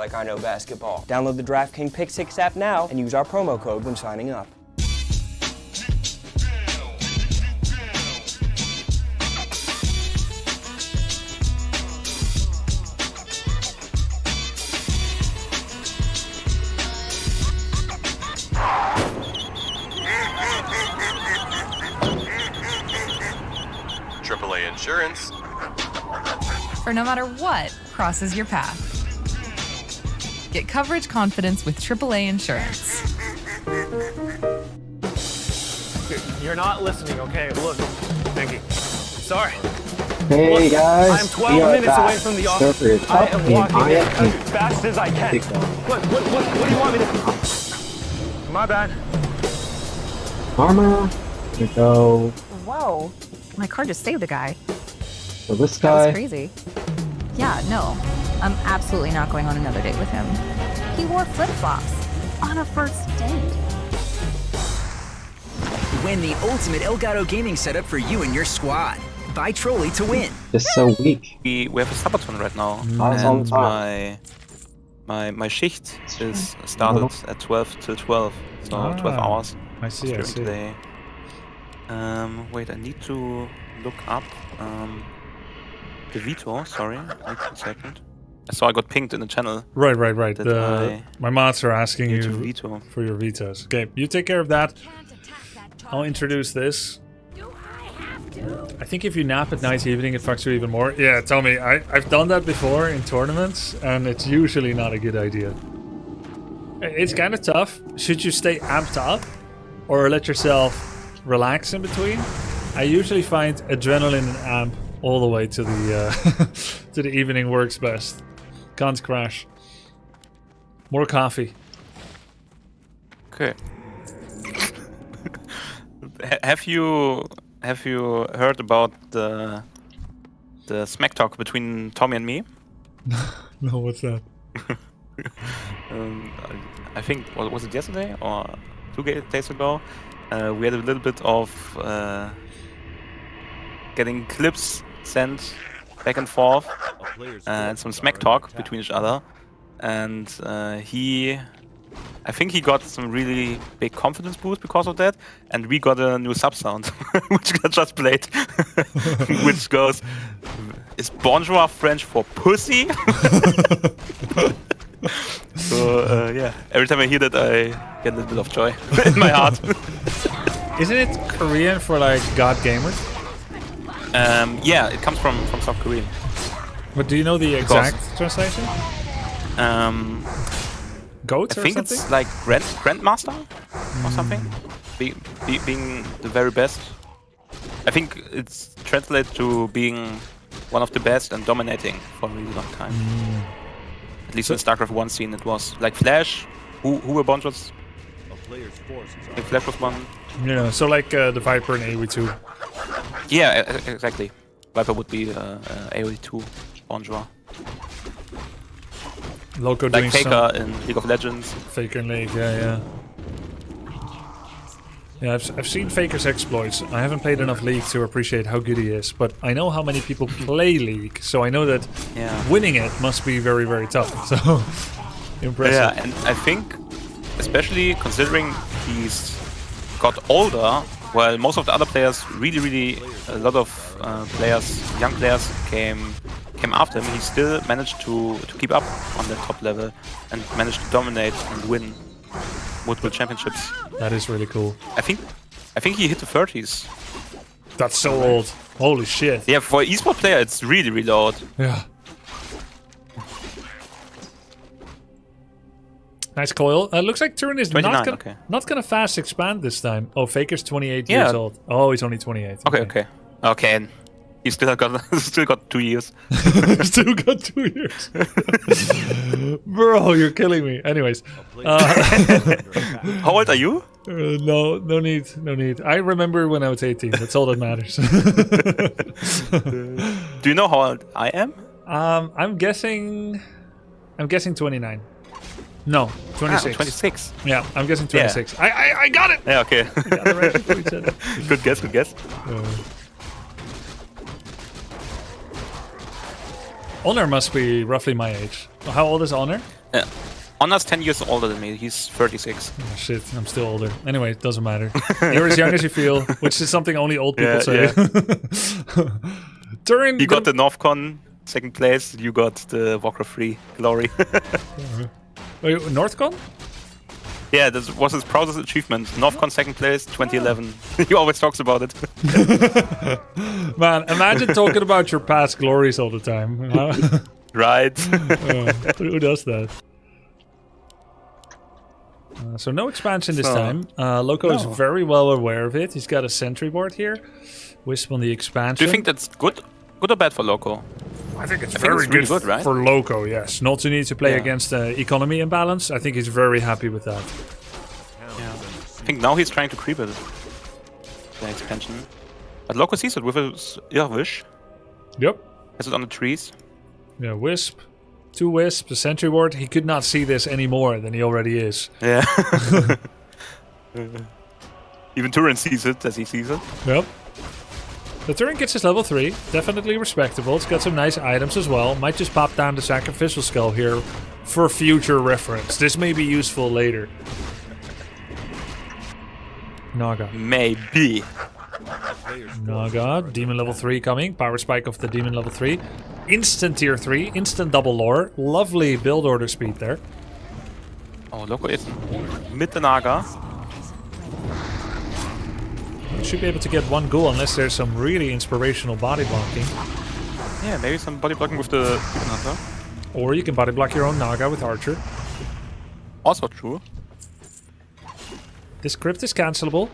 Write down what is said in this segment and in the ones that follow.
like I know basketball. Download the DraftKings Pick 6 app now and use our promo code when signing up. AAA Insurance. For no matter what crosses your path. Get coverage confidence with AAA Insurance. You're not listening, okay? Look, Nikki. Sorry. Hey Look, guys, I'm 12 minutes away from the office. Surfer is I up am and walking I in am as fast as I can. What do you want me to... My bad. Karma, gonna go Whoa. My car just saved a guy. for this That was guy. crazy. Yeah, no. I'm absolutely not going on another date with him. He wore flip-flops on a first date. Win the ultimate Elgato gaming setup for you and your squad. Buy Trolley to win. Just so weak. We have a Sabaton right now, That's on and time. my shift is started at 12 till 12, so 12 hours. I see, I during see. today. Wait, I need to look up the veto. Sorry, wait a second. So I got pinged in the channel. Right. That My mods are asking need to you veto. for your vetoes. Okay, you take care of that. I'll introduce this. I think if you nap at night evening, it fucks you even more. Yeah, tell me. I've done that before in tournaments, and it's usually not a good idea. It's kind of tough. Should you stay amped up, or let yourself relax in between? I usually find adrenaline and amp all the way to the to the evening works best. Can't crash. More coffee. Okay. Have you heard about the smack talk between Tommy and me? No, what's that? I think was it yesterday or 2 days ago? We had a little bit of getting clips sent back and forth and some smack talk between each other, and I think he got some really big confidence boost because of that, and we got a new sub sound which I just played, which goes, "Is bonjour French for pussy?" So yeah, every time I hear that, I get a little bit of joy in my heart. Isn't it Korean for like God Gamer? Yeah, it comes from South Korea. But do you know the exact translation? Goats I or think something? it's like Grandmaster or something. Being the very best. I think it's translated to being one of the best and dominating for a really long time. At least in StarCraft 1 scene it was. Like Flash, who were Bonjos? Like Flash was one. Yeah, so like the Viper and AoE2. Yeah, exactly. Viper would be AoE2 Bonjour. Loco Like doing Faker some... in League of Legends. Faker in League, yeah. Yeah, I've seen Faker's exploits. I haven't played enough League to appreciate how good he is, but I know how many people play League, so I know that winning it must be very, very tough. So, impressive. Yeah, and I think, especially considering he's got older, while most of the other players, really, a lot of young players came after him, he still managed to keep up on the top level and managed to dominate and win multiple championships. That is really cool. I think he hit the 30s. That's so old. Holy shit. Yeah, for an esport player, it's really old. Yeah. Nice coil. Looks like Tourney is not gonna fast expand this time. Oh, Faker's 28 years old. Oh, he's only 28. Okay. And he still got 2 years. Still got 2 years. Bro, you're killing me. Anyways. How old are you? No need. I remember when I was 18. That's all that matters. Do you know how old I am? I'm guessing 29. No, 26. 26. Yeah, I'm guessing 26. Yeah. I got it! Yeah, okay. I got it right before you said it. Good guess. Honor must be roughly my age. How old is Honor? Honna's 10 years older than me. He's 36. Oh, shit, I'm still older. Anyway, it doesn't matter. You're as young as you feel, which is something only old people say. Turin, You got the Northcon 2nd place. You got the Warcraft 3 glory. Wait, Northcon? Yeah, this was his proudest achievement. Northcon 2nd place, 2011. He always talks about it. Man, imagine talking about your past glories all the time. Right. Who does that? So no expansion this time. Loco is very well aware of it. He's got a sentry board here. Wisp on the expansion. Do you think that's good or bad for Loco? I think it's it's very really good, good, right? for Loco, yes. Not to need to play Yeah. against economy imbalance. I think he's very happy with that. I think now he's trying to creep it. The expansion. But Loco sees it with his wish. Yep. Has it on the trees. Yeah, Wisp. 2 Wisps, a sentry ward. He could not see this any more than he already is. Yeah. Even Turin sees it as he sees it. Yep. The Turin gets his level 3. Definitely respectable. It's got some nice items as well. Might just pop down the sacrificial skull here for future reference. This may be useful later. Naga. Maybe. Naga. Demon level 3 coming. Power spike of the demon level 3. Instant tier 3. Instant double lore. Lovely build order speed there. Oh, Loco is mid the Naga. Should be able to get 1 ghoul unless there's some really inspirational body blocking. Yeah, maybe some body blocking with the Hunter. Or you can body block your own Naga with Archer. Also true. This crypt is cancelable.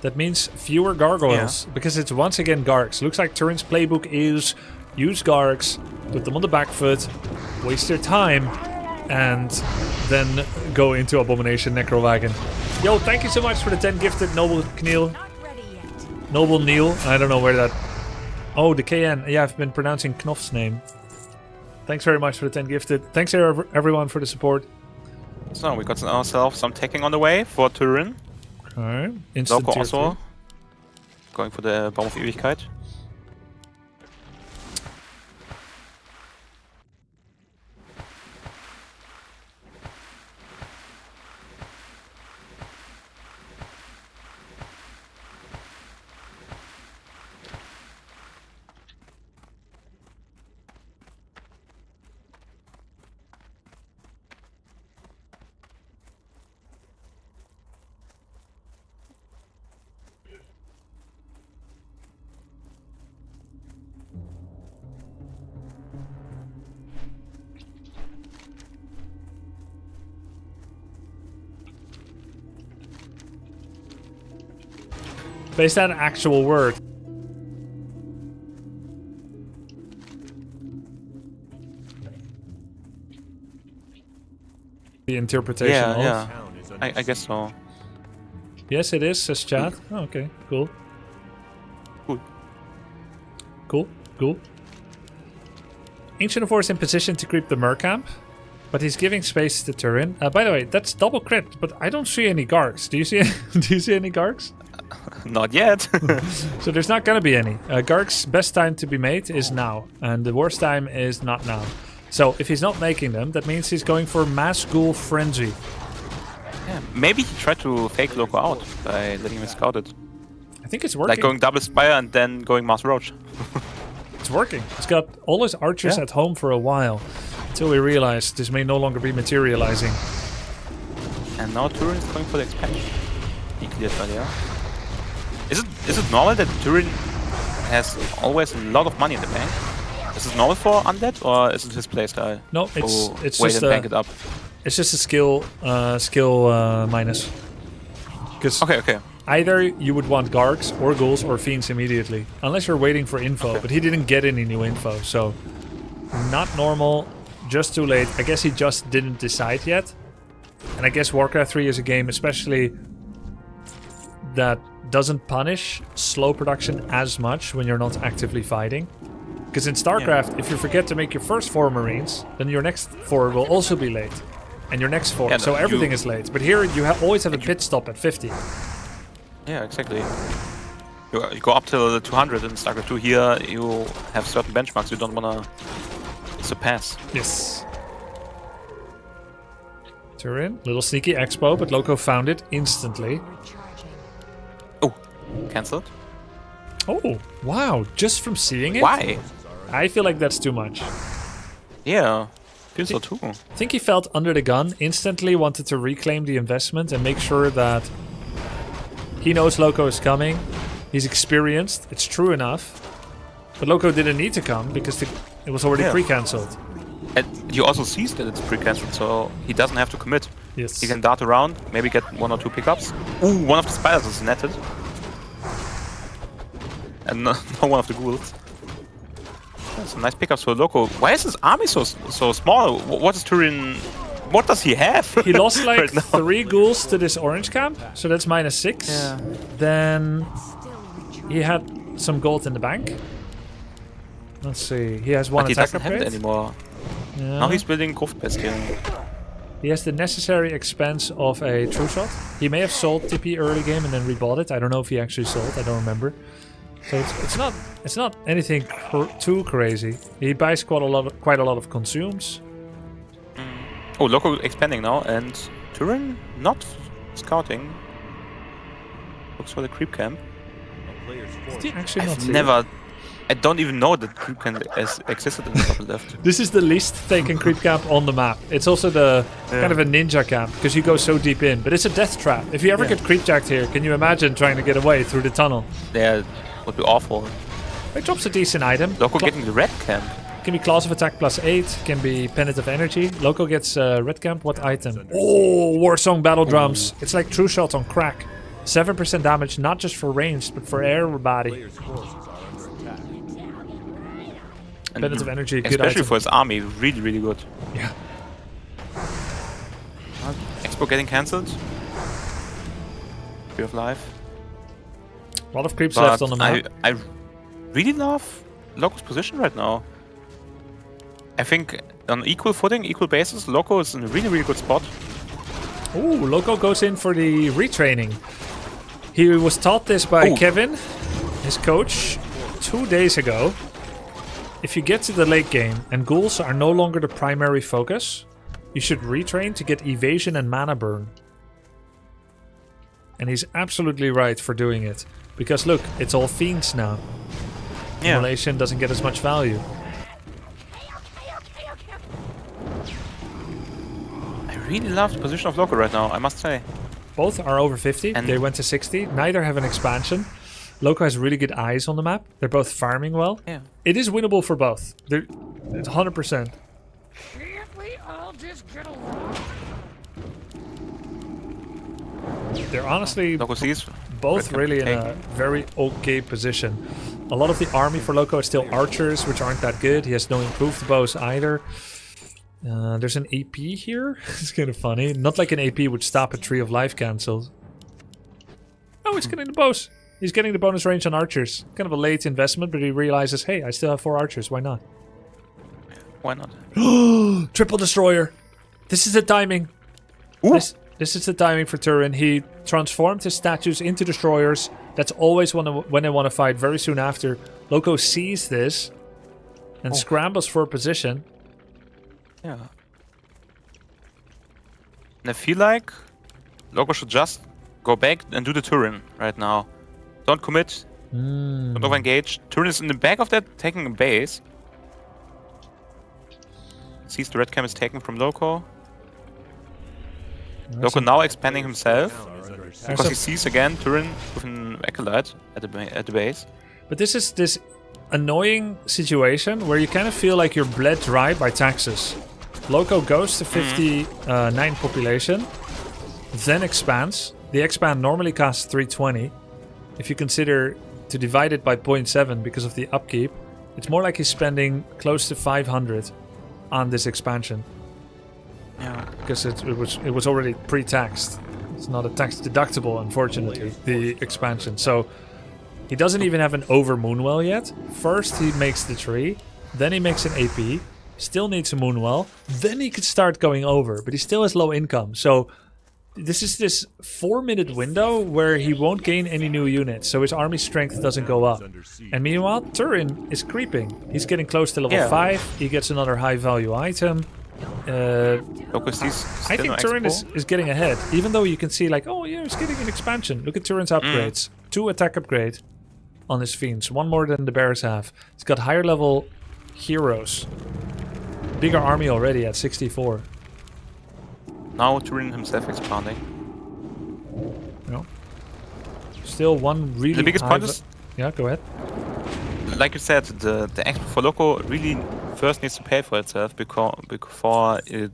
That means fewer gargoyles, because it's once again Gargs. Looks like Turin's playbook is use Gargs, put them on the back foot, waste their time, and then go into Abomination Necro Wagon. Yo, thank you so much for the 10 gifted, Noble Kneel. Noble Neil. I don't know where that... Oh, the KN. Yeah, I've been pronouncing Knopf's name. Thanks very much for the 10 gifted. Thanks everyone for the support. So we got ourselves some taking on the way for Turin. Alright. Instant Loco tier also 3. going for the Baum of Ewigkeit. But is that an actual word? The interpretation of? Yeah. I guess so. Yes, it is, says chat. Oh, okay, cool. Cool. Ancient of War is in position to creep the Mercamp, but he's giving space to Turin. By the way, that's double crypt, but I don't see any Gargs. Do you see? Do you see any Gargs? Not yet. So there's not gonna be any. Garg's best time to be made is now, and the worst time is not now. So if he's not making them, that means he's going for Mass Ghoul Frenzy. Yeah, maybe he tried to fake Loco out by letting him scout it. I think it's working. Like going double Spire and then going Mass Roach. It's working. He's got all his archers at home for a while, until we realize this may no longer be materializing. And now Turin is going for the expansion. He cleared earlier. Is it normal that Turin has always a lot of money in the bank? Is it normal for Undead, or is it his playstyle? No, it's wait just and bank it up. It's just a skill minus. Because Okay. either you would want Gargs or Ghouls or Fiends immediately, unless you're waiting for info. But he didn't get any new info, so not normal. Just too late. I guess he just didn't decide yet. And I guess Warcraft 3 is a game, especially that doesn't punish slow production as much when you're not actively fighting. Because in StarCraft, if you forget to make your first 4 Marines, then your next 4 will also be late. And your next 4. Yeah, so everything is late. But here you always have a pit stop at 50. Yeah, exactly. You go up till the 200 in StarCraft 2. Here you have certain benchmarks you don't wanna surpass. Yes. Turin, little sneaky expo, but Loco found it instantly. Oh, cancelled. Oh, wow, just from seeing it? Why? I feel like that's too much. Yeah, feels so too. I think he felt under the gun, instantly wanted to reclaim the investment and make sure that he knows Loco is coming. He's experienced, it's true enough. But Loco didn't need to come because it was already pre-cancelled. And you also see that it's pre-cancelled, so he doesn't have to commit. Yes. He can dart around, maybe get 1 or 2 pickups. Ooh, one of the spiders is netted. And no one of the ghouls. Some nice pickups for Loco. Why is his army so small? What is Turin? What does he have? He lost like right now? 3 ghouls to this orange camp, so that's -6. Yeah. Then he had some gold in the bank. Let's see. He has 1 But he attack doesn't have it upgrade. anymore. Yeah. Now he's building Gruftbestien. He has the necessary expense of a true shot. He may have sold TP early game and then rebought it. I don't know if he actually sold. I don't remember. So it's not anything too crazy. He buys quite a lot of consumes. Oh, Loco expanding now, and Turin not scouting. Looks for the creep camp. Did he actually not see it? I don't even know that creep camp existed in the top left. This is the least taken creep camp on the map. It's also the kind of a ninja camp because you go so deep in. But it's a death trap. If you ever get creep jacked here, can you imagine trying to get away through the tunnel? Yeah, would be awful. It drops a decent item. Loco getting the red camp. Can be claws of attack +8. Can be penance of energy. Loco gets red camp. What item? Oh, Warsong battle drums. It's like true shot on crack. 7% damage, not just for ranged, but for everybody. And Penance of energy, good especially item. for his army, really, really good. Yeah. Expo getting cancelled. Tree of Life. A lot of creeps But left on the map. I really love Loco's position right now. I think on equal footing, equal basis, Loco is in a really, really good spot. Ooh, Loco goes in for the retraining. He was taught this by Kevin, his coach, 2 days ago. If you get to the late game and ghouls are no longer the primary focus, you should retrain to get evasion and mana burn. And he's absolutely right for doing it. Because look, it's all fiends now. Yeah. Immolation doesn't get as much value. I really love the position of Loco right now, I must say. Both are over 50. And they went to 60. Neither have an expansion. Loco has really good eyes on the map. They're both farming well. Yeah. It is winnable for both. It's 100%. Can't we all just get along? They're honestly Loco sees both red really in camp a very okay position. A lot of the army for Loco is still archers, which aren't that good. He has no improved bows either. There's an AP here. It's kind of funny. Not like an AP would stop a Tree of Life cancelled. Oh, he's getting the bows. He's getting the bonus range on archers. Kind of a late investment, but he realizes, hey, I still have 4 archers. Why not? Why not? Triple destroyer. This is the timing. Ooh. This is the timing for Turin. He transformed his statues into destroyers. That's always when they want to fight very soon after. Loco sees this and scrambles for a position. Yeah. And I feel like Loco should just go back and do the Turin right now. Don't commit. Don't over-engage. Turin is in the back of that, taking a base. Sees the red cam is taken from Loco. Loco now expanding himself. Because he sees again Turin with an Acolyte at the base. But this is this annoying situation where you kind of feel like you're bled dry by taxes. Loco goes to 59 population, then expands. The expand normally costs 320. If you consider to divide it by 0.7 because of the upkeep, it's more like he's spending close to 500 on this expansion. Yeah. Because it was already pre-taxed. It's not a tax deductible, unfortunately, the expansion. So he doesn't even have an over Moonwell yet. First he makes the tree, then he makes an AP, still needs a Moonwell, then he could start going over, but he still has low income. So this is this 4-minute window where he won't gain any new units, so his army strength doesn't go up. And meanwhile, Turin is creeping. He's getting close to level 5, he gets another high value item. Loco sees I think Turin is getting ahead, even though you can see like, oh yeah, he's getting an expansion. Look at Turin's upgrades. 2 attack upgrade on his Fiends, 1 more than the Bears have. He's got higher level heroes. Bigger army already at 64. Now Turin himself expanding. No. Still one really The biggest point is, yeah, go ahead. like you said, the expo for Loco really first needs to pay for itself before it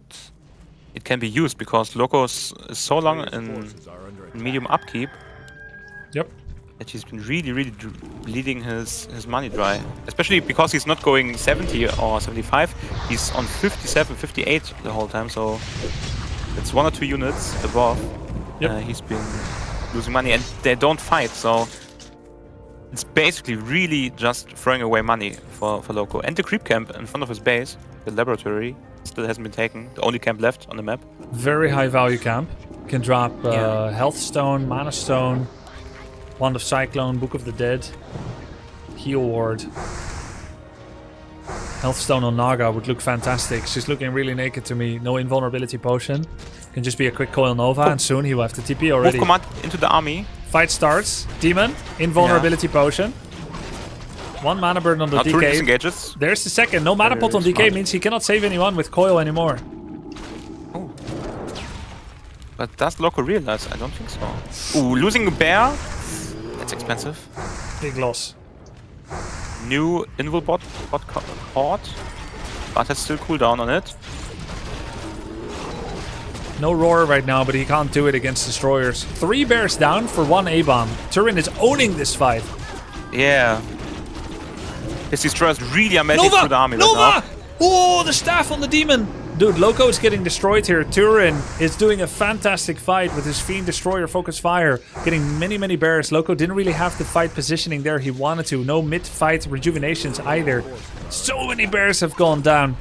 can be used, because Loco is so long in medium upkeep. Yep. That he's been really bleeding his money dry. Especially because he's not going 70 or 75. He's on 57, 58 the whole time, so it's 1 or 2 units above. Yep. He's been losing money, and they don't fight, so it's basically really just throwing away money for Loco. And the creep camp in front of his base, the laboratory, still hasn't been taken. The only camp left on the map. Very high value camp. Can drop health stone, mana stone, Wand of Cyclone, Book of the Dead, Heal Ward. Health stone on Naga would look fantastic. She's looking really naked to me. No invulnerability potion. Can just be a quick coil Nova, and soon he will have the TP already. Move command into the army. Fight starts. Demon, invulnerability potion. 1 mana burn on the Now Turin DK. disengages. There's the second. No mana pot on DK smart. means he cannot save anyone with coil anymore. Oh. But does Loco realize? I don't think so. Ooh, losing a bear? That's expensive. Big loss. New invul bot caught, but has still cooldown on it. No roar right now, but he can't do it against destroyers. 3 bears down for 1 A-bomb. Turin is owning this fight. Yeah. His destroyers really are melting through the army right Nova! now. Oh, the staff on the demon! Dude, Loco is getting destroyed here. Turin is doing a fantastic fight with his Fiend Destroyer Focus Fire. Getting many bears. Loco didn't really have the fight positioning there he wanted to. No mid-fight rejuvenations either. So many bears have gone down.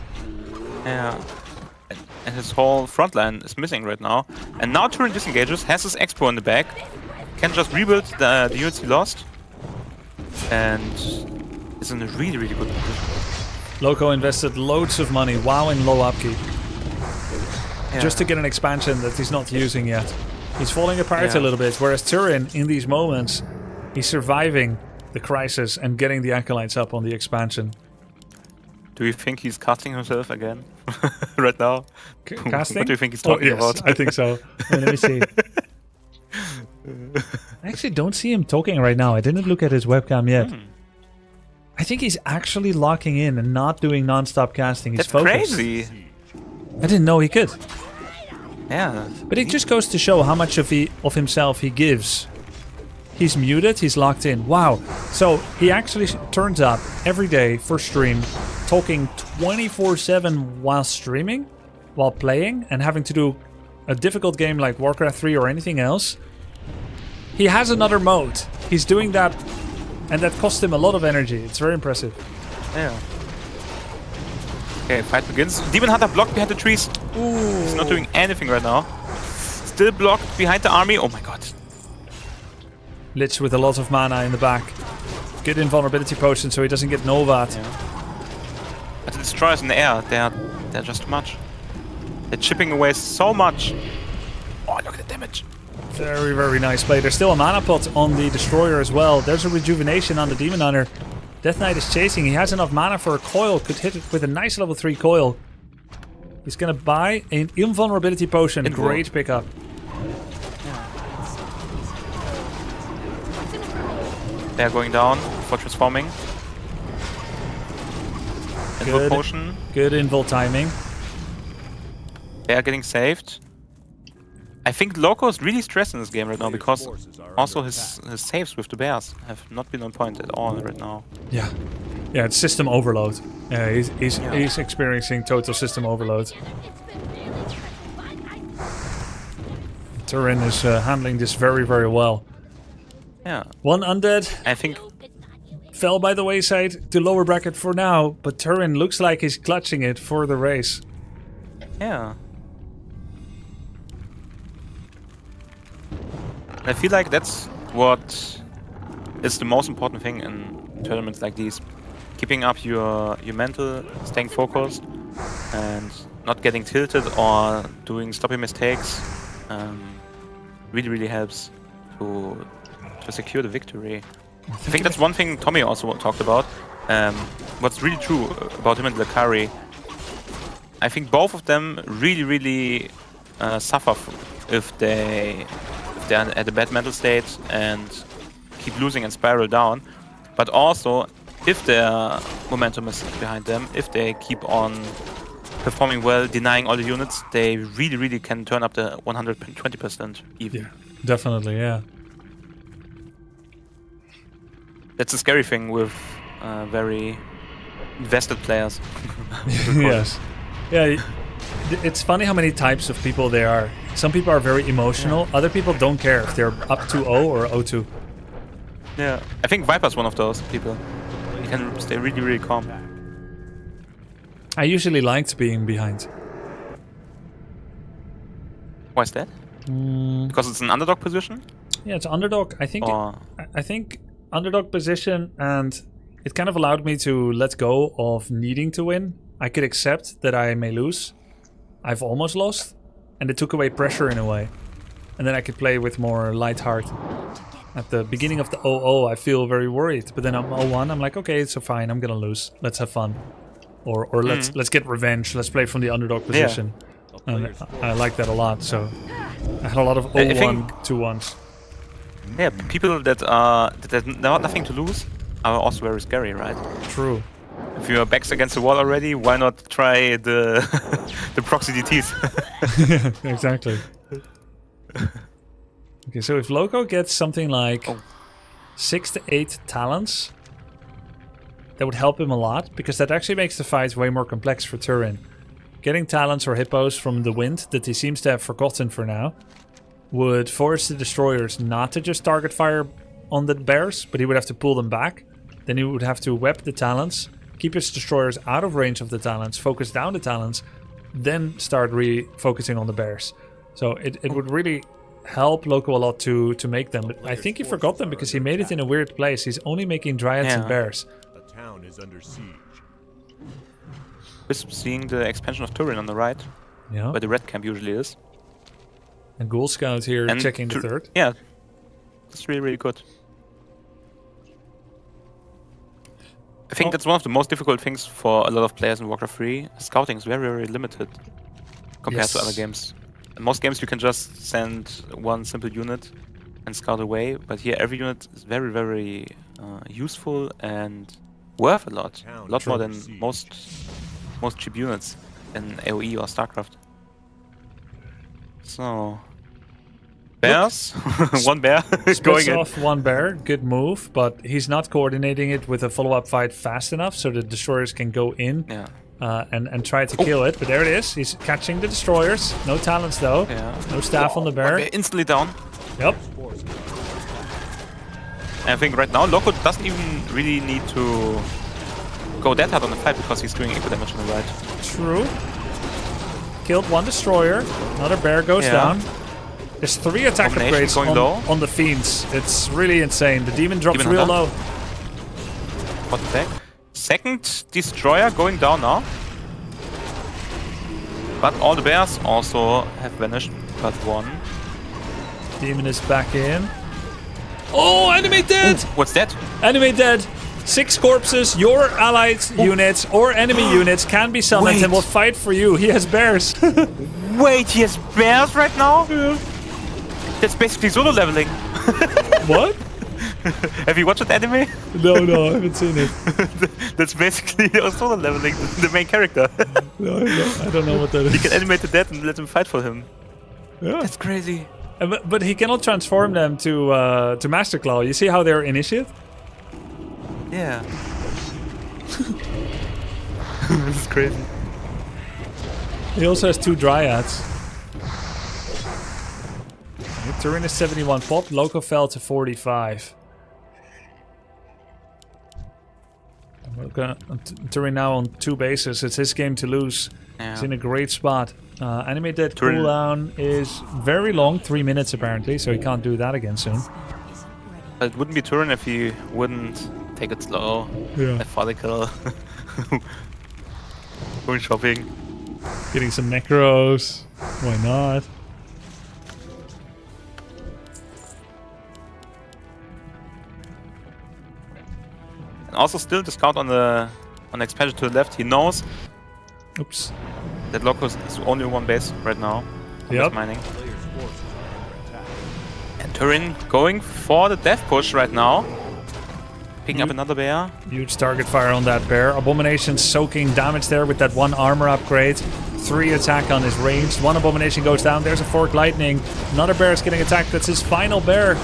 Yeah. And his whole front line is missing right now. And now Turin disengages, has his Expo in the back. Can just rebuild the units he lost. And is in a really good position. Loco invested loads of money, WoW in low upkeep. Yeah. Just to get an expansion that he's not using yet. He's falling apart a little bit, whereas Turin, in these moments, he's surviving the crisis and getting the Acolytes up on the expansion. Do you think he's casting himself again? Right now? Casting? What do you think he's talking about? I think so. Wait, let me see. I actually don't see him talking right now. I didn't look at his webcam yet. I think he's actually locking in and not doing non-stop casting. He's That's focused. crazy. I didn't know he could. Yeah. But it just goes to show how much of himself he gives. He's muted, he's locked in. Wow. So he actually turns up every day for stream, talking 24/7 while streaming, while playing, and having to do a difficult game like Warcraft 3 or anything else. He has another mode. He's doing that, and that cost him a lot of energy. It's very impressive. Yeah. Okay, fight begins. Demon Hunter blocked behind the trees. Ooh. He's not doing anything right now. Still blocked behind the army. Oh my god. Lich with a lot of mana in the back. Good invulnerability potion so he doesn't get Nova. Yeah. But the destroyers in the air, they're just too much. They're chipping away so much. Oh, look at the damage. Very nice play. There's still a mana pot on the destroyer as well. There's a rejuvenation on the Demon Hunter. Death Knight is chasing. He has enough mana for a coil. Could hit it with a nice level 3 coil. He's gonna buy an invulnerability potion. Great pickup. They're going down for transforming. Invul potion. Good invul timing. They are getting saved. I think Loco is really stressed in this game right now because also his saves with the bears have not been on point at all right now. Yeah, it's system overload. He's experiencing total system overload. Turin is handling this very well. Yeah. One undead. I think fell by the wayside to lower bracket for now, but Turin looks like he's clutching it for the race. Yeah. I feel like that's what is the most important thing in tournaments like these. Keeping up your mental, staying focused, and not getting tilted or doing sloppy mistakes really helps to secure the victory. I think that's one thing Tommy also talked about. What's really true about him and Lakari, I think both of them really suffer if they're at a bad mental state and keep losing and spiral down. But also, if their momentum is behind them, if they keep on performing well, denying all the units, they really can turn up the 120% even. Yeah, definitely, yeah. That's a scary thing with very invested players. Yes. Yeah, it's funny how many types of people there are. Some people are very emotional, other people don't care if they're up 2-0 or 0-2. Yeah, I think Viper's one of those people. He can stay really calm. I usually liked being behind. Why is that? Because it's an underdog position? Yeah, it's underdog. I think underdog position, and it kind of allowed me to let go of needing to win. I could accept that I may lose. I've almost lost, and it took away pressure in a way. And then I could play with more light heart. At the beginning of the 0-0, I feel very worried, but then I'm 0-1. I'm like, okay, it's so fine. I'm gonna lose. Let's have fun, or let's get revenge. Let's play from the underdog position. Yeah. And I like that a lot. So I had a lot of 0-1 2-1s. Yeah, people that have nothing to lose are also very scary, right? True. If your back's against the wall already, why not try the the proxy DTs? Yeah, exactly. Okay, so if Loco gets something like 6 to 8 talents, that would help him a lot, because that actually makes the fight way more complex for Turin. Getting talents or hippos from the wind that he seems to have forgotten for now would force the destroyers not to just target fire on the bears, but he would have to pull them back. Then he would have to web the talents, keep his destroyers out of range of the talents, focus down the talents, then start focusing on the bears. So it would really help Loco a lot to make them. But I think he forgot them because he made it in a weird place. He's only making dryads and bears. The town is under siege. Wisp seeing the expansion of Turin on the right, where the red camp usually is. And Ghoul Scout here and checking the third. Yeah, that's really good. I think that's one of the most difficult things for a lot of players in Warcraft 3. Scouting is very limited compared to other games. In most games you can just send one simple unit and scout away, but here every unit is very useful and worth a lot more than most cheap units in AoE or StarCraft. So bears, one bear going in. Off one bear, good move, but he's not coordinating it with a follow-up fight fast enough so the destroyers can go in and try to kill it. But there it is, he's catching the destroyers. No talents though, no staff on the bear. They're instantly down. Yep. And I think right now Loco doesn't even really need to go that hard on the fight because he's doing equal damage on the right. True. Killed one destroyer, another bear goes down. There's 3 attack upgrades on the fiends. It's really insane. The demon drops real low. What attack? Second destroyer going down now. But all the bears also have vanished, but one. Demon is back in. Oh, enemy dead! What's that? Enemy dead. 6 corpses, your allied units or enemy units can be summoned and will fight for you. He has bears. Wait, he has bears right now? Yeah. That's basically solo leveling. What? Have you watched that anime? No, I haven't seen it. That's basically solo leveling the main character. No, I don't know what that is. You can animate the dead and let them fight for him. Yeah. That's crazy. But he cannot transform them to Master Claw. You see how they're initiate? Yeah. This is crazy. He also has 2 dryads. Turin is 71 pop, Loco fell to 45. Turin now on 2 bases. It's his game to lose. Yeah. He's in a great spot. Enemy dead cooldown is very long, 3 minutes apparently, so he can't do that again soon. It wouldn't be Turin if he wouldn't take it slow, methodical, going shopping. Getting some necros. Why not? And also still the scout on the expansion to the left. He knows Oops. that Locos is only one base right now. Yep. Mining. And Turin going for the death push right now. Picking up another bear. Huge target fire on that bear. Abomination soaking damage there with that 1 armor upgrade. 3 attack on his ranged. 1 abomination goes down. There's a fork lightning. Another bear is getting attacked. That's his final bear.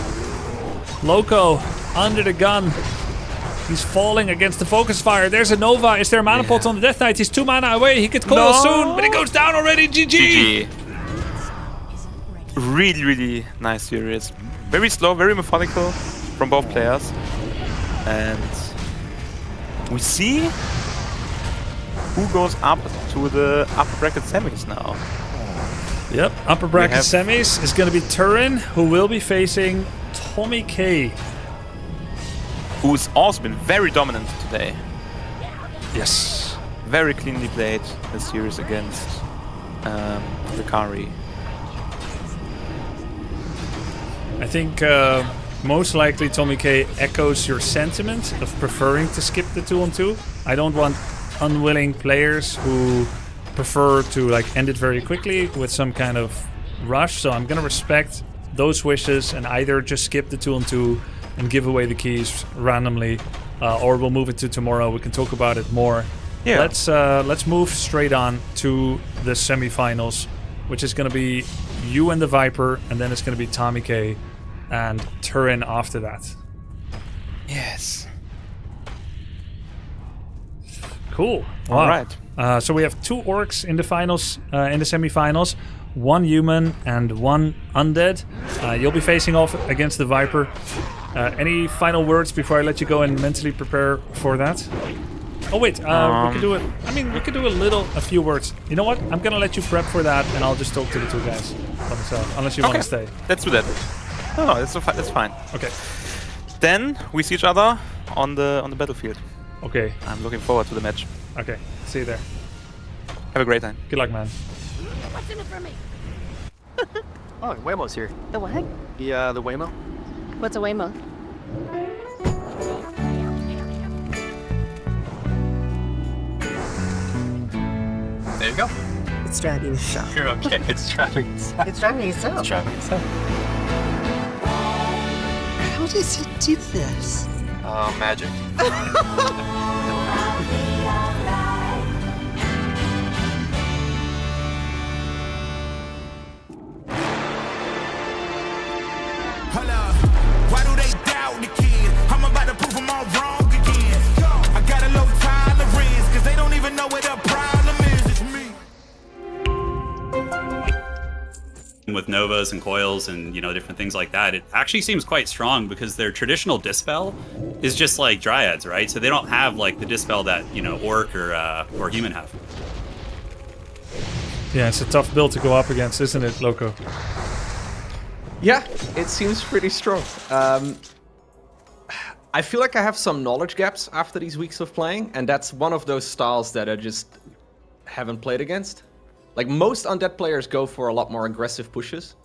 Loco under the gun. He's falling against the focus fire. There's a Nova. Is there a mana pot on the Death Knight? He's 2 mana away. He could call soon, but he goes down already. GG. Really, really nice series. Very slow, very methodical from both players. And we see who goes up to the upper bracket semis now. Yep, upper bracket semis is going to be Turin, who will be facing Tommy K. Who's also been very dominant today. Yes. Very cleanly played this series against Ricari. I think most likely Tommy K echoes your sentiment of preferring to skip the 2-on-2. I don't want unwilling players who prefer to like end it very quickly with some kind of rush, so I'm gonna respect those wishes and either just skip the 2-on-2 and give away the keys randomly, or we'll move it to tomorrow. We can talk about it more. Yeah. Let's move straight on to the semifinals, which is gonna be you and the Viper, and then it's gonna be Tommy K and Turin after that. Yes. Cool. Wow. All right. So we have 2 orcs in the finals, in the semifinals, 1 human and 1 undead. You'll be facing off against the Viper. Any final words before I let you go and mentally prepare for that? Oh wait, we could do it. I mean, we could do a few words. You know what? I'm gonna let you prep for that, and I'll just talk to the 2 guys by myself, unless you want to stay. Let's do that. No, that's fine. Okay. Then we see each other on the battlefield. Okay. I'm looking forward to the match. Okay. See you there. Have a great time. Good luck, man. What's in it for me? Oh, Waymo's here. The what? The Waymo. What's a Waymo? There you go. It's driving itself. You're okay. It's driving itself. It's driving itself. It's driving itself. How does it do this? Magic. Why do they doubt the kid? I'm about to prove them all wrong again. I got a low tolerance, cause they don't even know what the problem is. It's me. With Novas and Coils and, you know, different things like that, it actually seems quite strong because their traditional Dispel is just like Dryads, right? So they don't have like the Dispel that, you know, Orc or Human have. Yeah, it's a tough build to go up against, isn't it, Loco? Yeah, it seems pretty strong. I feel like I have some knowledge gaps after these weeks of playing, and that's one of those styles that I just haven't played against. Like, most undead players go for a lot more aggressive pushes.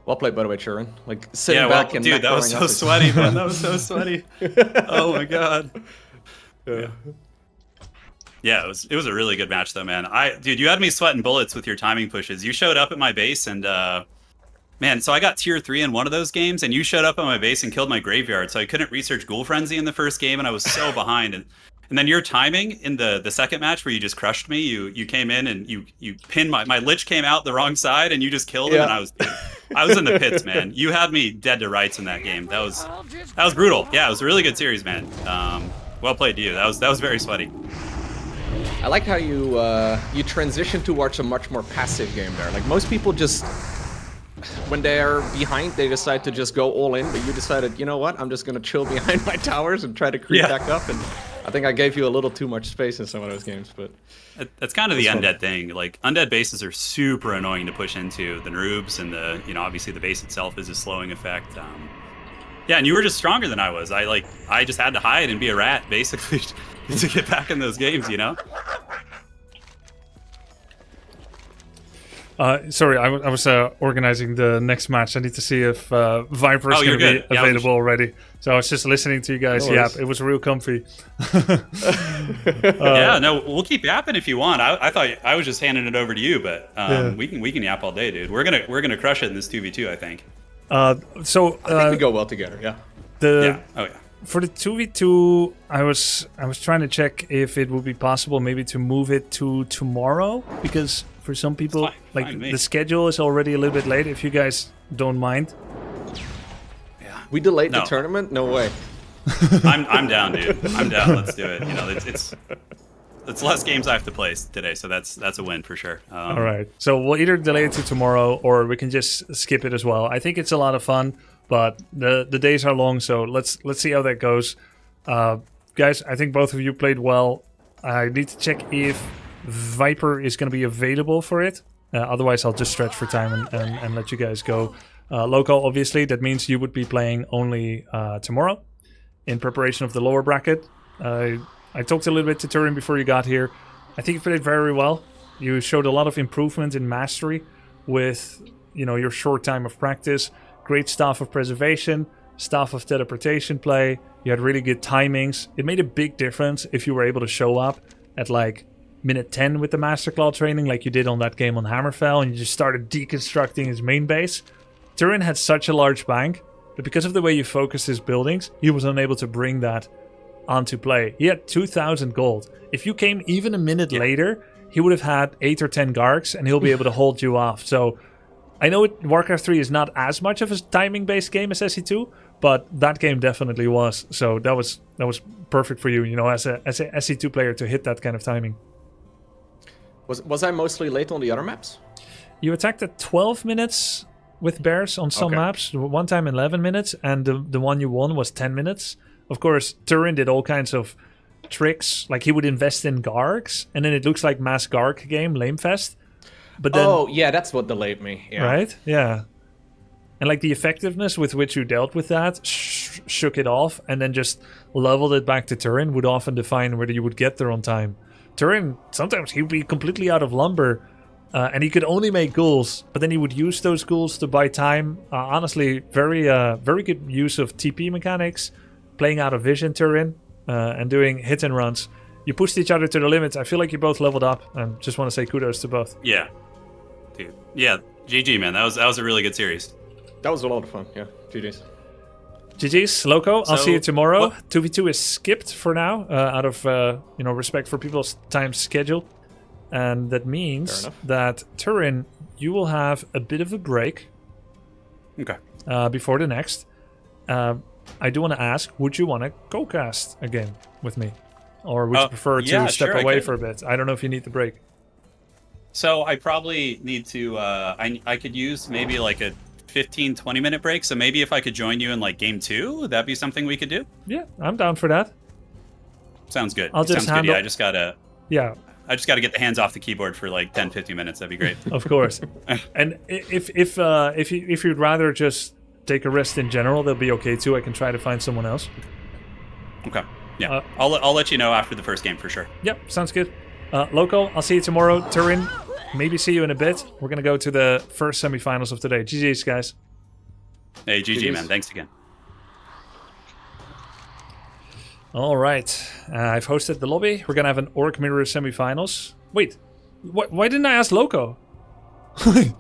Well played, by the way, Turin. Like, sitting back and dude, that was so sweaty, man. That was so sweaty. Oh my god. Yeah. Yeah, it was a really good match though, man. Dude, you had me sweating bullets with your timing pushes. You showed up at my base and man, so I got tier 3 in one of those games, and you showed up on my base and killed my graveyard, so I couldn't research Ghoul Frenzy in the first game, and I was so behind. And then your timing in the second match where you just crushed me, you came in and you pinned my Lich came out the wrong side, and you just killed him, and I was in the pits, man. You had me dead to rights in that game. That was brutal. Yeah, it was a really good series, man. Well played to you. That was very sweaty. I like how you transition towards a much more passive game there. Like, most people just, when they're behind, they decide to just go all in, but you decided, you know what, I'm just gonna chill behind my towers and try to creep back up, and I think I gave you a little too much space in some of those games, but... That's kind of the undead thing. Like, undead bases are super annoying to push into. The noobs and the, you know, obviously the base itself is a slowing effect. Yeah, and you were just stronger than I was. I just had to hide and be a rat, basically, to get back in those games, you know? Sorry, I was organizing the next match. I need to see if Viper is Oh, going you're to good. be Yeah, available already. So I was just listening to you guys. No worries. It was real comfy. Yeah, no, we'll keep yapping if you want. I thought I was just handing it over to you, but Yeah. we can yap all day, dude. We're gonna crush it in this 2v2, I think. So I think we go well together. Yeah. Yeah. Oh yeah. For the 2v2, I was trying to check if it would be possible maybe to move it to tomorrow, because for some people, fine with me. the schedule is already a little bit late. If you guys don't mind. Yeah. We delayed No. the tournament? No way. I'm down, dude. I'm down. Let's do it. You know, it's less games I have to play today, so that's a win for sure. All right. So we'll either delay it to tomorrow or we can just skip it as well. I think it's a lot of fun, but the days are long, so let's see how that goes. Guys, I think both of you played well. I need to check if Viper is going to be available for it. Otherwise, I'll just stretch for time and let you guys go. Loco, obviously, that means you would be playing only tomorrow in preparation of the lower bracket. I talked a little bit to Turin before you got here. I think you played very well. You showed a lot of improvement in mastery with, your short time of practice. Great Staff of Preservation, Staff of Teleportation play. You had really good timings. It made a big difference if you were able to show up at like minute 10 with the Masterclaw training like you did on that game on Hammerfell, and you just started deconstructing his main base. Turin had such a large bank, but because of the way you focused his buildings, he was unable to bring that onto play. He had 2,000 gold. If you came even a minute later, he would have had 8 or 10 Gargs, and he'll be able to hold you off. So I know Warcraft 3 is not as much of a timing-based game as SE2, but that game definitely was. So that was perfect for you, as a SE2 player to hit that kind of timing. Was I mostly late on the other maps? You attacked at 12 minutes with bears on some maps, one time 11 minutes, and the one you won was 10 minutes. Of course, Turin did all kinds of tricks, like he would invest in Gargs, and then it looks like mass Garg game, Lamefest. But then, yeah, that's what delayed me. Yeah. Right? Yeah. And like the effectiveness with which you dealt with that shook it off, and then just leveled it back to Turin would often define whether you would get there on time. Turin, sometimes he would be completely out of lumber, and he could only make ghouls, but then he would use those ghouls to buy time. Honestly, very good use of TP mechanics, playing out of vision Turin, and doing hit and runs. You pushed each other to the limit. I feel like you both leveled up, and just want to say kudos to both. Yeah, dude. Yeah, GG, man. That was a really good series. That was a lot of fun. Yeah, GG's. GG's, Loco. I'll see you tomorrow. What? 2v2 is skipped for now, out of respect for people's time schedule, and that means that Turin, you will have a bit of a break. Okay. Before the next, I do want to ask: would you want to co-cast again with me, or would you prefer to step away for a bit? I don't know if you need the break. So I probably need to. I could use maybe like a 15-20 minute break. So maybe if I could join you in like game 2, would that be something we could do? Yeah, I'm down for that. Sounds good. I'll just handle. Yeah, I just gotta get the hands off the keyboard for like 10-15 minutes. That'd be great. Of course. And if you'd rather just take a rest in general, that'll be okay too. I can try to find someone else. Okay. Yeah. I'll let you know after the first game for sure. Yep, sounds good. Loco, I'll see you tomorrow. Turin, maybe see you in a bit. We're gonna go to the first semifinals of today. GG's, guys. Hey, GG, man. Thanks again. All right. I've hosted the lobby. We're gonna have an Orc Mirror semifinals. Wait, why didn't I ask Loco? I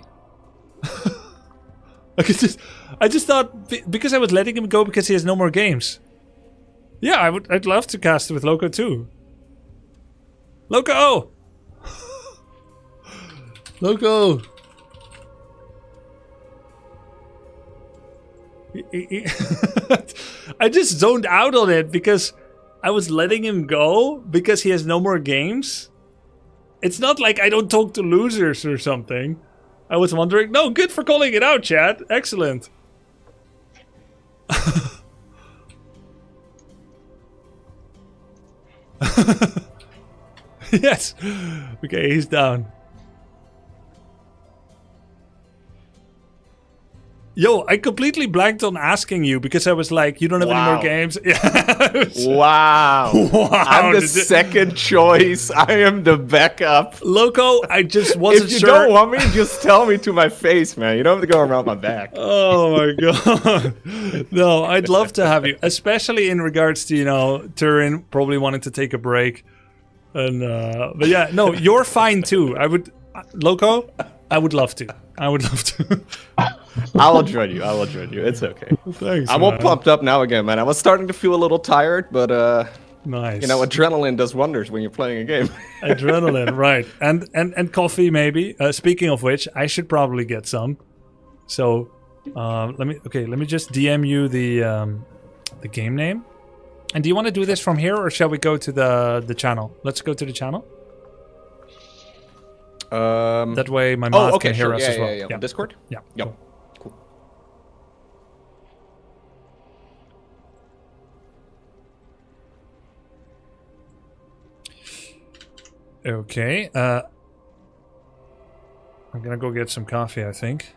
just thought because I was letting him go because he has no more games. Yeah, I'd love to cast with Loco too. Loco! Loco! I just zoned out on it because I was letting him go because he has no more games. It's not like I don't talk to losers or something. I was wondering. No, good for calling it out, Chad. Excellent. Yes. Okay, he's down. Yo, I completely blanked on asking you because I was like, you don't have any more games. Yeah. Wow. I'm the second choice. I am the backup. Loco, I just wasn't sure. If you don't want me, just tell me to my face, man. You don't have to go around my back. Oh my god. No, I'd love to have you, especially in regards to, Turin probably wanting to take a break. And but yeah, no, you're fine too. Loco, I would love to. I will join you. It's okay. Thanks, I'm all pumped up now again, man. I was starting to feel a little tired, but nice. Adrenaline does wonders when you're playing a game. Adrenaline, right? And coffee maybe. Speaking of which, I should probably get some. So let me just DM you the game name. And do you want to do this from here, or shall we go to the channel? Let's go to the channel. That way my mod can hear us as well. Yeah. Discord? Yeah. Yep. Cool. Okay. I'm gonna go get some coffee, I think.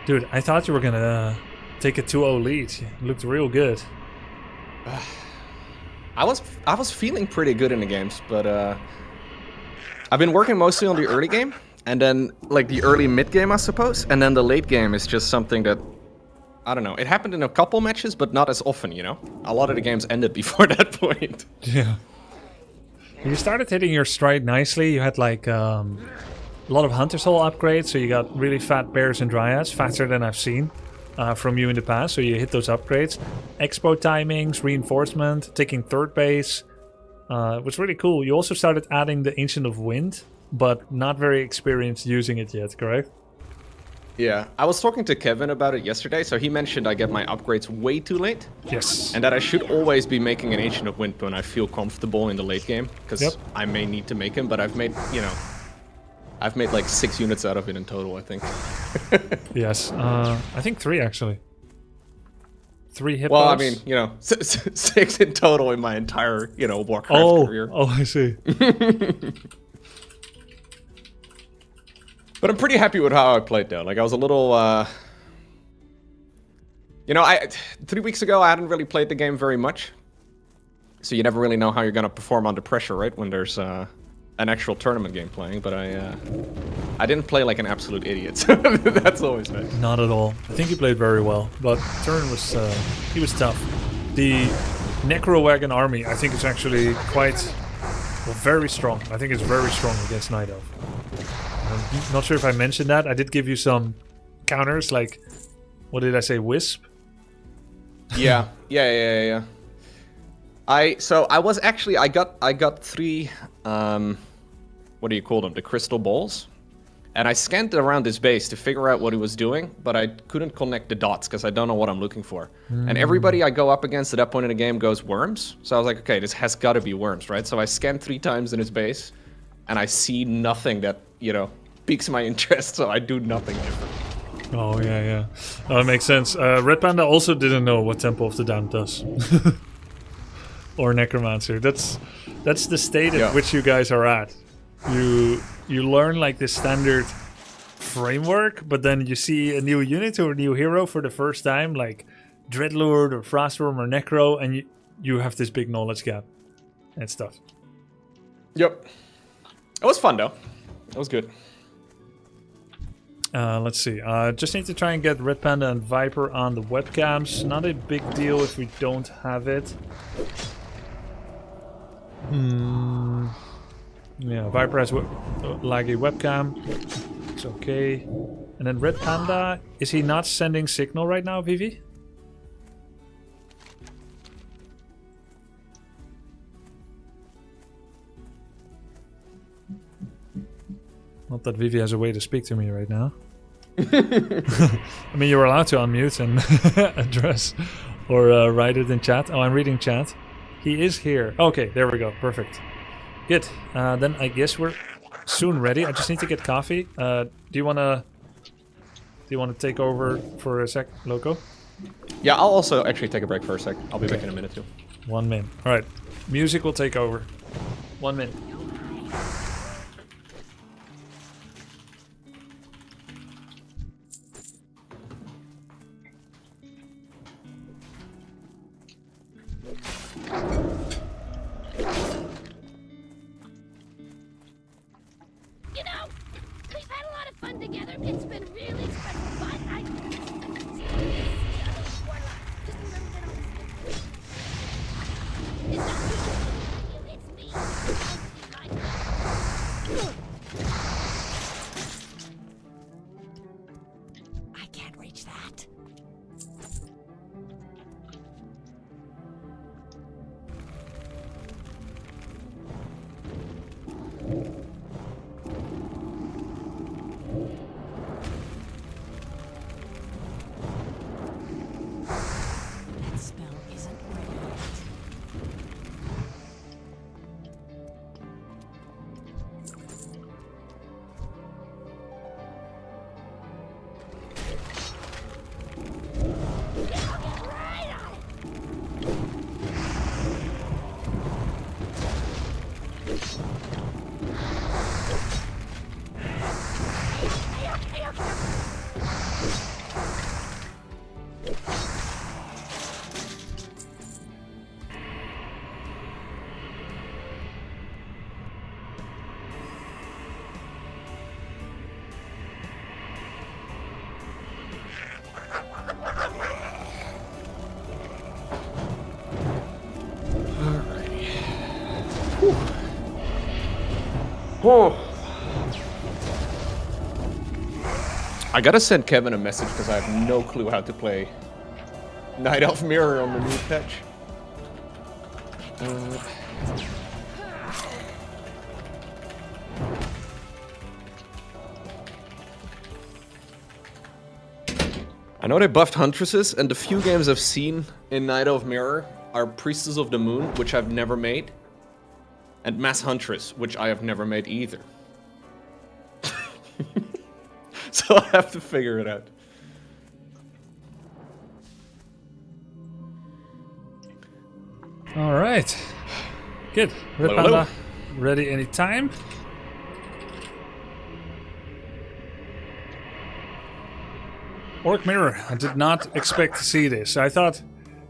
Dude, I thought you were gonna take a 2-0 lead. It looked real good. I was feeling pretty good in the games, but I've been working mostly on the early game, and then like the early mid game, I suppose, and then the late game is just something that I don't know. It happened in a couple matches, but not as often. A lot of the games ended before that point. Yeah. You started hitting your stride nicely. You had like a lot of Hunter Soul upgrades, so you got really fat bears and dryads, faster than I've seen from you in the past. So you hit those upgrades. Expo timings, reinforcement, taking third base. It was really cool. You also started adding the Ancient of Wind, but not very experienced using it yet, correct? Yeah, I was talking to Kevin about it yesterday, so he mentioned I get my upgrades way too late. Yes. And that I should always be making an Ancient of Wind when I feel comfortable in the late game, because I may need to make him, but I've made like 6 units out of it in total, I think. Yes, I think 3 actually. 3 hippos. Well, I mean, 6 in total in my entire, Warcraft career. Oh, I see. But I'm pretty happy with how I played, though. Like, I was a little, 3 weeks ago, I hadn't really played the game very much. So you never really know how you're going to perform under pressure, right? When there's an actual tournament game playing. But I didn't play like an absolute idiot, so that's always nice. Not at all. I think he played very well. But Turn was, he was tough. The Necro Wagon army, I think, is actually quite, very strong. I think it's very strong against Night Elf. I'm not sure if I mentioned that. I did give you some counters, like, what did I say, Wisp? Yeah. I got 3, what do you call them? The crystal balls. And I scanned around his base to figure out what he was doing, but I couldn't connect the dots because I don't know what I'm looking for. And everybody I go up against at that point in the game goes worms. So I was like, okay, this has got to be worms, right? So I scanned 3 times in his base, and I see nothing that, piques my interest, so I do nothing different. Oh, yeah. Oh, that makes sense. Red Panda also didn't know what Temple of the Damned does. Or Necromancer. That's the state at which you guys are at. You learn like the standard framework, but then you see a new unit or a new hero for the first time, like Dreadlord or Frostworm or Necro, and you have this big knowledge gap and stuff. Yep. It was fun, though. It was good. Let's see. Just need to try and get Red Panda and Viper on the webcams. Not a big deal if we don't have it. Yeah, Viper has laggy webcam. It's okay. And then Red Panda, is he not sending signal right now, Vivi? Not that Vivi has a way to speak to me right now. I mean, you're allowed to unmute and address or write it in chat. Oh, I'm reading chat. He is here. Okay, there we go. Perfect. Good. Then I guess we're soon ready. I just need to get coffee. Do you wanna take over for a sec, Loco? Yeah, I'll also actually take a break for a sec. I'll be back in a minute too. 1 min. All right. Music will take over. 1 min. You know, we've had a lot of fun together. It's been really special, but I... Warlock, just remember that it's not you, it's me. I can't reach that. That spell isn't ready yet. I gotta send Kevin a message because I have no clue how to play Night Elf Mirror on the new patch. I know they buffed Huntresses, and the few games I've seen in Night Elf Mirror are Priestess of the Moon, which I've never made, and Mass Huntress, which I have never made either. So I have to figure it out. All right. Good. Red Hello. Panda, ready anytime. Orc Mirror. I did not expect to see this. I thought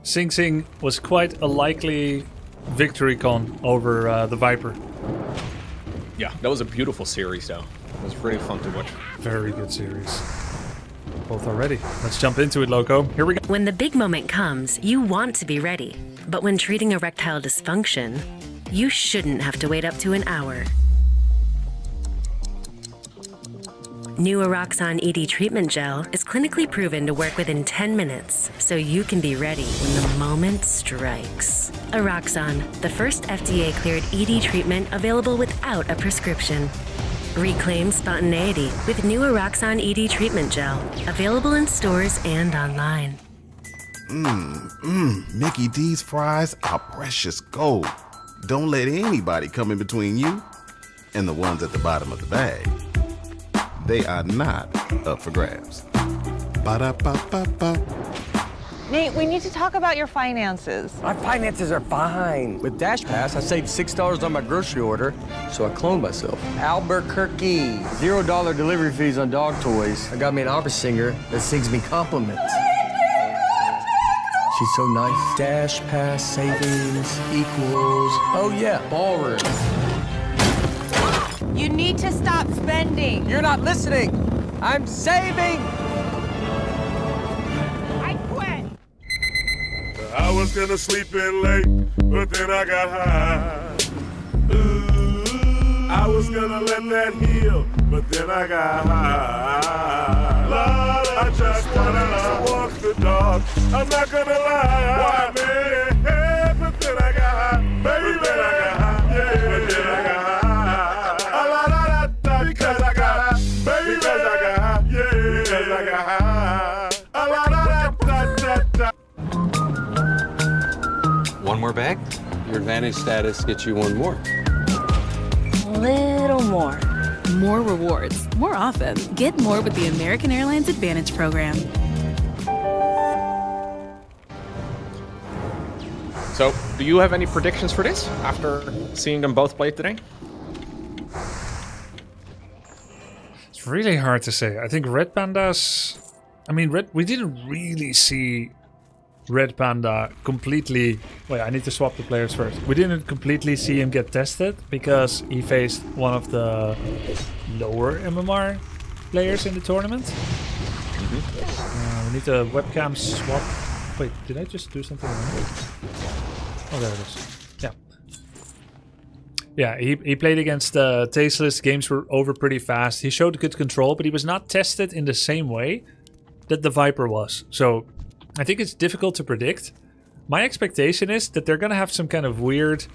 Sing Sing was quite a likely victory con over the Viper. Yeah, that was a beautiful series, though. It was really fun to watch. Very good series. Both are ready. Let's jump into it, Loco. Here we go. When the big moment comes, you want to be ready. But when treating erectile dysfunction, you shouldn't have to wait up to an hour. New Eroxon ED treatment gel is clinically proven to work within 10 minutes, so you can be ready when the moment strikes. Eroxon, the first FDA-cleared ED treatment available without a prescription. Reclaim spontaneity with new Eroxon ED treatment gel, available in stores and online. Mickey D's fries are precious gold. Don't let anybody come in between you and the ones at the bottom of the bag. They are not up for grabs. Ba-da-ba-ba-ba. Nate, we need to talk about your finances. My finances are fine. With Dash Pass, I saved $6 on my grocery order, so I cloned myself. Albuquerque. $0 delivery fees on dog toys. I got me an opera singer that sings me compliments. She's so nice. Dash Pass savings equals... Oh yeah, ballroom. You need to stop spending. You're not listening. I'm saving. I quit. I was gonna sleep in late, but then I got high. Ooh, I was gonna let that heal, but then I got high. Lord, I just wanna walk the dog. I'm not gonna lie. Why, man? Hey, but then I got high. Baby, but then I got high. Yeah, but then I got high. Because I got high. Baby, because I got high. Yeah, because I got high. One more bag? Your advantage status gets you one more. A little more. More rewards, more often. Get more with the American Airlines Advantage program. So, do you have any predictions for this after seeing them both play today? It's really hard to say. I think Red Panda's... I mean, we didn't really see Red Panda completely... Wait, I need to swap the players first. We didn't completely see him get tested because he faced one of the lower MMR players in the tournament. We need a webcam swap. Wait, did I just do something wrong? Oh, there it is. Yeah. Yeah, he played against Tasteless. Games were over pretty fast. He showed good control, but he was not tested in the same way that the Viper was. So I think it's difficult to predict. My expectation is that they're going to have some kind of weird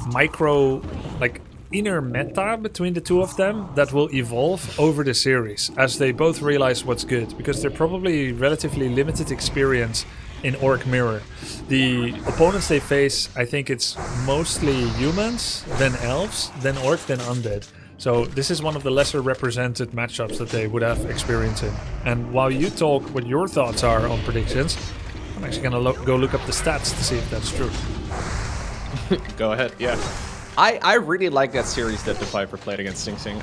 micro, like, inner meta between the two of them that will evolve over the series as they both realize what's good, because they're probably relatively limited experience in Orc Mirror. The opponents they face, I think it's mostly humans, then elves, then Orc, then undead. So this is one of the lesser represented matchups that they would have experience in. And while you talk what your thoughts are on predictions, I'm actually gonna go look up the stats to see if that's true. Go ahead, yeah. I really like that series that the Viper played against Sing Sing.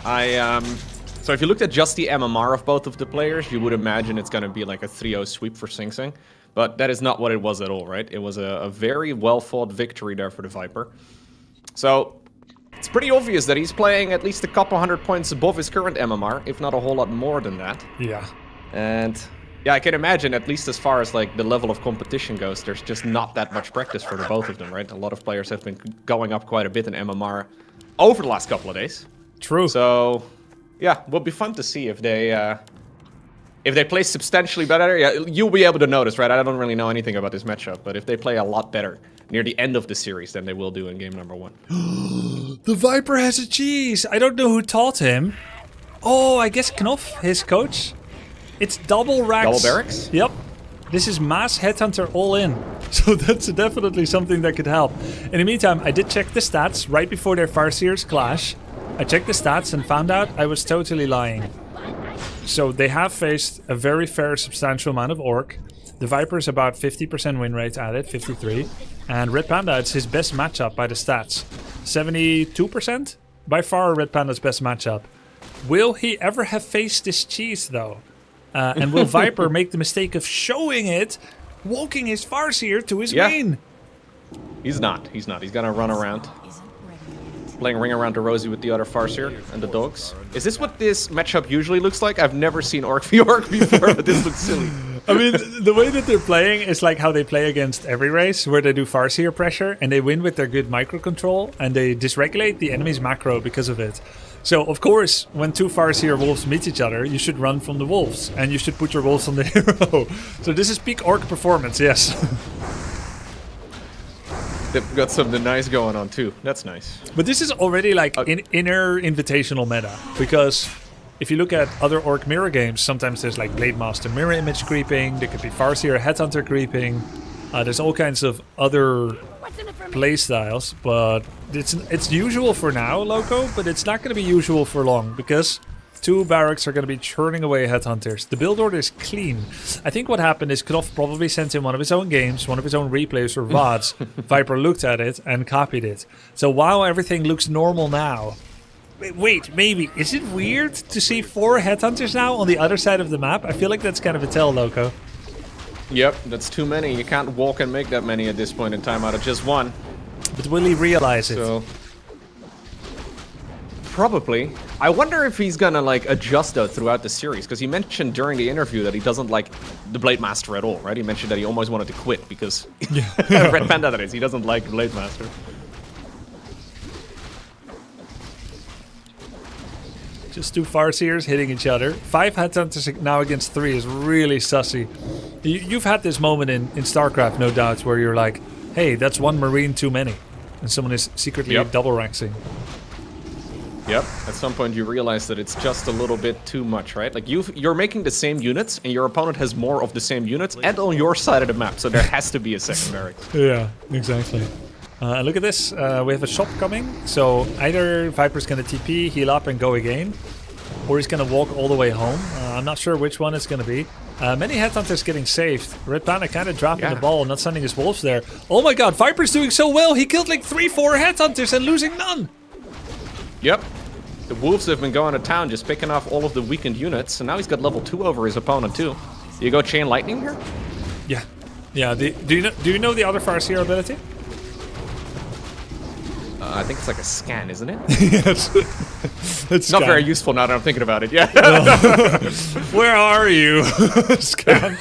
So if you looked at just the MMR of both of the players, you would imagine it's going to be like a 3-0 sweep for Sing Sing. But that is not what it was at all, right? It was a very well-fought victory there for the Viper. So it's pretty obvious that he's playing at least a couple hundred points above his current MMR, if not a whole lot more than that. Yeah. And yeah, I can imagine, at least as far as like the level of competition goes, there's just not that much practice for the both of them, right? A lot of players have been going up quite a bit in MMR over the last couple of days. True. So yeah, will be fun to see if they play substantially better. Yeah, you'll be able to notice, right? I don't really know anything about this matchup, but if they play a lot better near the end of the series than they will do in game number 1. The Viper has a cheese. I don't know who taught him. Oh, I guess Knopf, his coach. It's double racks. Double barracks? Yep. This is mass headhunter all in. So that's definitely something that could help. In the meantime, I did check the stats right before their Farseers clash. I checked the stats and found out I was totally lying. So they have faced a very fair, substantial amount of Orc. The Viper is about 50% win rate at it, 53. And Red Panda, it's his best matchup by the stats. 72%? By far Red Panda's best matchup. Will he ever have faced this cheese though? And will Viper make the mistake of showing it, walking his Farseer to his main? He's not. He's gonna run around. Playing Ring Around the Rosie with the other Farseer and the dogs. Is this what this matchup usually looks like? I've never seen Orc v Orc before, but this looks silly. I mean, the way that they're playing is like how they play against every race, where they do Farseer pressure, and they win with their good micro control, and they dysregulate the enemy's macro because of it. So, of course, when two Farseer wolves meet each other, you should run from the wolves, and you should put your wolves on the hero. So this is peak Orc performance, yes. They've got something nice going on too. That's nice. But this is already like inner invitational meta, because if you look at other Orc mirror games, sometimes there's like Blade Master mirror image creeping, there could be Farseer Headhunter creeping, there's all kinds of other playstyles, but it's usual for now, Loco, but it's not going to be usual for long, because two barracks are going to be churning away Headhunters. The build order is clean. I think what happened is Knopf probably sent in one of his own games, one of his own replays or VODs. Viper looked at it and copied it. So while everything looks normal now... Wait, maybe. Is it weird to see 4 Headhunters now on the other side of the map? I feel like that's kind of a tell, Loco. Yep, that's too many. You can't walk and make that many at this point in time out of just one. But will he realize it? So, probably. I wonder if he's gonna like adjust though throughout the series, because he mentioned during the interview that he doesn't like the Blade Master at all, right? He mentioned that he almost wanted to quit because Red Panda that is, he doesn't like Blade Master. Just 2 Farseers hitting each other. 5 Headhunters now against 3 is really sussy. You've had this moment in StarCraft, no doubt, where you're like, hey, that's 1 Marine too many. And someone is secretly double ranking. Yep, at some point you realize that it's just a little bit too much, right? Like you're making the same units, and your opponent has more of the same units, and on your side of the map, so there has to be a second barracks. Yeah, exactly. Look at this, we have a shop coming, so either Viper's gonna TP, heal up and go again, or he's gonna walk all the way home. I'm not sure which one it's gonna be. Many headhunters getting saved. Red Panda kind of dropping the ball, not sending his wolves there. Oh my god, Viper's doing so well. He killed like 3-4 headhunters and losing none. Yep. The wolves have been going to town, just picking off all of the weakened units, and now he's got level 2 over his opponent too. Do you go Chain Lightning here? Yeah. Yeah, do you know the other Farseer ability? I think it's like a scan, isn't it? Yes. It's not very useful now that I'm thinking about it, yeah. Where are you? Scan.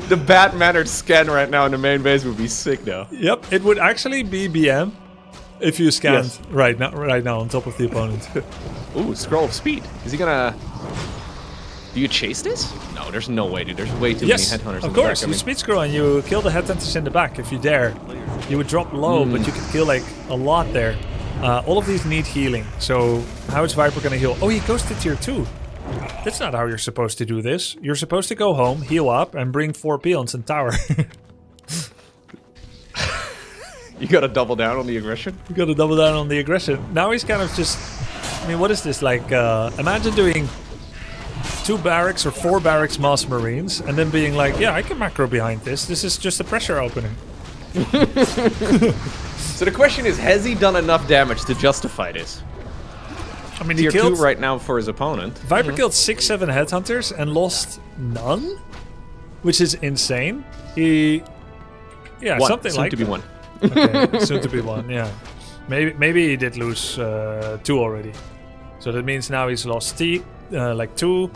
The bad-mannered scan right now in the main base would be sick, though. Yep, it would actually be BM if you scanned right now on top of the opponent. Ooh, Scroll of Speed. Is he gonna... Do you chase this? No, there's no way, dude. There's way too many headhunters of course. You speed scroll and you kill the headhunters in the back if you dare. You would drop low, but you could kill like a lot there. All of these need healing. So how is Viper gonna heal? Oh, he goes to tier 2. That's not how you're supposed to do this. You're supposed to go home, heal up, and bring 4 peons and tower. You gotta double down on the aggression? You gotta double down on the aggression. Now he's kind of just... I mean, what is this? Like, imagine doing 2 barracks or 4 barracks Mass Marines, and then being like, yeah, I can macro behind this. This is just a pressure opening. So the question is, has he done enough damage to justify this? I mean, Tier he killed 2 right now for his opponent. Viper killed 6-7 headhunters and lost none, which is insane. He, something soon like to be one. Okay, soon to be one. Yeah, maybe he did lose 2 already. So that means now he's lost 2.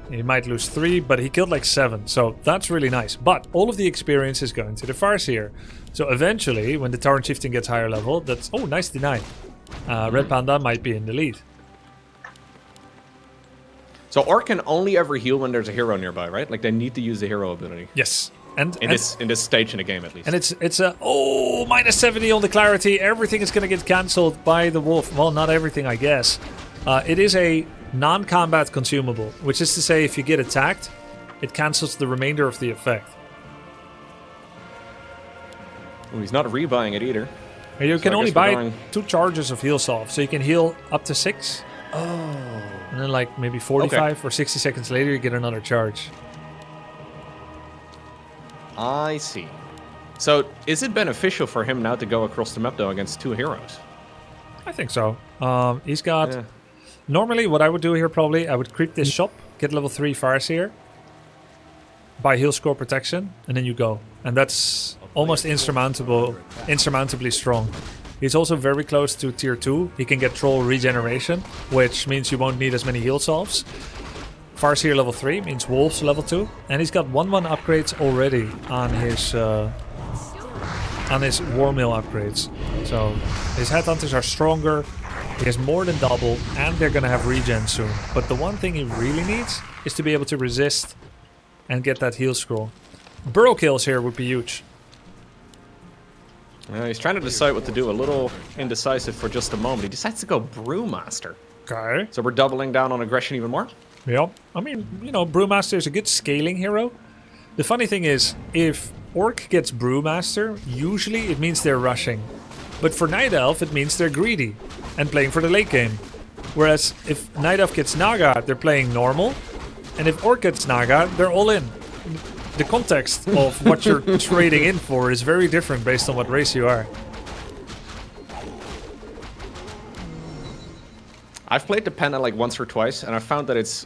He might lose 3, but he killed like 7. So that's really nice. But all of the experience is going to the Farseer. So eventually, when the Torrent Chieftain gets higher level, that's... Oh, nice deny. Red Panda might be in the lead. So Orc can only ever heal when there's a hero nearby, right? Like they need to use the hero ability. Yes. In this stage in the game, at least. And it's a minus 70 on the clarity. Everything is going to get cancelled by the wolf. Well, not everything, I guess. It is a non-combat consumable, which is to say, if you get attacked, it cancels the remainder of the effect. Ooh, he's not rebuying it either. And you can only buy 2 charges of heal salve, so you can heal up to 6. Oh. And then like maybe 45 or 60 seconds later, you get another charge. I see. So, is it beneficial for him now to go across the map, though, against 2 heroes? I think so. He's got... Yeah. Normally, what I would do here, probably, I would creep this shop, get level 3 Farseer, buy heal score protection, and then you go. And that's almost insurmountably strong. He's also very close to tier 2. He can get troll regeneration, which means you won't need as many heal salves. Farseer level 3 means wolves level 2, and he's got 1-1 upgrades already on his war mill upgrades. So his headhunters are stronger. He has more than double, and they're gonna have regen soon. But the one thing he really needs is to be able to resist and get that heal scroll. Burrow kills here would be huge. He's trying to decide what to do. A little indecisive for just a moment. He decides to go Brewmaster. Okay. So we're doubling down on aggression even more? Yeah. I mean, you know, Brewmaster is a good scaling hero. The funny thing is, if Orc gets Brewmaster, usually it means they're rushing. But for Night Elf, it means they're greedy and playing for the late game. Whereas if Night Elf gets Naga, they're playing normal. And if Orc gets Naga, they're all in. The context of what you're trading in for is very different based on what race you are. I've played the Panda like once or twice, and I found that it's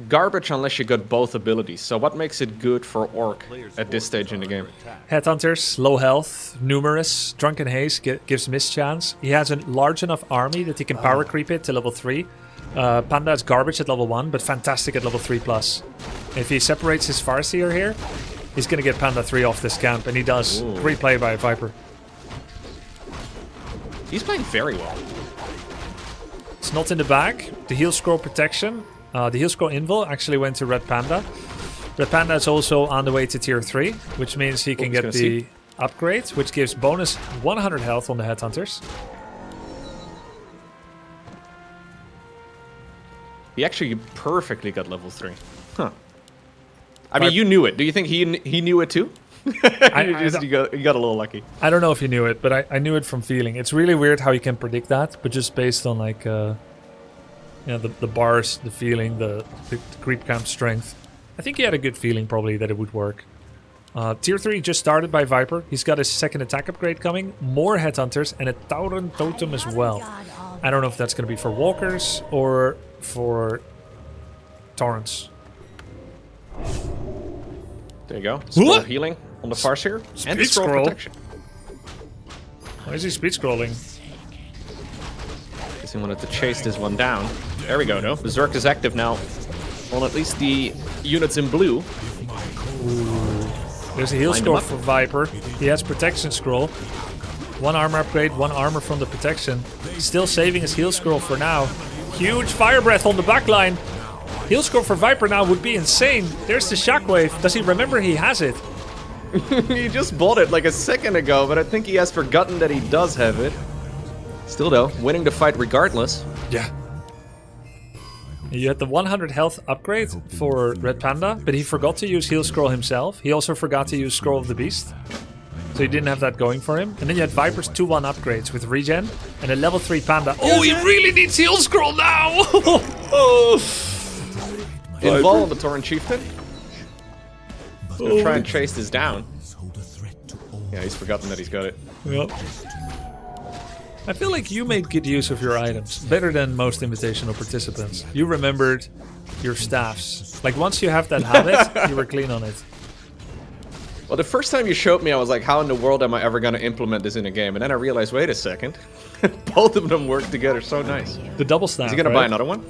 garbage unless you got both abilities. So what makes it good for Orc at this stage in the game? Headhunters, low health, numerous. Drunken Haze gives mischance. He has a large enough army that he can power creep it to level 3. Panda is garbage at level 1, but fantastic at level 3+. If he separates his Farseer here, he's going to get Panda 3 off this camp, and he does. Ooh. Great play by Viper. He's playing very well. It's not in the bag. The heal scroll protection, the heal scroll invul actually went to Red Panda. Red Panda is also on the way to tier 3, which means he can get the upgrade, which gives bonus 100 health on the Headhunters. He actually perfectly got level 3. Huh. I mean, you knew it. Do you think he knew it too? You got a little lucky. I don't know if you knew it, but I knew it from feeling. It's really weird how you can predict that, but just based on like, the bars, the feeling, the creep camp strength. I think he had a good feeling probably that it would work. Tier 3 just started by Viper. He's got his second attack upgrade coming, more headhunters, and a Tauren totem as well. I don't know if that's going to be for walkers or for torrents. There you go. Scroll healing on the Farseer. And the scroll protection. Why is he speed scrolling? Guess he wanted to chase this one down. There we go, though. Berserk is active now on at least the units in blue. Ooh. There's a heal scroll for Viper. He has protection scroll. One armor upgrade, one armor from the protection. Still saving his heal scroll for now. Huge fire breath on the backline. Heal scroll for Viper now would be insane. There's the shockwave. Does he remember he has it? He just bought it like a second ago, but I think he has forgotten that he does have it. Still though, winning the fight regardless. Yeah. You had the 100 health upgrade for Red Panda, but he forgot to use heal scroll himself. He also forgot to use Scroll of the Beast. So he didn't have that going for him. And then you had Viper's 2-1 upgrades with regen and a level 3 Panda. Oh, he really needs heal scroll now! Invol on the Tauren Chieftain. He's gonna try and chase this down. Yeah, he's forgotten that he's got it. Yep. I feel like you made good use of your items, better than most invitational participants. You remembered your staffs. Like once you have that habit, you were clean on it. Well, the first time you showed me, I was like, how in the world am I ever going to implement this in a game? And then I realized, wait a second. Both of them work together so nice. The double staff, Is he going to buy another one?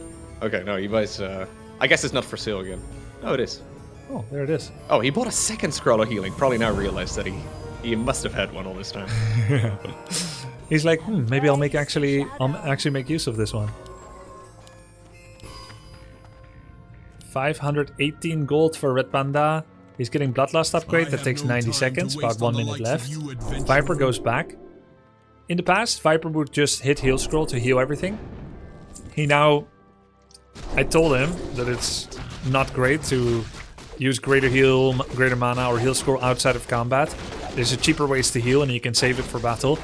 Okay, no, he buys... I guess it's not for sale again. Oh, it is. Oh, there it is. Oh, he bought a second scroll of healing. Probably now realized that he must have had one all this time. He's like, maybe I'll actually make use of this one. 518 gold for Red Panda. He's getting Bloodlust upgrade that takes 90 seconds, about 1 minute left. Viper goes back. In the past, Viper would just hit heal scroll to heal everything. He now... I told him that it's not great to use greater heal, greater mana or heal scroll outside of combat. There's a cheaper ways to heal and you can save it for battle.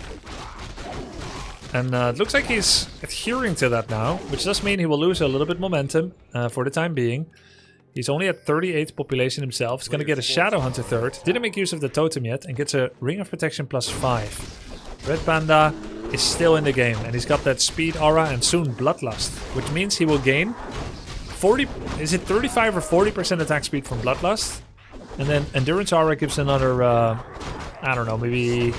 And it looks like he's adhering to that now, which does mean he will lose a little bit momentum for the time being. He's only at 38 population himself. He's going to get a Shadow Hunter third. Didn't make use of the totem yet and gets a Ring of Protection +5. Red Panda is still in the game and he's got that speed aura and soon Bloodlust, which means he will gain 40... Is it 35 or 40% attack speed from Bloodlust? And then Endurance aura gives another... I don't know, maybe...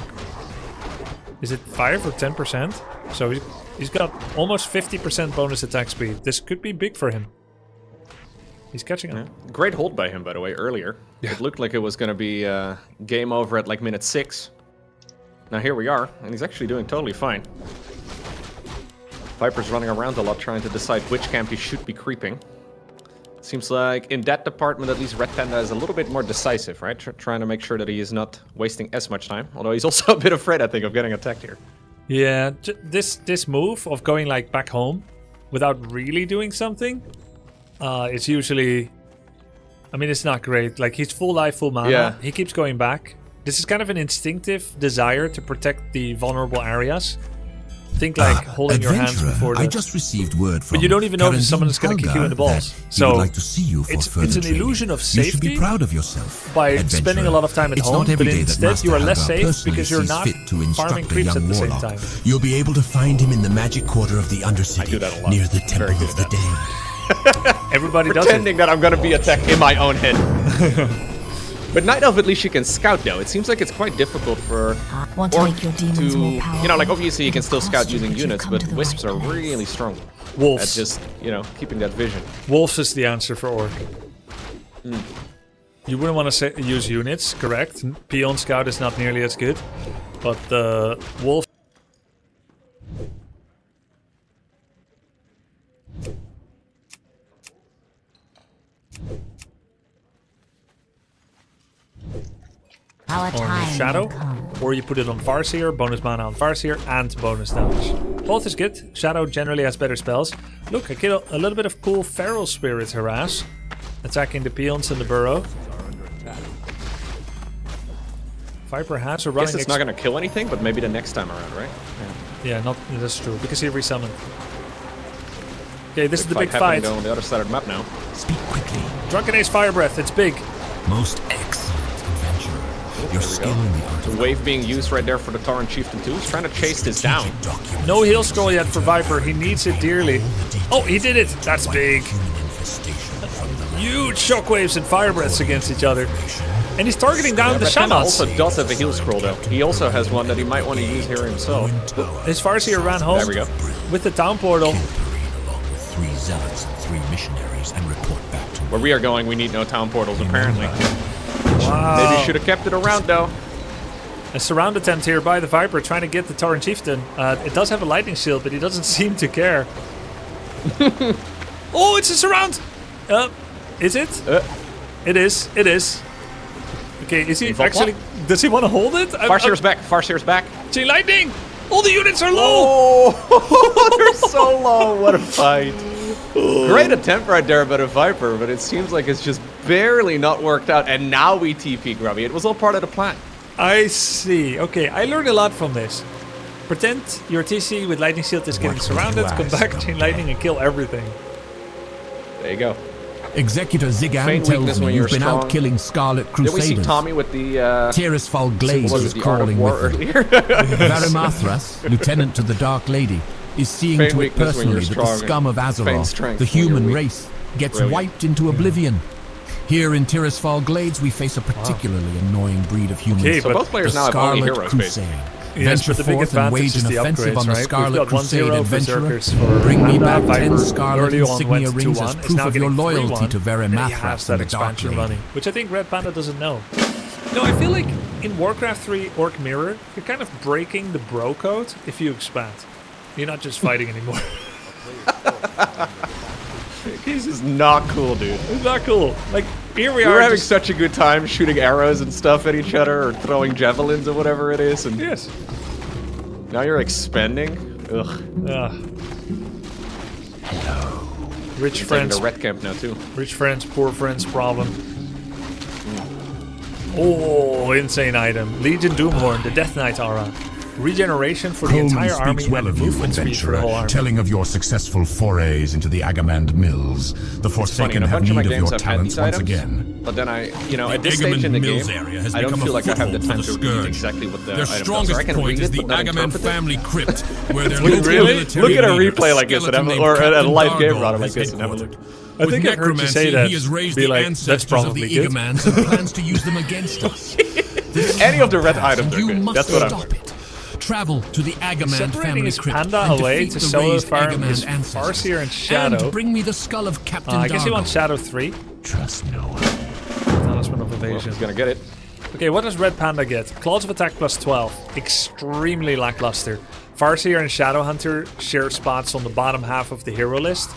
Is it 5 or 10%? So he's got almost 50% bonus attack speed. This could be big for him. He's catching up. Yeah. Great hold by him, by the way, earlier. Yeah. It looked like it was going to be game over at like minute 6. Now here we are, and he's actually doing totally fine. Viper's running around a lot trying to decide which camp he should be creeping. Seems like in that department, at least Red Panda is a little bit more decisive, right? Trying to make sure that he is not wasting as much time. Although he's also a bit afraid, I think, of getting attacked here. Yeah, this move of going like back home without really doing something, it's usually... I mean, it's not great. Like, he's full life, full mana. Yeah. He keeps going back. This is kind of an instinctive desire to protect the vulnerable areas. Think like holding your hands before the... I just received word from but you don't even know if someone is going to kick you in the balls. So like to see you for it's an illusion of safety. You should be proud of yourself. By spending a lot of time at home, but instead you are less safe because you're not farming creeps at the same time. You'll be able to find him in the magic quarter of the Undercity, near the Temple of the Day. Everybody does pretending that I'm going to be attacked in my own head. But Night Elf, at least you can scout, though. It seems like it's quite difficult for Want to make your demons more powerful? You know, like, obviously you can still scout using units, but Wisps are really strong. Wolves. At just, you know, keeping that vision. Wolves is the answer for Orc. You wouldn't want to use units, correct? Peon Scout is not nearly as good. But the Wolf... on Shadow, or you put it on Farseer, bonus mana on Farseer, and bonus damage. Both is good. Shadow generally has better spells. Look, I kill a little bit of cool Feral Spirit Harass, attacking the peons in the burrow. Viper has a running... I guess it's not going to kill anything, but maybe the next time around, right? Yeah, not that's true, because he resummoned. Okay, this is the big fight. On the other side of the map now. Speak quickly. Drunken Ace Fire Breath, it's big. Most excellent adventurer. Your skill in the art The wave being used right there for the Tauren Chieftain too. He's trying to chase this down. No heal scroll yet for Viper. He needs it dearly. Oh, he did it. That's big. Huge shockwaves and fire breaths against each other. And he's targeting down the Red Panda shamans. also does have a heal scroll though. He also has one that he might want to use here himself. As far as he ran home There we go. with the town portal. 3 zealots and 3 missionaries and report back to Where we are going, we need no town portals apparently. Wow. Maybe should have kept it around though. A surround attempt here by the Viper trying to get the Tauren Chieftain. It does have a lightning shield, but he doesn't seem to care. Oh, it's a surround! Is it? It is. It is. Okay, is he actually... Does he want to hold it? Farseer's back. Farseer's back. Chain lightning! All the units are low! Oh, they're so low. What a fight. Great attempt right there by the Viper, but it seems like it's just barely not worked out. And now we TP Grubby. It was all part of the plan. I see. Okay, I learned a lot from this. Pretend your TC with lightning shield is getting surrounded, come back, chain lightning, and kill everything. There you go. Executor Zigan Feign tells weakness me when you've you're been out strong. killing Scarlet Did Crusaders. we see Tommy with the Tirisfal Glaze was is it the Art of crawling War with me. earlier? Varimathras, lieutenant to the Dark Lady, is seeing Feign to it weakness when you're personally that the strong scum of and feign Azeroth, strength the when you're human weak. race, gets Brilliant. wiped into oblivion. Here in Tirisfal Glades, we face a particularly annoying breed of humans. Okay, So both players the now have only Scarlet heroes, Crusade. Yes, Venture but the big forth and advantage wage is an the offensive upgrades, on the right? Scarlet We've got Crusade 1-0 adventurer. Berserkers for Bring me Panda, back 10 Viper Scarlet early on insignia went rings 2-1, as is proof now of your getting loyalty 3-1, to and he Varimathras has and that the Dark expansion Lady. running, which I think Red Panda doesn't know. No, I feel like in Warcraft 3 Orc Mirror, you're kind of breaking the bro code if you expand. You're not just fighting anymore. This is not cool, dude. It's not cool. Like, here we We are. were having just- such a good time shooting arrows and stuff at each other or throwing javelins or whatever it is. And Yes. now you're expanding? Ugh. Rich It's friends. like the red camp now, too. Rich friends, poor friends problem. Oh, insane item. Legion Doomhorn, the Death Knight aura. Regeneration for the Coleman entire army speaks well and of you, movement speed for the whole adventurer, army. telling of your successful forays into the Agamand Mills. The Forsaken in a have bunch of my need of games your I've had talents these once items, again. but then The at this stage in the Agamand game, Mills area has I don't become feel a like I have the foothold for time the to read Scourge. exactly what the Their item does. Or I strongest can point read is it, the but not Agamand interpret it. family crypt, where their Wait, local really? military Look at a leader, replay like this, skeleton named or a Captain live game Dargo, rather like is this, and have a look. headquartered. I With think I've heard you say necromancy, that. he has raised Be the like, that's ancestors of probably the good. Egamans and plans to use them against us. Any of the red items are You good. must That's what I'm stop it. Travel to the Agamand Separating family his crypt panda and away defeat to the solo raised farm Agamand his ancestors. Farseer and Shadow. And bring me the skull of Captain I guess he Dargo. wants Shadow 3. Trust no one. Talisman of Evasion. He's gonna get it. Okay, what does Red Panda get? Claws of Attack plus 12. Extremely lackluster. Farseer and Shadowhunter share spots on the bottom half of the hero list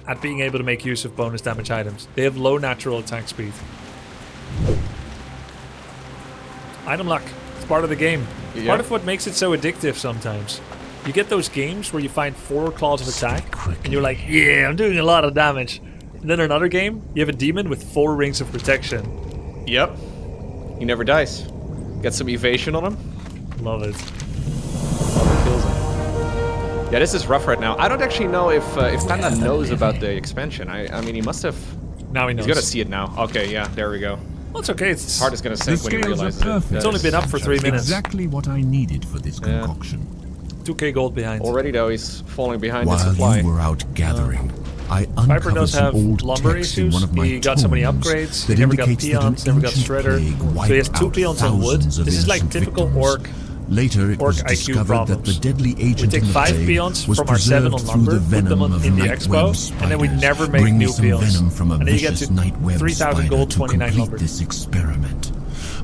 at being able to make use of bonus damage items. They have low natural attack speed. Item luck. It's part of the game. Yeah. Part of what makes it so addictive sometimes. You get those games where you find 4 claws of attack and you're like, yeah, I'm doing a lot of damage. And then another game, you have a demon with 4 rings of protection. Yep. He never dies. Get some evasion on him. Love it. Kills him. Yeah, this is rough right now. I don't actually know if Panda knows about the expansion. I mean, he must have. Now he knows. He's gonna see it now. Okay, yeah, there we go. Well, it's okay. It's Heart is gonna sink when he realizes it. It's only been up for 3 minutes. Exactly what I needed for this concoction. 2k gold behind. Already though, he's falling behind in While supply. you were out gathering, I Viper uncovered does have some old lumber text in issues. one of my He got so many tomes upgrades. that He never got indicates that an peons, never got ancient shredder. plague So he has wiped 2 out peons on wood. thousands of This is like innocent typical victims. orc. Later, it Orc was IQ discovered problems. that the deadly We agent take in the 5 plague peons was from our 7 on preserved through lumber, the put venom them of in the nightweb expo, and then we spiders. never make Bring me new some peons. venom from a And then you get vicious to nightweb 3,000 spider gold, to 29 complete lumber. this experiment.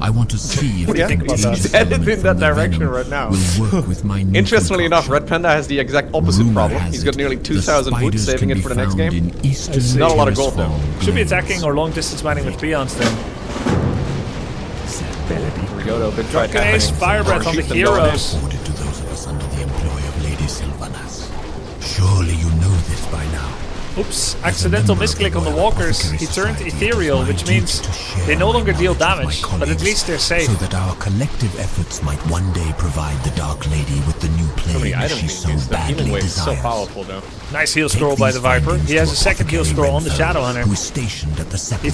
I want to see if What do you the think about that? contagious He's headed element in that from the direction venom right now. will work with my new Interestingly enough, concoction. Red Panda has the exact opposite Rumor problem. has He's got it nearly the 2,000 wood, spiders saving can it for the be next found game. in eastern Not a lot of gold though. Tirisfal Should be glades. attacking or long distance mining with peons then. Here we go though, big fight Drunken Ace, happening. Fire Breath on the Chieftain going in. heroes. Afforded to those of us under the employ of Lady Sylvanas. Surely you know this by now. Oops, accidental misclick on the walkers. He turned ethereal, which means they no longer deal damage, but at least they're safe. So that our collective efforts might one day provide the Dark Lady with the new So many items being used. The healing wave is so powerful, though. Nice heal scroll by the Viper. He has a second heal scroll on the Shadow Hunter. It's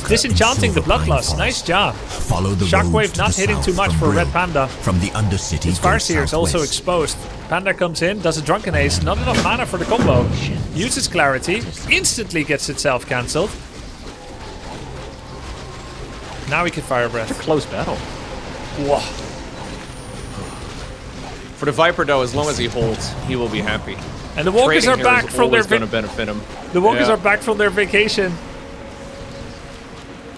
disenchanting the Bloodlust. Nice job. Shockwave not hitting too much for Red Panda. From the Undercity. His Farseer is also exposed. Panda comes in, does a Drunken Ace, not enough mana for the combo. Uses Clarity, instantly gets itself cancelled. Now we can Fire Breath. It's a close battle. Whoa. For the Viper, though, as long as he holds, he will be happy. And the Walkers are back from their going to benefit him. The Walkers are back from their vacation.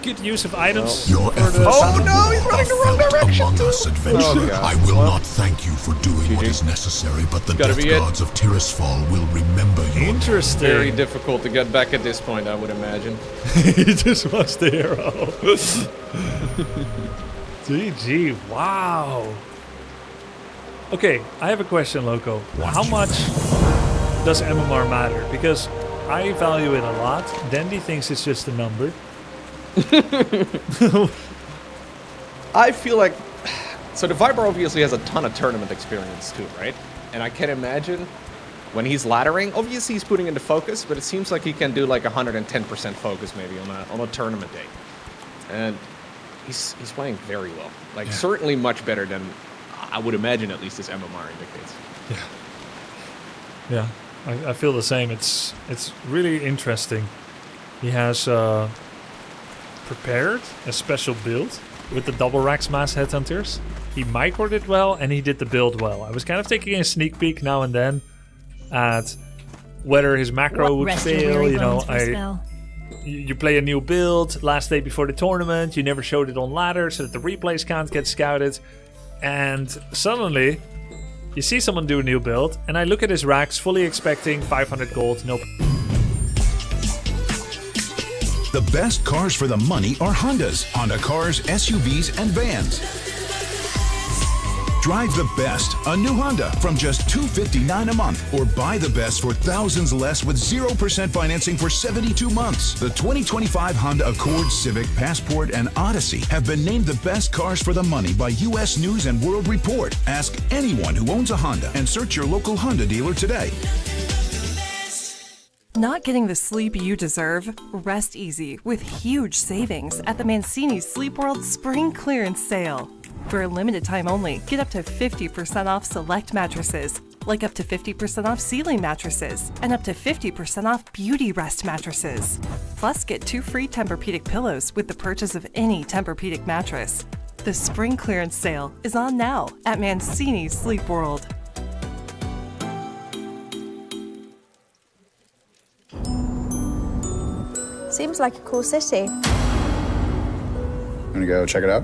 Good use of items. Your efforts no, he's running the wrong direction. among us, adventurer. I will not thank you for doing what is necessary, but the death gods of Tirisfal will remember you. Interesting. Very difficult to get back at this point, I would imagine. He just wants the hero. GG, wow. Okay, I have a question, Loco. How much does MMR matter? Because I value it a lot. Dandy thinks it's just a number. I feel like... So the Viper obviously has a ton of tournament experience too, right? And I can imagine when he's laddering, obviously he's putting into focus, but it seems like he can do like 110% focus maybe on a tournament day. And he's playing very well. Like certainly much better than I would imagine at least his MMR indicates. Yeah, I feel the same. It's really interesting. He has prepared a special build with the double Rax Mass Headhunters. He microed it well and he did the build well. I was kind of taking a sneak peek now and then at whether his macro would fail. You know, you play a new build last day before the tournament. You never showed it on ladder so that the replays can't get scouted. And suddenly, you see someone do a new build, and I look at his racks, fully expecting 500 gold. Nope. The best cars for the money are Hondas. Honda cars, SUVs, and vans. Drive the best, a new Honda from just $259 a month, or buy the best for thousands less with 0% financing for 72 months. The 2025 Honda Accord, Civic, Passport, and Odyssey have been named the best cars for the money by U.S. News and World Report. Ask anyone who owns a Honda and search your local Honda dealer today. Not getting the sleep you deserve? Rest easy with huge savings at the Mancini Sleep World Spring Clearance Sale. For a limited time only, get up to 50% off select mattresses, like up to 50% off ceiling mattresses, and up to 50% off Beauty Rest mattresses. Plus, get 2 free Tempur-Pedic pillows with the purchase of any Tempur-Pedic mattress. The Spring Clearance Sale is on now at Mancini Sleep World. Seems like a cool city. Wanna go check it out?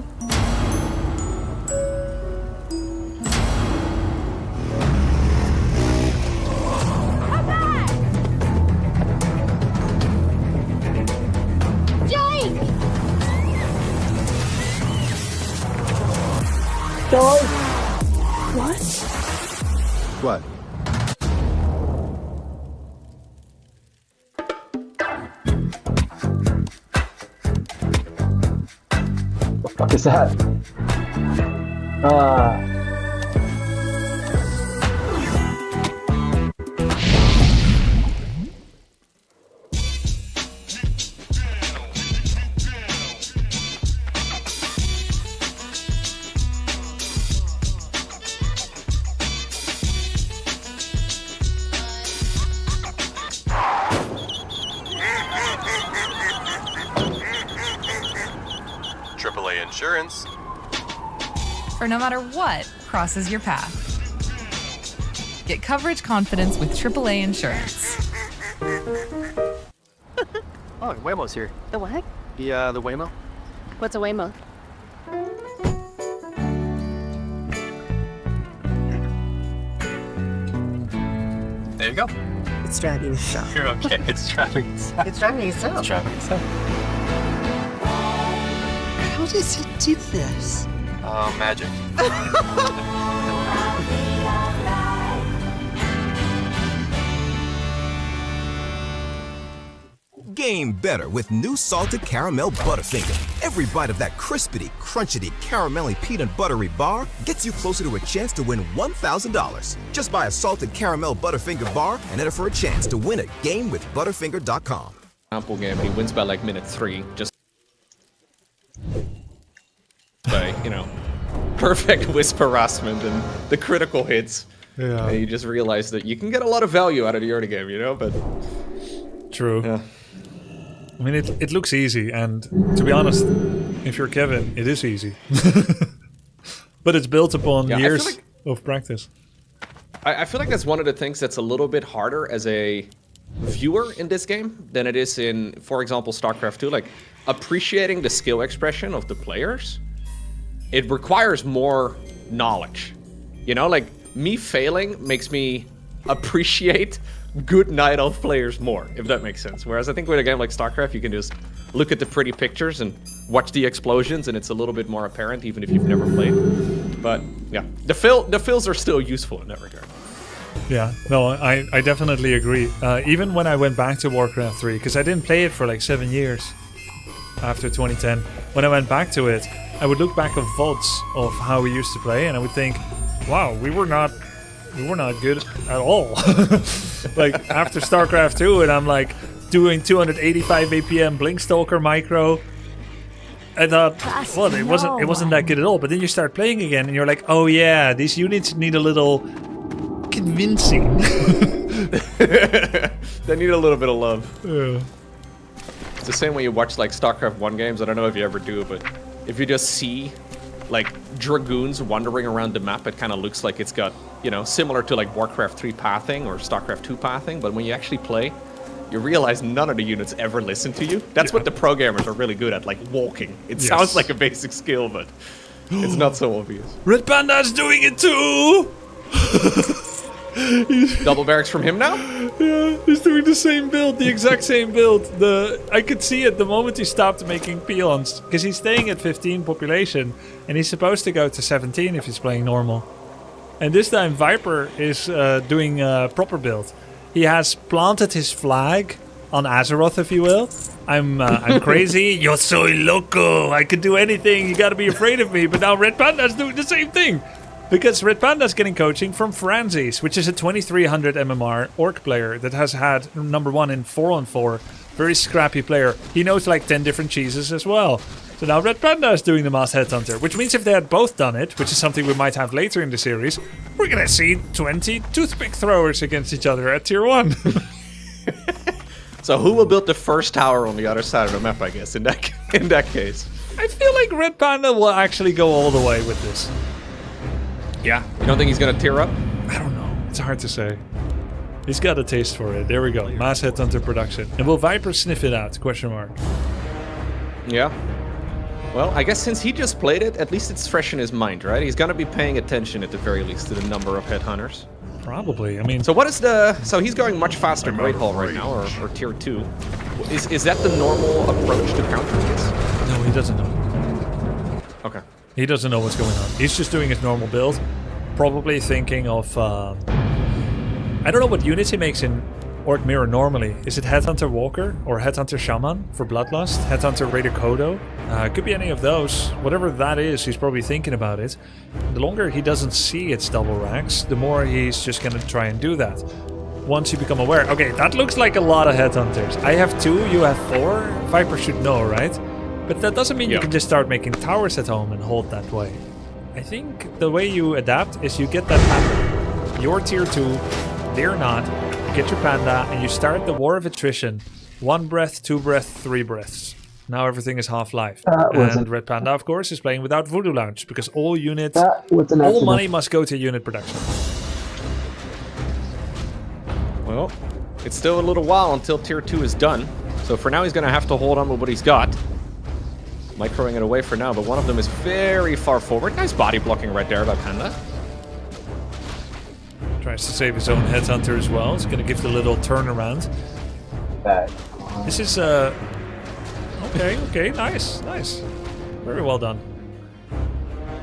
What? What? What the fuck is that? AAA Insurance. For no matter what crosses your path. Get coverage confidence with AAA Insurance. Oh, Waymo's here. The what? The Waymo. What's a Waymo? There you go. It's driving itself. You're okay. It's driving itself. It's driving itself. It's driving itself. How does it do this? Magic. game better with new salted caramel Butterfinger. Every bite of that crispity, crunchity, caramelly peanut buttery bar gets you closer to a chance to win $1,000. Just buy a salted caramel Butterfinger bar and enter for a chance to win a game with Butterfinger.com. Ample game, and he wins by like minute 3, just by, you know, perfect wisp harassment and the critical hits. Yeah. And you just realize that you can get a lot of value out of the early game, you know, but... True. Yeah. I mean, it looks easy, and to be honest, if you're Kevin, it is easy. But it's built upon years of practice. I feel like that's one of the things that's a little bit harder as a viewer in this game than it is in, for example, StarCraft 2. Like, appreciating the skill expression of the players, it requires more knowledge. You know, like, me failing makes me appreciate good Night Elf players more, if that makes sense. Whereas I think with a game like StarCraft, you can just look at the pretty pictures and watch the explosions, and it's a little bit more apparent, even if you've never played. But yeah, the fills are still useful in that regard. Yeah, no, I definitely agree. Even when I went back to Warcraft 3, because I didn't play it for like 7 years after 2010, when I went back to it, I would look back at VODs of how we used to play, and I would think, wow, we were not good at all. Like after StarCraft 2, and I'm like doing 285 APM Blinkstalker micro. I thought, well, it wasn't that good at all. But then you start playing again, and you're like, oh yeah, these units need a little convincing. They need a little bit of love. Yeah. It's the same way you watch like StarCraft 1 games. I don't know if you ever do, but if you just see like dragoons wandering around the map, it kind of looks like it's got, you know, similar to like Warcraft 3 pathing or StarCraft 2 pathing. But when you actually play, you realize none of the units ever listen to you. That's what the pro gamers are really good at, like walking. It sounds like a basic skill, but it's not so obvious. Red Panda's doing it too! Double barracks from him now? Yeah, he's doing the same build, the exact same build. I could see it the moment he stopped making peons, because he's staying at 15 population, and he's supposed to go to 17 if he's playing normal. And this time Viper is doing a proper build. He has planted his flag on Azeroth, if you will. I'm crazy. Yo soy loco. I could do anything. You gotta be afraid of me. But now Red Panda's doing the same thing. Because Red Panda's getting coaching from Franzis, which is a 2300 MMR orc player that has had #1 in 4-on-4. Very scrappy player. He knows like 10 different cheeses as well. So now Red Panda is doing the Mass Headhunter, which means if they had both done it, which is something we might have later in the series, we're gonna see 20 toothpick throwers against each other at tier 1. So who will build the first tower on the other side of the map, I guess, in that case? I feel like Red Panda will actually go all the way with this. Yeah. You don't think he's gonna tear up? I don't know. It's hard to say. He's got a taste for it. There we go. Mass Headhunter production. And will Viper sniff it out? Question mark. Yeah. Well, I guess since he just played it, at least it's fresh in his mind, right? He's gonna be paying attention at the very least to the number of headhunters. Probably. I mean, so what is so he's going much faster Great Hall right now, or tier 2. Is that the normal approach to countering this? No, he doesn't know. Okay. He doesn't know what's going on. He's just doing his normal build. Probably thinking of... I don't know what units he makes in Orc Mirror normally. Is it Headhunter Walker or Headhunter Shaman for Bloodlust? Headhunter Raider Kodo? Could be any of those. Whatever that is, he's probably thinking about it. The longer he doesn't see its double ranks, the more he's just going to try and do that. Once you become aware. Okay, that looks like a lot of Headhunters. I have 2, you have 4. Viper should know, right? But that doesn't mean you can just start making towers at home and hold that way. I think the way you adapt is you get that panda. You're tier 2, they're not. You get your panda and you start the war of attrition. 1 breath, 2 breaths, 3 breaths. Now everything is half-life. And Red Panda, of course, is playing without Voodoo Lounge because all units, all money must go to unit production. Well, it's still a little while until tier 2 is done. So for now, he's going to have to hold on with what he's got. Microing it away for now, but one of them is very far forward. Nice body blocking right there by Panda. Tries to save his own Headhunter as well. He's going to give the little turnaround. This is okay, nice. Very well done.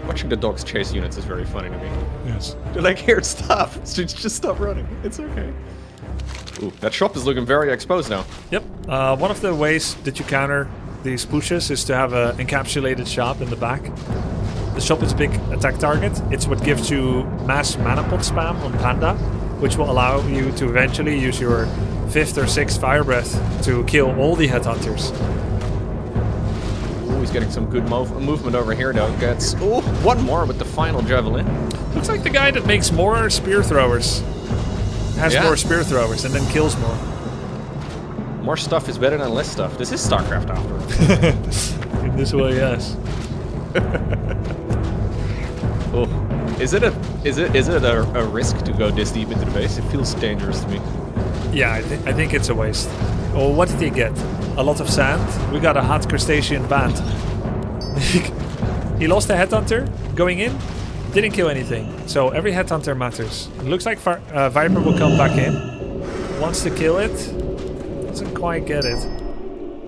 Watching the dogs chase units is very funny to me. Yes. They're like, here, stop. Just stop running. It's okay. Ooh, that shop is looking very exposed now. Yep. One of the ways that you counter these pushes is to have an encapsulated shop in the back. The shop is a big attack target. It's what gives you mass mana pot spam on Panda, which will allow you to eventually use your 5th or 6th Fire Breath to kill all the headhunters. Ooh, he's getting some good movement over here though. Gets one more with the final javelin. Looks like the guy that makes more spear throwers has more spear throwers and then kills more. More stuff is better than less stuff. This is StarCraft after. In this way, yes. Oh, is it a risk to go this deep into the base? It feels dangerous to me. Yeah, I think it's a waste. Oh, what did he get? A lot of sand. We got a hot crustacean band. He lost a headhunter going in. Didn't kill anything. So every headhunter matters. It looks like Viper will come back in. Wants to kill it. Doesn't quite get it.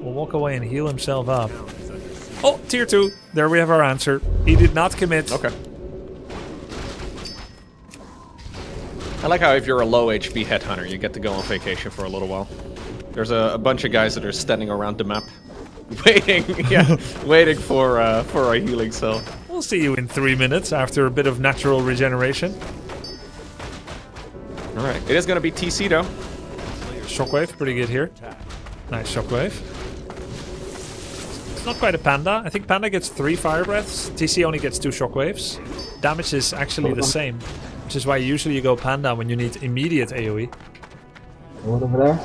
Will walk away and heal himself up. Oh, tier 2. There we have our answer. He did not commit. Okay. I like how if you're a low HP headhunter, you get to go on vacation for a little while. There's a bunch of guys that are standing around the map, waiting for a healing cell. We'll see you in 3 minutes after a bit of natural regeneration. All right, it is going to be TC though. Shockwave, pretty good here. Nice shockwave. It's not quite a Panda. I think Panda gets 3 fire breaths. TC only gets 2 shockwaves. Damage is actually the same, which is why usually you go Panda when you need immediate AoE. What over there?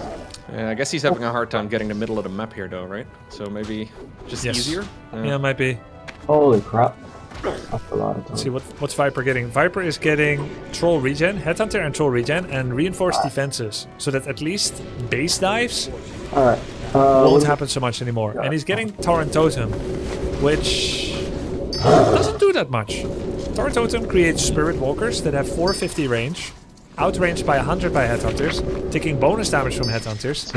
Yeah, I guess he's having a hard time getting the middle of the map here though, right? So maybe just easier? Yeah, might be. Holy crap. That's a lot of time. Let's see, what's Viper getting? Viper is getting Troll regen, Headhunter and Troll regen, and reinforced defenses. So that at least base dives Alright. won't happen so much anymore. And he's getting Torrent Totem, which doesn't do that much. Torrent Totem creates Spirit Walkers that have 450 range, outranged by 100 by Headhunters, taking bonus damage from Headhunters.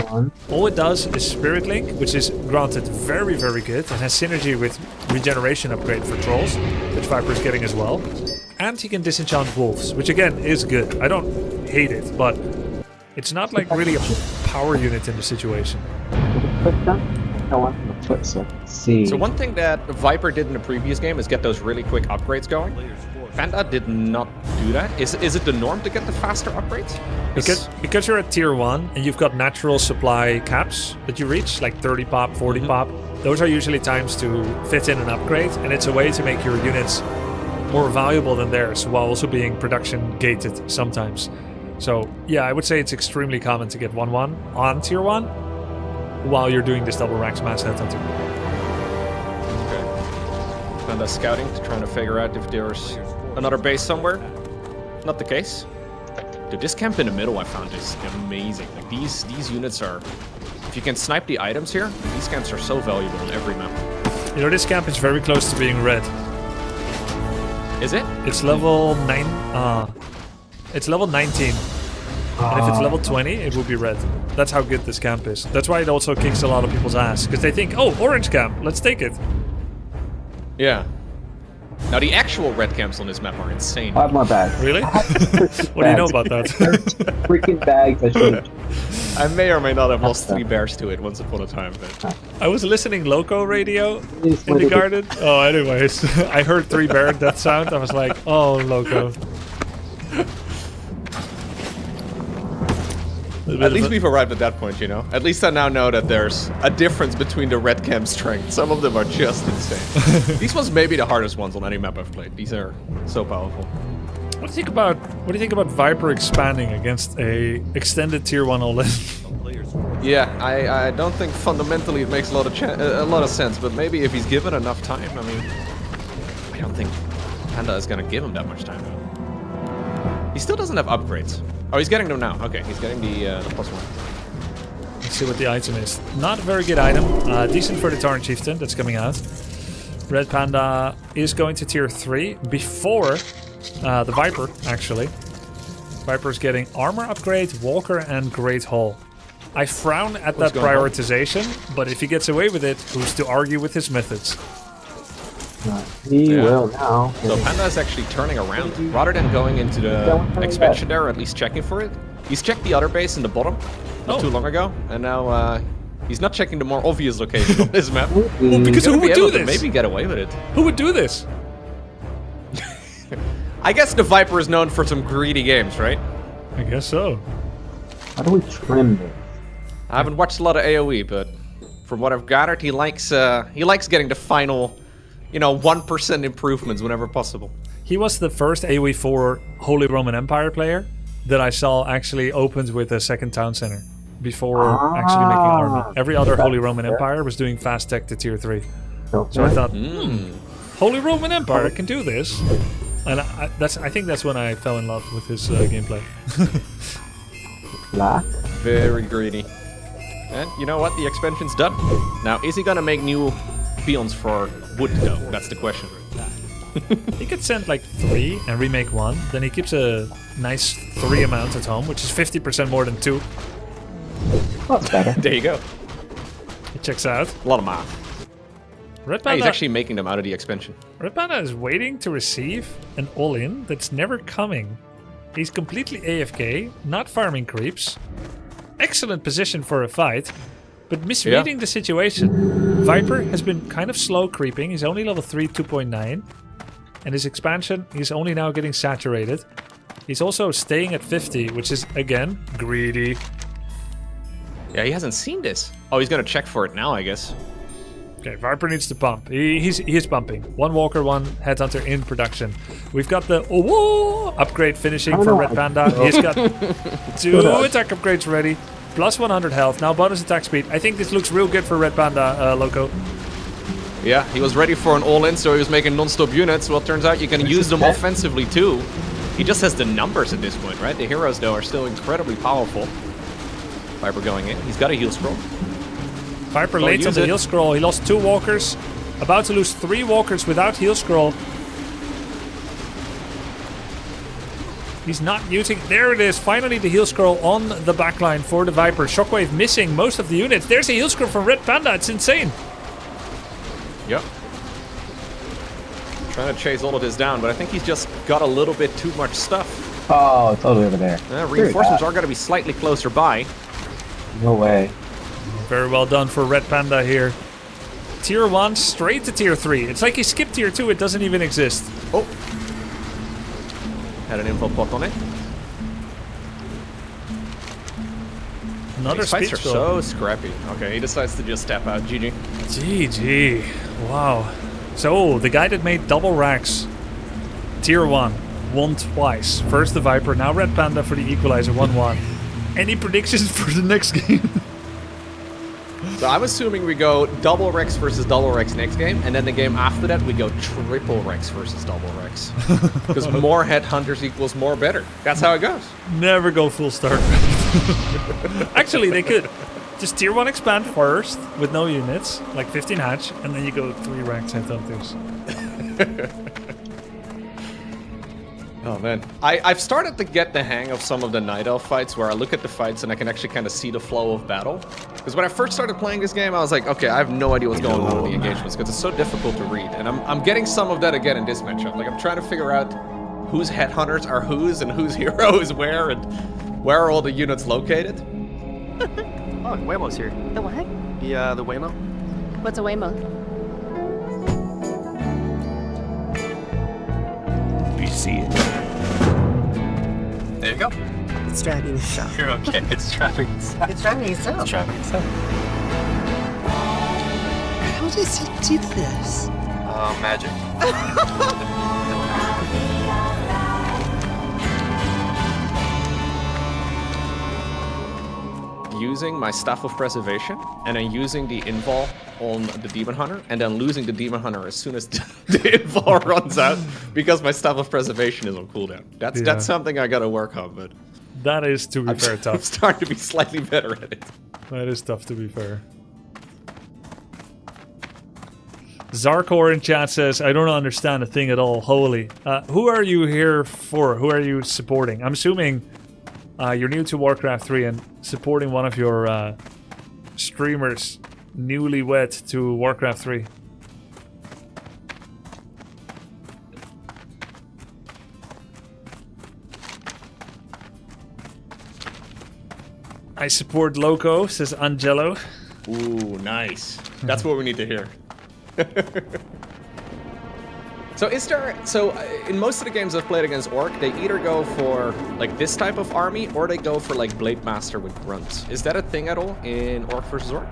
All it does is Spirit Link, which is granted very, very good, and has synergy with Regeneration upgrade for Trolls, which Viper is getting as well. And he can disenchant Wolves, which again is good. I don't hate it, but it's not like really a power unit in the situation. So one thing that Viper did in the previous game is get those really quick upgrades going. Panda did not do that. Is it the norm to get the faster upgrades? Because you're at tier 1 and you've got natural supply caps that you reach, like 30 pop, 40 pop. Those are usually times to fit in an upgrade, and it's a way to make your units more valuable than theirs while also being production gated sometimes. So yeah, I would say it's extremely common to get 1-1 on tier 1 while you're doing this double rack smash headhunter. Okay. Panda scouting, trying to figure out if there's another base somewhere. Not the case. Dude, this camp in the middle I found is amazing. Like these units are, if you can snipe the items here, these camps are so valuable in every map. You know, this camp is very close to being red. Is it? It's level 9. It's level 19. And if it's level 20, it will be red. That's how good this camp is. That's why it also kicks a lot of people's ass, because they think, oh, orange camp, let's take it. Yeah. Now the actual red camps on this map are insane. I have my bag. Really? What do you know about that? Freaking bags. I may or may not have lost 3 bears to it once upon a time, but I was listening Loco radio in the garden. Oh, anyways, I heard 3 bear that sound. I was like, oh, Loco. At least we've arrived at that point, you know? At least I now know that there's a difference between the red camp strength. Some of them are just insane. These ones may be the hardest ones on any map I've played. These are so powerful. What do you think about Viper expanding against a extended tier 1 all-in? Yeah, I don't think fundamentally it makes a lot of sense, but maybe if he's given enough time, I mean, I don't think Panda is gonna give him that much time. He still doesn't have upgrades. Oh, he's getting them now. Okay, he's getting the +1. Let's see what the item is. Not a very good item. Decent for the Torrent Chieftain that's coming out. Red Panda is going to tier 3 before the Viper, actually. Viper's getting armor upgrade, Walker, and Great Hall. I frown at that prioritization, but if he gets away with it, who's to argue with his methods? He will now. So Panda is actually turning around. Rather than going into the expansion there, or at least checking for it, he's checked the other base in the bottom not too long ago, and now he's not checking the more obvious location on this map. Well, because who would do this? Maybe get away with it. Who would do this? I guess the Viper is known for some greedy games, right? I guess so. How do we trim this? I haven't watched a lot of AoE, but from what I've gathered, he likes getting the final, 1% improvements whenever possible. He was the first AoE 4 Holy Roman Empire player that I saw actually opened with a second town center before actually making army. Every other Holy Roman Empire was doing fast tech to tier 3. Okay. So I thought, Holy Roman Empire can do this. And I think that's when I fell in love with his gameplay. Black? Very greedy. And you know what? The expansion's done. Now, is he gonna make new peons for wood, though? That's the question. He could send like 3 and remake 1. Then he keeps a nice 3 amount at home, which is 50% more than 2. That's better. There you go. It checks out. A lot of math. Red Panda, he's actually making them out of the expansion. Red Panda is waiting to receive an all-in that's never coming. He's completely AFK, not farming creeps. Excellent position for a fight, but misreading the situation. Viper has been kind of slow creeping. He's only level 3, 2.9. And his expansion, he's only now getting saturated. He's also staying at 50, which is, again, greedy. Yeah, he hasn't seen this. Oh, he's gonna check for it now, I guess. Okay, Viper needs to pump. He is pumping. 1 Walker, 1 Headhunter in production. We've got the upgrade finishing for Red Panda. He's got 2 attack upgrades ready. Plus 100 health. Now bonus attack speed. I think this looks real good for Red Panda, Loco. Yeah, he was ready for an all-in, so he was making non-stop units. Well, it turns out you can use them offensively, too. He just has the numbers at this point, right? The heroes, though, are still incredibly powerful. Viper going in. He's got a heal scroll. Viper late on the heal scroll. He lost 2 walkers. About to lose 3 walkers without heal scroll. He's not using... There it is. Finally the heal scroll on the backline for the Viper. Shockwave missing most of the units. There's a heal scroll from Red Panda. It's insane. Yep. Trying to chase all of this down, but I think he's just got a little bit too much stuff. Oh, it's all the way over there. Reinforcements are going to be slightly closer by. No way. Very well done for Red Panda here. Tier 1 straight to tier 3. It's like he skipped tier 2. It doesn't even exist. Oh. Had an info pot on it. Another These fights speed are so scrappy. Okay, he decides to just tap out. GG. GG. Wow. So, the guy that made double racks. Tier 1. Won twice. First the Viper, now Red Panda for the equalizer 1-1. Any predictions for the next game? So I'm assuming we go double Rex versus double Rex next game, and then the game after that we go triple Rex versus double Rex. Because more headhunters equals more better. That's how it goes. Never go full start. Actually, they could. Just tier 1 expand first with no units, like 15 hatch, and then you go 3 Rex headhunters. Oh man, I've started to get the hang of some of the Night Elf fights where I look at the fights and I can actually kind of see the flow of battle. Because when I first started playing this game, I was like, okay, I have no idea what's going on with the engagements because it's so difficult to read. And I'm getting some of that again in this matchup. Like I'm trying to figure out whose headhunters are whose and whose hero is where and where are all the units located. Oh, Waymo's here. The what? The Waymo. What's a Waymo? We see it. There you go. It's driving itself. You're okay. It's driving itself. It's driving itself. It's driving itself. How does it do this? Magic. Using my Staff of Preservation, and then using the invul on the Demon Hunter, and then losing the Demon Hunter as soon as the invul runs out, because my Staff of Preservation is on cooldown. That's something I gotta work on, but... That is, to be fair, tough. I'm starting to be slightly better at it. That is tough, to be fair. Zarkor in chat says, I don't understand a thing at all. Holy. Who are you here for? Who are you supporting? I'm assuming you're new to Warcraft 3 and supporting one of your streamers newlywed to Warcraft 3. I support Loco, says Angelo. Ooh, nice. That's what we need to hear. So in most of the games I've played against Orc, they either go for like this type of army or they go for like Blade Master with grunts. Is that a thing at all in Orc versus Orc?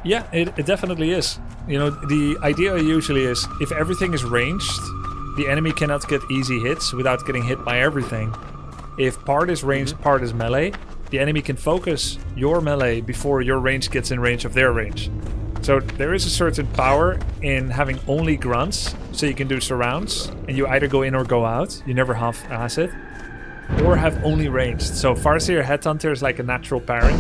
Yeah, it definitely is. You know, the idea usually is if everything is ranged, the enemy cannot get easy hits without getting hit by everything. If part is ranged, part is melee, the enemy can focus your melee before your range gets in range of their range. So there is a certain power in having only grunts, so you can do surrounds, and you either go in or go out, you never half-ass it, or have only ranged. So Farseer Headhunter is like a natural pairing,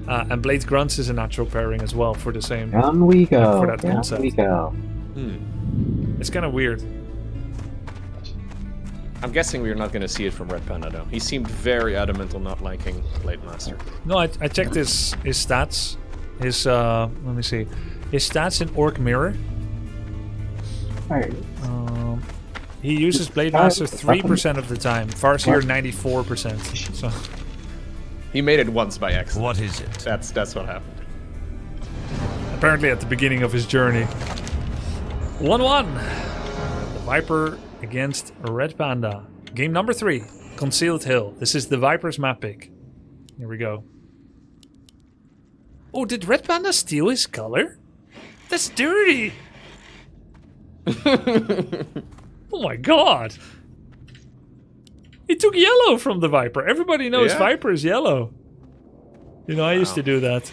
and Blade Grunts is a natural pairing as well for the same. Down we go. For that Down concept. we go. It's kind of weird. I'm guessing we're not going to see it from Red Panda though. He seemed very adamant on not liking Blade Master. No, I checked his stats. His let me see. His stats in Orc Mirror. Right. He uses Blade Master 3% of the time. Farseer 94%. So he made it once by accident. What is it? That's what happened. Apparently at the beginning of his journey. 1-1. The Viper against Red Panda. Game number 3. Concealed Hill. This is the Viper's map pick. Here we go. Oh, did Red Panda steal his color? That's dirty! Oh my god! He took yellow from the Viper. Everybody knows Viper is yellow. You know, I used to do that.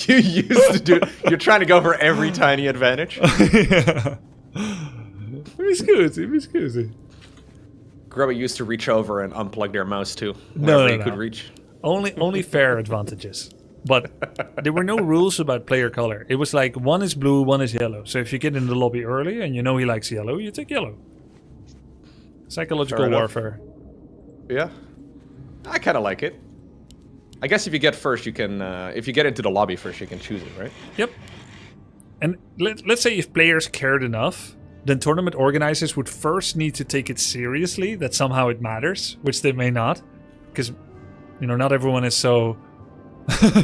You used to do it. You're trying to go for every tiny advantage. Yeah. Mi scusi. Grubba used to reach over and unplug their mouse too. No. He could reach. Only fair advantages. But there were no rules about player color. It was like one is blue, one is yellow. So if you get in the lobby early and you know he likes yellow, you take yellow. Psychological warfare. Yeah. I kind of like it. I guess if you get first, you can... if you get into the lobby first, you can choose it, right? Yep. And let's say if players cared enough, then tournament organizers would first need to take it seriously, that somehow it matters, which they may not. Because, you know, not everyone is so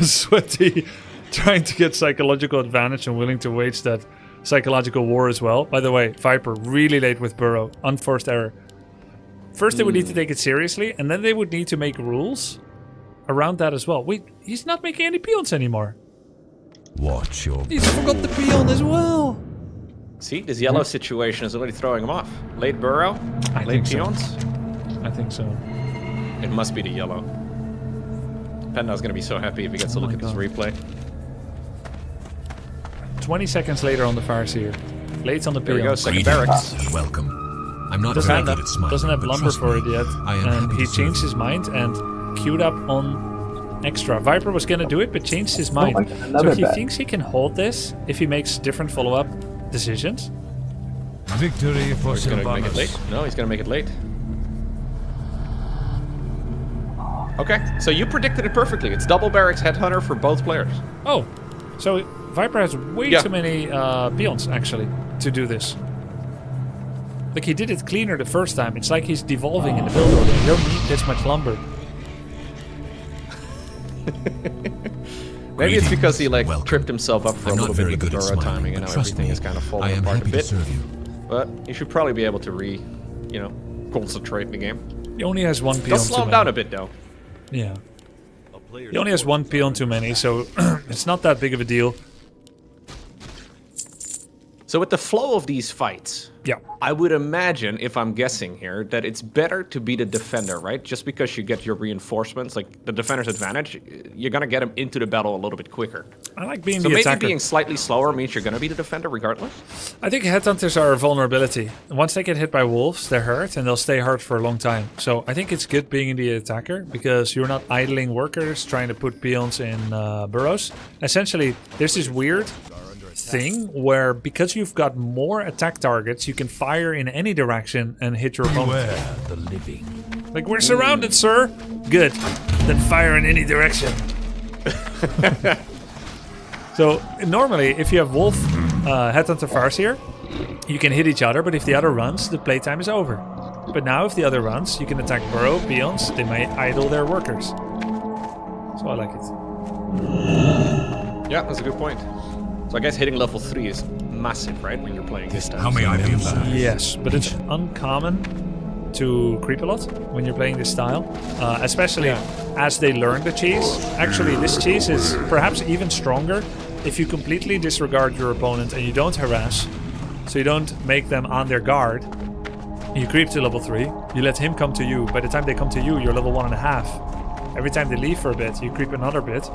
sweaty trying to get psychological advantage and willing to wage that psychological war as well. By the way, Viper, really late with Burrow. Unforced error. First they would need to take it seriously, and then they would need to make rules around that as well. Wait, he's not making any peons anymore. Watch your... He's forgot the peon as well. See, this yellow situation is already throwing him off. Late Burrow, late peons. I think so. It must be the yellow. Panda's gonna be so happy if he gets to look at this replay. 20 seconds later on the Farseer. Late on the There we peon. go, second barracks. Welcome. I'm not Doesn't very have, good at smiling, doesn't have but lumber trust for me, it yet. I am And happy he to changed serve his mind and queued up on extra. Viper was gonna do it, but changed his mind. my God, So another he bag. thinks he can hold this if he makes different follow-up decisions. Victory for He's gonna make it late. Sylvanas. No, he's gonna make it late. Okay, so you predicted it perfectly. It's double barracks headhunter for both players. Oh, so Viper has way Yeah. too many peons, actually, to do this. Like, he did it cleaner the first time. It's like he's devolving in the build order. You don't need this much lumber. Maybe it's because he like tripped himself up for I'm a not little bit very with the good at Burrow smiling, timing, and but now trust everything me, is kind of I falling am apart a happy to bit. serve you. But you should probably be able to concentrate in the game. He only has one peon Don't slow too him many. down a bit though. Yeah. He only has one peon too many, so it's not that big of a deal. So with the flow of these fights, yeah, I would imagine, if I'm guessing here, that it's better to be the defender, right? Just because you get your reinforcements, like the defender's advantage, you're gonna get him into the battle a little bit quicker. I like being So the maybe attacker. being slightly slower means you're gonna be the defender regardless? I think headhunters are a vulnerability. Once they get hit by wolves, they're hurt, and they'll stay hurt for a long time. So I think it's good being the attacker, because you're not idling workers trying to put peons in burrows. Essentially, there's this weird thing where, because you've got more attack targets, you can fire in any direction and hit your opponent. Beware the living. Like, we're surrounded, sir. Good. Then fire in any direction. So normally, if you have wolf headhunter Farseer, you can hit each other, but if the other runs, the playtime is over. But now if the other runs, you can attack burrow peons. They may idle their workers. So I like it. Yeah, that's a good point. So I guess hitting level 3 is massive, right, when you're playing this style? How may I be of service? Yes, but it's uncommon to creep a lot when you're playing this style, especially as they learn the cheese. Actually, this cheese is perhaps even stronger if you completely disregard your opponent and you don't harass, so you don't make them on their guard. You creep to level 3, you let him come to you. By the time they come to you, you're level 1.5. Every time they leave for a bit, you creep another bit.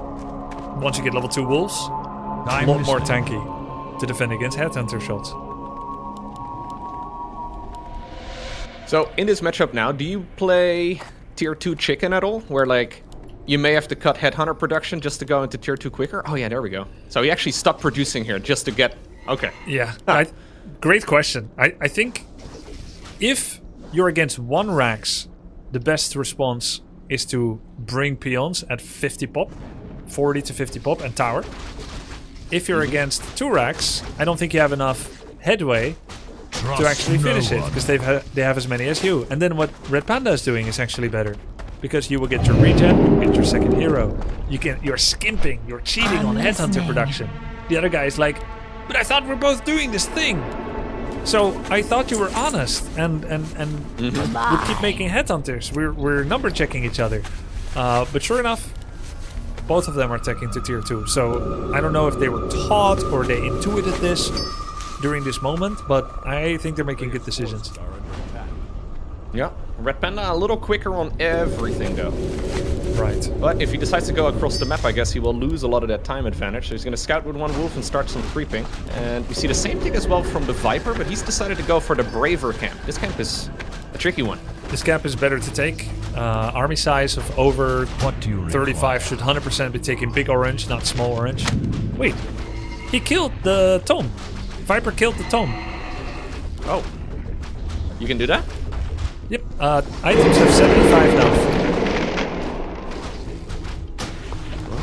Once you get level 2 wolves, a lot more tanky to defend against headhunter shots. So in this matchup now, do you play tier 2 chicken at all? Where like you may have to cut headhunter production just to go into tier 2 quicker? Oh yeah, there we go. So he actually stopped producing here just to get... Okay. Yeah, great question. I think if you're against 1 Rax, the best response is to bring peons at 50 pop, 40 to 50 pop, and tower. If you're against 2 Racks, I don't think you have enough headway to actually finish it, because they have as many as you. And then what Red Panda is doing is actually better, because you will get your regen, you will get your second hero. You're skimping, you're cheating on headhunter production. The other guy is like, but I thought we're both doing this thing. So I thought you were honest and would keep making headhunters. We're number checking each other. But sure enough, both of them are taking to tier 2. So I don't know if they were taught or they intuited this during this moment, but I think they're making good decisions. Yeah, Red Panda a little quicker on everything though. Right. But if he decides to go across the map, I guess he will lose a lot of that time advantage. So he's going to scout with 1 wolf and start some creeping. And we see the same thing as well from the Viper, but he's decided to go for the Braver camp. This camp is a tricky one. This camp is better to take. Army size of over 35 should 100% be taking big orange, not small orange. Wait, he killed the tome. Viper killed the tome. Oh, you can do that? Yep. Items have 75 now.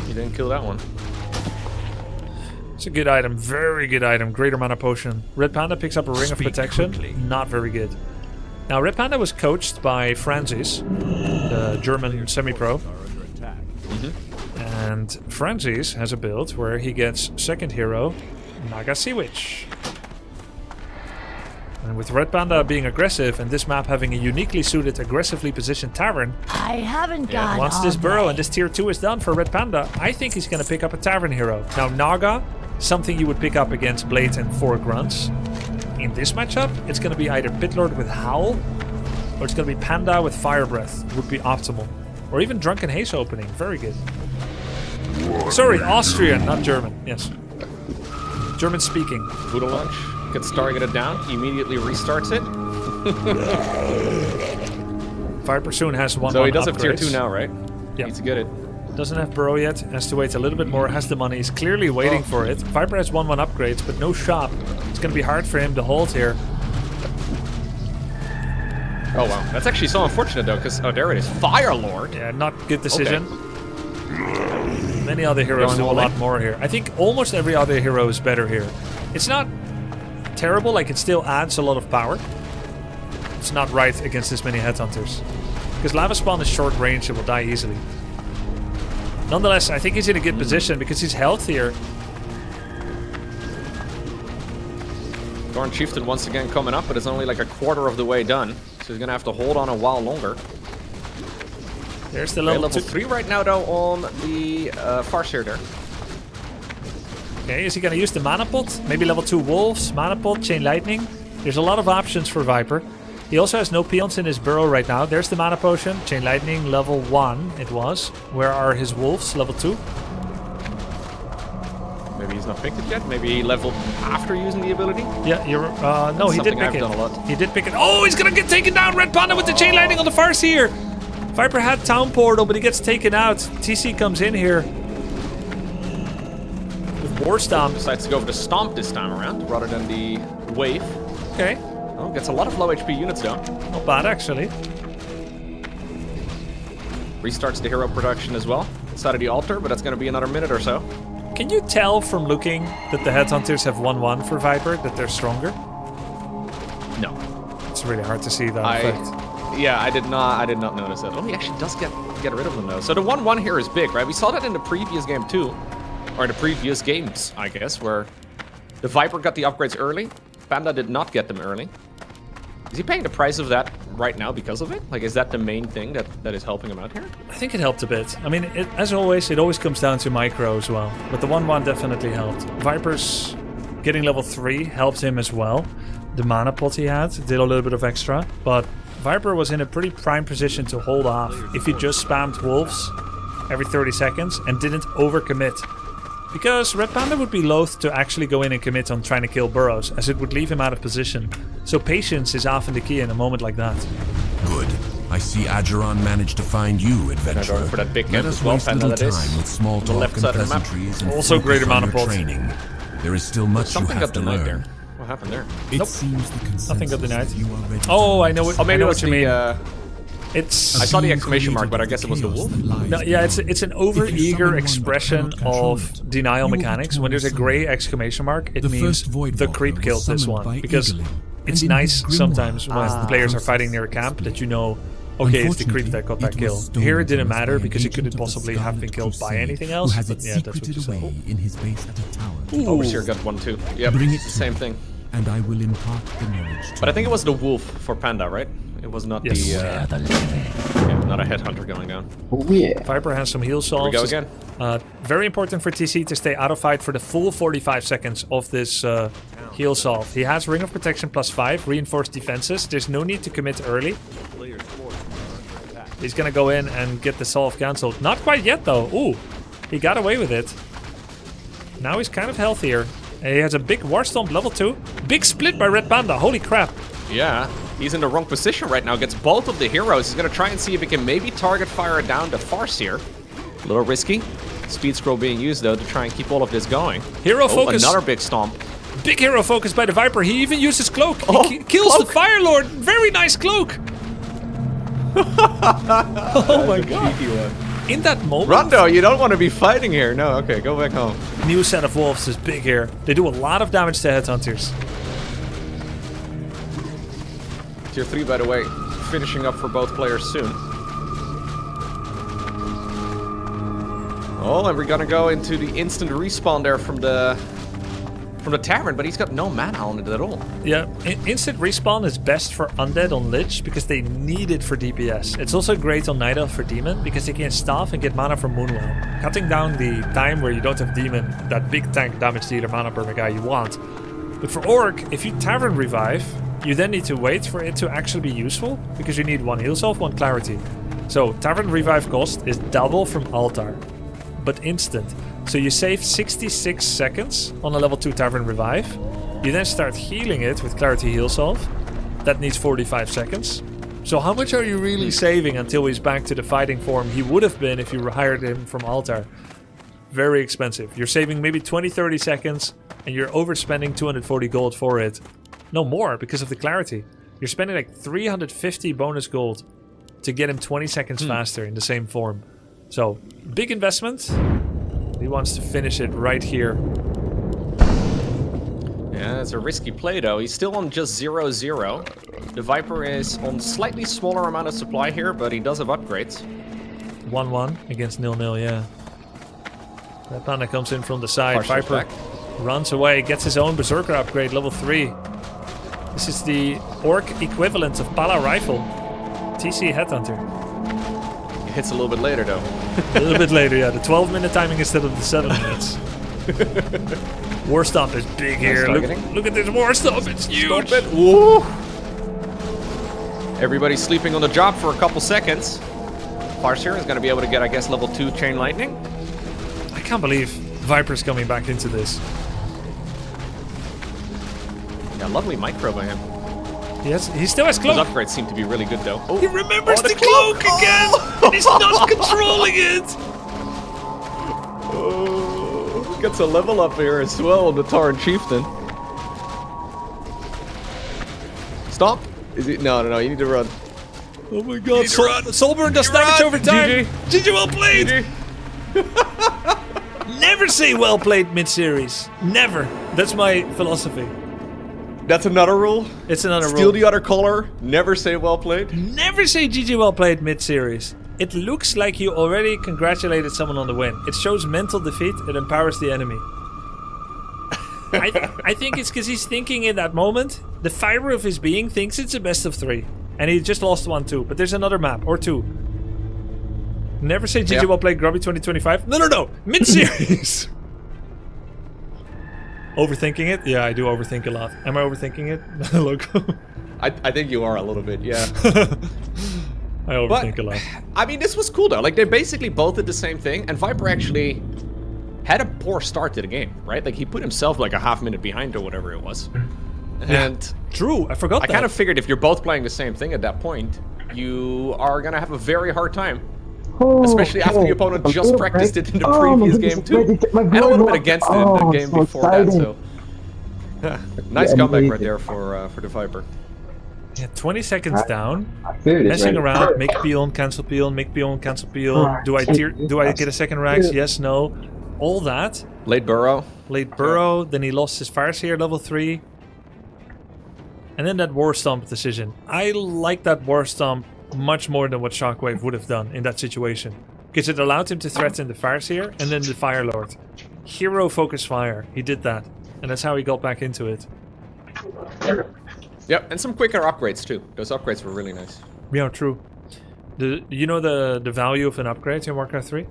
You didn't kill that one. It's a good item, very good item. Greater mana potion. Red Panda picks up a ring of protection. Not very good. Now, Red Panda was coached by Francis, the German semi-pro. And Francis has a build where he gets second hero, Naga Sea Witch. And with Red Panda being aggressive and this map having a uniquely suited, aggressively positioned tavern, I haven't gone once this burrow and this tier 2 is done for Red Panda, I think he's going to pick up a tavern hero. Now, Naga, something you would pick up against Blade and 4 grunts. In this matchup, it's going to be either Pitlord with Howl, or it's going to be Panda with Fire Breath. Would be optimal. Or even Drunken Haze opening. Very good. Sorry, Austrian, not German. Yes. German speaking. Voodoo Launch gets targeted down, immediately restarts it. Viper soon has 1-1 So he does have upgrades. tier 2 now, right? Yeah. Needs to get it. Doesn't have burrow yet, has to wait a little bit more, has the money, is clearly waiting for it. Viper has 1-1 upgrades, but no shop. It's going to be hard for him to hold here. Oh wow, that's actually so unfortunate though, because, oh there it is, Fire Lord! Yeah, not good decision. Okay. Many other heroes Going do a all lot in. more here. I think almost every other hero is better here. It's not terrible, like it still adds a lot of power. It's not right against this many headhunters. Because Lava Spawn is short range and will die easily. Nonetheless, I think he's in a good position because he's healthier. Thorn Chieftain once again coming up, but it's only like a quarter of the way done. So he's gonna have to hold on a while longer. There's the Okay, level 3 right now though on the Farseer there. Okay, is he gonna use the Mana Pot? Maybe level 2 Wolves, Mana Pot, Chain Lightning. There's a lot of options for Viper. He also has no peons in his burrow right now. There's the Mana Potion, Chain Lightning, level 1 it was. Where are his Wolves, level 2? Maybe he's not picked it yet. Maybe he leveled after using the ability. Yeah, you're. No, he did Something pick I've it. done a lot. He did pick it. Oh, he's gonna get taken down. Red Panda with the Chain Lightning on the Farseer. Viper had Town Portal, but he gets taken out. TC comes in here with War Stomp. Decides to go for the Stomp this time around rather than the Wave. Okay. Oh, gets a lot of low HP units though. Not bad actually. Restarts the hero production as well inside of the altar, but that's going to be another minute or so. Can you tell from looking that the Headhunters have 1-1 for Viper, that they're stronger? No. It's really hard to see that effect. Yeah, I did not notice that. Oh, he actually does get rid of them though. So the 1-1 here is big, right? We saw that in the previous game too, or the previous games, I guess, where the Viper got the upgrades early. Panda did not get them early. Is he paying the price of that right now because of it? Like, is that the main thing that is helping him out here? I think it helped a bit. I mean, as always, it always comes down to micro as well. But the 1-1 definitely helped. Viper's getting level 3 helped him as well. The mana pot he had did a little bit of extra. But Viper was in a pretty prime position to hold off if he just spammed wolves every 30 seconds and didn't overcommit. Because Red Panda would be loath to actually go in and commit on trying to kill burrows, as it would leave him out of position. So patience is often the key in a moment like that. Good. I see Ageron managed to find you, adventurer. For that big Let us waste little time with small talk and pleasantries and also great amount of training. There is still much you have to learn. There. What happened there? It seems the consensus nothing got denied. You are ready. Oh, I know it. Oh, maybe it was what you mean. I It's saw the exclamation mark, but I guess it was the wolf. no, yeah, it's an over-eager expression of denial mechanics. When there's a gray exclamation mark, it means the creep killed this one. Because it's nice sometimes when players are fighting near a camp that you know, okay, it's the creep that got that kill. Here it didn't matter because it couldn't possibly have been killed by anything else. But yeah, that's what you said. in his base at a tower. Overseer got one too. Yep, same thing. And I will impart the knowledge. But I think it was the wolf for Panda, right? It was not yes. not a headhunter going down. Oh yeah. Viper has some heal solves. Here we go again. Very important for TC to stay out of fight for the full 45 seconds of this heal solve. He has Ring of Protection +5, reinforced defenses. There's no need to commit early. He's gonna go in and get the solve cancelled. Not quite yet though. Ooh, he got away with it. Now he's kind of healthier. He has a big War Stomp level 2. Big split by Red Panda. Holy crap. Yeah, he's in the wrong position right now. Gets both of the heroes. He's going to try and see if he can maybe target fire down the Farseer. A little risky. Speed scroll being used, though, to try and keep all of this going. Hero focus. Another big stomp. Big hero focus by the Viper. He even uses cloak. Oh, he kills cloak. the Fire Lord. Very nice cloak. Oh my god. In that moment... Rondo, you don't want to be fighting here. No, okay, go back home. New set of wolves is big here. They do a lot of damage to headhunters. Tier 3, by the way, finishing up for both players soon. Oh, and we're gonna go into the instant respawn there from the tavern, but he's got no mana on it at all. Yeah, instant respawn is best for Undead on Lich because they need it for DPS. It's also great on Night Elf for Demon because they can staff and get mana from Moonwell, cutting down the time where you don't have Demon, that big tank damage dealer mana per guy you want. But for Orc, if you Tavern Revive, you then need to wait for it to actually be useful because you need 1 heal solve, 1 clarity. So Tavern Revive cost is double from Altar, but instant. So you save 66 seconds on a level 2 Tavern Revive. You then start healing it with Clarity Heal Solve. That needs 45 seconds. So how much are you really saving until he's back to the fighting form he would have been if you hired him from Altar? Very expensive. You're saving maybe 20-30 seconds and you're overspending 240 gold for it. No more because of the Clarity. You're spending like 350 bonus gold to get him 20 seconds faster in the same form. So, big investment. He wants to finish it right here. Yeah, it's a risky play though. He's still on just 0-0. The Viper is on slightly smaller amount of supply here, but he does have upgrades. 1-1 against 0-0, yeah. Red Panda comes in from the side. Parcel's Viper runs away, gets his own Berserker upgrade, level 3. This is the Orc equivalent of Pala Rifle. TC Headhunter. Hits a little bit later though. A little bit later, yeah. The 12-minute timing instead of the 7 minutes. War Stomp is big here. Look at this War Stomp, it's huge. Stop it. Woo. Everybody's sleeping on the job for a couple seconds. Farseer is going to be able to get, I guess, level 2 Chain Lightning. I can't believe Viper's coming back into this. Yeah, lovely micro by him. He still has cloak. His upgrades seem to be really good though. Oh, he remembers the cloak again! And he's not controlling it! Oh, gets a level up here as well on the Tauren Chieftain. Stop! Is it? No, you need to run. Oh my god, Solburn does damage over time! GG, well played! Never say well played mid-series. Never. That's my philosophy. That's another rule. It's another Steal rule. the other color. Never say well played. Never say GG well played mid-series. It looks like you already congratulated someone on the win. It shows mental defeat. It empowers the enemy. I think it's because he's thinking in that moment, the fiber of his being thinks it's a best of 3. And he just lost 1 too. But there's another map, or 2. Never say GG well played Grubby 2025. No. Mid-series. Overthinking it? Yeah, I do overthink a lot. Am I overthinking it? Loco. I think you are a little bit, yeah. I overthink a lot. I mean, this was cool though. Like, they basically both did the same thing, and Viper actually had a poor start to the game, right? Like, he put himself like a half minute behind or whatever it was. And true, I forgot that. I kind of figured if you're both playing the same thing at that point, you are gonna have a very hard time. Especially after the opponent just practiced it in the previous game too. And a little bit against it in the game before that, so. Nice comeback right there for the Viper. Yeah, 20 seconds down. Messing around, make peon, cancel peon, make peon, cancel peon. Do I get a second Rax? Yes, no. All that. Late burrow. Late burrow, then he lost his fires here, level 3. And then that War Stomp decision. I like that War Stomp much more than what Shockwave would have done in that situation. Because it allowed him to threaten the Fires here and then the Fire Lord. Hero focus fire. He did that. And that's how he got back into it. Yep, and some quicker upgrades too. Those upgrades were really nice. Yeah, true. You know the value of an upgrade in Warcraft 3?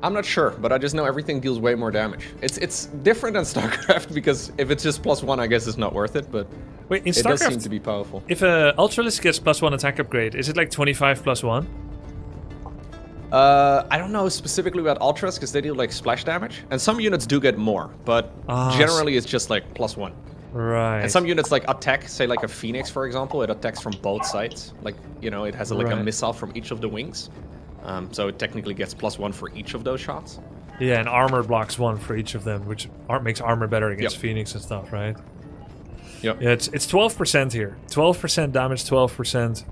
I'm not sure, but I just know everything deals way more damage. It's different than StarCraft because if it's just +1, I guess it's not worth it, but wait, in it does seem to be powerful. If a Ultralisk gets +1 attack upgrade, is it like 25 +1? I don't know specifically about Ultras because they deal like splash damage, and some units do get more, but generally it's just like +1. Right. And some units like attack, say like a Phoenix for example, it attacks from both sides. Like, you know, it has like a missile from each of the wings. So it technically gets +1 for each of those shots. Yeah, and armor blocks 1 for each of them, which makes armor better against Phoenix and stuff, right? Yep. Yeah, it's 12% here. 12% damage, 12%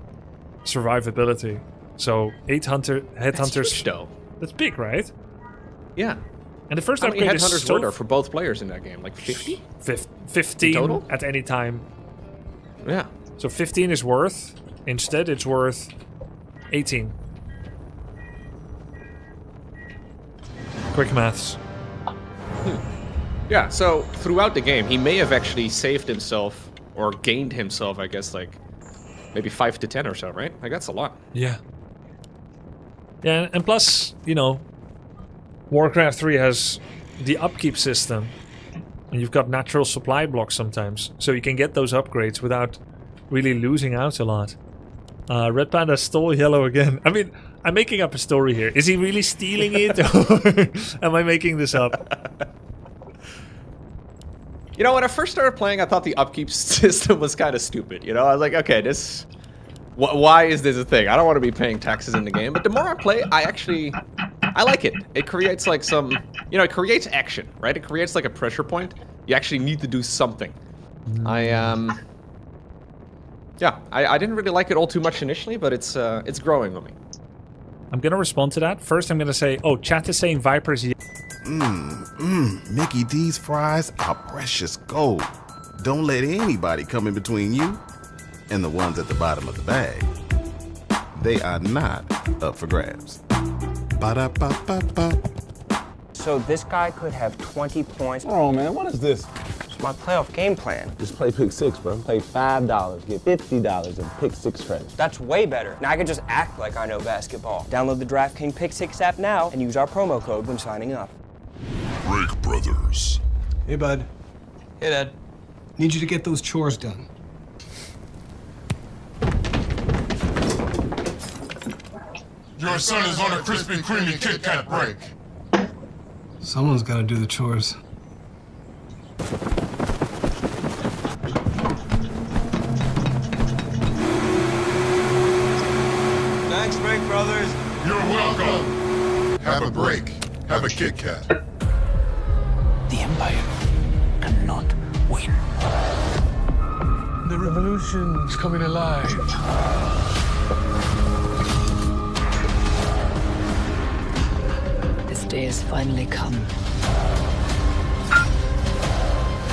survivability. So 8 headhunters. That's huge, though. That's big, right? Yeah. And the first How many upgrade is headhunters were there for both players in that game? Like 50? 15 total? at any time. Yeah. So 15 is worth. Instead, it's worth 18. Quick maths. Yeah, so throughout the game, he may have actually saved himself, or gained himself, I guess, like maybe 5 to 10 or so, right? Like, that's a lot. Yeah. Yeah, and plus, you know, Warcraft 3 has the upkeep system, and you've got natural supply blocks sometimes, so you can get those upgrades without really losing out a lot. Red Panda stole yellow again. I mean, I'm making up a story here. Is he really stealing it, or am I making this up? You know, when I first started playing, I thought the upkeep system was kind of stupid. You know, I was like, okay, this... why is this a thing? I don't want to be paying taxes in the game. But the more I play, I like it. It creates like some... You know, it creates action, right? It creates like a pressure point. You actually need to do something. Yeah, I didn't really like it all too much initially, but it's growing on me. I'm gonna respond to that. First, I'm gonna say, oh, chat is saying Vipers. Mickey D's fries are precious gold. Don't let anybody come in between you and the ones at the bottom of the bag. They are not up for grabs. Ba-da-ba-ba-ba. So this guy could have 20 points. Oh man, what is this? It's my playoff game plan. Just play pick 6, bro. Play $5, get $50 in pick 6 credits. That's way better. Now I can just act like I know basketball. Download the DraftKings Pick 6 app now and use our promo code when signing up. Break Brothers. Hey, bud. Hey, Dad. Need you to get those chores done. Your son is on a crispy, creamy Kit Kat break. Someone's got to do the chores. Thanks, Break Brothers. You're welcome. Have a break. Have a Kit Kat. The Empire cannot win. The revolution is coming alive. This day has finally come.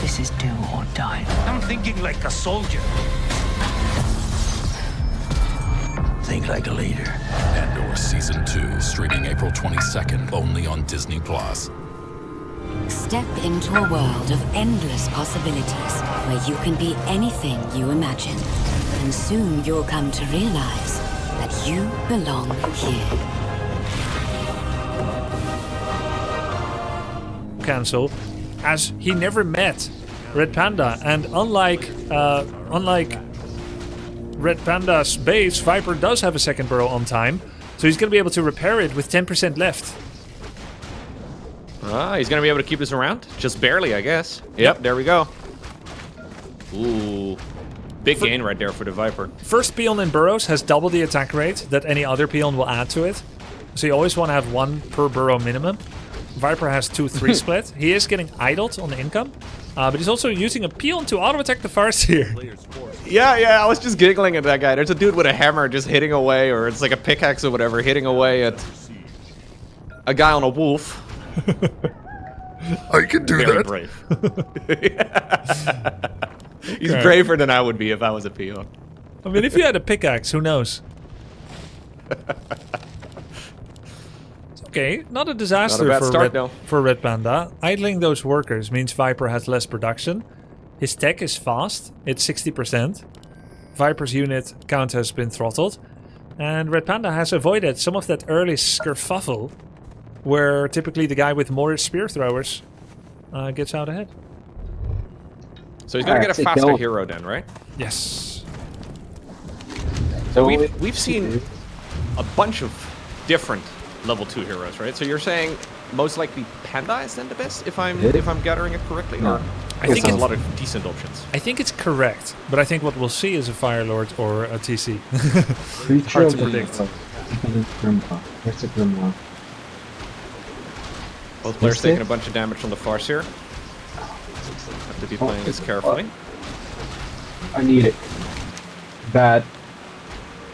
The This is do or die. I'm thinking like a soldier. Think like a leader. Andor Season 2, streaming April 22nd, only on Disney+. Step into a world of endless possibilities where you can be anything you imagine. And soon you'll come to realize that you belong here. Cancel, as he never met Red Panda, and unlike Red Panda's base, Viper does have a second burrow on time, so he's going to be able to repair it with 10% left. He's going to be able to keep this around? Just barely, I guess. Yep, there we go. Ooh. Big gain right there for the Viper. First peon in burrows has double the attack rate that any other peon will add to it. So you always want to have 1 per burrow minimum. Viper has 2-3 split. He is getting idled on the income. But he's also using a peon to auto-attack the Farseer. Yeah, I was just giggling at that guy. There's a dude with a hammer just hitting away, or it's like a pickaxe or whatever, hitting away at a guy on a wolf. I can do Very that. Brave. He's braver than I would be if I was a peon. I mean, if you had a pickaxe, who knows? It's okay, not a disaster Not a bad start, for Red Panda. Idling those workers means Viper has less production. His tech is fast, it's 60%. Viper's unit count has been throttled. And Red Panda has avoided some of that early skerfuffle, where typically the guy with more spear throwers gets out ahead. So he's gonna get a faster hero then, right? Yes. So we've seen a bunch of different level 2 heroes, right? So you're saying most likely Panda is then the best, if I'm gathering it correctly, or I think there's a lot of decent options. I think it's correct, but I think what we'll see is a Fire Lord or a TC. Hard to predict. Where's the Grimoire? Both players taking a bunch of damage from the Farseer. Have to be playing this carefully. I need it. Bad.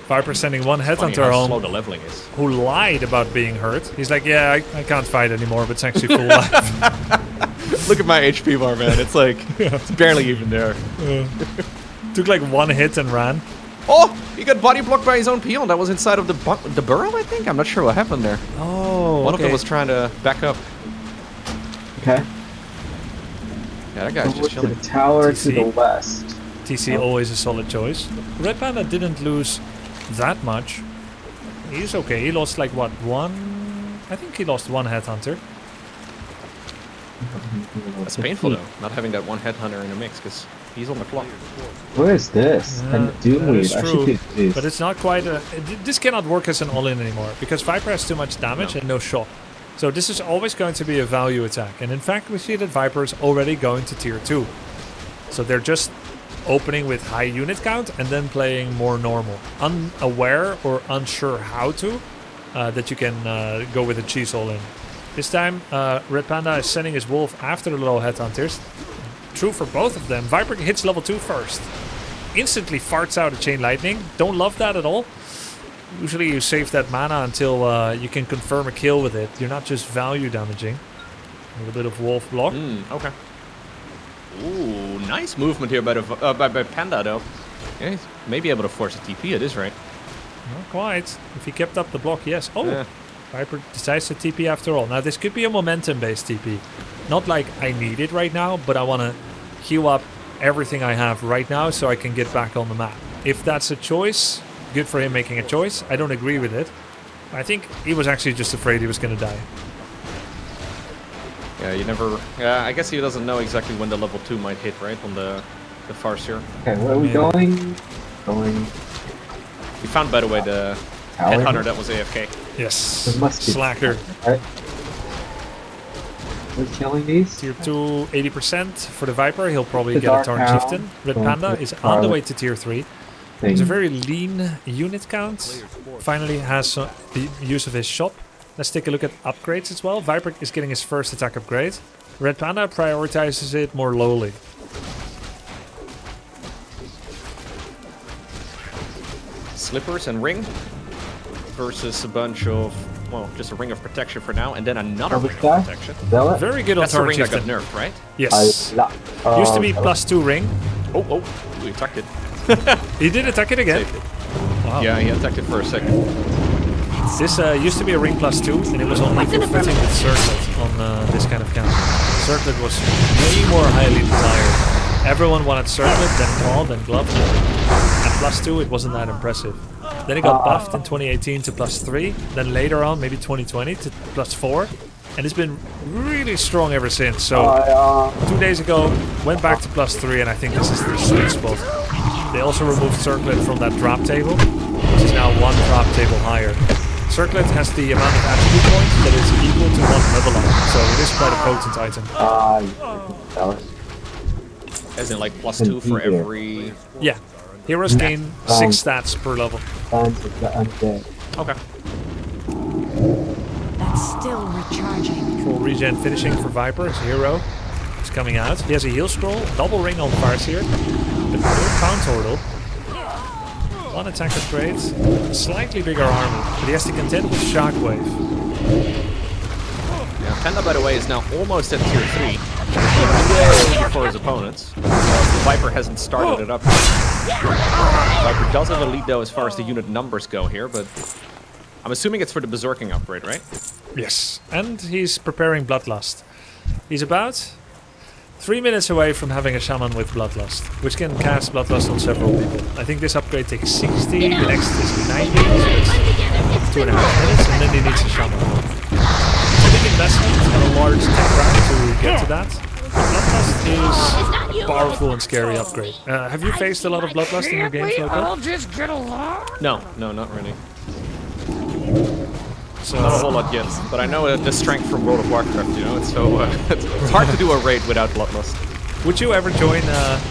Viper sending one headhunter home, slow the leveling is. who lied about being hurt. He's like, yeah, I can't fight anymore, but it's actually full life. Look at my HP bar, man. It's like, it's barely even there. Took like 1 hit and ran. Oh, he got body blocked by his own peon. That was inside of the burrow, I think. I'm not sure what happened there. Oh, One of them was trying to back up. Okay. Yeah, that guy's just chilling. To the tower to the west. TC always a solid choice. Red Panda didn't lose that much. He's okay. He lost like what, 1? I think he lost 1 headhunter. That's painful though, not having that 1 headhunter in the mix, because he's on the clock. Where is this? And Doomweed. I should do this. But it's not quite a... This cannot work as an all-in anymore, because Viper has too much damage and no shock. So this is always going to be a value attack. And in fact, we see that Viper is already going to tier 2. So they're just opening with high unit count and then playing more normal. Unaware or unsure how to, that you can go with a cheese all-in. This time, Red Panda is sending his wolf after the low headhunters. True for both of them. Viper hits level 2 first. Instantly farts out a chain lightning. Don't love that at all. Usually you save that mana until you can confirm a kill with it. You're not just value damaging. A little bit of wolf block. Okay. Ooh, nice movement here by Panda though. Yeah, he's maybe able to force a TP at this rate. Not quite. If he kept up the block, yes. Oh, yeah. Viper decides to TP after all. Now this could be a momentum-based TP. Not like I need it right now, but I want to heal up everything I have right now so I can get back on the map. If that's a choice, good for him making a choice. I don't agree with it. I think he was actually just afraid he was going to die. Yeah, you never... Yeah, I guess he doesn't know exactly when the level 2 might hit, right? On the Farseer. Okay, where are we going? We found, by the way, the headhunter that was AFK. Yes. Slacker. Right. We're killing these? Tier 2, 80% for the Viper. He'll probably get a Torn Chieftain. Red Panda is on the way to tier 3. He's a very lean unit count. Finally has the use of his shop. Let's take a look at upgrades as well. Viper is getting his first attack upgrade. Red Panda prioritizes it more lowly. Slippers and ring versus a bunch of well, just a ring of protection for now, and then another ring of protection. Very good on That's the Torrent ring that got Chieftain. nerfed, right? Yes. Used to be +2 ring. Oh, we attacked it. He did attack it again. Wow. Yeah, he attacked it for a second. This used to be a ring +2, and it was only for fitting with Circlet on this kind of count. Circlet was way more highly desired. Everyone wanted Circlet, then Claw, then Glove. At +2, it wasn't that impressive. Then it got buffed in 2018 to +3. Then later on, maybe 2020 to +4. And it's been really strong ever since. So 2 days ago, went back to +3, and I think this is the sweet spot. They also removed Circlet from that drop table, which is now 1 drop table higher. Circlet has the amount of attribute points that is equal to 1 level up, so it is quite a potent item. As in like +2 for every... Yeah. Heroes gain 6 stats per level. Okay. That's still recharging. Full regen finishing for Viper. His hero is coming out. He has a heal scroll, double ring on Farseer, but no Countortle. 1 attack upgrade, slightly bigger armor, but he has to contend with Shockwave. Yeah, Panda, by the way, is now almost at tier 3. Way before his opponents. The Viper hasn't started it up yet. Viper does have a lead, though, as far as the unit numbers go here, but I'm assuming it's for the Berserking upgrade, right? Yes, and he's preparing Bloodlust. He's about 3 minutes away from having a Shaman with Bloodlust, which can cast Bloodlust on several people. I think this upgrade takes 60, the next is 90, so it's 2.5 minutes, and then he needs a Shaman. It's a big investment and a large tech round to get to that. Bloodlust is a powerful and scary upgrade. Have you faced a lot of Bloodlust in your games, Loco? No, not really. So, not a whole lot yet, but I know the strength from World of Warcraft, you know, it's so it's hard to do a raid without Bloodlust. Would you ever join,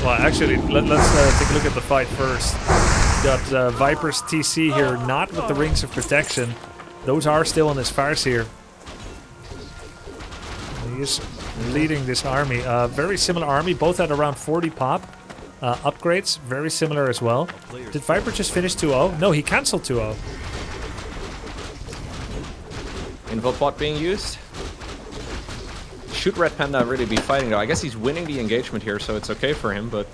well actually, let's take a look at the fight first. Got Viper's TC here, not with the Rings of Protection. Those are still on his Farseer. He is leading this army. Very similar army, both at around 40 pop. Upgrades, very similar as well. Did Viper just finish 2-0? No, he cancelled 2-0. Invoke bot being used. Should Red Panda really be fighting though? I guess he's winning the engagement here, so it's okay for him, but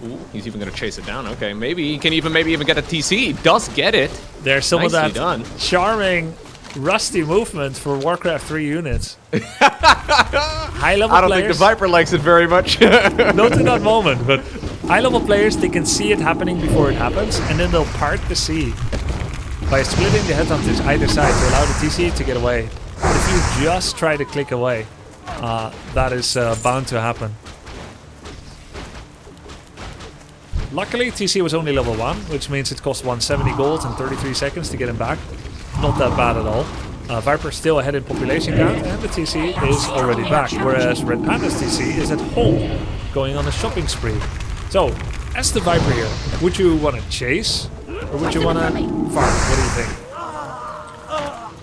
ooh, he's even gonna chase it down. Okay, maybe he can even get a TC. He does get it. There's some Nicely of that done. charming rusty movement for Warcraft 3 units. High level I don't players, think the Viper likes it very much. not in that moment, but high level players, they can see it happening before it happens, and then they'll part the sea by splitting the headhunters either side to allow the TC to get away. But if you just try to click away, that is bound to happen. Luckily, TC was only level 1, which means it cost 170 gold and 33 seconds to get him back. Not that bad at all. Viper's still ahead in population count, and the TC is already back, whereas Red Panda's TC is at home, going on a shopping spree. So, as the Viper here, would you want to chase, or would you want to farm? What do you think?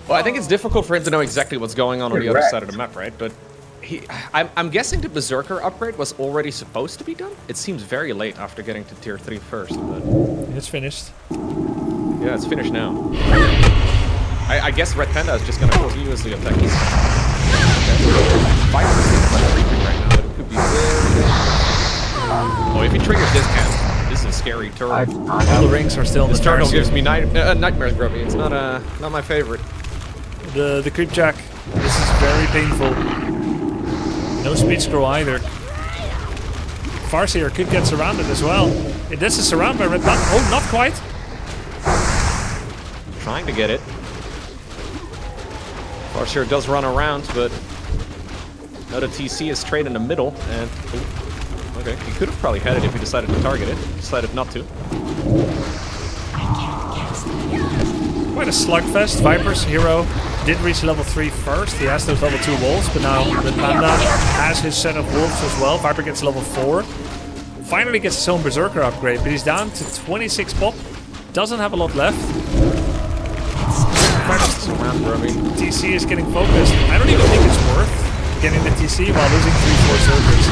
Well, I think it's difficult for him to know exactly what's going on the other side of the map, right? But I'm guessing the Berserker upgrade was already supposed to be done. It seems very late after getting to tier 3 first, but it's finished. Yeah, it's finished now. I guess Red Panda is just gonna continuously attack these. Viper's creeping right now, but it could be very dangerous. Oh, if he triggers this camp, this is a scary turtle. All the rings are still in the This turtle gives me nightmares, Grubby. It's not my favorite. The creep jack. This is very painful. No speed scroll either. Farseer could get surrounded as well. This is surrounded by Red Panda. Oh, not quite. Trying to get it. Farseer does run around, but now the TC is straight in the middle, and okay, he could have probably had it if he decided to target it. Decided not to. Quite a slugfest. Viper's hero did reach level 3 first. He has those level 2 wolves, but now Red Panda has his set of wolves as well. Viper gets level 4. Finally gets his own Berserker upgrade, but he's down to 26 pop. Doesn't have a lot left. TC is getting focused. I don't even think it's worth getting the TC while losing 3-4 Berserkers.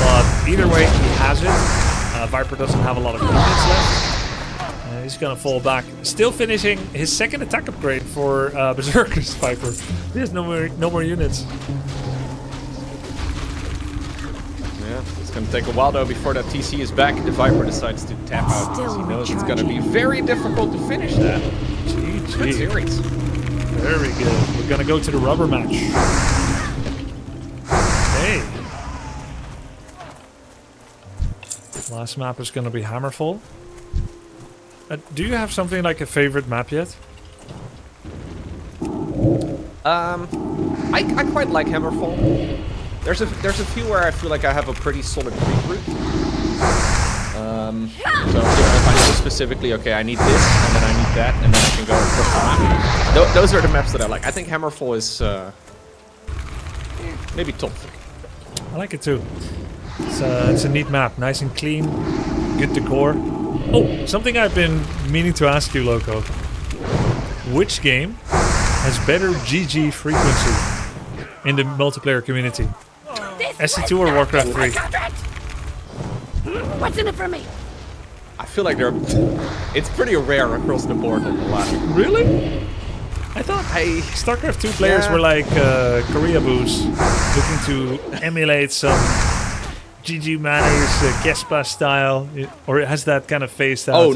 But either way, he has it. Viper doesn't have a lot of units left. he's gonna fall back. Still finishing his second attack upgrade for Berserker's Viper. He has no more units. Yeah, it's gonna take a while though before that TC is back. The Viper decides to tap out because he knows it's gonna be very difficult to finish that. GG. Good series. Very good. We're gonna go to the rubber match. Hey. Last map is gonna be Hammerfall. Do you have something like a favorite map yet? I quite like Hammerfall. There's a few where I feel like I have a pretty solid creep route. So if I know specifically, okay, I need this, and then I need that, and then I can go across the map. Those are the maps that I like. I think Hammerfall is maybe top 3. I like it too. It's a neat map, nice and clean, good decor. Oh, something I've been meaning to ask you, Loco. Which game has better GG frequency in the multiplayer community? SC2 or Warcraft 3? What's in it for me? I feel like it's pretty rare across the board on the latter. Really? I thought StarCraft 2 players were like Korea boos, looking to emulate some GG manners, Kespa style, or it has that kind of phased out. Oh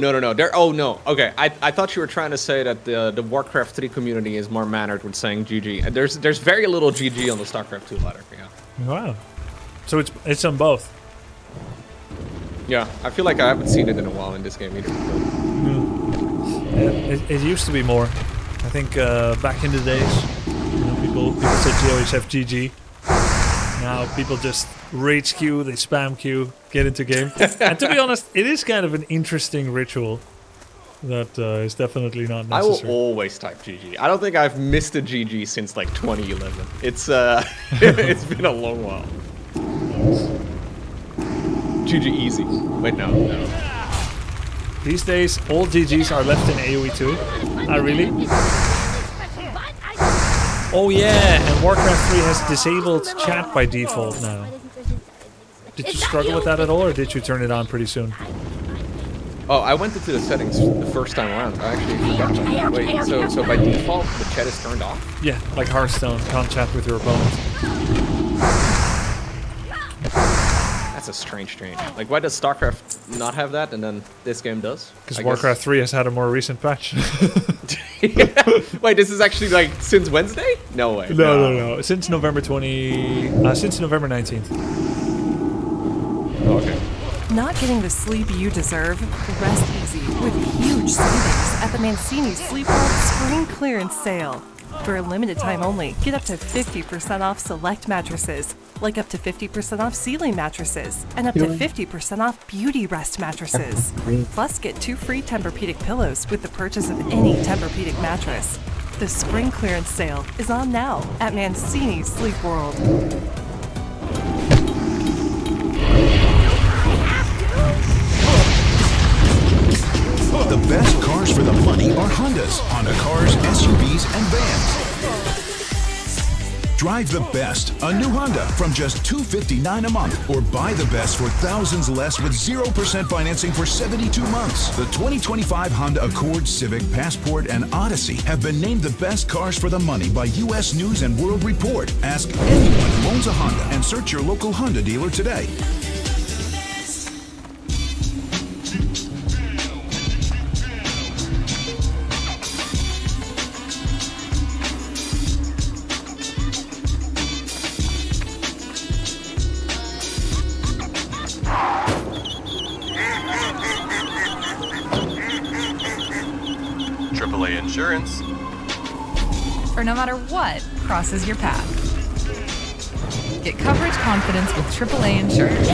no. Okay, I thought you were trying to say that the Warcraft 3 community is more mannered with saying GG. And there's very little GG on the StarCraft 2 ladder. Yeah. Wow. So it's on both. Yeah, I feel like I haven't seen it in a while in this game either. It used to be more. I think back in the days, people said GOHF GG. Now people just rage queue, they spam queue, get into game. And to be honest, it is kind of an interesting ritual that is definitely not necessary. I will always type GG. I don't think I've missed a GG since like 2011. It's it's been a long while. GG easy. Wait, no. These days, all GGs are left in AoE too. Really? Oh yeah, and Warcraft 3 has disabled chat by default now. Did you struggle with that at all, or did you turn it on pretty soon? Oh, I went into the settings the first time around. I actually forgot that. Wait, so by default, the chat is turned off? Yeah, like Hearthstone, can't chat with your opponent. That's a strange change. Like, why does StarCraft not have that, and then this game does? Because Warcraft 3 has had a more recent patch. Wait, this is actually like since Wednesday? No way. No. Since November 19th. Oh, okay. Not getting the sleep you deserve? Rest easy with huge savings at the Mancini Sleep World Spring Clearance Sale. For a limited time only, get up to 50% off select mattresses, like up to 50% off ceiling mattresses, and up to 50% off Beauty Rest mattresses. Plus, get 2 free Tempur-Pedic pillows with the purchase of any Tempur-Pedic mattress. The Spring Clearance Sale is on now at Mancini Sleep World. The best cars for the money are Hondas. Honda cars, SUVs, and vans. Drive the best, a new Honda from just $259 a month, or buy the best for thousands less with 0% financing for 72 months. The 2025 Honda Accord, Civic, Passport, and Odyssey have been named the best cars for the money by U.S. News and World Report. Ask anyone who owns a Honda and search your local Honda dealer today. AAA insurance. For no matter what crosses your path. Get coverage confidence with AAA insurance.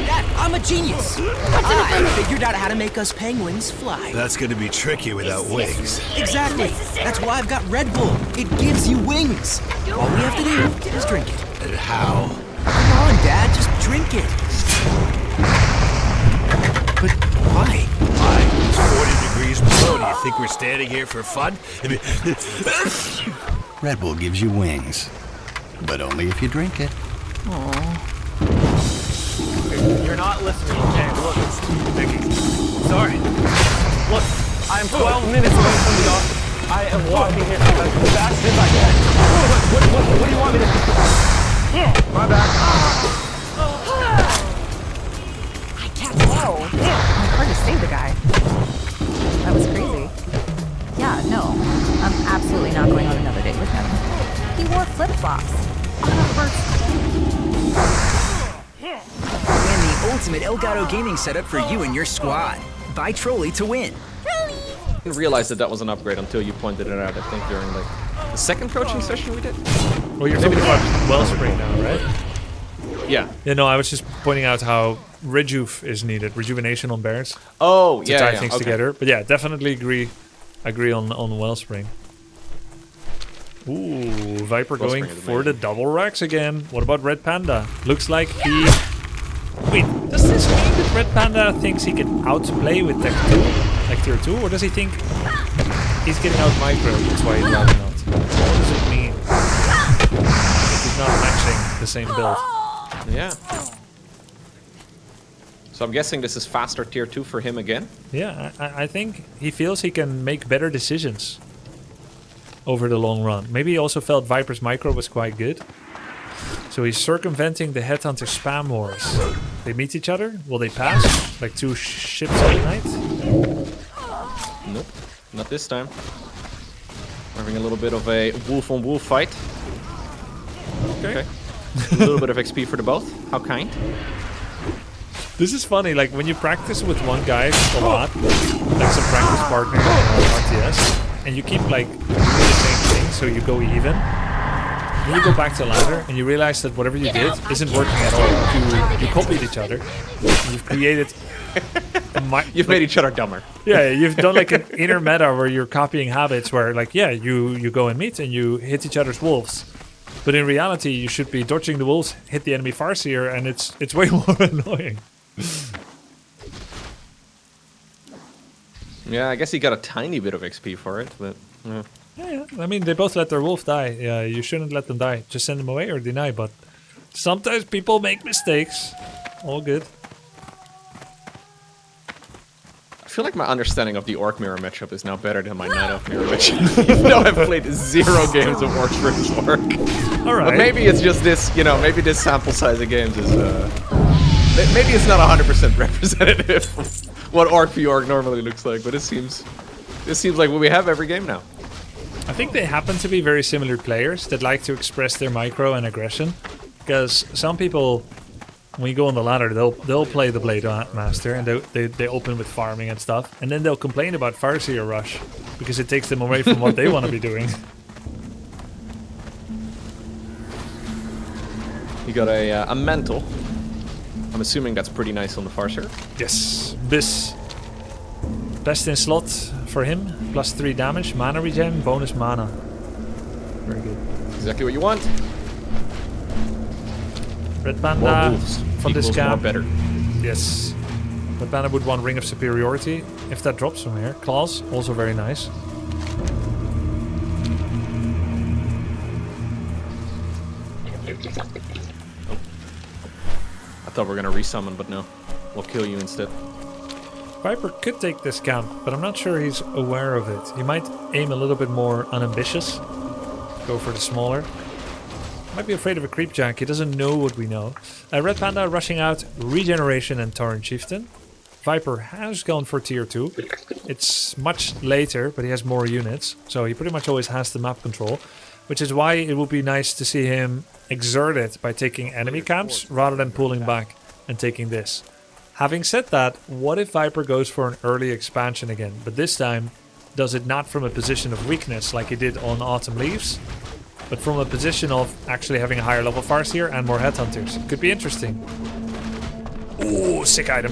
Dad, I'm a genius. I figured out how to make us penguins fly. That's going to be tricky without wings. Exactly. That's why I've got Red Bull. It gives you wings. All we have to do is drink it. And how? Come on, Dad, just drink it. But why? It's 40 degrees below. Do you think we're standing here for fun? Red Bull gives you wings. But only if you drink it. Aww. You're not listening, okay? Look, Thank you. Sorry. Look, I am 12 minutes away from the office. I am walking here as fast as I can. What do you want me to do? My bad. I can't. Whoa. Hard to save the guy. That was crazy. Yeah, no. I'm absolutely not going on another date with him. He wore flip-flops. On the first And the ultimate Elgato gaming setup for you and your squad. Buy Trolley to win. I didn't realize that was an upgrade until you pointed it out, I think, during like the second coaching session we did. Well, you're talking about Wellspring now, right? Yeah. Yeah, no, I was just pointing out how Rejuve is needed, rejuvenation on bears. Oh, to yeah, tie yeah, things okay. together. But yeah, definitely agree on Wellspring. Ooh, Viper going for the double racks again. What about Red Panda? Looks like he... Wait, does this mean that Red Panda thinks he can outplay with Tech 2? Like tier 2? Or does he think he's getting out micro? That's why he's rather not. What does it mean? That he's not matching the same build. Yeah. So I'm guessing this is faster tier 2 for him again? Yeah, I think he feels he can make better decisions over the long run. Maybe he also felt Viper's micro was quite good. So he's circumventing the Headhunter spam wars. They meet each other? Will they pass? Like two ships at night? Nope, not this time. Having a little bit of a wolf on wolf fight. Okay. A little bit of XP for the both. How kind. This is funny, like when you practice with one guy a lot, like some practice partner on RTS, and you keep like doing the same thing so you go even. Then you go back to ladder and you realize that whatever you did isn't working at all. You copied each other. You've created You've made each other dumber. Yeah, you've done like an inner meta where you're copying habits where like, yeah, you go and meet and you hit each other's wolves. But in reality, you should be dodging the wolves, hit the enemy Farseer, and it's way more annoying. Yeah, I guess he got a tiny bit of XP for it, but... Yeah, I mean, they both let their wolf die. Yeah, you shouldn't let them die. Just send them away or deny, but sometimes people make mistakes. All good. I feel like my understanding of the Orc Mirror matchup is now better than my Night Elf Mirror matchup. Even though I've played 0 games of Orc versus Orc. Alright. But maybe it's just this, you know, maybe this sample size of games is, maybe it's not 100% representative of what Orc v Orc normally looks like, but this seems like what we have every game now. I think they happen to be very similar players that like to express their micro and aggression. Because some people, when you go on the ladder, they'll play the Blade Master and they open with farming and stuff. And then they'll complain about Farseer Rush because it takes them away from what they want to be doing. You got a mantle. I'm assuming that's pretty nice on the Farseer. Yes. Best in slot for him. +3 damage, mana regen, bonus mana. Very good. Exactly what you want. Red Panda for this more camp. better. Yes. Red Panda would want Ring of Superiority if that drops from here. Claws, also very nice. I thought we were gonna resummon, but no. We'll kill you instead. Viper could take this camp, but I'm not sure he's aware of it. He might aim a little bit more unambitious. Go for the smaller. Might be afraid of a creep jack. He doesn't know what we know. Red Panda rushing out Regeneration and Tauren Chieftain. Viper has gone for tier 2. It's much later, but he has more units. So he pretty much always has the map control. Which is why it would be nice to see him exert it by taking enemy camps rather than pulling back and taking this. Having said that, what if Viper goes for an early expansion again, but this time does it not from a position of weakness like he did on Autumn Leaves, but from a position of actually having a higher level Farseer and more Headhunters? Could be interesting. Ooh, sick item.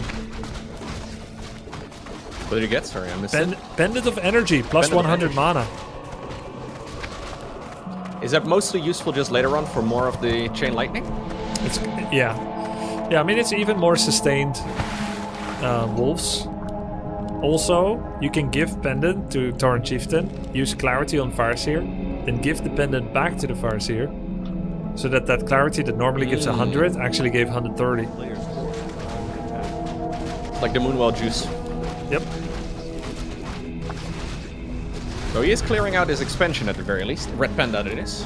What did you get? Sorry, I missed it. Pendant of Energy, plus 100 mana. Is that mostly useful just later on for more of the Chain Lightning? Yeah, I mean, it's even more sustained wolves. Also, you can give Pendant to Tauren Chieftain, use Clarity on Farseer, then give the Pendant back to the Farseer, so that Clarity that normally gives 100 actually gave 130. It's like the Moonwell juice. Yep. So he is clearing out his expansion at the very least. Red Panda it is.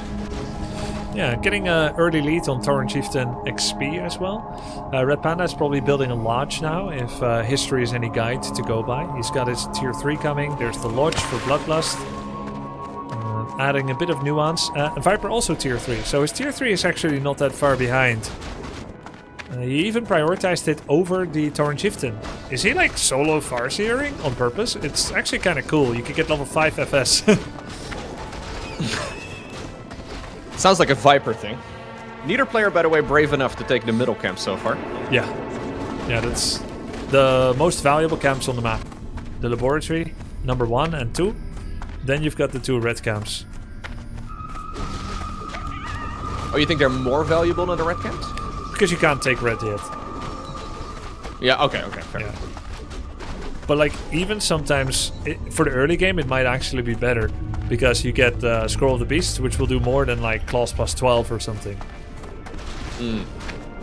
Yeah, getting an early lead on Tauren Chieftain XP as well. Red Panda is probably building a lodge now, if history is any guide to go by. He's got his tier 3 coming. There's the lodge for Bloodlust. Adding a bit of nuance. Viper also tier 3, so his tier 3 is actually not that far behind. He even prioritized it over the Tauren Chieftain. Is he like solo Farseering on purpose? It's actually kind of cool. You could get level 5 FS. Sounds like a Viper thing. Neither player, by the way, brave enough to take the middle camp so far. Yeah. Yeah, that's the most valuable camps on the map. The laboratory, number 1 and 2. Then you've got the 2 red camps. Oh, you think they're more valuable than the red camps? Because you can't take red yet. Yeah, okay, fair. Yeah. But like, even sometimes, for the early game, it might actually be better. Because you get Scroll of the Beast, which will do more than like Claws plus 12 or something.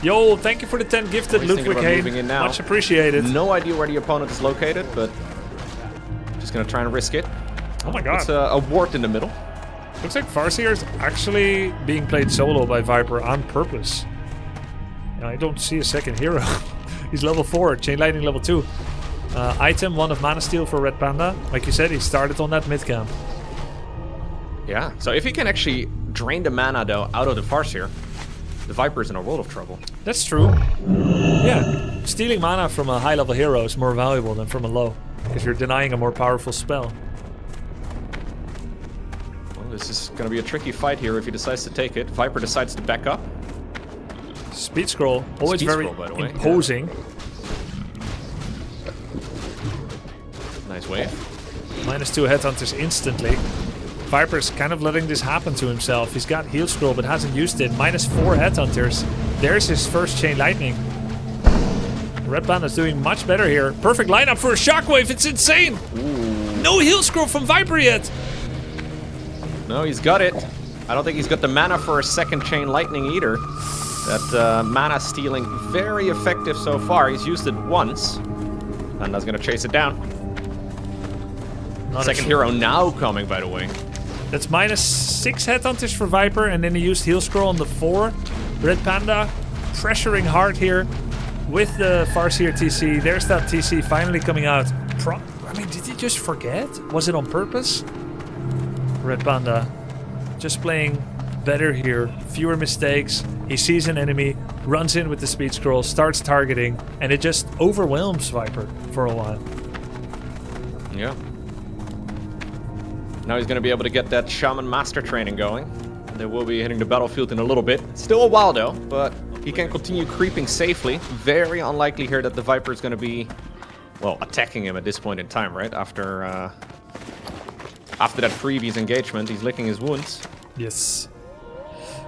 Yo, thank you for the 10 gifted, Ludwig Hain. Much appreciated. No idea where the opponent is located, but just gonna try and risk it. Oh my god. It's a ward in the middle. Looks like Farseer is actually being played solo by Viper on purpose. I don't see a second hero. He's level 4, Chain Lightning level 2. Item, 1 of Mana Steel for Red Panda. Like you said, he started on that mid camp. Yeah, so if he can actually drain the mana though out of the Farseer, the Viper's in a world of trouble. That's true. Yeah, stealing mana from a high level hero is more valuable than from a low. Because you're denying a more powerful spell. Well, this is going to be a tricky fight here if he decides to take it. Viper decides to back up. Speed Scroll, always Speed very scroll, by the way. imposing. Yeah. Nice wave. -2 headhunters instantly. Viper's kind of letting this happen to himself. He's got Heal Scroll but hasn't used it. -4 headhunters. There's his first Chain Lightning. Red Panda's doing much better here. Perfect lineup for a Shockwave. It's insane. Ooh. No Heal Scroll from Viper yet. No, he's got it. I don't think he's got the mana for a second Chain Lightning either. That mana stealing, very effective so far. He's used it once. And that's gonna chase it down. Second hero now coming, by the way. That's -6 headhunters for Viper, and then he used Heal Scroll on the 4. Red Panda pressuring hard here with the Farseer TC. There's that TC finally coming out. I mean, did he just forget? Was it on purpose? Red Panda just playing better here. Fewer mistakes. He sees an enemy, runs in with the Speed Scroll, starts targeting, and it just overwhelms Viper for a while. Yeah. Now he's going to be able to get that Shaman Master training going. They will be hitting the battlefield in a little bit. Still a while though, but he can continue creeping safely. Very unlikely here that the Viper is going to be, well, attacking him at this point in time, right? After that previous engagement, he's licking his wounds. Yes.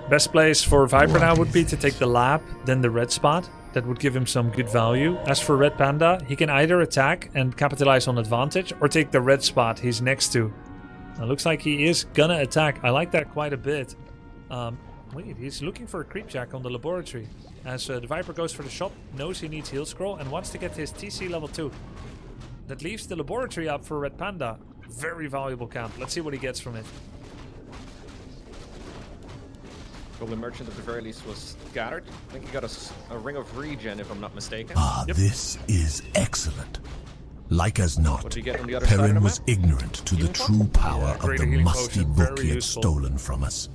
Best place for Viper now would be to take the lab, then the red spot. That would give him some good value. As for Red Panda, he can either attack and capitalize on advantage, or take the red spot he's next to. It looks like he is gonna attack. I like that quite a bit. Wait, he's looking for a creep jack on the laboratory. As the Viper goes for the shop, knows he needs Heal Scroll, and wants to get his TC level 2. That leaves the laboratory up for Red Panda. Very valuable camp. Let's see what he gets from it. Goblin Merchant at the very least was scattered. I think he got a ring of regen, if I'm not mistaken. This is excellent. Like as not, What did he get on the other side of the Perrin map? was ignorant to the true power of greater the healing musty potion, book very he had useful. stolen from us.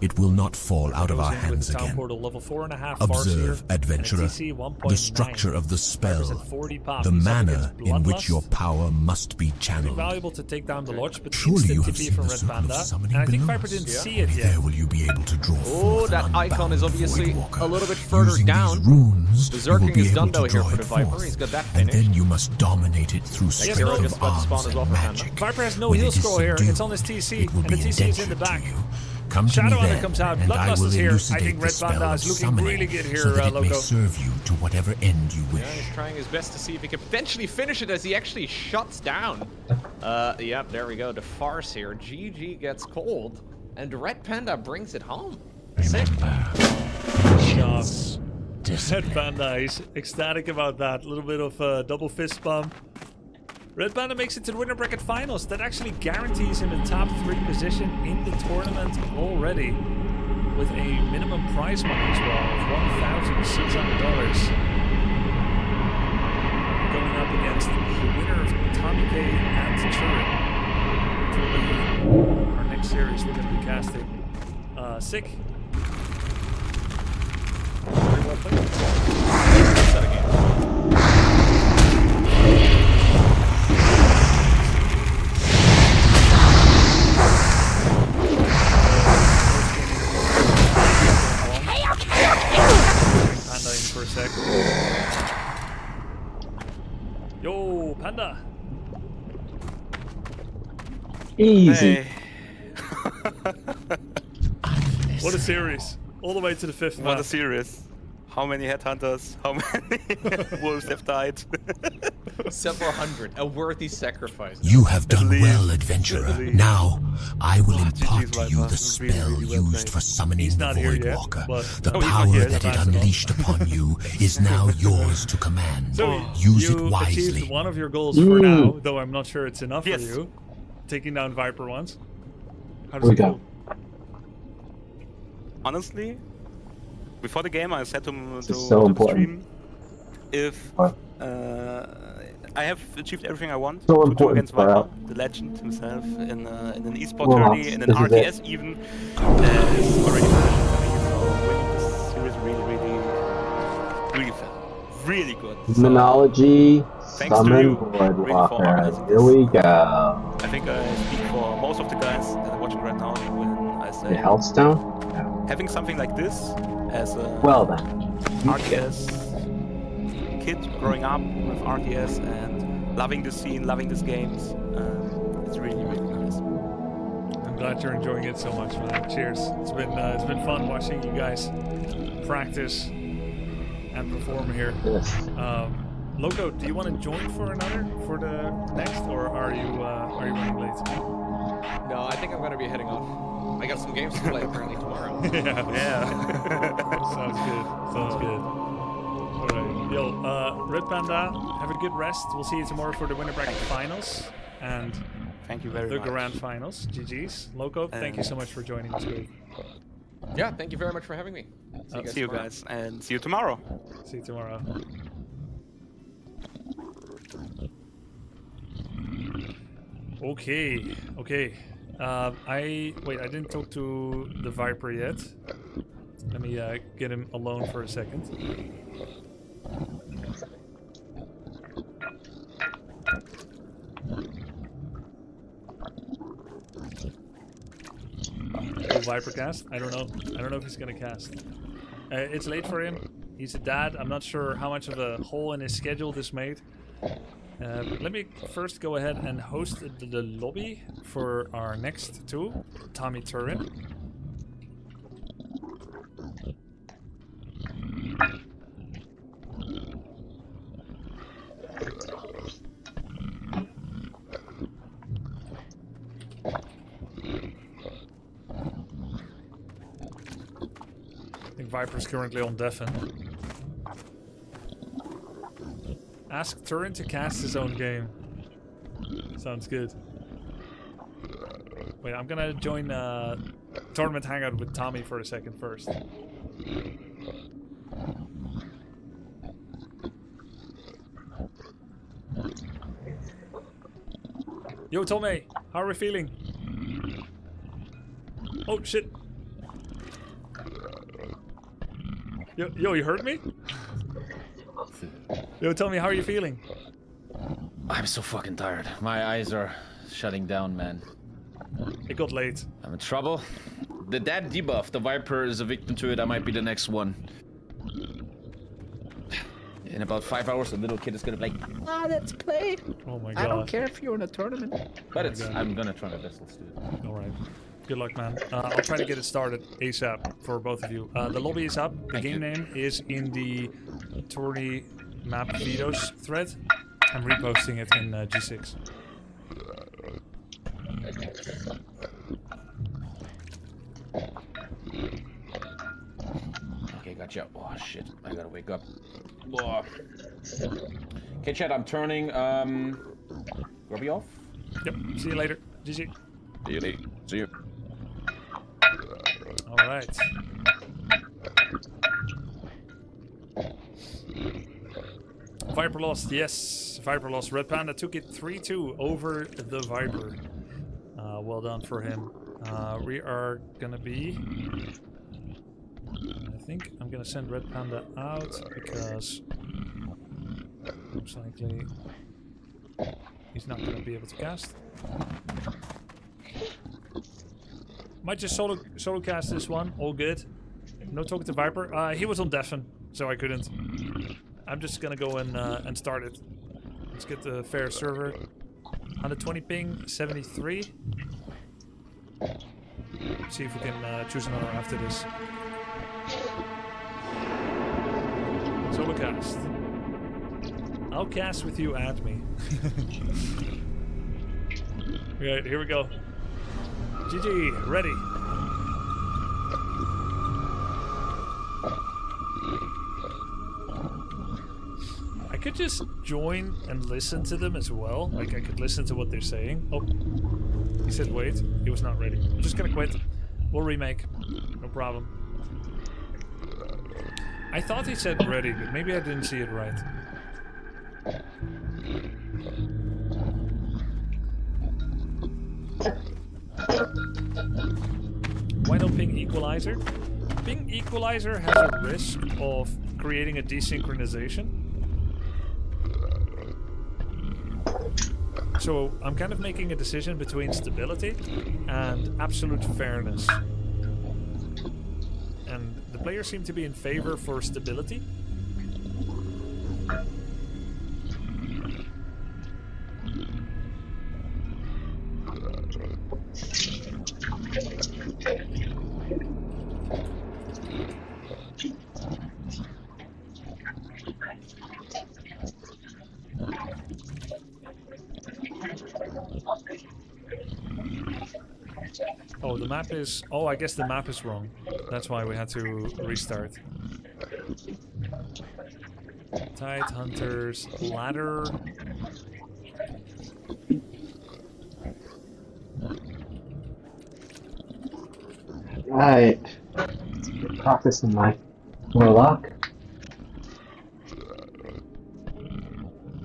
It will not fall out of our hands Town again. portal, level 4.5 Observe, Farseer, adventurer, and a TC 1.9. the structure of the spell, Viper's at 40 pop. the He's up manner against in which Bloodlust. your power must be Very channeled. valuable to take down the lodge, but Surely you instant have TP seen from the Red circle of Panda. summoning And I think below Viper us. didn't see it Only yet. there will you be able to draw Oh, forth that an icon is unbound obviously Voidwalker. a little bit further Using down. these runes, you will Berserking be is able done to though here draw for it the Viper. forth, He's got that and finished. then you must dominate it through Yes, strength Hero of just about to spawn arms as well and for Panda. magic. Viper has no When Heal it is Scroll here. subdued, It's on his TC, it will and the be TC is in the indentured back. to you. Come to Shadow me Hunter then, comes out. and I Bloodlust will is here. I elucidate think the Red spell Panda of is looking summoning, really good here, so that it may Loco. serve you to whatever end you wish. Yeah, he's trying his best to see if he can potentially finish it as he actually shuts down. Yep, there we go. The farce here. GG gets cold, and Red Panda brings it home. Sick. Shots. participate. Red Panda is ecstatic about that. A little bit of a double fist bump. Red Panda makes it to the winner bracket finals. That actually guarantees him a top 3 position in the tournament already, with a minimum prize money as well of $1,600. Going up against the winner of Tommy K and Turin. Which will be our next series we're going to be casting. Sick. Very well played. Set again. Panda in for a sec. Yo, Panda. Easy. Hey. What a series. All the way to the 5th What map. a series. How many headhunters? How many wolves have died? Several hundred. A worthy sacrifice. You have done well, adventurer. Now, I will impart to you the spell used for summoning the Voidwalker. The power that it unleashed upon you is now yours to command. So Use you it wisely. achieved one of your goals for now, though I'm not sure it's enough for you. Taking down Viper once. How does it go? Honestly, before the game, I said to the important. stream, if I have achieved everything I want So to do important, against Viper, bro. the legend himself, in an esport Well, tourney, in an this is RTS even, is already finished. So winning this series really fun. Really good. So, Terminology, thanks to summon you, really for Voidwalker. organizing Here this. we go. I think I speak for most of the guys that are watching right now when I say The Healthstone? having something like this as a Well then. RTS kid growing up with RTS and loving the scene, loving these games, it's really nice. I'm glad you're enjoying it so much, man. Cheers. It's been fun watching you guys practice and perform here. Yes. Loco, do you want to join for the next, or are you running late? No, I think I'm gonna be heading off. I got some games to play apparently tomorrow. Yeah. Sounds good. Alright. Yo, Red Panda, have a good rest. We'll see you tomorrow for the winner bracket finals. And thank you very the much. grand finals. GG's. Loco, thank you so much for joining us. Yeah, thank you very much for having me. See you guys, and see you tomorrow. See you tomorrow. Okay. I didn't talk to the Viper yet. Let me get him alone for a second. Will Viper cast? I don't know if he's gonna cast. It's late for him. He's a dad. I'm not sure how much of a hole in his schedule this made. Let me first go ahead and host the lobby for our next two, Tommy Turin. I think Viper's currently on deafen. Ask Turin to cast his own game. Sounds good. Wait, I'm gonna join Tournament Hangout with Tommy for a second first. Yo, Tommy, how are we feeling? Oh, shit. Yo, you heard me? Yo, tell me, how are you feeling? I'm so fucking tired. My eyes are shutting down, man. It got late. I'm in trouble. The dad debuff, the Viper is a victim to it. I might be the next one. In about 5 hours, the little kid is gonna be like, let's play. Oh my god. I don't care if you're in a tournament. But I'm gonna try my best. Let's do it. Alright. Good luck, man. I'll try to get it started ASAP for both of you. The lobby is up. The game name is in the Tourney map Veto's thread. I'm reposting it in G6. Okay, got Gotcha. Oh shit, I gotta wake up. Oh. Okay, Chad, I'm turning Grubby off. Yep, see you later. GG. See you later. See you. Alright. Viper lost, yes. Viper lost. Red Panda took it 3-2 over the Viper. Well done for him. We are gonna be... I think I'm gonna send Red Panda out because most likely he's not gonna be able to cast. Might just solo cast this one. All good. No talking to Viper. He was on Deafen, so I couldn't. I'm just gonna go and start it. Let's get the fair server. 120 ping, 73. See if we can choose another after this. Solo cast. I'll cast with you at me. Alright, here we go. GG, ready. I could just join and listen to them as well. Like, I could listen to what they're saying. Oh, he said wait. He was not ready. I'm just gonna quit. We'll remake. No problem. I thought he said ready, but maybe I didn't see it right. Why no ping equalizer? Ping equalizer has a risk of creating a desynchronization. So I'm kind of making a decision between stability and absolute fairness. And the players seem to be in favor for stability. Oh, the map is... Oh, I guess the map is wrong. That's why we had to restart. Tide, Hunters, Ladder... Right. Practicing my Warlock.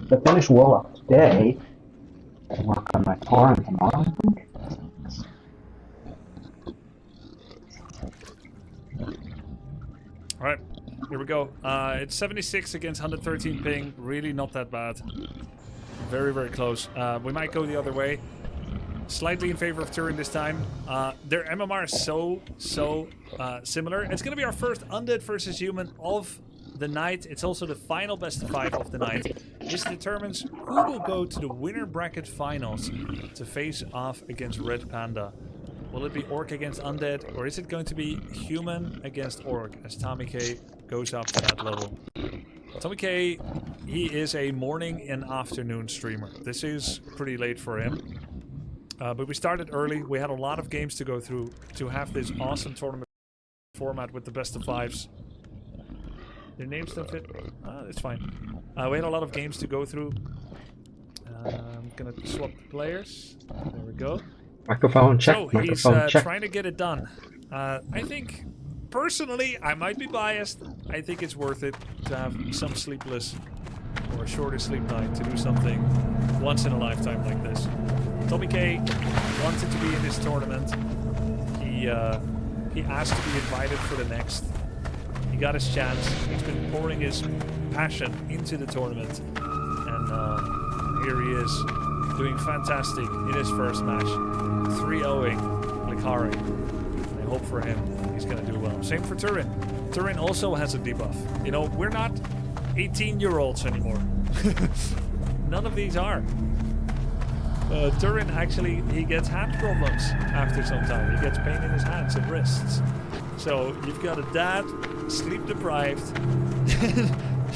To finish Warlock today, I'll work on my Tourney tomorrow, I think. Alright, here we go. It's 76 against 113 ping. Really not that bad. Very, very close. We might go the other way. Slightly in favor of Turin this time. Their MMR is so similar. It's going to be our first Undead versus Human of the night. It's also the final best of 5 of the night. This determines who will go to the winner bracket finals to face off against Red Panda. Will it be Orc against Undead, or is it going to be Human against Orc as Tommy K goes up to that level? Tommy K, he is a morning and afternoon streamer. This is pretty late for him. But we started early. We had a lot of games to go through to have this awesome tournament format with the best of 5s. Their names don't fit. It's fine. We had a lot of games to go through. I'm gonna swap the players. There we go. Microphone check. So he's trying to get it done. I think, personally, I might be biased. I think it's worth it to have some sleepless or a shorter sleep night to do something once in a lifetime like this. Tommy K wanted to be in this tournament. He asked to be invited for the next. He got his chance. He's been pouring his passion into the tournament. And here he is, doing fantastic in his first match. 3-0ing Likari. And I hope for him he's going to do well. Same for Turin. Turin also has a debuff. You know, we're not 18-year-olds anymore. None of these are. Turin actually, he gets hand problems after some time. He gets pain in his hands and wrists. So you've got a dad, sleep deprived.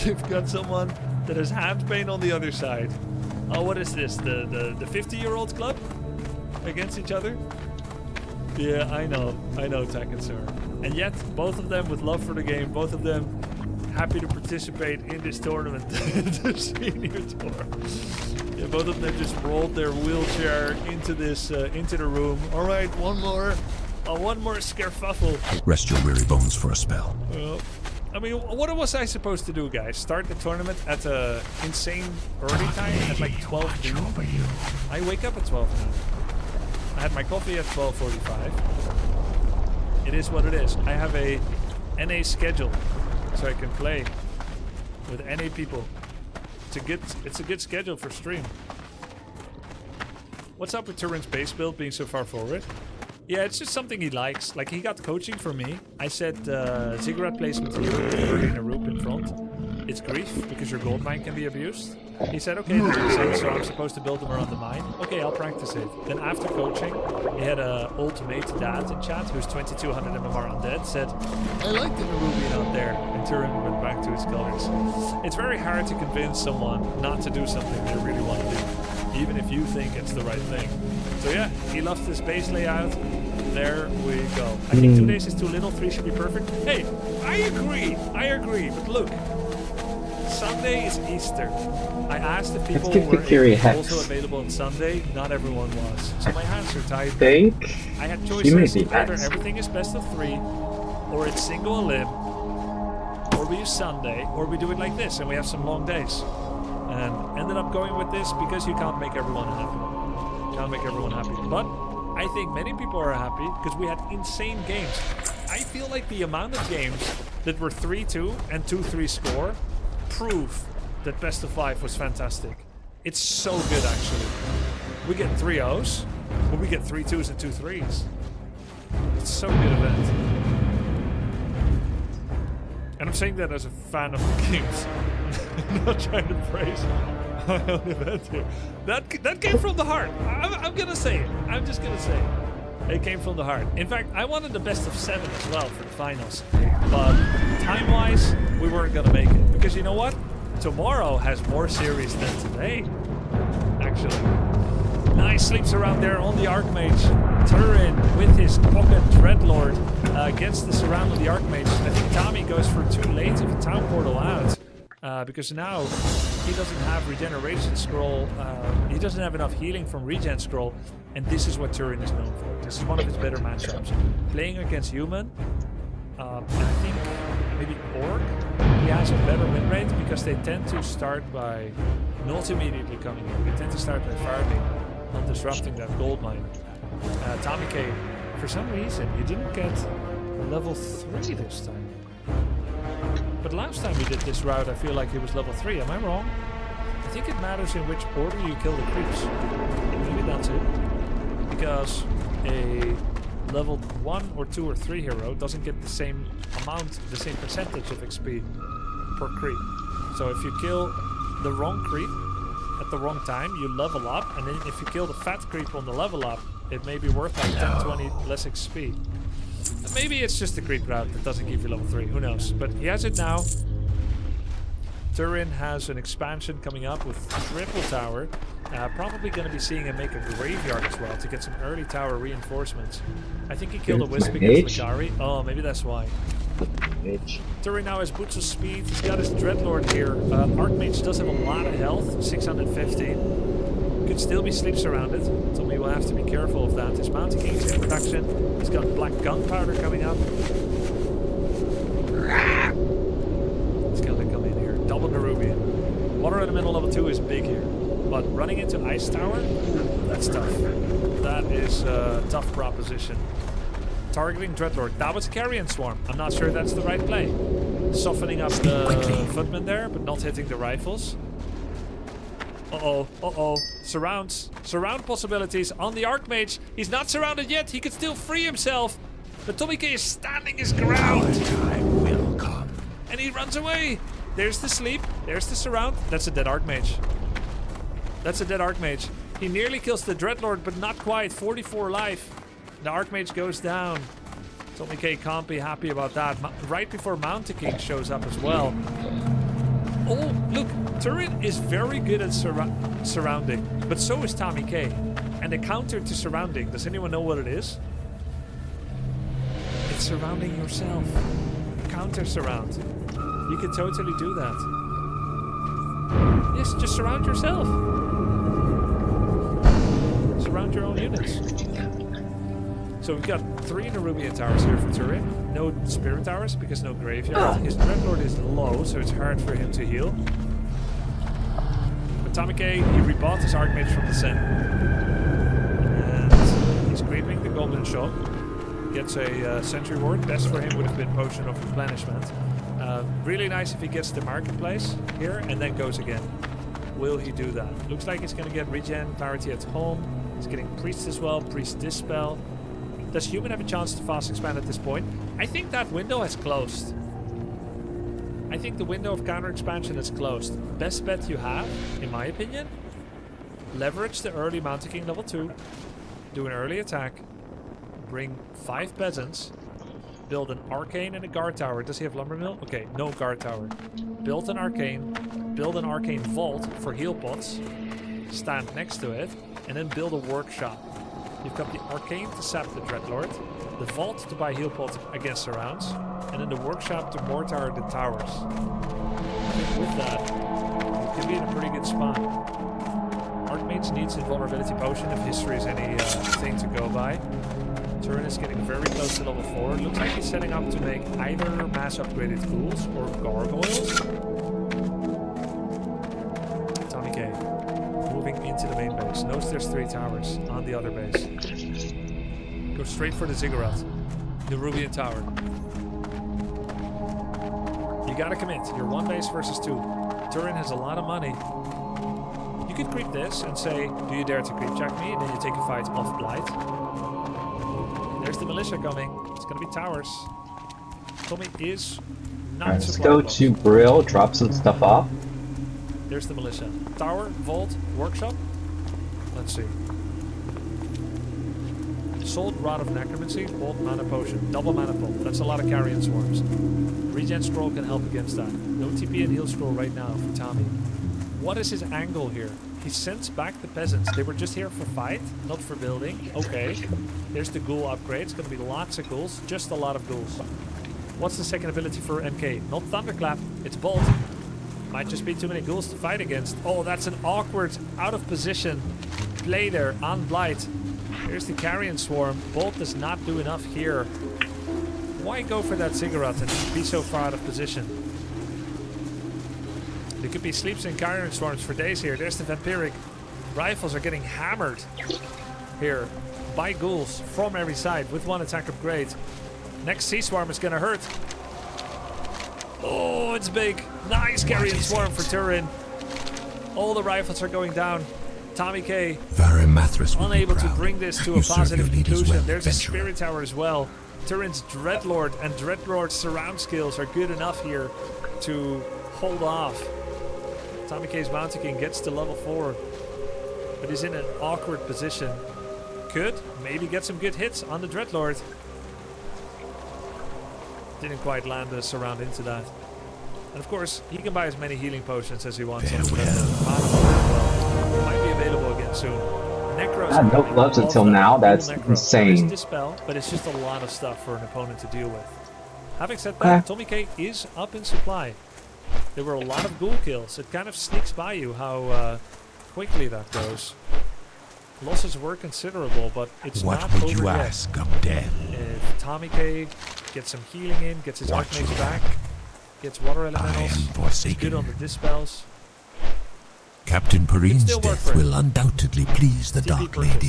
You've got someone that has hand pain on the other side. Oh, what is this? The 50-year-old club against each other? Yeah, I know, Tekken Sir. And yet, both of them with love for the game, both of them happy to participate in this tournament, the senior tour. Yeah, both of them just rolled their wheelchair into this, into the room. All right, one more scarefuffle. Rest your weary bones for a spell. I mean, what was I supposed to do, guys? Start the tournament at a insane early time at like 12 noon? I wake up at 12 noon. I had my coffee at 12:45. It is what it is. I have a NA schedule, so I can play with NA people. It's a good schedule for stream. What's up with Turin's base build being so far forward? Yeah, it's just something he likes. Like, he got coaching from me. I said ziggurat placement early in a roop in front. It's grief, because your gold mine can be abused. He said, okay, that makes sense, so I'm supposed to build them around the mine. Okay, I'll practice it. Then after coaching, he had an old mate dad in chat, who's 2200 MMR undead, said, I like the Nerubian out there. And Turin went back to his colors. It's very hard to convince someone not to do something they really want to do, even if you think it's the right thing. So yeah, he loves this base layout. There we go. I think 2 days is too little, 3 should be perfect. Hey, I agree, but look. Sunday is Easter. I asked if people were also available on Sunday. Not everyone was. So my hands are tied. I had choices. Either everything is best of 3, or it's single limb, or we use Sunday, or we do it like this and we have some long days. And ended up going with this because you can't make everyone happy. But I think many people are happy because we had insane games. I feel like the amount of games that were 3-2 and 2-3 score prove that best of 5 was fantastic. It's so good, actually. We get 3-0s, but we get 3-2s and 2-3s. It's so good event. And I'm saying that as a fan of the games. I'm not trying to praise my own event here. That came from the heart. I'm gonna say it. I'm just gonna say it. It came from the heart. In fact, I wanted the best of 7 as well for the finals. But time-wise, we weren't gonna make it. Because you know what? Tomorrow has more series than today. Actually. Nice sleeps around there on the Archmage. Turin with his pocket Dreadlord against the surround of the Archmage. I think Tommy goes for too late of a town portal out. Because now he doesn't have regeneration scroll. He doesn't have enough healing from regen scroll. And this is what Turin is known for. This is one of his better matchups. Playing against human, I think maybe Orc, he has a better win rate because they tend to start by not immediately coming in. They tend to start by farming, not disrupting that gold mine. Tommy K, for some reason, you didn't get level 3 this time. But last time we did this route, I feel like it was level 3. Am I wrong? I think it matters in which order you kill the creeps. Maybe that's it. Because a level 1 or 2 or 3 hero doesn't get the same amount, the same percentage of XP per creep. So if you kill the wrong creep at the wrong time, you level up. And then if you kill the fat creep on the level up, it may be worth like 10, 20 less XP. Maybe it's just the creep route that doesn't give you level 3, who knows. But he has it now. Turin has an expansion coming up with triple tower. Probably going to be seeing him make a graveyard as well to get some early tower reinforcements. I think he killed a wisp against Lakari. Oh, maybe that's why. Turin now has boots of speed. He's got his Dreadlord here. Archmage does have a lot of health, 650. Could still be sleep surrounded, so we will have to be careful of that. His Bounty King's in production. He's got black gunpowder coming up. He's gonna come in here. Double Nerubian. Water in the middle level 2 is big here. But running into Ice Tower, that's tough. That is a tough proposition. Targeting Dreadlord. That was a Carrion Swarm. I'm not sure that's the right play. Softening up the footmen there, but not hitting the rifles. Uh-oh. Surrounds. Surround possibilities on the Archmage. He's not surrounded yet. He could still free himself. But Tommy K is standing his ground. Time will come. And he runs away. There's the sleep. There's the surround. That's a dead Archmage. That's a dead Archmage. He nearly kills the Dreadlord, but not quite. 44 life. The Archmage goes down. Tommy K can't be happy about that. Right before Mountain King shows up as well. Oh, look. Turin is very good at surrounding, but so is Tommy K. And the counter to surrounding, does anyone know what it is? surrounding yourself. Counter surround. You can totally do that. Yes, just surround yourself. Surround your own units. So we've got 3 Nerubian towers here for Turin. No spirit towers because no graveyard. His Dreadlord is low, so it's hard for him to heal. But Tamike, he rebought his Archmage from the Sen. And he's creeping the Goblin Shop. Gets a Sentry Ward. Best for him would have been Potion of Replenishment. Really nice if he gets the Marketplace here and then goes again. Will he do that? Looks like he's going to get Regen, Clarity at home. He's getting Priest as well, Priest Dispel. Does Human have a chance to fast expand at this point? I think that window has closed. I think the window of counter expansion is closed. Best bet you have, in my opinion, leverage the early Mountain King level 2, do an early attack, bring 5 peasants, build an arcane and a guard tower. Does he have lumber mill? Okay, no guard tower. Build an arcane vault for heal pots, stand next to it, and then build a workshop. You've got the arcane to sap the Dreadlord, the vault to buy heal pots against surrounds, and then the workshop to mortar the towers. I think with that, you can be in a pretty good spot. Archmage needs invulnerability potion if history is any thing to go by. Turin is getting very close to level 4. Looks like he's setting up to make either mass upgraded ghouls or gargoyles. Tommy K. Moving into the main base. Knows there's 3 towers on the other base. Go straight for the Ziggurat. The Nerubian Tower. You gotta commit. You're 1 base versus 2. Turin has a lot of money. You could creep this and say, do you dare to creep jack me? And then you take a fight off Blight. There's the militia coming. It's gonna be towers. Tommy is not Let's go to Brill, drop some stuff off. There's the militia. Tower, vault, workshop. Let's see. Sold Rod of Necromancy, Bolt Mana Potion, double Mana Pull. That's a lot of Carrion Swarms. Regen Scroll can help against that. No TP and Heal Scroll right now for Tommy. What is his angle here? He sends back the peasants. They were just here for fight, not for building. Okay. There's the ghoul upgrade. It's going to be lots of ghouls. Just a lot of ghouls. What's the second ability for MK? Not Thunderclap. It's Bolt. Might just be too many ghouls to fight against. Oh, that's an awkward, out of position play there on Blight. There's the Carrion Swarm. Bolt does not do enough here. Why go for that Ziggurat and be so far out of position? There could be sleeps and Carrion Swarms for days here. There's the Vampiric. Rifles are getting hammered here by ghouls from every side with 1 attack upgrade. Next Sea Swarm is gonna hurt. Oh, it's big. Nice Carrion Swarm for Turin. All the rifles are going down. Tommy K unable to bring this to a positive conclusion. There's a Spirit Tower as well. Turin's Dreadlord and Dreadlord's surround skills are good enough here to hold off. Tommy K's Mountain King gets to level 4, but he's in an awkward position. Could maybe get some good hits on the Dreadlord. Didn't quite land the surround into that. And of course, he can buy as many healing potions as he wants. On the Dreadlord. Might be available again soon. Necros. I had no gloves until now. That's insane. Dispel, but it's just a lot of stuff for an opponent to deal with. Having said that, Tommy K is up in supply. There were a lot of ghoul kills. It kind of sneaks by you how quickly that goes. Losses were considerable, but it's not over yet. What would you ask of death? If Tommy K gets some healing in, gets his Archmage back, gets water elementals, he's good on the dispels. Captain Perrine's death will undoubtedly please the Dark Lady.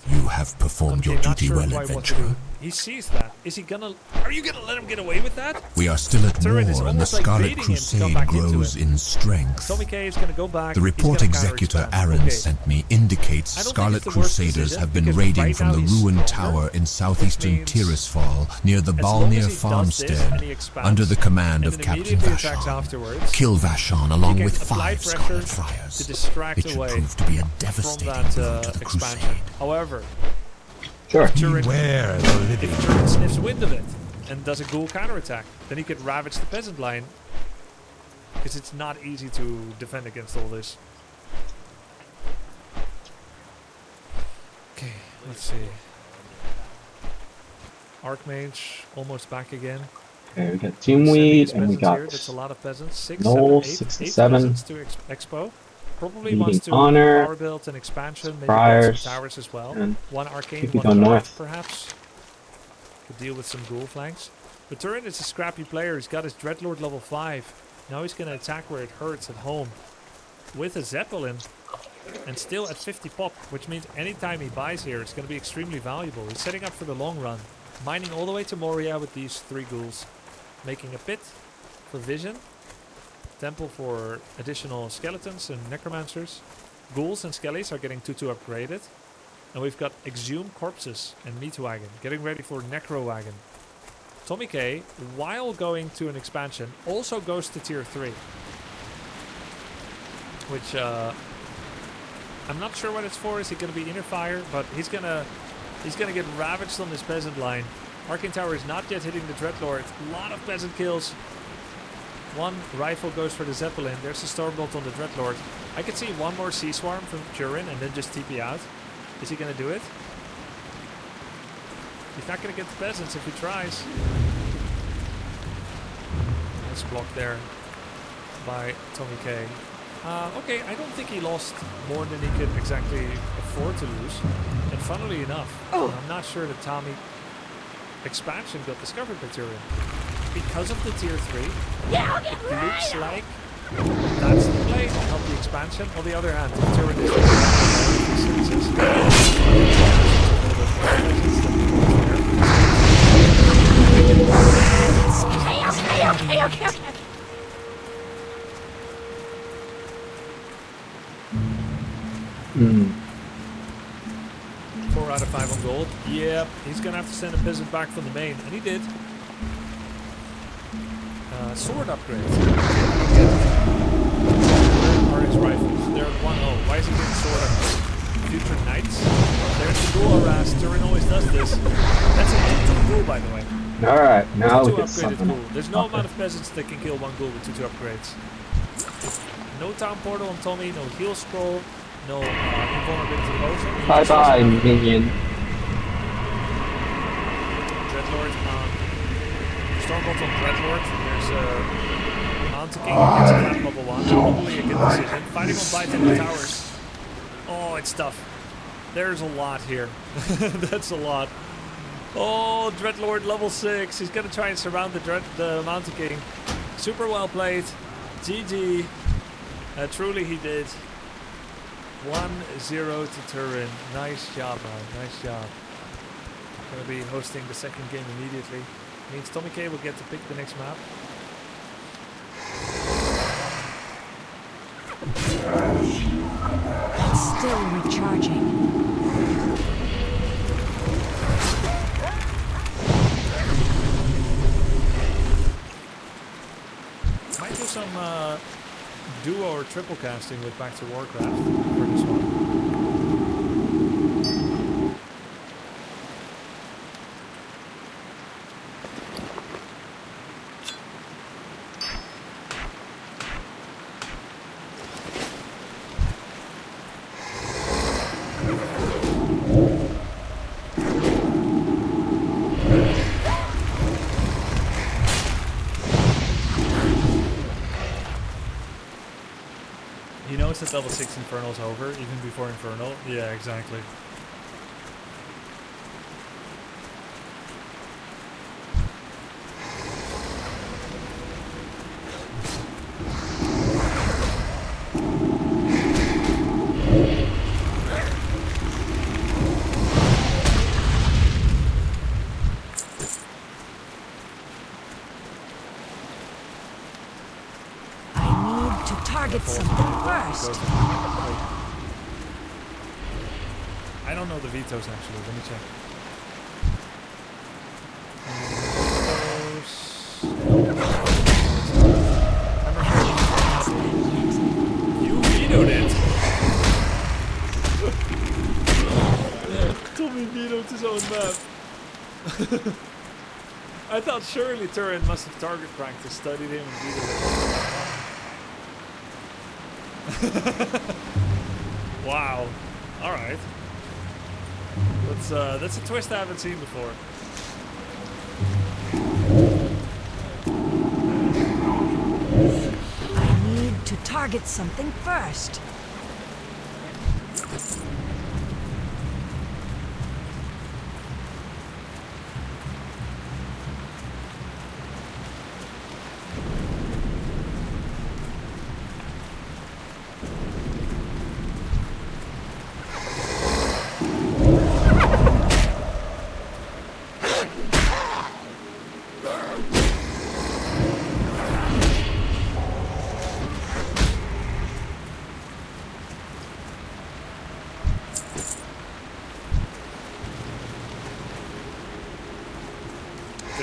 You have performed your duty well, adventurer. He sees that. Is he gonna... Are you gonna let him get away with that? We are still at war, and the Scarlet Crusade grows in strength. Tommy K is gonna go back. The report Executor Aaron sent me indicates Scarlet Crusaders have been raiding from the ruined tower in southeastern Tirisfal, near the Balnir farmstead, under the command of Captain Vashon. Kill Vashon along with 5 Scarlet Friars. To distract it should away prove to be a devastating blow to the expansion. Crusade. However, sure. If Turin sniffs wind of it and does a ghoul counterattack, then he could ravage the peasant line. Because it's not easy to defend against all this. Okay, let's see. Archmage almost back again. Okay, we got Teamweed and we got here. That's a lot of peasants. 6, Noel, 7, 8, 67. peasants to Expo. Probably Leading wants to Honor, power build and expansion, maybe build Friars, some towers as well. and One arcane, we could one go guard, north. perhaps. Could deal with some ghoul flanks. But Turin is a scrappy player. He's got his Dreadlord level 5. Now he's going to attack where it hurts at home with a Zeppelin. And still at 50 pop, which means anytime he buys here, it's going to be extremely valuable. He's setting up for the long run. Mining all the way to Moria with these 3 ghouls. Making a pit for vision. Temple for additional skeletons and necromancers. Ghouls and skellies are getting 2-2 upgraded. And we've got Exhumed Corpses and Meat Wagon. Getting ready for Necro Wagon. Tommy K, while going to an expansion, also goes to tier 3. Which, I'm not sure what it's for. Is he going to be inner fire? But he's gonna get ravaged on this peasant line. Arcane Tower is not yet hitting the Dreadlord. A lot of peasant kills. One rifle goes for the Zeppelin. There's a Stormbolt on the Dreadlord. I could see one more Sea Swarm from Turin and then just TP out. Is he going to do it? He's not going to get the peasants if he tries. That's blocked there by Tommy K. Okay, I don't think he lost more than he could exactly afford to lose. And funnily enough, I'm not sure that Tommy expansion got discovered by Turin. Because of the tier 3, it looks like that's the play to help the expansion. On the other hand, if Turin is Okay. 4 out of 5 on gold. Yep, he's gonna have to send a peasant back from the main, and he did. Sword upgrades. Where are his rifles? They're at 1-0. Why is he getting sword upgrades? Future knights. There's the ghoul harass. Turin always does this. That's a 2-2 ghoul, by the way. Alright, now we 2-2 get upgraded something. ghoul. There's no amount of peasants that can kill 1 ghoul with 2-2 upgrades. No town portal on Tommy, no heal scroll, no invulnerability potion. Bye bye, minion. Dreadlord on Stormbolt on Dreadlord. There's a Mountain King who gets a flat level 1. Probably a good decision. Fighting on Bite in the towers. Oh, it's tough. There's a lot here. That's a lot. Oh, Dreadlord level 6. He's gonna try and surround the Mountain King. Super well played. GG. Truly he did. 1-0 to Turin. Nice job, man. Nice job. Gonna be hosting the second game immediately. Means Tommy K will get to pick the next map. It's still recharging. Might do some duo or triple casting with Back to Warcraft for this one. He knows that level 6 Infernal's over, even before Infernal. Yeah, exactly. Target something first. I don't know the vetoes actually. Let me check. You vetoed it. Tommy vetoed his own map. I thought surely Turin must have target practice, studied him, and vetoed it. Wow. Alright. That's a twist I haven't seen before. target something first.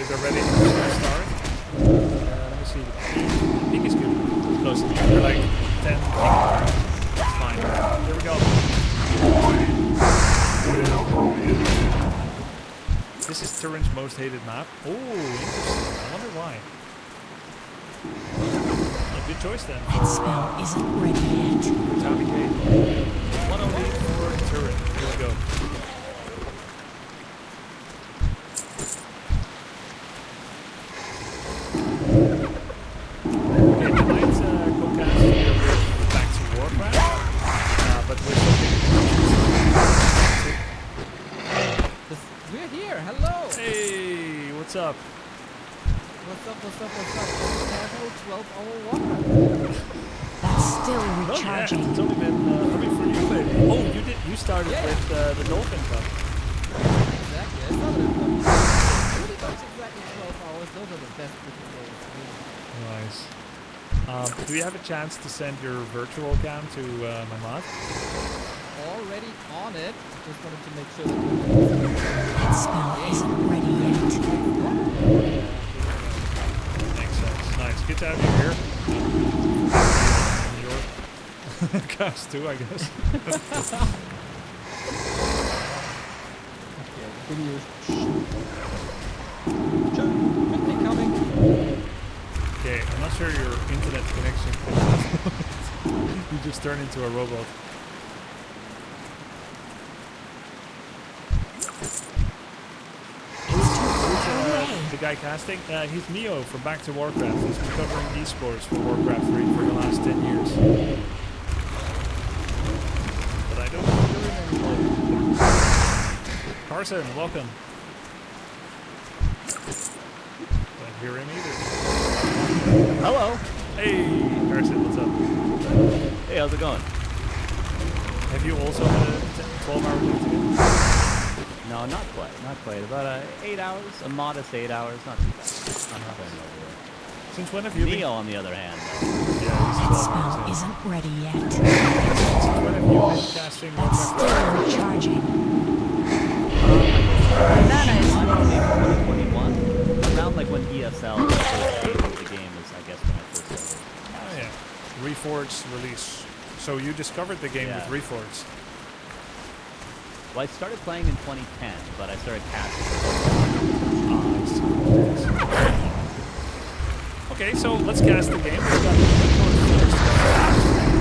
They're ready to start. Let me see. I think it's good. Close. They're like 10. It's fine. Here we go. This is Turin's most hated map. Oh, interesting. I wonder why. A good choice then. That spell isn't ready yet. Tommy K. 108 for Turin. Here we go. What's up? What's up? 12-hour Warcraft. That's still recharging. Oh, yeah. It's only been, for you, baby. Oh, you started with the Dolphin Cup. Exactly. It's not pretty much exactly 12 hours. Those are the best freaking days. Nice. Do you have a chance to send your virtual cam to my mod? Already on it. Just wanted to make sure that that spell isn't ready yet. Makes sense. Nice. Get out of your your cast too, I guess. Okay, I'm not sure your internet connection can you just turn into a robot. The guy casting? He's Neo from Back to Warcraft. He's been covering esports for Warcraft 3 for the last 10 years. But I don't hear him anymore. Carson, welcome. Don't hear him either. Hello. Hey, Carson, what's up? Hey, how's it going? Have you also had a 12-hour day today? No, not quite. About 8 hours, a modest 8 hours, not too bad. Not playing over there. Since when have you Neo, on the other hand, though. Yeah, that spell isn't ready yet. Since when have you been casting That's still recharging. That is 2021. Around like when ESL first came into the game is, I guess, when I first started. Oh yeah, Reforged's release. So you discovered the game with Reforged. Well, I started playing in 2010, but I started casting. Okay, so let's cast the game. We've got first.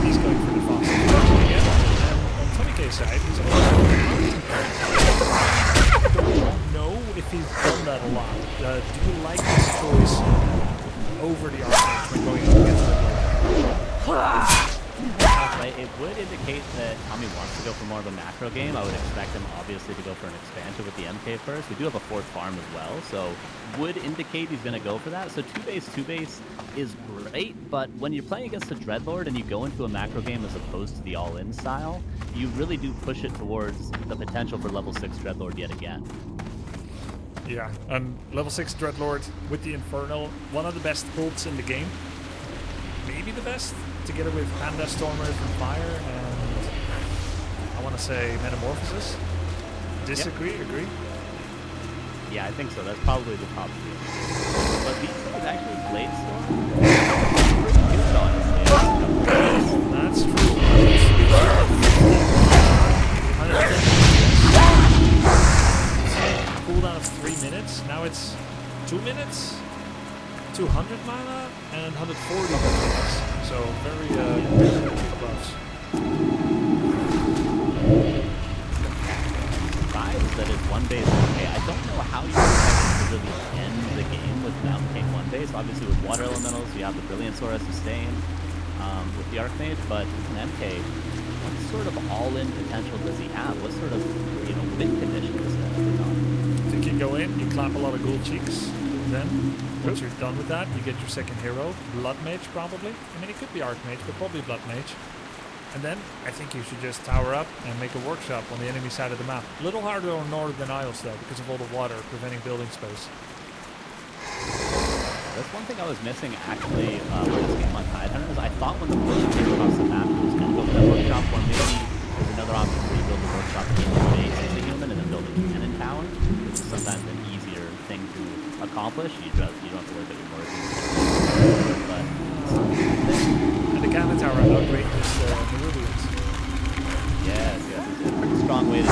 He's going for the fastest version again. And on Tommy K's side, he's don't know if he's done that a lot. Do you like this choice over the Archmage when going up against the It would indicate that Tommy wants to go for more of a macro game. I would expect him, obviously, to go for an expansion with the MK first. We do have a fourth farm as well, so would indicate he's going to go for that. So 2-base is great, but when you're playing against the Dreadlord and you go into a macro game as opposed to the all-in style, you really do push it towards the potential for level 6 Dreadlord yet again. Yeah, and level 6 Dreadlord with the Infernal, one of the best builds in the game. Maybe the best, together with Panda Stormers and Fire, and I want to say Metamorphosis. Disagree? Yep. Agree? Yeah, I think so. That's probably the top 3. But these days, actually, Blade Storm, pretty good, honestly. That's true. Cooldown of 3 minutes. Now it's 2 minutes. 200 mana and 140 minutes. So very close. Surprised that it's 1-base MK. I don't know how you expect to really end the game with MK 1-base. Obviously with Water Elementals, you have the Brilliant Sora sustain. with the Archmage, but an MK, what sort of all-in potential does he have? What sort of, win condition is that for Tommy? I think you go in, you clap a lot of gold cheeks, then once you're done with that, you get your second hero, Blood Mage probably. I mean, it could be Archmage, but probably Blood Mage. And then I think you should just tower up and make a workshop on the enemy side of the map. A little harder on Northern Isles though, because of all the water preventing building space. That's one thing I was missing actually with this game on Tidehunters. I thought when the push came across the map, it was going to go to that workshop, or maybe there's another option where you build the workshop in the base as a human and then build a cannon tower, which is sometimes an easier thing to accomplish. You don't have to worry about your mortgage. But and the cannon tower outranges Nerubians. Yes, it's a pretty strong way to do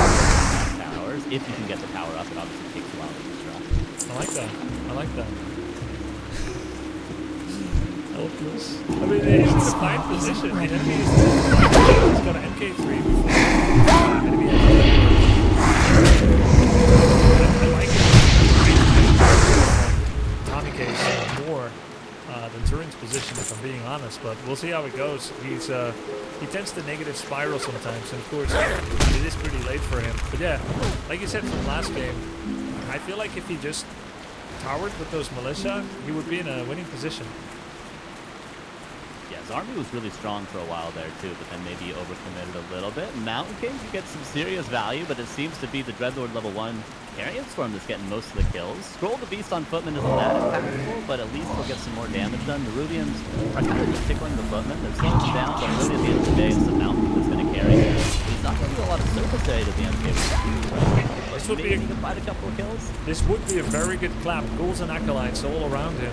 towers. If you can get the tower up, it obviously takes a while to construct. I like that. I like that. Helpless. I mean, he's in a fine position. The enemy is he's got an MK3 before. Enemy has I like it. Tommy case more than Turin's position, if I'm being honest, but we'll see how it goes. He tends to negative spiral sometimes, and of course it is pretty late for him. But yeah, like you said from last game, I feel like if he just towered with those militia, he would be in a winning position. Yeah, his army was really strong for a while there too, but then maybe overcommitted a little bit. Mountain King, you get some serious value, but it seems to be the Dreadlord level 1 Carrion Storm that's getting most of the kills. Scroll the Beast on Footman isn't that impactful, but at least he'll get some more damage done. The Rubians are kind of just tickling the Footman. They're slowing him down, but really at the end of the day, it's the Mountain that's going to carry him. He's not going to do a lot of surface area to the MK. This would be he can find a couple of kills. This would be a very good clap. Ghouls and acolytes all around him.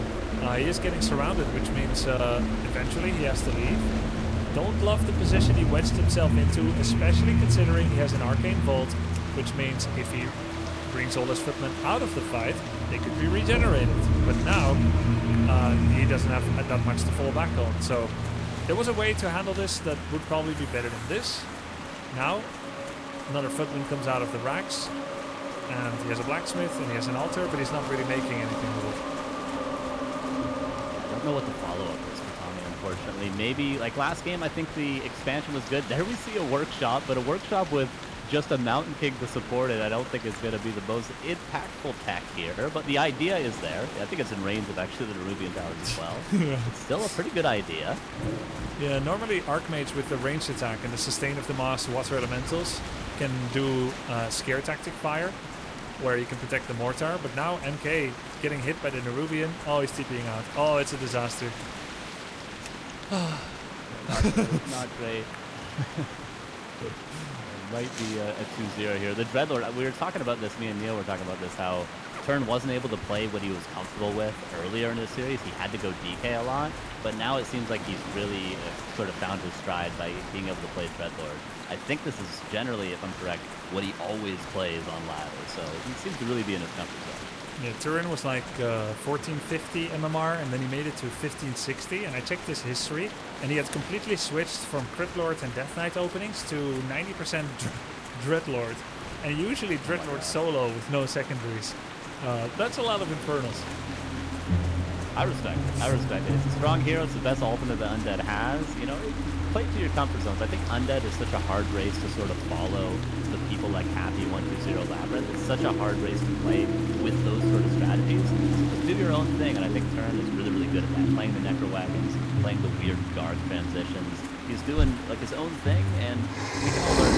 He is getting surrounded, which means eventually he has to leave. Don't love the position he wedged himself into, especially considering he has an arcane vault, which means if he brings all his footmen out of the fight, they could be regenerated. But now he doesn't have that much to fall back on. So there was a way to handle this that would probably be better than this. Now another footman comes out of the racks, and he has a blacksmith and he has an altar, but he's not really making anything with it. I don't know what the follow-up is for Tommy, unfortunately. Maybe, like last game, I think the expansion was good. There we see a workshop, but a workshop with just a Mountain King to support it, I don't think it's going to be the most impactful tech here, but the idea is there. I think it's in range of actually the Nerubian towers as well. It's still a pretty good idea. Yeah, normally Archmage with the ranged attack and the sustain of the mass water elementals can do scare tactic fire, where you can protect the mortar, but now MK getting hit by the Nerubian. Oh, he's TPing out. Oh, it's a disaster. Not great. Might be a 2-0 here. The Dreadlord, we were talking about this, me and Neil were talking about this, how Turn wasn't able to play what he was comfortable with earlier in the series. He had to go DK a lot, but now it seems like he's really sort of found his stride by being able to play Dreadlord. I think this is generally, if I'm correct, what he always plays on ladder, so he seems to really be in his comfort zone. Yeah, Turin was like 1450 MMR, and then he made it to 1560, and I checked his history, and he had completely switched from Crit Lord and Death Knight openings to 90% Dreadlord, and usually Dreadlord solo with no secondaries. That's a lot of Infernals. I respect it. I respect it. It's a strong hero. It's the best ultimate that Undead has. You know, play to your comfort zones. I think Undead is such a hard race to sort of follow the people like Happy 120 Labyrinth. It's such a hard race to play with those sort of strategies. So just do your own thing, and I think Turn is really, really good at that. Playing the Necro Wagons, playing the weird Garg transitions. He's doing like his own thing, and we can all learn.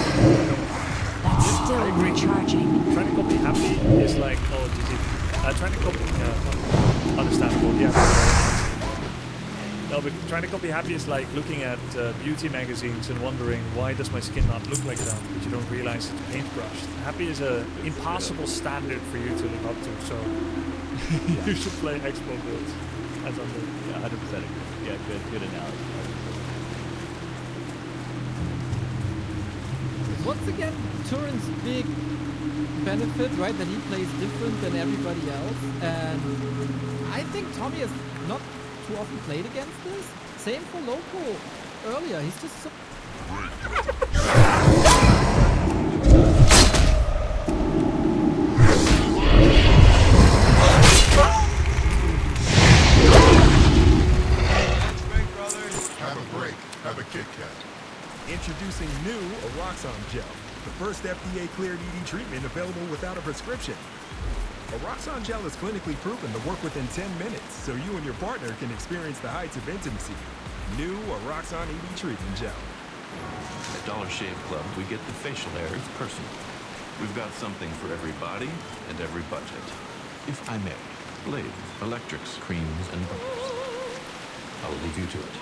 That's still recharging. Trying to copy Happy is like, oh, GG. Trying to copy, understandable, yeah. No, but trying to copy Happy is like looking at beauty magazines and wondering, why does my skin not look like that? But you don't realize it's paintbrushed. Happy is a impossible standard for you to live up to, so you should play Expo builds as Undead. Yeah, 100% agree. Yeah, good analogy. Once again, Turin's big benefit, right, that he plays different than everybody else, and I think Tommy has not too often played against this. Same for Loco earlier. He's just so... Have a break. Roxxon gel, the first FDA-cleared ED treatment available without a prescription. A Roxxon gel is clinically proven to work within 10 minutes, so you and your partner can experience the heights of intimacy. New Roxxon ED treatment gel. At Dollar Shave Club, we get the facial hairs personal. We've got something for every body and every budget. If I may, blades, electrics, creams, and butters. I'll leave you to it.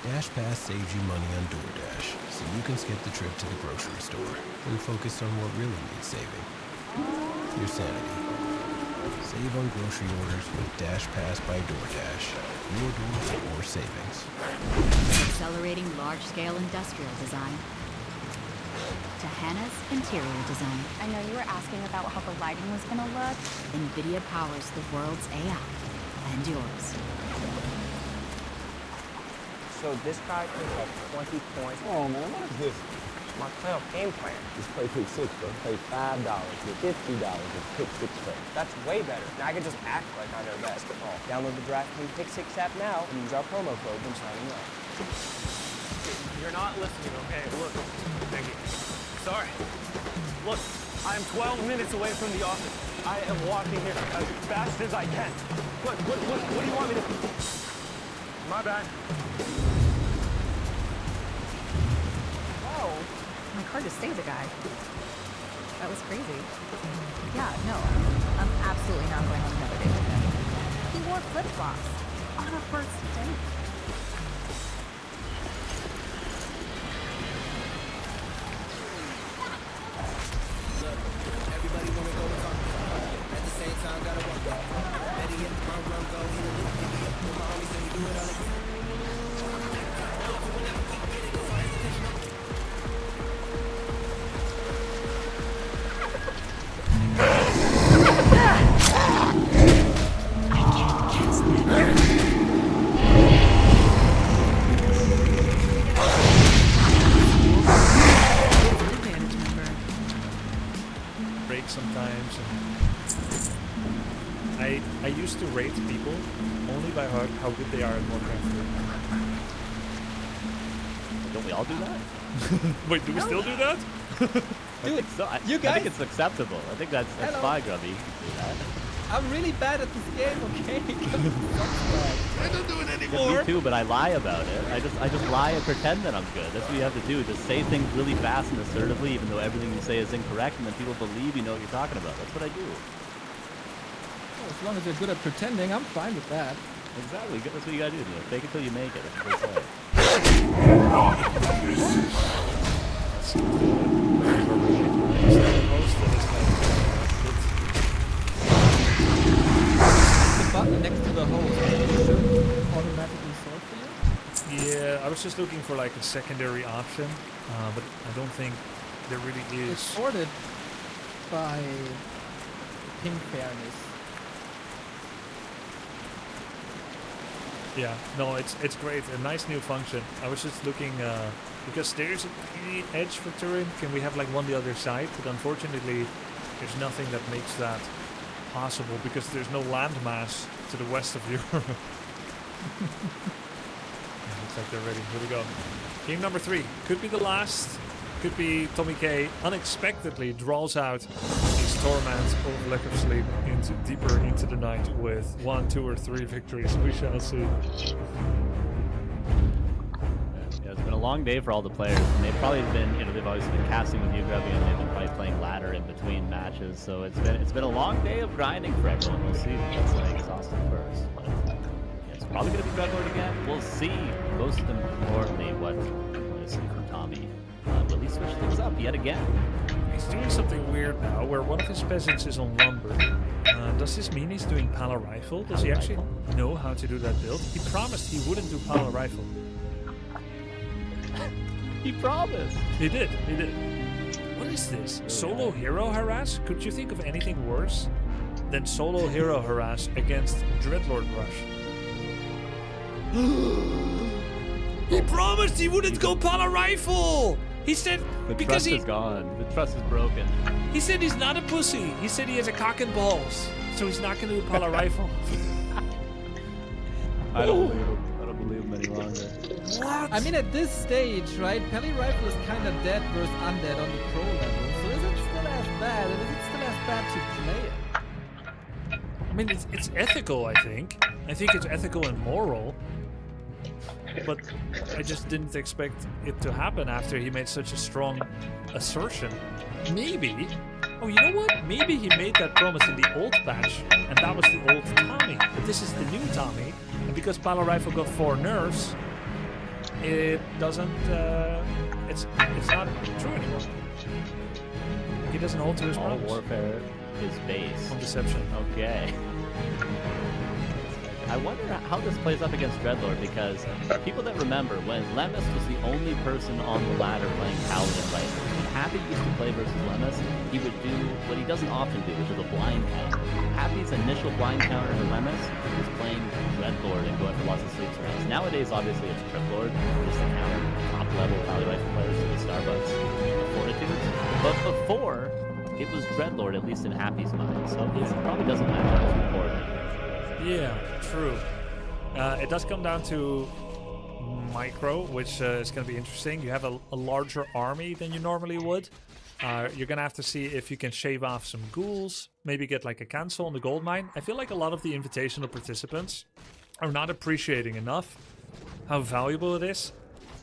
Dash Pass saves you money on DoorDash, so you can skip the trip to the grocery store and focus on what really needs saving. Your sanity. Save on grocery orders with Dash Pass by DoorDash. More doors, more savings. Accelerating large-scale industrial design to Hannah's interior design. I know you were asking about how the lighting was going to look. NVIDIA powers the world's AI and yours. So this guy can have 20 points. Oh man, what is this? My playoff game plan. Just play pick six, bro. Pay $5 with $50 with pick six play. That's way better. Now I can just act like I know basketball. Download the DraftKings Pick 6 app now and use our promo code when signing up. You're not listening, okay? Look, Nicky. Sorry. Look, I am 12 minutes away from the office. I am walking here as fast as I can. What do you want me to do? My bad. Whoa. My car just saved a guy. That was crazy. Yeah, no. I'm absolutely not going on another date with him. He wore flip-flops on a first date. Everybody wanna go and talk. At the same time, gotta walk up. Better yet, my rum go, hit a lick, give me up. My homies say we do it all again. Sometimes. I used to rate people only by how good they are at Warcraft 3. Don't we all do that? Wait, do we still do that? I think so. I think it's acceptable. I think that's fine, Grubby. You can do that. I'm really bad at this game, okay? I don't do it anymore. Yeah, me too, but I lie about it. I just lie and pretend that I'm good. That's what you have to do. Just say things really fast and assertively, even though everything you say is incorrect, and then people believe you know what you're talking about. That's what I do. Well, as long as you're good at pretending, I'm fine with that. Exactly. That's what you gotta do. Fake it till you make it. That's what they Button next to the hole should automatically sort for you? Yeah, I was just looking for like a secondary option, but I don't think there really is. It's sorted by ping fairness. Yeah, no, it's great. A nice new function. I was just looking because there's a tiny edge for Turin. Can we have like one the other side? But unfortunately, there's nothing that makes that possible because there's no landmass to the west of Europe. Looks like they're ready. Here we go. Game number 3 could be the last. Could be Tommy K unexpectedly draws out his torment of lack of sleep deeper into the night with 1, 2, or 3 victories. We shall see. Yeah, it's been a long day for all the players, and they've probably been, they've always been casting with you, Grubby, and they've been probably playing ladder in between matches. So it's been a long day of grinding for everyone. We'll see who gets exhausted first. But it's probably going to be Dreadlord again. We'll see. Most importantly, what we'll see from Tommy. Will he switch things up yet again? He's doing something weird now, where one of his peasants is on lumber. Does this mean he's doing Pala Rifle? Does he actually know how to do that build? He promised he wouldn't do Pala Rifle. He promised. He did. What is this? Solo hero harass? Could you think of anything worse than solo hero harass against Dreadlord Rush? He promised he wouldn't go Pala Rifle! He said the because trust is gone. The trust is broken. He said he's not a pussy. He said he has a cock and balls, so he's not going to do Pala Rifle. I don't believe him any longer. What? I mean, at this stage, right, Peli Rifle is kind of dead versus undead on the pro level. So is it still as bad? And is it still as bad to play it? I mean, it's ethical, I think. I think it's ethical and moral. But I just didn't expect it to happen after he made such a strong assertion. Maybe. Oh, you know what? Maybe he made that promise in the old patch, and that was the old Tommy. But this is the new Tommy, and because Palo Rifle got 4 nerfs, it doesn't. It's not true anymore. He doesn't hold to his All promise. warfare is based On deception. Okay. I wonder how this plays up against Dreadlord, because people that remember when Lemus was the only person on the ladder playing Paladin Rifle, when Happy used to play versus Lemus, he would do what he doesn't often do, which is a blind counter. Happy's initial blind counter to Lemus was playing Dreadlord and going for lots of sleep rounds. Nowadays, obviously, it's Triplord, just the counter, top level Paladin Rifle players to the Starbucks, the Fortitudes. But before, it was Dreadlord, at least in Happy's mind, so he probably doesn't match up too poorly. Yeah, true. It does come down to micro, which is going to be interesting. You have a larger army than you normally would. You're going to have to see if you can shave off some ghouls, maybe get like a cancel on the gold mine. I feel like a lot of the invitational participants are not appreciating enough how valuable it is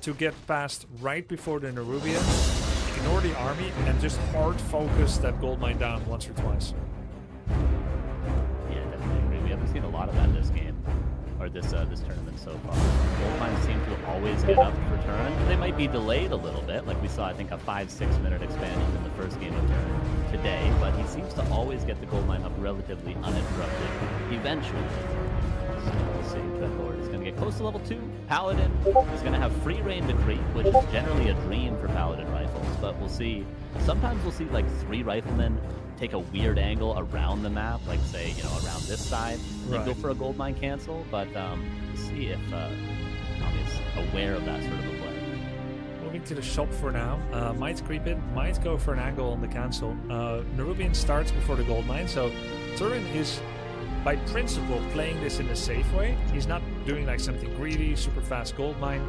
to get past right before the Nerubian, ignore the army, and just hard focus that gold mine down once or twice. We haven't seen a lot of that this game, or this tournament so far. Gold mines seem to always get up for turn. They might be delayed a little bit, like we saw, I think, a 5-6 minute expansion in the first game of turn today, but he seems to always get the gold mine up relatively uninterrupted eventually. So we'll see. Dreadlord is going to get close to level 2. Paladin is going to have free reign to creep, which is generally a dream for Paladin rifles, but we'll see. Sometimes we'll see like 3 riflemen take a weird angle around the map, like say, around this side, and then go for a gold mine cancel, but we'll see if Tommy is aware of that sort of a play. Moving to the shop for now. Might creep in, might go for an angle on the cancel. Nerubian starts before the gold mine, so Turin is, by principle, playing this in a safe way. He's not doing like something greedy, super fast gold mine,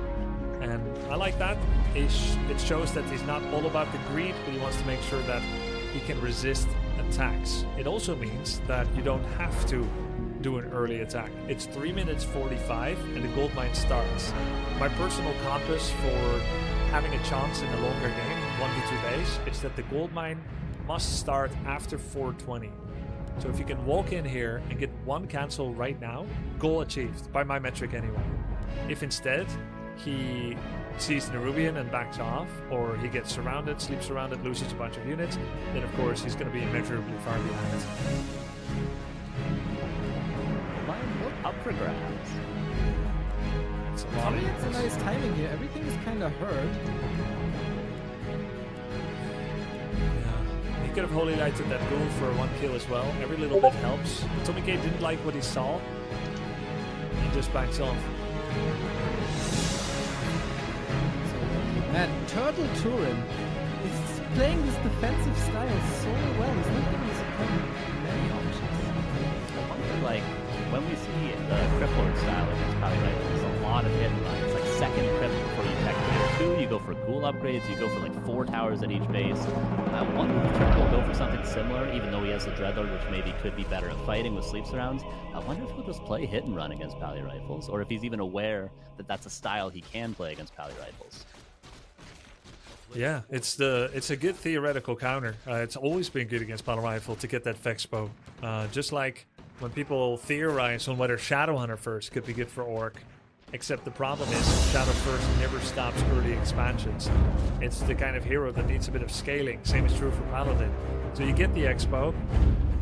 and I like that. It shows that he's not all about the greed, but he wants to make sure that he can resist attacks. It also means that you don't have to do an early attack. It's 3 minutes 45 and the gold mine starts. My personal compass for having a chance in a longer game, 1v2 base, is that the gold mine must start after 4:20. So if you can walk in here and get 1 cancel right now, goal achieved, by my metric anyway. If instead he sees Nerubian and backs off, or he gets surrounded, sleeps surrounded, loses a bunch of units, then of course he's going to be immeasurably far behind. Line up for grabs. It's a For lot me, of it's a nice timing here. Everything is kind of hurt. He could have holy lighted that ghoul for 1 kill as well. Every little bit helps. Tommy K didn't like what he saw. He just backs off. Man, Turtle Turin is playing this defensive style so well. He's not giving his opponent many options. I wonder, like, when we see the Crippler style against Pally Rifle, there's a lot of hit and run. It's like second Crypt before you tech tier 2, you go for ghoul upgrades, you go for like 4 towers at each base. I wonder if Turtle will go for something similar, even though he has the Dreadlord, which maybe could be better at fighting with sleep surrounds. I wonder if he'll just play hit and run against Pally Rifles, or if he's even aware that that's a style he can play against Pally Rifles. Yeah, it's a good theoretical counter. It's always been good against Battle Rifle to get that Vexpo. Just like when people theorize on whether Shadowhunter first could be good for Orc. Except the problem is Shadow First never stops early expansions. It's the kind of hero that needs a bit of scaling. Same is true for Paladin. So you get the Expo,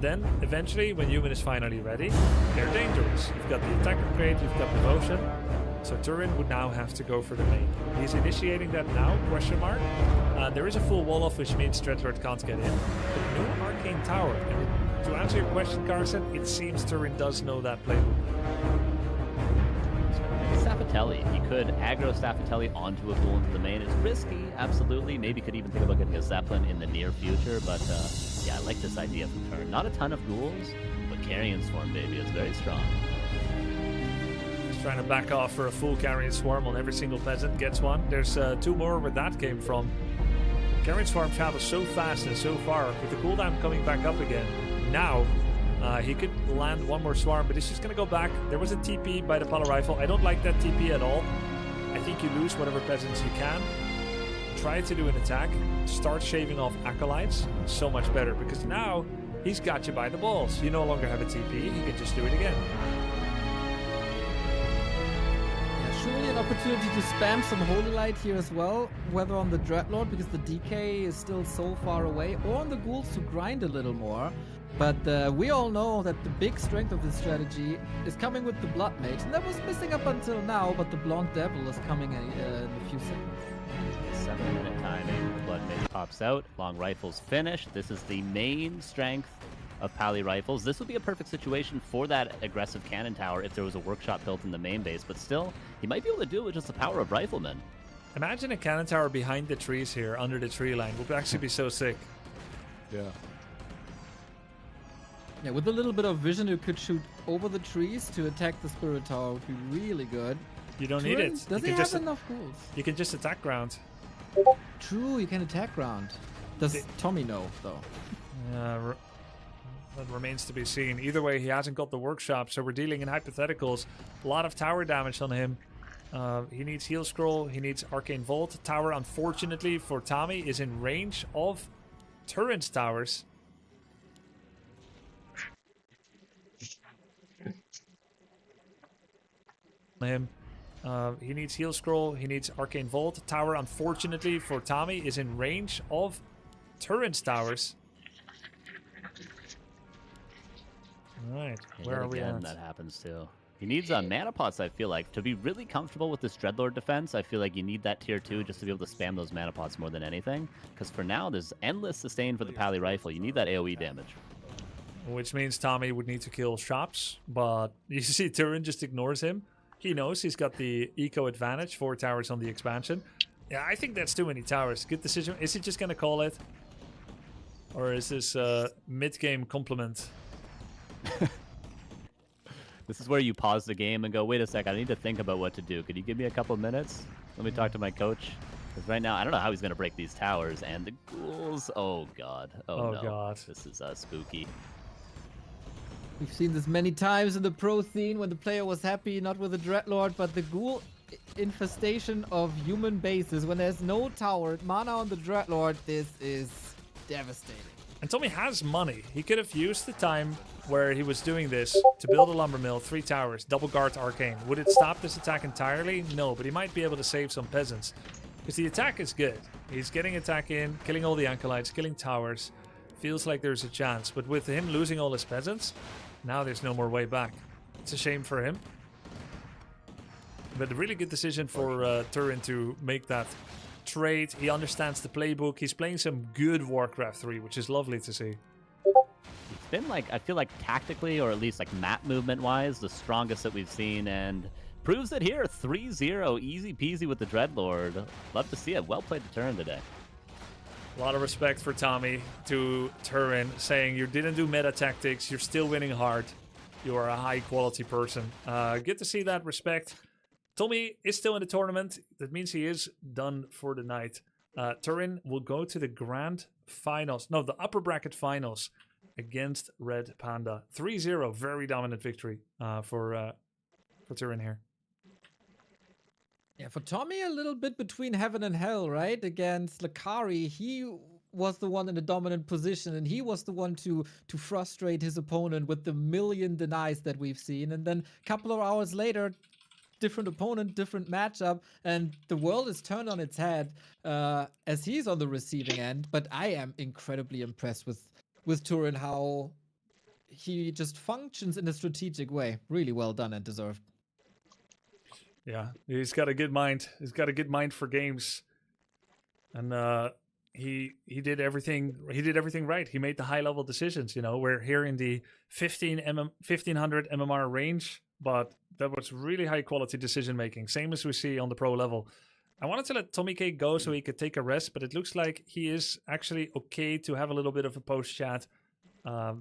then eventually when Human is finally ready, they're dangerous. You've got the attack upgrade, you've got devotion. So Turin would now have to go for the main. He's initiating that now, question mark. There is a full wall off, which means Dreadlord can't get in. But no Arcane Tower. And to answer your question, Carson, it seems Turin does know that playbook. Staffatelli. He could aggro Staffatelli onto a ghoul into the main. It's risky, absolutely. Maybe could even think about getting a Zeppelin in the near future, but yeah, I like this idea from Turn. Not a ton of ghouls, but Carrion Swarm, baby, is very strong. Trying to back off for a full carrion swarm on every single peasant. Gets one. There's 2 more where that came from. Carrion swarm travels so fast and so far. With the cooldown coming back up again. Now, he could land 1 more swarm, but he's just going to go back. There was a TP by the poly rifle. I don't like that TP at all. I think you lose whatever peasants you can. Try to do an attack. Start shaving off acolytes. So much better, because now he's got you by the balls. You no longer have a TP. He can just do it again. Surely an opportunity to spam some Holy Light here as well, whether on the Dreadlord because the DK is still so far away, or on the ghouls to grind a little more. But we all know that the big strength of this strategy is coming with the Blood Mage, and that was missing up until now, but the Blonde Devil is coming in a few seconds. 7-minute timing, the Blood Mage pops out, long rifles finished. This is the main strength of Pally rifles. This would be a perfect situation for that aggressive cannon tower if there was a workshop built in the main base, but still, he might be able to do it with just the power of riflemen. Imagine a cannon tower behind the trees here, under the tree line. Would actually be so sick. Yeah. Yeah, with a little bit of vision, you could shoot over the trees to attack the Spirit Tower. Would be really good. You don't need it. Does he have enough ghouls? You can just attack ground. True, you can attack ground. Does Tommy know, though? That remains to be seen. Either way, he hasn't got the workshop, so we're dealing in hypotheticals. A lot of tower damage on him. He needs Heal Scroll. He needs Arcane Vault. Tower, unfortunately, for Tommy, is in range of Turin's towers. Him. He needs Heal Scroll. He needs Arcane Vault. Tower, unfortunately, for Tommy, is in range of Turin's towers. Alright, where are we at? That happens too. He needs mana pots, I feel like. To be really comfortable with this Dreadlord defense, I feel like you need that tier 2 just to be able to spam those mana pots more than anything. Because for now, there's endless sustain for the Pally rifle. You need that AoE damage. Which means Tommy would need to kill shops, but you see Turin just ignores him. He knows he's got the eco advantage, 4 towers on the expansion. Yeah, I think that's too many towers. Good decision. Is he just going to call it? Or is this mid-game compliment? This is where you pause the game and go, wait a sec, I need to think about what to do. Could you give me a couple minutes? Let me talk to my coach. Because right now, I don't know how he's going to break these towers. And the ghouls, oh god. Oh no. God. This is spooky. We've seen this many times in the pro scene when the player was happy, not with the Dreadlord, but the ghoul infestation of human bases. When there's no tower, mana on the Dreadlord, this is devastating. And Tommy has money. He could have used the time where he was doing this to build a lumber mill, 3 towers, double guard arcane. Would it stop this attack entirely? No, but he might be able to save some peasants. Because the attack is good. He's getting attack in, killing all the acolytes, killing towers. Feels like there's a chance. But with him losing all his peasants, now there's no more way back. It's a shame for him. But a really good decision for Turin to make that trade. He understands the playbook. He's playing some good Warcraft 3, which is lovely to see. It's been like, I feel like tactically, or at least like map movement wise, the strongest that we've seen, and proves it here. 3-0, easy peasy with the Dreadlord. Love to see it. Well played to Turin today. A lot of respect for Tommy to Turin, saying you didn't do meta tactics, you're still winning hard. You are a high quality person. Good to see that respect. Tommy is still in the tournament. That means he is done for the night. Turin will go to the grand finals. No, the upper bracket finals against Red Panda. 3-0, very dominant victory for Turin here. Yeah, for Tommy, a little bit between heaven and hell, right? Against Lakari, he was the one in the dominant position, and he was the one to frustrate his opponent with the million denies that we've seen. And then a couple of hours later, different opponent, different matchup, and the world is turned on its head as he's on the receiving end. But I am incredibly impressed with Turin, how he just functions in a strategic way. Really well done and deserved. Yeah, he's got a good mind. He's got a good mind for games, and he did everything. He did everything right. He made the high level decisions. You know, we're here in the 1500 MMR range, but that was really high quality decision making. Same as we see on the pro level. I wanted to let Tommy K go so he could take a rest, but it looks like he is actually okay to have a little bit of a post chat. Yeah,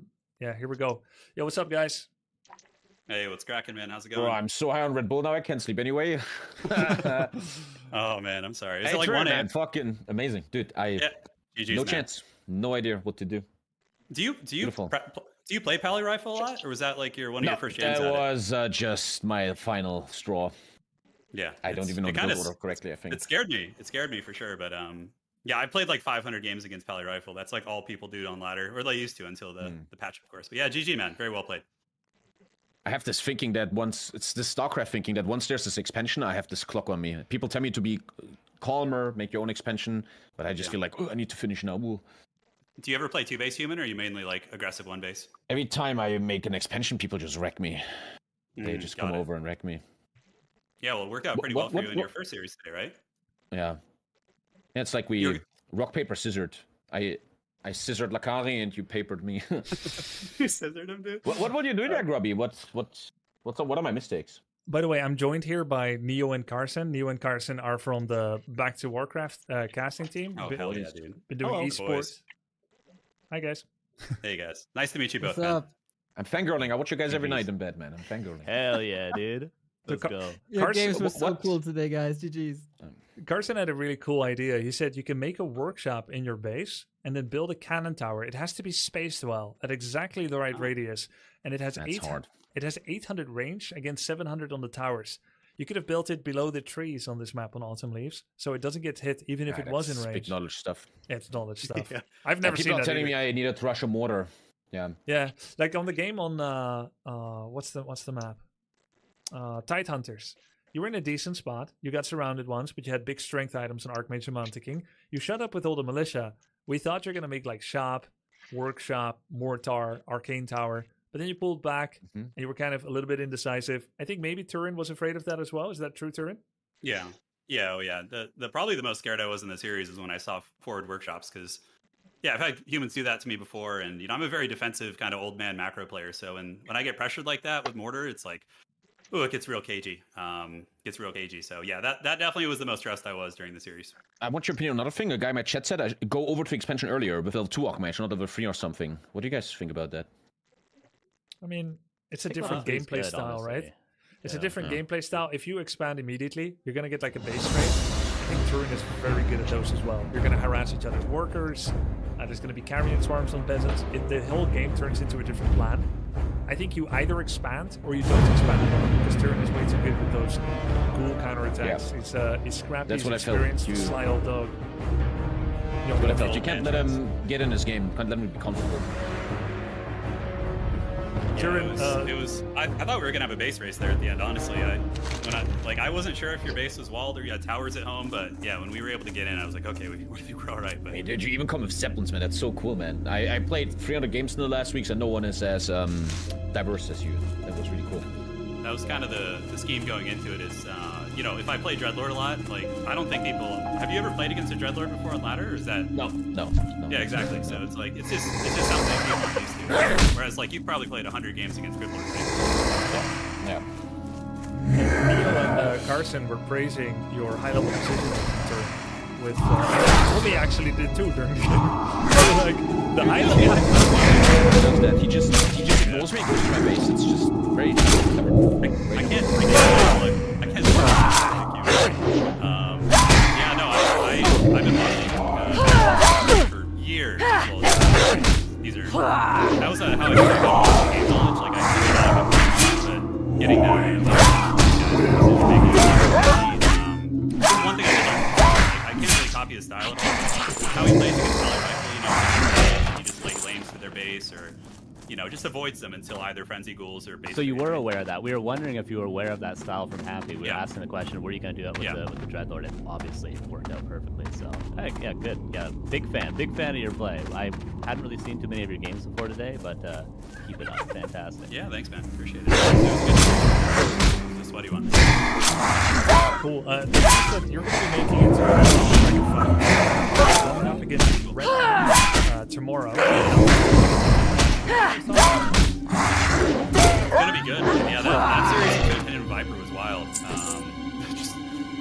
here we go. Yo, what's up, guys? Hey, what's cracking, man? How's it Bro, going? I'm so high on Red Bull now I can't sleep anyway. Oh man, I'm sorry. Is Hey, it like Turin, 1 a.m.? man, fucking amazing, dude. GG's, No man. chance, no idea what to do. Do you Beautiful. do you play Pally Rifle a lot, or was that like one of your first jams that at it? was just my final straw. Yeah, I don't even know the kinda build order correctly, I think. It scared me. It scared me for sure. But yeah, I played like 500 games against Pally Rifle. That's like all people do on ladder, or they used to until the patch, of course. But yeah, GG, man. Very well played. I have this thinking that it's this StarCraft thinking that once there's this expansion, I have this clock on me. People tell me to be calmer, make your own expansion, but I just feel like, oh, I need to finish now. Ooh. Do you ever play 2-base human, or are you mainly like aggressive 1-base? Every time I make an expansion, people just wreck me. They just come over and wreck me. Yeah, well, it worked out pretty well for you in your first series today, right? Yeah. Yeah, it's like we rock, paper, scissored. I scissored Lakari and you papered me. You scissored him, dude. What were you doing there, Grubby? What are my mistakes? By the way, I'm joined here by Neo and Carson. Neo and Carson are from the Back to Warcraft casting team. Oh, hell yeah, dude. Been doing Hello, esports. boys. Hi, guys. Hey, guys. Nice to meet you both, What's man. up? I'm fangirling. I watch you guys every night in bed, man. I'm fangirling. Hell yeah, dude. Let's go. Your Carson, games were so cool today, guys. GG's. Carson had a really cool idea. He said you can make a workshop in your base and then build a cannon tower. It has to be spaced well at exactly the right radius, and it has It has 800 range against 700 on the towers. You could have built it below the trees on this map on Autumn Leaves, so it doesn't get hit even if it was in range. Big knowledge stuff. Yeah, it's knowledge stuff. Yeah. I've never people seen are that. telling either. me I needed to rush a mortar. Yeah. Yeah, like on the game on what's the map? Tide Hunters. You were in a decent spot. You got surrounded once, but you had big strength items and Archmage and Manticking. You shut up with all the militia. We thought you're gonna make like shop, workshop, mortar, arcane tower, but then you pulled back and you were kind of a little bit indecisive. I think maybe Turin was afraid of that as well. Is that true, Turin? Yeah. Yeah, oh yeah. The probably the most scared I was in the series is when I saw forward workshops, because yeah, I've had humans do that to me before, and you know, I'm a very defensive kind of old man macro player. So when I get pressured like that with mortar, it's like, oh, it gets real cagey. So yeah, that definitely was the most stressed I was during the series. I want your opinion on another thing. A guy in my chat said I should go over to expansion earlier with level 2 Archmage, not level 3 or something. What do you guys think about that? I mean, it's a different gameplay style, right? It's a different gameplay style. If you expand immediately, you're going to get like a base rate. I think Turin is very good at those as well. You're going to harass each other's workers. There's going to be carrion swarms on peasants. The whole game turns into a different plan. I think you either expand or you don't expand at all, because Turin is way too good with those ghoul counterattacks. Yeah. He's scrappy, That's he's what I felt. experienced, sly old dog. That's what I felt. You can't let him get in his game. You can't let him be comfortable. Yeah, it was. I thought we were gonna have a base race there at the end. Honestly, I wasn't sure if your base was walled or you had towers at home. But yeah, when we were able to get in, I was like, okay, we're all right. But Hey, did you even come with Zeppelins, man? That's so cool, man. I played 300 games in the last weeks, and no one is as diverse as you. That was really cool. that was kind of the scheme going into it. Is you know, if I play Dreadlord a lot, like I don't think people. Have you ever played against a Dreadlord before on ladder? Or is that no? Yeah, exactly. So it's like it's just something people are used to. Whereas like you've probably played 100 games against Dreadlord, right? Yeah. Neo and Carson were praising your high-level decision turn with Tommy actually did too during the game. So, like the high-level does that. He just ignores me, goes to my base. It's just very clever. I can't yeah, no, I've been watching for years. These are that was how I started game knowledge. Like I but getting that. One thing I did learn, I can't really copy his style at all. How he plays against Pally Rifle, you know, he just like lanes to their base or. You know, just avoids them until either Frenzy Ghouls or base. So you were aware of that. We were wondering if you were aware of that style from Happy. We were Yeah. asking the question, were you going to do it with the Dreadlord? And obviously it worked out perfectly. So, hey, yeah, good. Yeah, big fan of your play. I hadn't really seen too many of your games before today, but keep it up. Fantastic. Yeah, thanks, man. Appreciate it. It was good. Just what do you want? Cool. You're going to be making it to a fight going up against Red tomorrow. It's gonna be good. Yeah, that series of Pin and Viper was wild. Just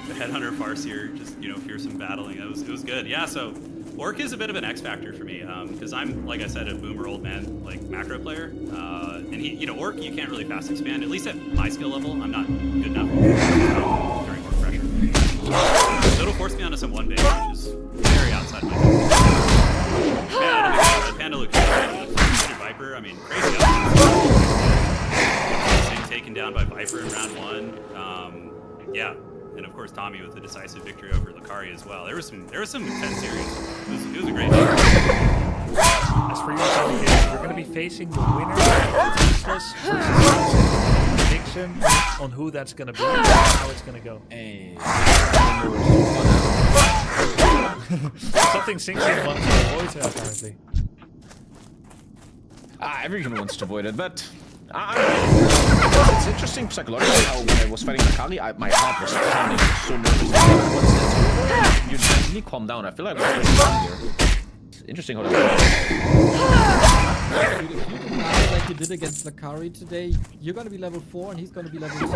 the Headhunter Farseer, just fearsome battling. It was good. Yeah. So Orc is a bit of an X factor for me because I'm, like I said, a boomer old man like macro player, and he, you know, Orc you can't really fast expand. At least at my skill level, I'm not good enough during Orc pressure. So it'll force me onto some 1-base, which is very outside my control. Man, I don't think the Panda looks good. Viper, I mean, crazy outcomes. Taken down by Viper in round 1. Yeah. And of course, Tommy with the decisive victory over Lakari as well. There was some intense series. It was a great game. As for you, Tommy, we're going to be facing the winner of Tasteless versus prediction on who that's going to be and how it's going to go. Hey. Something Sinking wants to avoid, apparently. Everyone wants to avoid it, but it's interesting psychologically how when I was fighting Akali, my heart was pounding. I was so nervous. Once that's over, you gently calm down. I feel like we're pretty calm here. It's interesting how that If you do not like you did against Lakari today, you're gonna be level 4 and he's gonna be level 2.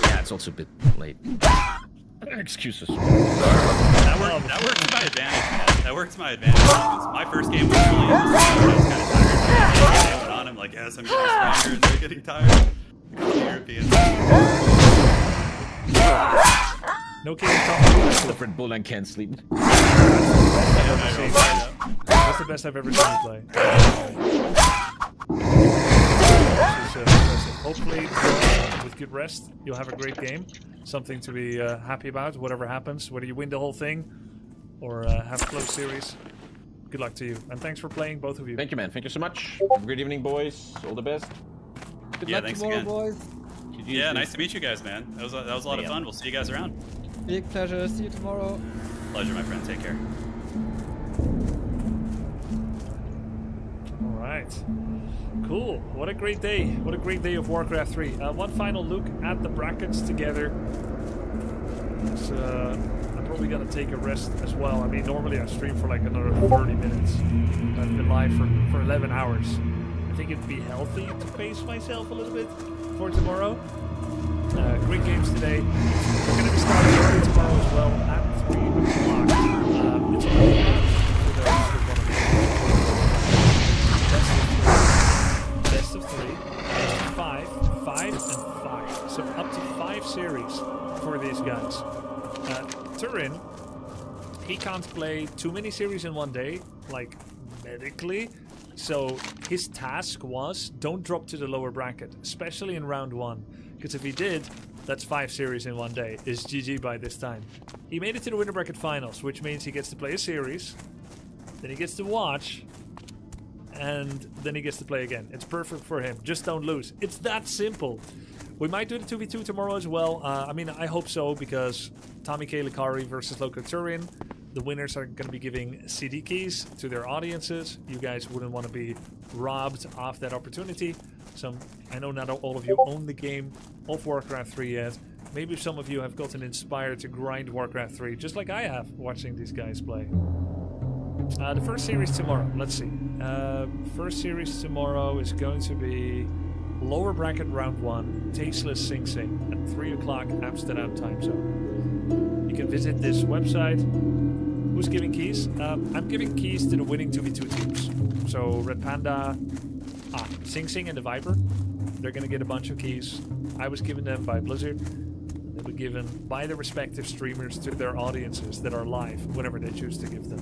Yeah, it's also a bit late. Excuses. That worked to my advantage, man. That worked to my advantage. My first game was really interesting. I was kind of tired. I went on him like, yes, I'm getting stronger, and they're getting tired. The Europeans. No kidding, Tom. Different bull and can't sleep. That's the best I've ever seen you play. Hopefully, with good rest, you'll have a great game. Something to be happy about, whatever happens. Whether you win the whole thing or have a close series. Good luck to you. And thanks for playing, both of you. Thank you, man. Thank you so much. Have a great evening, boys. All the best. Good luck tomorrow, again. boys. Yeah, nice to meet you guys, man. That was a lot of fun. We'll see you guys around. Big pleasure. See you tomorrow. Pleasure, my friend. Take care. All right. Cool. What a great day. What a great day of Warcraft 3. One final look at the brackets together. I'm probably going to take a rest as well. I mean, normally I stream for like another 30 minutes. I've been live for 11 hours. I think it'd be healthy to pace myself a little bit for tomorrow. Great games today. We're going to be starting early tomorrow as well at 3 o'clock. It's all for those who want to be best of 3, best of 5, 5 and 5. So up to 5 series for these guys. Turin, he can't play too many series in one day, like medically. So his task was don't drop to the lower bracket, especially in round 1. Because if he did, that's 5 series in one day. It's GG by this time. He made it to the winner bracket finals, which means he gets to play a series, then he gets to watch, and then he gets to play again. It's perfect for him. Just don't lose. It's that simple. We might do the 2v2 tomorrow as well. I mean, I hope so, because Tommy K. Lakari versus Loco Turin. The winners are going to be giving CD keys to their audiences. You guys wouldn't want to be robbed of that opportunity. So I know not all of you own the game of Warcraft 3 yet. Maybe some of you have gotten inspired to grind Warcraft 3, just like I have watching these guys play. The first series tomorrow, let's see. First series tomorrow is going to be lower bracket round 1, Tasteless Sing Sing at 3 o'clock Amsterdam time zone. You can visit this website. Who's giving keys? I'm giving keys to the winning 2v2 teams. So Red Panda, Sing Sing and the Viper. They're going to get a bunch of keys. I was given them by Blizzard. They were given by the respective streamers to their audiences that are live, whatever they choose to give them.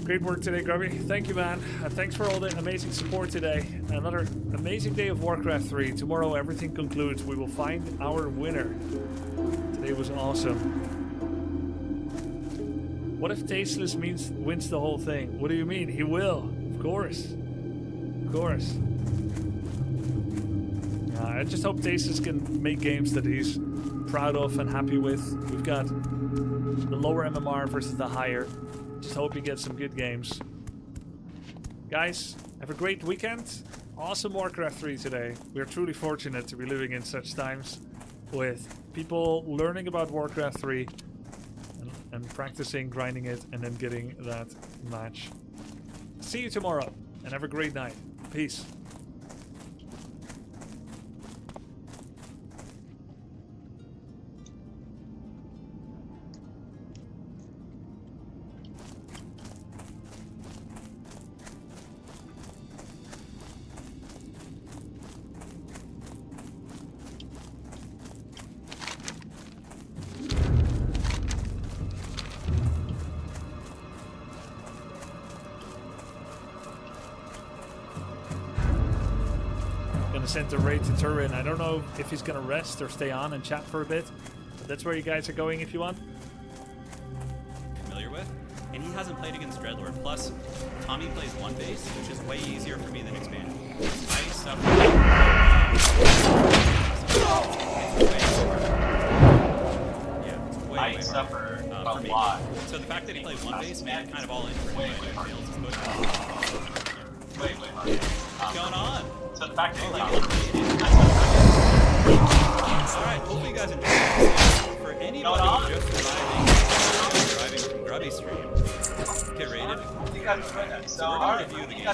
Great work today, Grubby. Thank you, man. Thanks for all the amazing support today. Another amazing day of Warcraft 3. Tomorrow, everything concludes. We will find our winner. Today was awesome. What if Tasteless wins the whole thing? What do you mean? He will. Of course. Of course. I just hope Tasteless can make games that he's proud of and happy with. We've got the lower MMR versus the higher. Just hope he gets some good games. Guys, have a great weekend. Awesome Warcraft 3 today. We are truly fortunate to be living in such times with people learning about Warcraft 3 and practicing, grinding it, and then getting that match. See you tomorrow, and have a great night. Peace. gonna send the raid to Turin. I don't know if he's gonna rest or stay on and chat for a bit. But that's where you guys are going if you want. Familiar with, and he hasn't played against Dreadlord. Plus, Tommy plays one base, which is way easier for me than expand. I suffer. I suffer a lot. So the fact that he played one base made it kind of all in for him. What's going on? So the fact that he played one base. Alright, hopefully you guys enjoyed this. For anybody just arriving from Grubby stream, get rated. You guys enjoyed that. So we're going to review the game.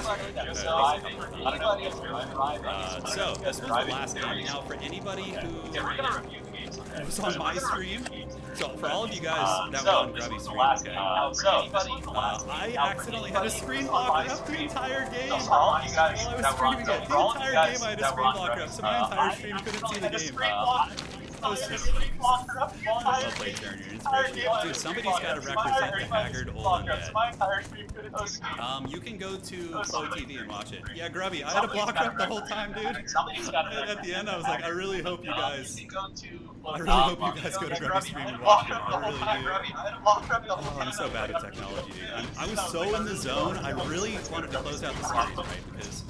So this was the last game. Now for anybody who was on my stream, so for all of you guys that were on Grubby stream, okay, I accidentally had a screen blocker up the entire game while I was streaming it. The entire game I had a screen blocker up, so my entire stream couldn't see the game. I'll play Turn, your inspiration. Dude, somebody's got to represent the haggard old undead. You can go to Flow TV and watch it. Yeah, Grubby, I had a blocker up the whole time, dude. At the end, I was like, I really hope you guys go to Grubby stream and watch it. I really do. Oh, I'm so bad at technology, dude. I was so in the zone. I really wanted to close out the series, right? Because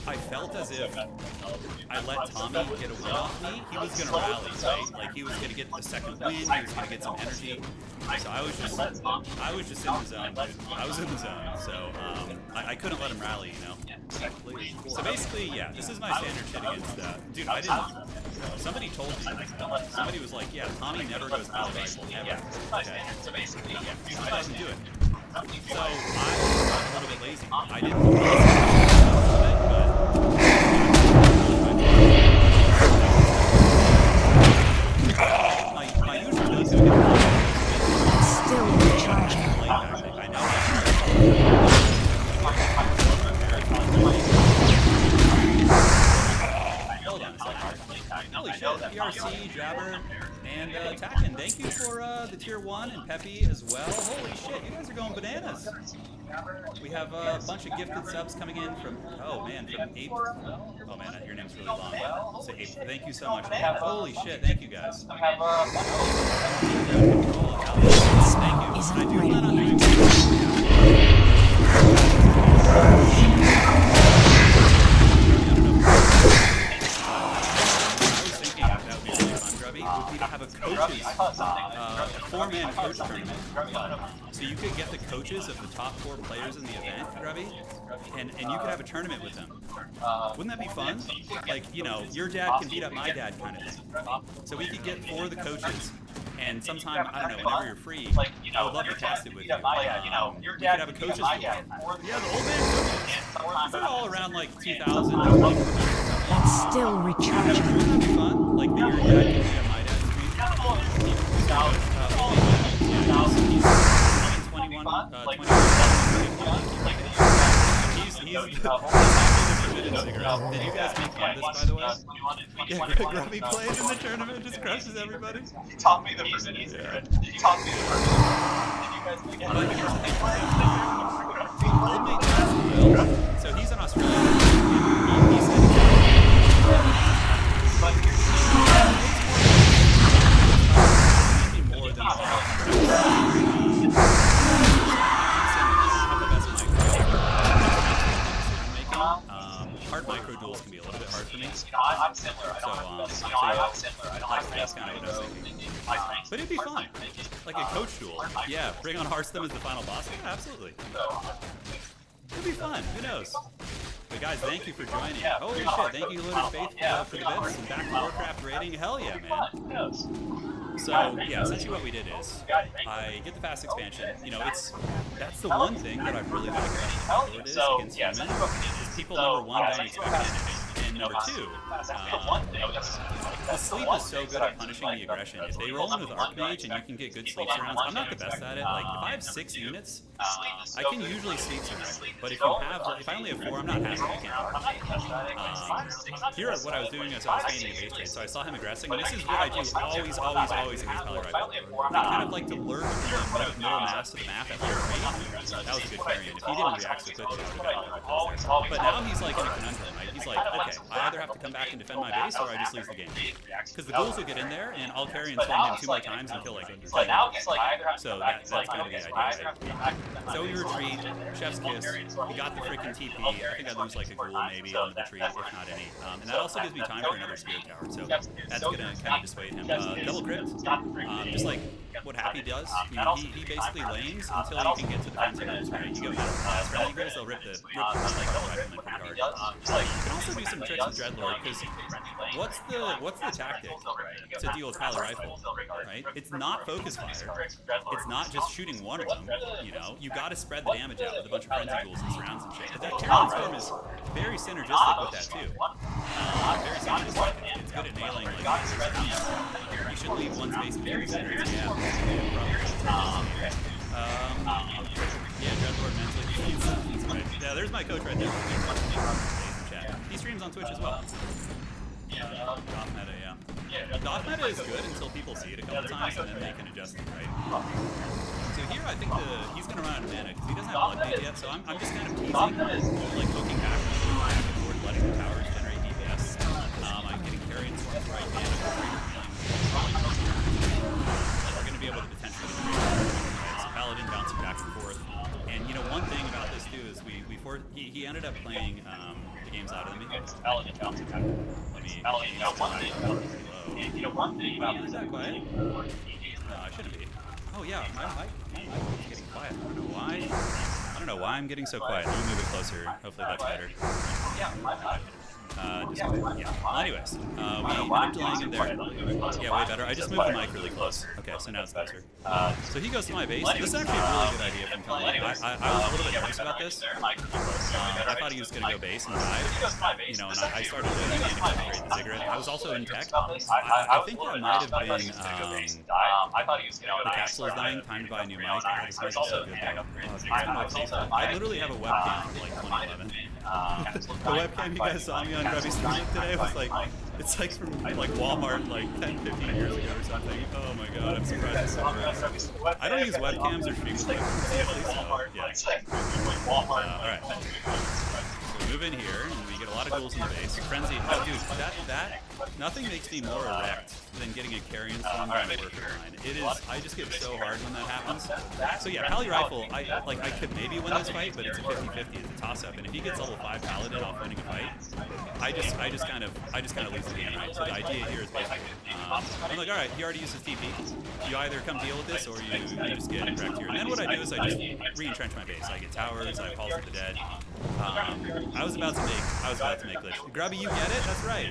I felt as if I let Tommy get a win off me. He was gonna rally, right? Like he was gonna get the second win. He was gonna get some energy. So I was just in the zone, dude. I was in the zone. So I couldn't let him rally, you know. So basically, yeah, this is my standard shit against dude. I didn't. Somebody told me. Somebody was like, yeah, Tommy never goes melee rifle ever. Okay. So basically, yeah, he doesn't do it. So I got a little bit lazy. I didn't. My usual go-to is still recharging. I know. Hold on a second. Holy shit, PRC, Jabber, and Tacken, thank you for the tier 1 and Peppy as well. Holy shit, you guys are going bananas. We have a bunch of gifted subs coming in from, oh man, from Ape. Oh man, your name's really long. So Ape, thank you so much, man. Holy shit, thank you guys. Thank you. I do plan on doing would be to have a coaches, four-man coach tournament. So you could get the coaches of the top 4 players in the event, Grubby, and you could have a tournament with them. Wouldn't that be fun? Like, you know, your dad can beat up my dad kind of thing. So we could get 4 of the coaches, and sometime, I don't know, whenever you're free, I would love to test it with you. We could have a coaches tour. Yeah, the old man coaches. They're all around like 2,000. That's still recharging. Wouldn't that be fun? Like, your dad can beat up my dad's stream. Did you guys make fun of this, by the way? Yeah, Grubby plays in the tournament, just crushes everybody. He taught me the first secret. He taught me the first secret. Did you guys make it? So he's in Australia. He said more than hard micro duels can be a little bit hard for me. I'm similar. I don't like that's kind of what I was thinking. But it'd be fun. Like a coach duel. Yeah, bring on Hearthstone as the final boss. Yeah, absolutely. It'd be fun. Who knows? But guys, thank you for joining. Holy shit, thank you, Loaded Faith, for the bits and back to Warcraft rating. Hell yeah, man. So, yeah, essentially what we did is, I get the fast expansion. You know, that's the one thing that I really like about Lord is against humans, is people, number 1, don't expect it. And number 2, the sleep is so good at punishing the aggression. If they roll in with Archmage and you can get good sleep surrounds, I'm not the best at it. Like, if I have 6 units, I can usually sleep surround. But if I only have 4, I'm not happy. I can't. Here, what I was doing is I was gaining a base trade, so I saw him aggressing, and this is what I do always against Pally Rifle. I kind of like to lurk in the middle mass of the map at low rate, That was a good carry, and if he didn't react so quickly, I would have gotten there. But now he's like in a conundrum, right? He's like, okay, I either have to come back and defend my base, or I just lose the game. Because the ghouls will get in there, and I'll carry and slam him 2 more times and kill like 10 So that's kind of the idea, right? So we retreat, Chef's Kiss, he got the freaking TP, I think I lose like a ghoul maybe on the retreat, if not any. And that also gives me time for another Spirit Tower, so that's going to kind of dissuade him. Double crypt, just like what Happy does, he basically lanes until he can get to the defensive moves, right? You go friendly eagles, they'll rip the rifleman pretty hard. You can also do some tricks with Dreadlord, because what's the tactic to deal with Pally Rifle, right? It's not focus fire, it's not just shooting one of them, you know? You gotta spread the damage out with a bunch of frenzy ghouls and surrounds and shit. But that Carrion Storm is very synergistic with that too. Very synergistic. It's good at nailing like you should leave one space between centers. Yeah, Dreadlord mentally. Yeah, there's my coach right there. He streams on Twitch as well. Doth meta, yeah. Doth meta is good until people see it a couple times and then they can adjust it, right? So here I think he's going to run out of mana because he doesn't have blood mage yet, so I'm just kind of teasing, like looking back and forth, letting the towers generate DPS. I'm getting carrion storms right mana. We're going to be able to potentially get so Paladin bouncing back and forth. And you know, one thing about this too is he ended up playing the games out of me. Paladin bouncing back and forth. Is that quiet? No, I shouldn't be. Oh yeah, my mic is getting quiet. I don't know why I'm getting so quiet. Let me move it closer. Hopefully that's better. Well, anyways, we ended up delaying him there. Yeah, way better. I just moved the mic really close. Okay, so now it's closer. So he goes to my base. This is actually a really good idea from Tourney. I was a little bit nervous about this. I thought he was going to go base and dive. You know, and I started to integrate the Ziggurat. I was also in tech. I think that might have been the capsule is dying. Time to buy a new mic. This mic is so good though. I literally have a webcam from like 2011. The webcam you guys saw me on Grubby Stream today was like, it's like from like Walmart like 10, 15 years ago or something. Oh my god, I'm surprised it's so good. I don't use webcams or stream with like so yeah. Alright. So we move in here and we get a lot of ghouls in the base. Frenzy, oh dude, that nothing makes me more erect than getting a carrion storm down the worker line. It is, I just get so hard when that happens. So yeah, Pally Rifle, I could maybe win this fight, but it's a 50-50, it's a toss-up. And if he gets level 5 Paladin off winning a fight, I just kind of lose the game, right? So the idea here is basically, I'm like, alright, he already used his TP. You either come deal with this or you just get wrecked here. And then what I do is I just re-entrench my base. I get towers, I Halls of the Dead. I was about to make glitch. Grubby, you get it? That's right.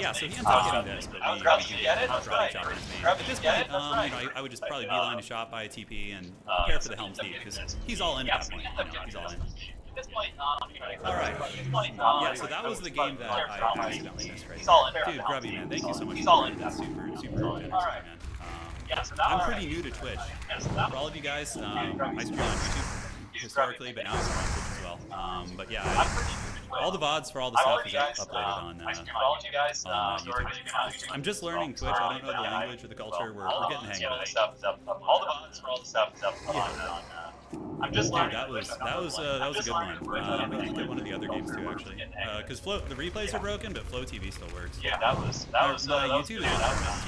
Yeah, so he ends up getting this, but we can karate chop his main. At this point, you know, I would just probably beeline a shot, buy a TP, and prepare for the Helm's Deep, because he's all in at that point. You know, he's all in. Alright. Yeah, so that was the game that I accidentally missed right there. Dude, Grubby, man, thank you so much for that. That's super generous, man. I'm pretty new to Twitch. For all of you guys, I stream on YouTube historically, but now I stream on Twitch as well. But yeah, all the VODs for all the stuff is uploaded on YouTube. I'm just learning Twitch. I don't know the language or the culture. We're getting the hang of it. All the VODs for all the stuff is uploaded on Dude, that was a good one. We can get one of the other games too, actually. Because the replays are broken, but Flow TV still works. Yeah, that was my YouTube is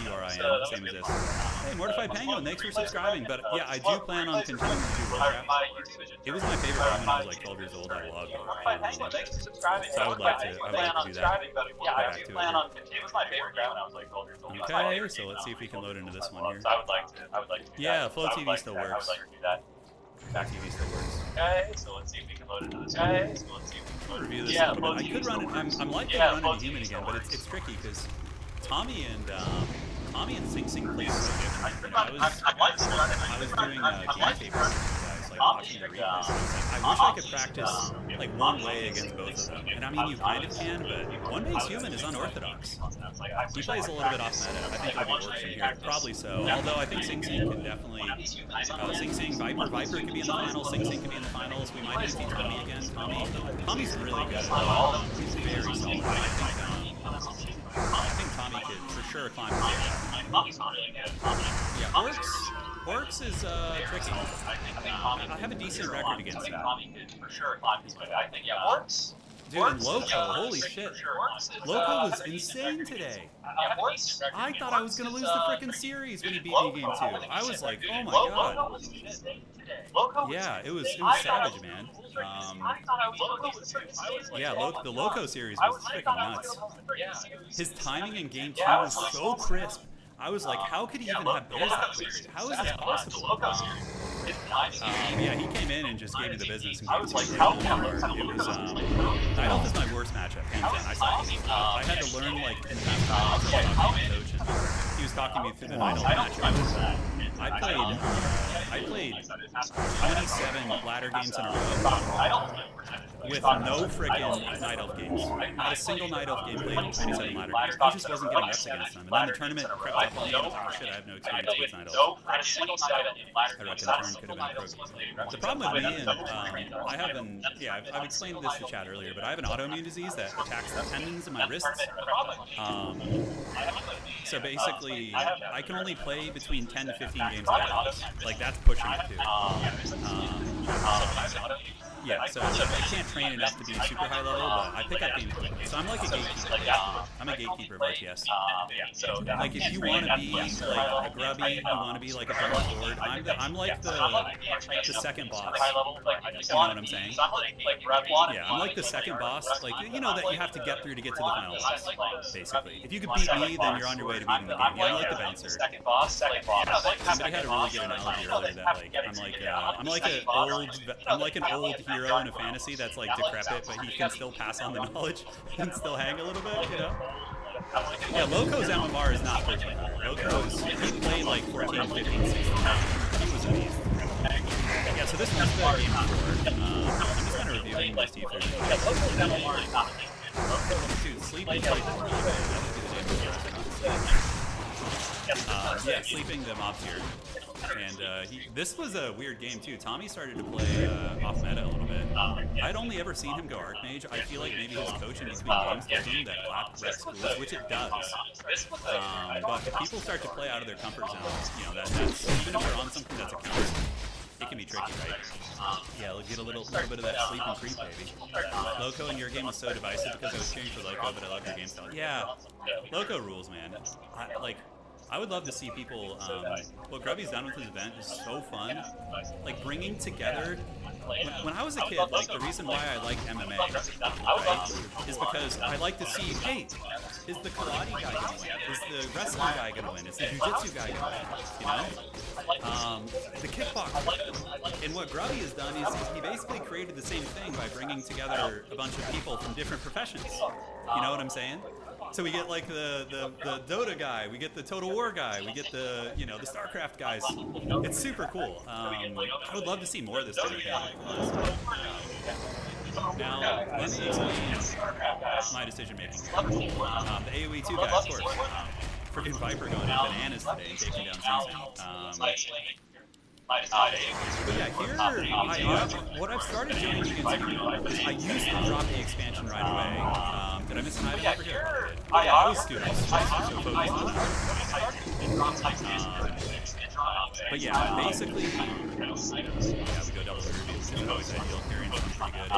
TRIN, same as this. Hey, Mortified Penguin, thanks for subscribing. But yeah, I do plan on continuing to do workshops. It was my favorite game when I was like 12 years old. I loved it. So I would like to do that. Okay, so let's see if we can load into this one here. Yeah, Flow TV still works. Back TV still works. Okay, so let's see if we can load into this. Review this a little bit. I could run it. I'm likely to run into human again, but it's tricky because Tommy and Sing Sing play so different. I was doing game tapers with you guys, like watching the replays. I wish I could practice like one way against both of them. And I mean, you kind of can, but one base human is unorthodox. He plays a little bit off meta. I think it'll be worse from here. Probably so. Although I think Sing Sing can definitely. Sing Sing, Viper could be in the finals. Sing Sing could be in the finals. We might see Tommy again. Tommy's really good. He's very solid. I think Tommy could for sure climb. Yeah, Orcs. Orcs is tricky. I have a decent record against him. For sure, climb his way. I think, yeah, Orcs. Dude, and Loco, holy shit. Loco was insane today. I thought I was going to lose the frickin' series when he beat me game 2. I was like, oh my god. Yeah, it was savage, man. Yeah, the Loco series was freaking nuts. His timing in game 2 was so crisp. I was like, how could he even have bears that quickly? How is this possible? Yeah, he came in and just gave me the business and gave me it was, Night Elf is my worst matchup, hands down. I had to learn, like, in the past coach, and he was talking me through the Night Elf matchup. I played 27 ladder games in a row with no frickin' Night Elf games. Not a single Night Elf game played in 27 ladder games. He just wasn't getting reps against them. And then the tournament crept up on me, and I was like, oh shit, I have no experience with Night Elf. I reckon the turn could have been improved. The problem with me, and I've explained this to Chad earlier, but I have an autoimmune disease that attacks the tendons in my wrists. So basically, I can only play between 10 to 15 games a day. Like, that's pushing it too. Yeah, so I can't train enough to be super high level, but I pick up games quickly. So I'm like a gatekeeper. I'm a gatekeeper of RTS. Like, if you want to be like a grubby, you want to be like a power forward, I'm like the second boss. You know what I'm saying? Yeah, I'm like the second boss. Like, you know, that you have to get through to get to the final boss, basically. If you could beat me, then you're on your way to beating the game. Yeah, I'm like the bouncer. Somebody had a really good analogy earlier that, like, I'm like an old hero in a fantasy that's like decrepit, but he can still pass on the knowledge and still hang a little bit, you know? Yeah, Loco's MMR is not 13. Loco's, he played like 14, 15, 16. He was amazing. Yeah, so this was the game before. I'm just kind of reviewing this to see if there's anything. Dude, sleeping is like really good. Yeah, sleeping the mobs here. And this was a weird game too. Tommy started to play off meta a little bit. I'd only ever seen him go Archmage. I feel like maybe his coach in between games told him that Black Red schools, which it does. But if people start to play out of their comfort zones, you know, that's even if they're on something that's a counter, it can be tricky, right? Yeah, get a little bit of that sleep and creep, baby. Loco in your game was so divisive because I was cheering for Loco, but I love your game style. Yeah, Loco rules, man. I would love to see people, what Grubby's done with his event is so fun. Like, bringing together, when I was a kid, like, the reason why I liked MMA, right, is because I like to see, hey, is the karate guy going to win? Is the wrestling guy going to win? Is the jiu-jitsu guy going to win? You know? The kickboxer. And what Grubby has done is he basically created the same thing by bringing together a bunch of people from different professions. You know what I'm saying? So we get like the Dota guy, we get the Total War guy, we get the, you know, the StarCraft guys. It's super cool. I would love to see more of this kind of thing. Now, let me explain my decision making. The AoE 2 guy, of course. Freaking Viper going in bananas today and taking down Simpson. But yeah, here, what I've started doing against people is I used to drop the expansion right away. Did I miss an item over here? Yeah, I was stupid. So focused on that. But yeah, basically, yeah, we go double ruby, which is always ideal. Carrying is pretty good.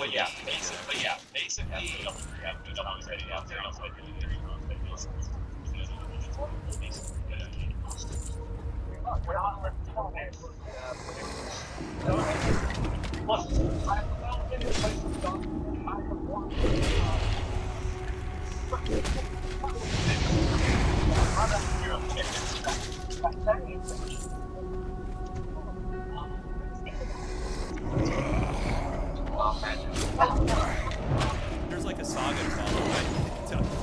But yeah, basically, there's like a saga to follow, right?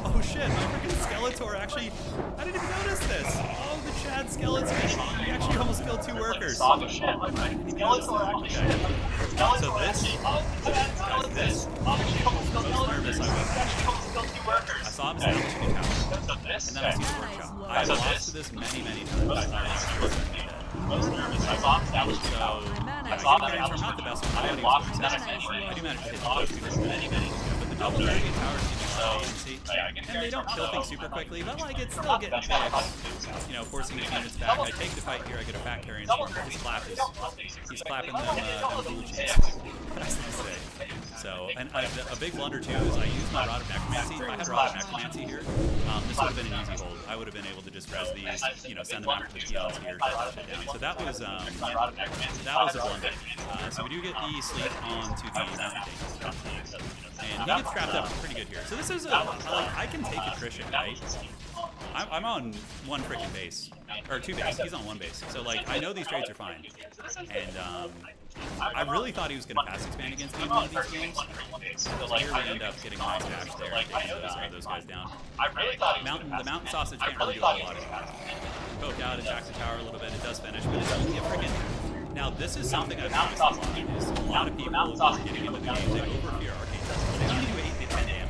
Oh shit, my freaking Skeletor actually, I didn't even notice this. Oh, the Chad skeleton, he actually almost killed 2 workers. Oh shit, so this, most nervous I was. I saw him establishing a tower, and then I see the workshop. I've lost to this many times. I'm not the best one. I do manage to hit the most people. But the double target towers give you agency. And they don't kill things super quickly, but like it's still getting fixed. You know, forcing his units back. I take the fight here, I get a fat carry, and his clap is, he's clapping them blue cheeks. What I was gonna say. So, and a big blunder too is I used my Rod of Necromancy. If I had Rod of Necromancy here, this would have been an easy hold. I would have been able to just res these, you know, send them after the peons here, shut that shit down. So that was a blunder. So we do get the sleep onto the mountain thing. And he gets trapped up pretty good here. So this is I can take attrition, right? I'm on one freaking base, or 2 base. He's on 1 base. So like I know these trades are fine, and I really thought he was going to pass expand against me in one of these games. So here we end up getting a nice dash there and taking those guys down. The mountain sausage can't really do a whole lot anymore. Poke out, attack the tower a little bit. It does finish, but it's only a freaking. Now this is something I've noticed a lot. Is a lot of people who are getting into the game, they overfear arcane. They only do 8 to 10 damage.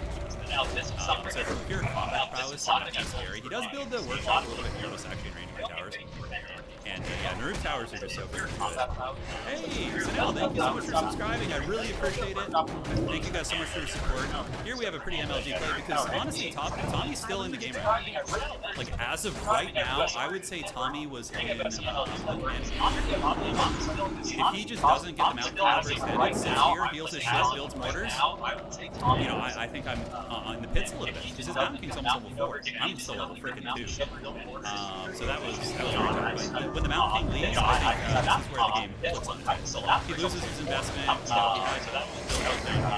So from pure combat prowess, it's not too scary. He does build the workshop a little bit careless actually in range of my towers. And yeah, Nerve towers are just so good. Hey, Sanel, thank you so much for subscribing. I really appreciate it. Thank you guys so much for your support. Here we have a pretty MLG play because honestly, Tommy's still in the game right now. Like as of right now, I would say Tommy was in if he just doesn't get the mountain over his head and sits here, heals his shit, builds mortars, you know, I think I'm in the pits a little bit because his Mountain King's almost level 4. I'm still level freaking 2. So that was very tough. When the Mountain King leaves, I think this is where the game flips on it. He loses his investment, you know, he had to build down here.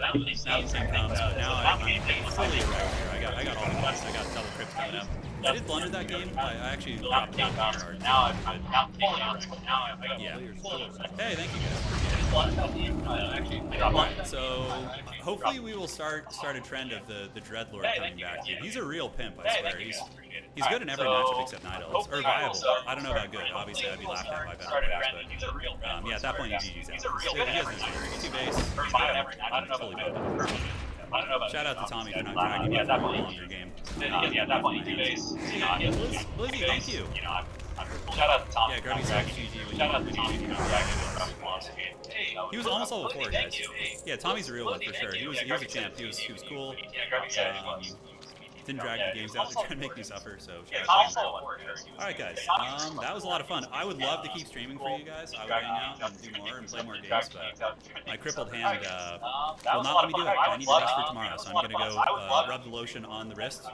Mountain King comes, but now I'm fully erect here. I got all the quests. I got double crypts coming up. I did blunder that game. I actually dropped down hard. Yeah. Hey, thank you guys. Alright, so hopefully we will start a trend of the Dreadlord coming back. Dude, he's a real pimp, I swear. He's good in every matchup except Night Elves. Or viable. I don't know about good. Obviously, I'd be laughed at by better players, but yeah, at that point, he GG's out. He has no chance. 2 base. He's good. I'm totally good. Shout out to Tommy for not dragging me for a longer game. Yeah, that point, 2 base. Blizzy, thank you. Shout out to Tommy. Yeah, Grubby Sack GG. Shout out to Tommy. He was almost level 4, guys. Yeah, Tommy's a real one for sure. He was a champ. He was cool. Didn't drag the games out. They're trying to make me suffer, so shout out to him. Alright guys, that was a lot of fun. I would love to keep streaming for you guys. I would hang out and do more and play more games, but my crippled hand will not let me do it. I need to rest for tomorrow, so I'm going to go rub the lotion on the wrist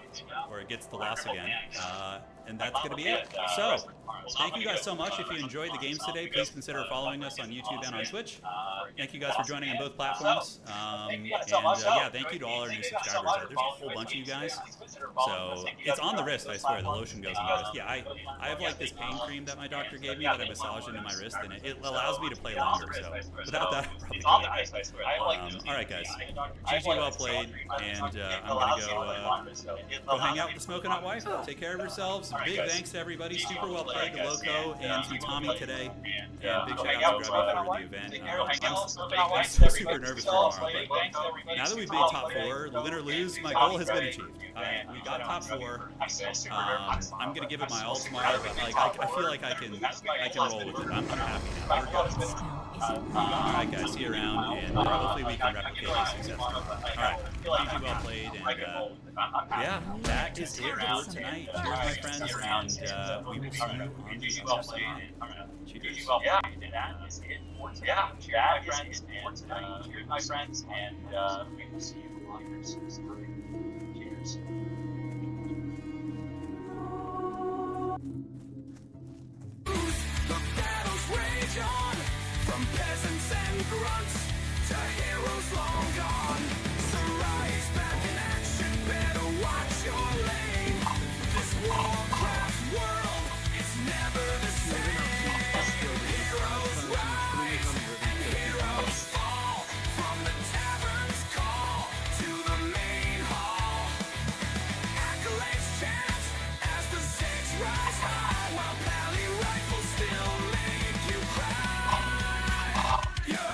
where it gets the loss again. And that's going to be it. So, thank you guys so much. If you enjoyed the games today, please consider following us on YouTube and on Twitch. Thank you guys for joining on both platforms. And yeah, thank you to all our new subscribers. There's a whole bunch of you guys. So, it's on the wrist, I swear. The lotion goes on the wrist. Yeah, I have like this pain cream that my doctor gave me that I massage into my wrist, and it allows me to play longer. So, without that, I probably couldn't. Alright guys, GG well played, and I'm going to go hang out with the Smoking Hot Wife. Take care of yourselves. Big thanks to everybody. Super well played to Loco and to Tommy today. And big shout out to Grubby for the event. I'm still super nervous for tomorrow. But now that we've made top 4, win or lose, my goal has been achieved. We got top 4. I'm gonna give it my all tomorrow. But like I feel like I can roll with it. I'm happy now. We're good. Alright guys, see you around, and hopefully we can replicate this success. Alright, GG well played, and yeah, that is it for tonight. Cheers my friends, and we will see you on the other side. Cheers. Yeah, that is it for tonight. Cheers my friends, and we will see you on the other side. Cheers. The battles rage on, from peasants and grunts to heroes long gone. Sarai's back in action, better watch your lane. This Warcraft world, it's never the same. Heroes rise and heroes fall, from the tavern's call to the main hall. Accolades chant as the stakes rise high, while pally rifles still make you cry. Yo!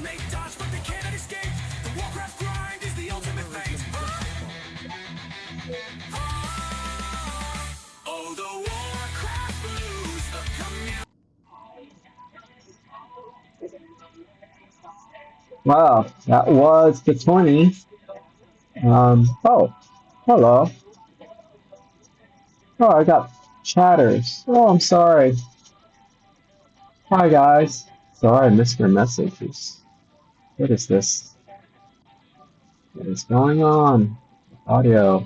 make dodge, but they cannot escape. The Warcraft grind is the ultimate fate. Oh, the Warcraft blues, the community. Wow, that was the 20. Oh, hello. Oh, I got chatters. Oh, I'm sorry. Hi, guys. Sorry, I missed your messages. What is this? What is going on? Audio.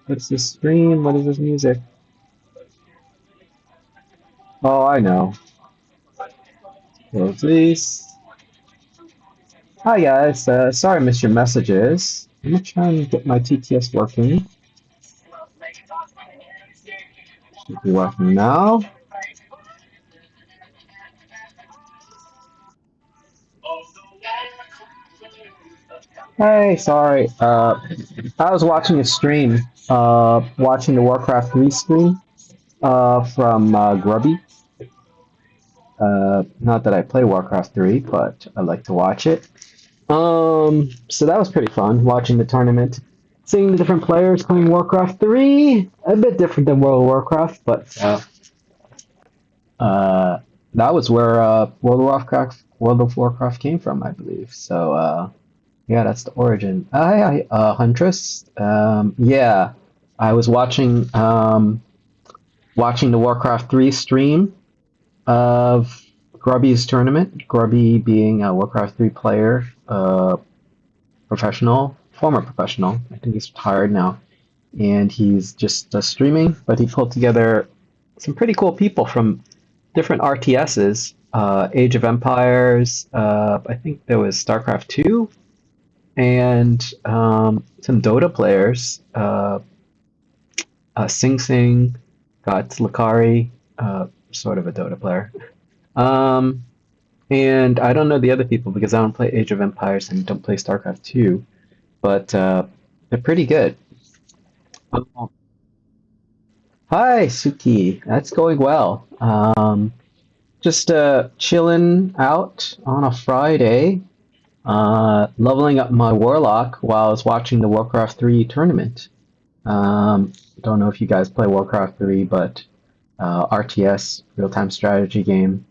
What's this stream? What is this music? Oh, I know. Please. Hi, guys. Sorry I missed your messages. I'm gonna try and get my TTS working. Should be working now. Hey, sorry. I was watching a stream, watching the Warcraft 3 stream, from Grubby. Not that I play Warcraft 3, but I like to watch it. So that was pretty fun, watching the tournament, seeing the different players playing Warcraft 3. A bit different than World of Warcraft, but that was where World of Warcraft came from, I believe. So yeah, that's the origin. Hi, Huntress. Yeah, I was watching the Warcraft 3 stream of Grubby's tournament. Grubby being a Warcraft 3 player, professional, former professional. I think he's retired now, and he's just streaming. But he pulled together some pretty cool people from different RTSs, Age of Empires. I think there was StarCraft 2. And some Dota players, Sing Sing, got Lakari, sort of a Dota player. And I don't know the other people because I don't play Age of Empires and don't play StarCraft 2, but they're pretty good. Hi, Suki. That's going well. Just chilling out on a Friday. Leveling up my Warlock while I was watching the Warcraft 3 tournament. Don't know if you guys play Warcraft 3, but RTS, real-time strategy game.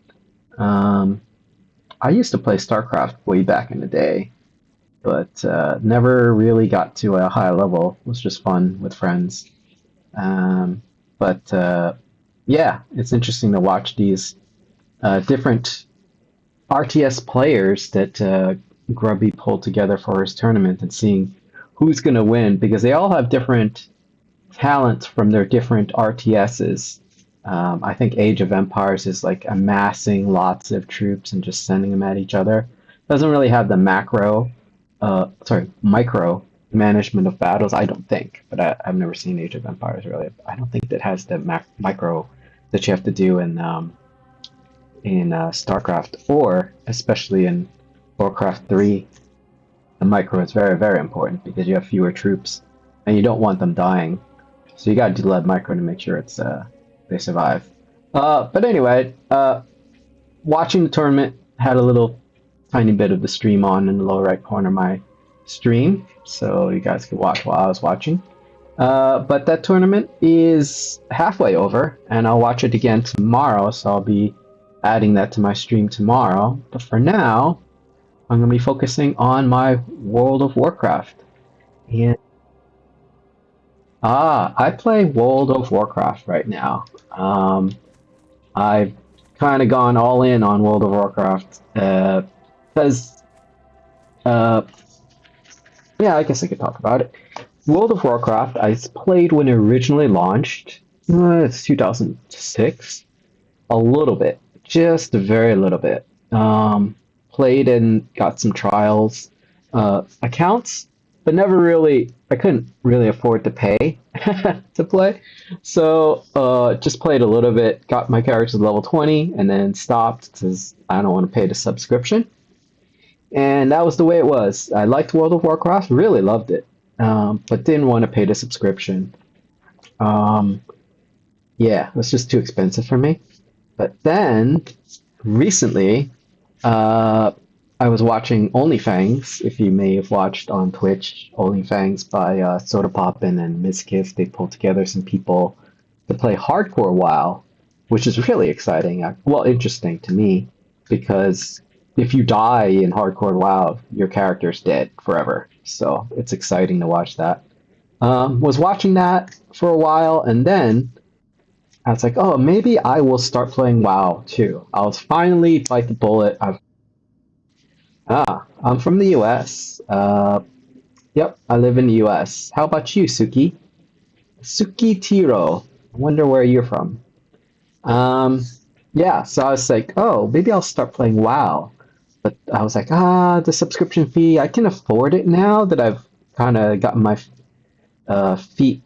I used to play StarCraft way back in the day, but never really got to a high level. It was just fun with friends. But yeah, it's interesting to watch these different RTS players that Grubby pulled together for his tournament and seeing who's going to win because they all have different talents from their different RTSs. I think Age of Empires is like amassing lots of troops and just sending them at each other. Doesn't really have the micro management of battles, I don't think. But I've never seen Age of Empires really. I don't think that has the micro that you have to do in StarCraft, or especially in Warcraft 3. The micro is very, very important because you have fewer troops and you don't want them dying. So you gotta do the micro to make sure it's they survive. But anyway, watching the tournament, had a little tiny bit of the stream on in the lower right corner of my stream, so you guys could watch while I was watching. But that tournament is halfway over, and I'll watch it again tomorrow, so I'll be adding that to my stream tomorrow. But for now, I'm going to be focusing on my World of Warcraft. And I play World of Warcraft right now. I've kind of gone all in on World of Warcraft because, yeah, I guess I could talk about it. World of Warcraft, I played when it originally launched. It's 2006. A little bit. Just a very little bit. Played and got some trials accounts, but never really, I couldn't really afford to pay to play. So just played a little bit, got my character to level 20, and then stopped because I don't want to pay the subscription. And that was the way it was. I liked World of Warcraft, really loved it, but didn't want to pay the subscription. Yeah, it was just too expensive for me. But then, recently, I was watching OnlyFangs. If you may have watched on Twitch, OnlyFangs by Soda Poppin and Mizkif, they pulled together some people to play hardcore WoW, which is really exciting. Well, interesting to me, because if you die in hardcore WoW, your character's dead forever. So it's exciting to watch that. Was watching that for a while, and then I was like, oh, maybe I will start playing WoW too. I'll finally bite the bullet. I'm from the US. Yep, I live in the US. How about you, Suki? Suki Tiro. I wonder where you're from. Yeah, so I was like, oh, maybe I'll start playing WoW. But I was like, the subscription fee, I can afford it now that I've kind of gotten my feet,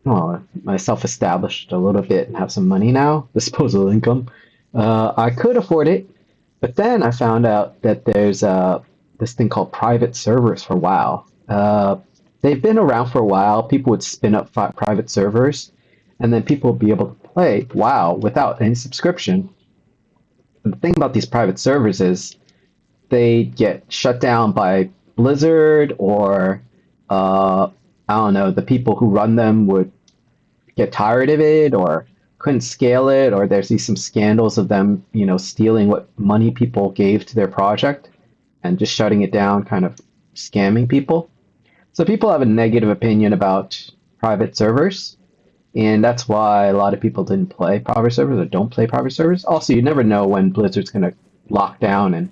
well, myself established a little bit and have some money now, disposable income. I could afford it, but then I found out that there's this thing called private servers for WoW. They've been around for a while. People would spin up private servers, and then people would be able to play WoW without any subscription. The thing about these private servers is they get shut down by Blizzard, or I don't know, the people who run them would get tired of it or couldn't scale it, or there's some scandals of them, stealing what money people gave to their project and just shutting it down, kind of scamming people. So people have a negative opinion about private servers, and that's why a lot of people didn't play private servers or don't play private servers. Also, you never know when Blizzard's going to lock down and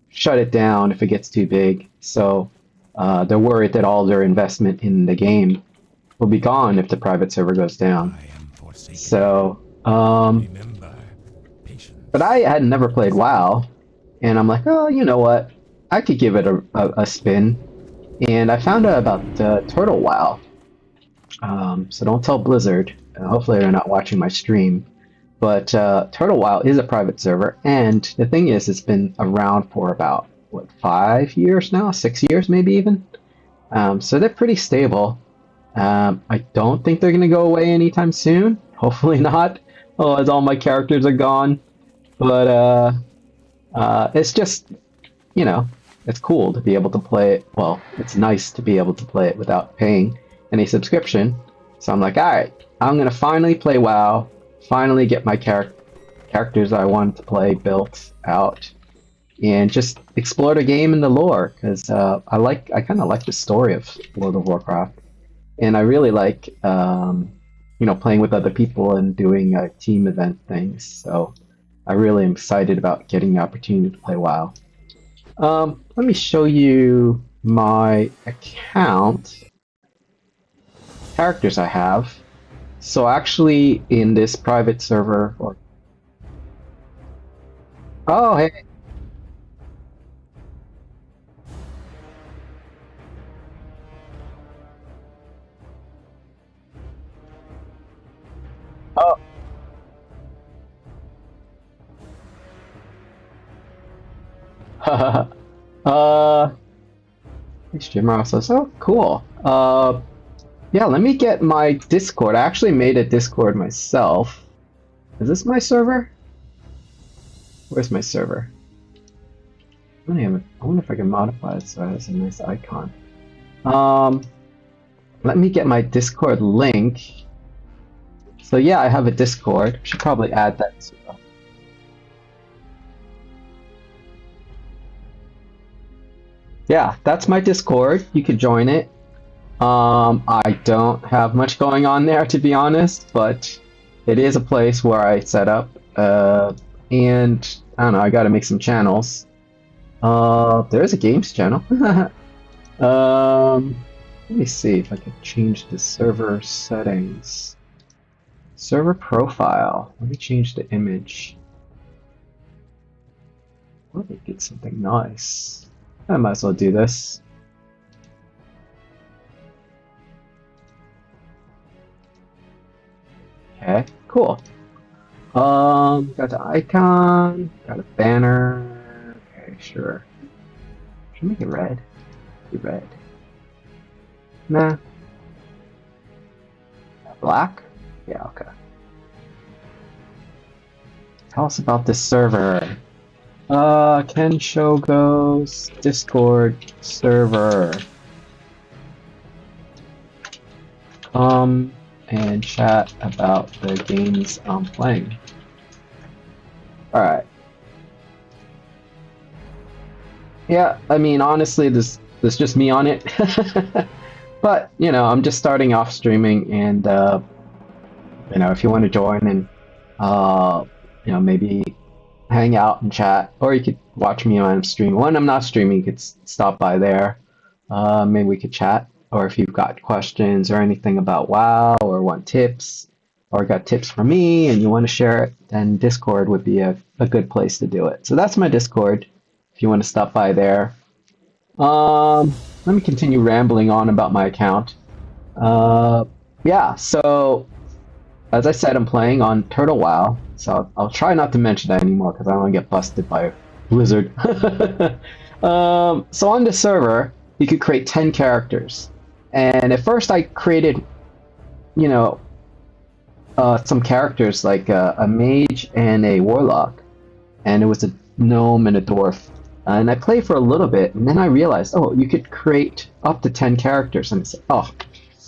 shut it down if it gets too big. So they're worried that all their investment in the game will be gone if the private server goes down. So, but I had never played WoW, and I'm like, oh, you know what? I could give it a spin. And I found out about Turtle WoW. So don't tell Blizzard. Hopefully they're not watching my stream. But Turtle WoW is a private server, and the thing is, it's been around for about, 5 years now? 6 years, maybe even? So they're pretty stable. I don't think they're going to go away anytime soon. Hopefully not. As all my characters are gone. But it's just, it's cool to be able to play it. Well, it's nice to be able to play it without paying any subscription. So I'm like, alright, I'm going to finally play WoW. Finally get my characters I wanted to play built out. And just explore the game and the lore. Because I kind of like the story of World of Warcraft. And I really like, playing with other people and doing team event things. So I really am excited about getting the opportunity to play WoW. Let me show you my account. Characters I have. So actually, in this private server, oh hey. Streamer also, so cool. Yeah, let me get my Discord. I actually made a Discord myself. Is this my server? Where's my server? I wonder if I can modify it so it has a nice icon. Let me get my Discord link. So yeah, I have a Discord. Should probably add that as well. Yeah, that's my Discord. You can join it. I don't have much going on there, to be honest, but it is a place where I set up. And I don't know, I gotta make some channels. There is a games channel. Let me see if I can change the server settings. Server profile. Let me change the image. Let me get something nice. I might as well do this. Okay, cool. Got the icon, got a banner. Okay, sure. Should I make it red? Be red. Nah. Black? Yeah, okay. Tell us about this server. Ken Shogo's Discord server. Come and chat about the games I'm playing. Alright. Yeah, I mean, honestly, there's just me on it. But, you know, I'm just starting off streaming, and, you know, if you want to join and, you know, maybe hang out and chat, or you could watch me on stream. When I'm not streaming, you could stop by there. Maybe we could chat, or if you've got questions or anything about WoW, or want tips, or got tips for me and you want to share it, then Discord would be a good place to do it. So that's my Discord, if you want to stop by there. Let me continue rambling on about my account. Yeah, so as I said, I'm playing on Turtle WoW, so I'll try not to mention that anymore because I don't want to get busted by Blizzard. So on the server, you could create 10 characters. And at first I created, you know, some characters like a mage and a warlock. And it was a gnome and a dwarf. And I played for a little bit, and then I realized, oh, you could create up to 10 characters. And I said, oh,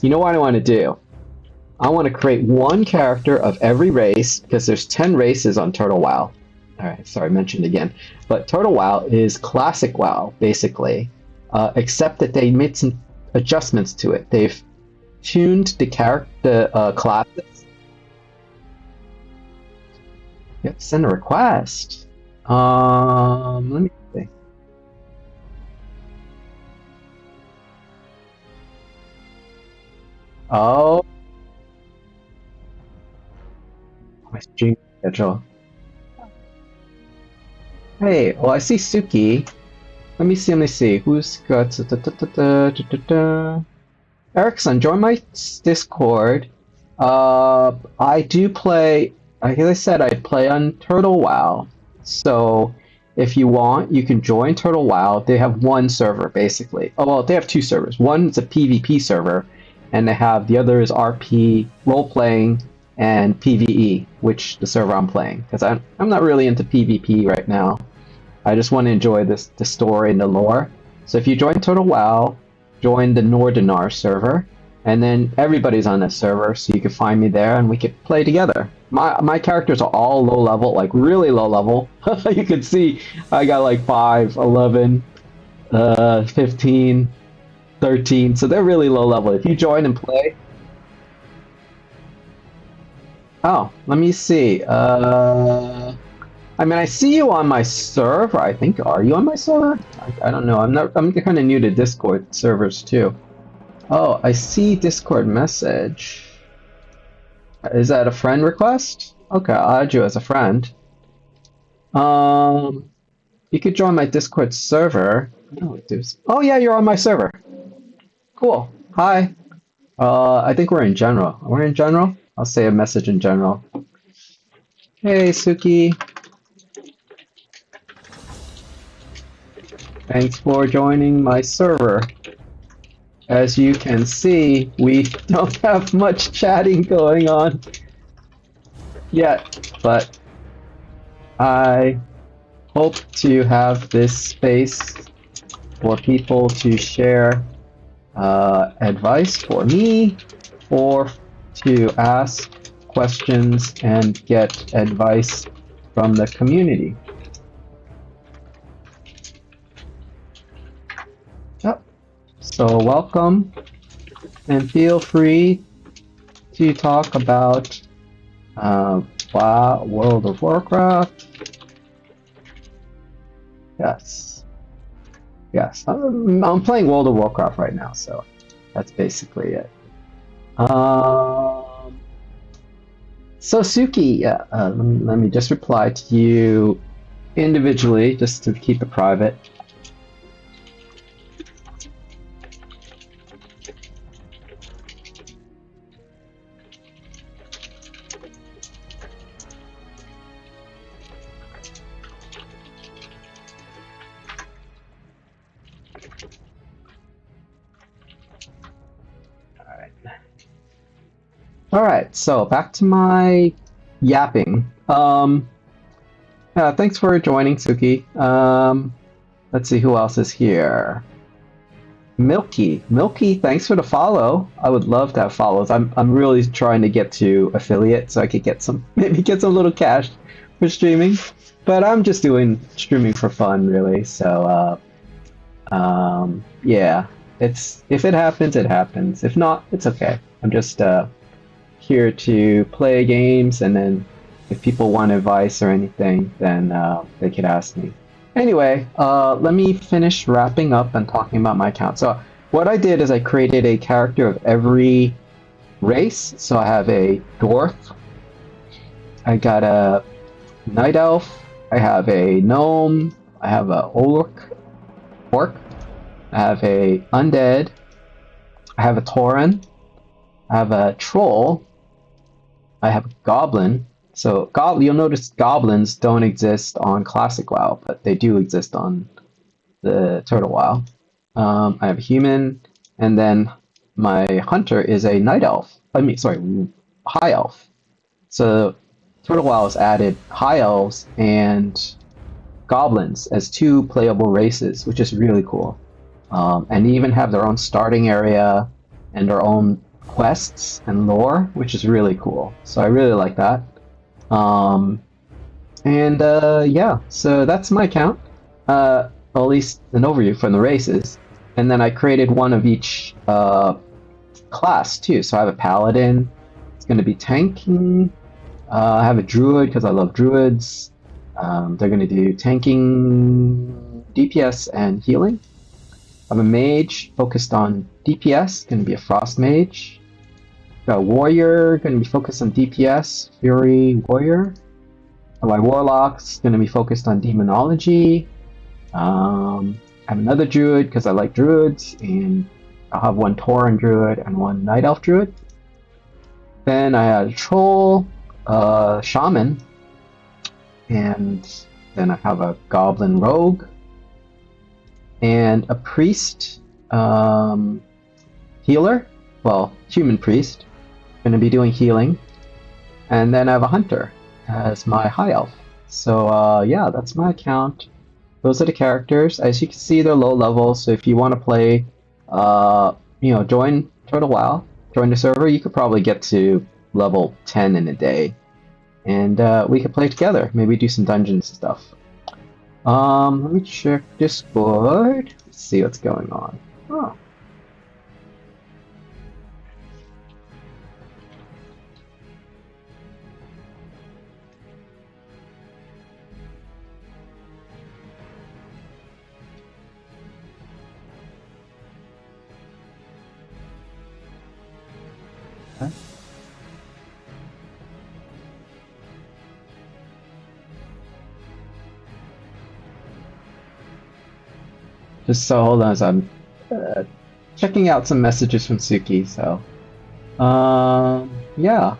you know what I want to do? I want to create one character of every race, because there's 10 races on Turtle WoW. Alright, sorry, mentioned again. But Turtle WoW is classic WoW, basically. Except that they made some adjustments to it. They've tuned the classes. Yep, send a request. Let me see. Oh. My stream schedule. Hey, well, I see Suki. Let me see. Who's got... Erickson, join my Discord. I do play... Like I said, I play on Turtle WoW. So, if you want, you can join Turtle WoW. They have one server, basically. Oh, well, they have two servers. One is a PvP server, and they have the other is RP, role-playing, and PvE, which the server I'm playing. Because I'm not really into PvP right now. I just want to enjoy the story and the lore. So if you join Turtle WoW, join the Nordinar server, and then everybody's on that server, so you can find me there and we could play together. My characters are all low level, like really low level. You can see I got like 5, 11, 15, 13, so they're really low level. If you join and play... Oh, let me see. I mean, I see you on my server, I think. Are you on my server? I don't know. I'm kind of new to Discord servers, too. Oh, I see Discord message. Is that a friend request? Okay, I'll add you as a friend. You could join my Discord server. Oh yeah, you're on my server. Cool. Hi. I think we're in general. We're in general? I'll say a message in general. Hey, Suki. Thanks for joining my server. As you can see, we don't have much chatting going on yet, but I hope to have this space for people to share advice for me, or to ask questions and get advice from the community. Yep. So welcome, and feel free to talk about World of Warcraft. Yes. Yes, I'm playing World of Warcraft right now, so that's basically it. So Suki, let me just reply to you individually, just to keep it private. Alright, so back to my yapping. Thanks for joining, Suki. Let's see who else is here. Milky, thanks for the follow. I would love to have follows. I'm really trying to get to affiliate so I could get some maybe get some little cash for streaming. But I'm just doing streaming for fun, really. So yeah, it's if it happens, it happens. If not, it's okay. I'm just here to play games, and then if people want advice or anything, then they could ask me. Anyway, let me finish wrapping up and talking about my account. So what I did is I created a character of every race. So I have a dwarf, I got a night elf, I have a gnome, I have a orc, I have a undead, I have a tauren, I have a troll, I have a goblin. So you'll notice goblins don't exist on Classic WoW, but they do exist on the Turtle WoW. I have a human, and then my hunter is a night elf. High elf. So Turtle WoW has added high elves and goblins as 2 playable races, which is really cool. And they even have their own starting area and their own quests and lore, which is really cool. So I really like that. Yeah, so that's my account. At least an overview from the races. And then I created one of each class too. So I have a paladin. It's going to be tanking. I have a druid because I love druids. They're going to do tanking, DPS, and healing. I have a mage focused on DPS. Going to be a frost mage. Got a warrior, going to be focused on DPS, Fury Warrior. My warlock's going to be focused on demonology. I have another druid because I like druids, and I'll have 1 tauren druid and 1 night elf druid. Then I had a troll, shaman, and then I have a goblin rogue, and a priest, healer, well, human priest. Going to be doing healing, and then I have a hunter as my high elf. So yeah, that's my account. Those are the characters. As you can see, they're low level, so if you want to play, join Turtle WoW, join the server, you could probably get to level 10 in a day, and we could play together, maybe do some dungeons and stuff. Let me check Discord, let's see what's going on. Oh. Just so hold on, as I'm checking out some messages from Suki. So, yeah.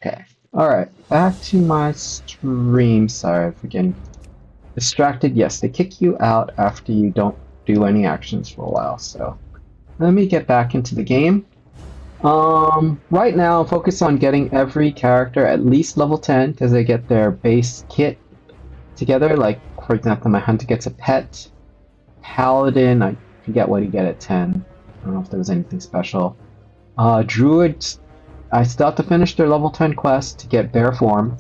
Okay. Alright, back to my stream. Sorry for getting distracted. Yes, they kick you out after you don't do any actions for a while, so let me get back into the game. Right now, focus on getting every character at least level 10, because they get their base kit together. Like, for example, my hunter gets a pet. Paladin, I forget what you get at 10. I don't know if there was anything special. Druids, I still have to finish their level 10 quest to get bear form.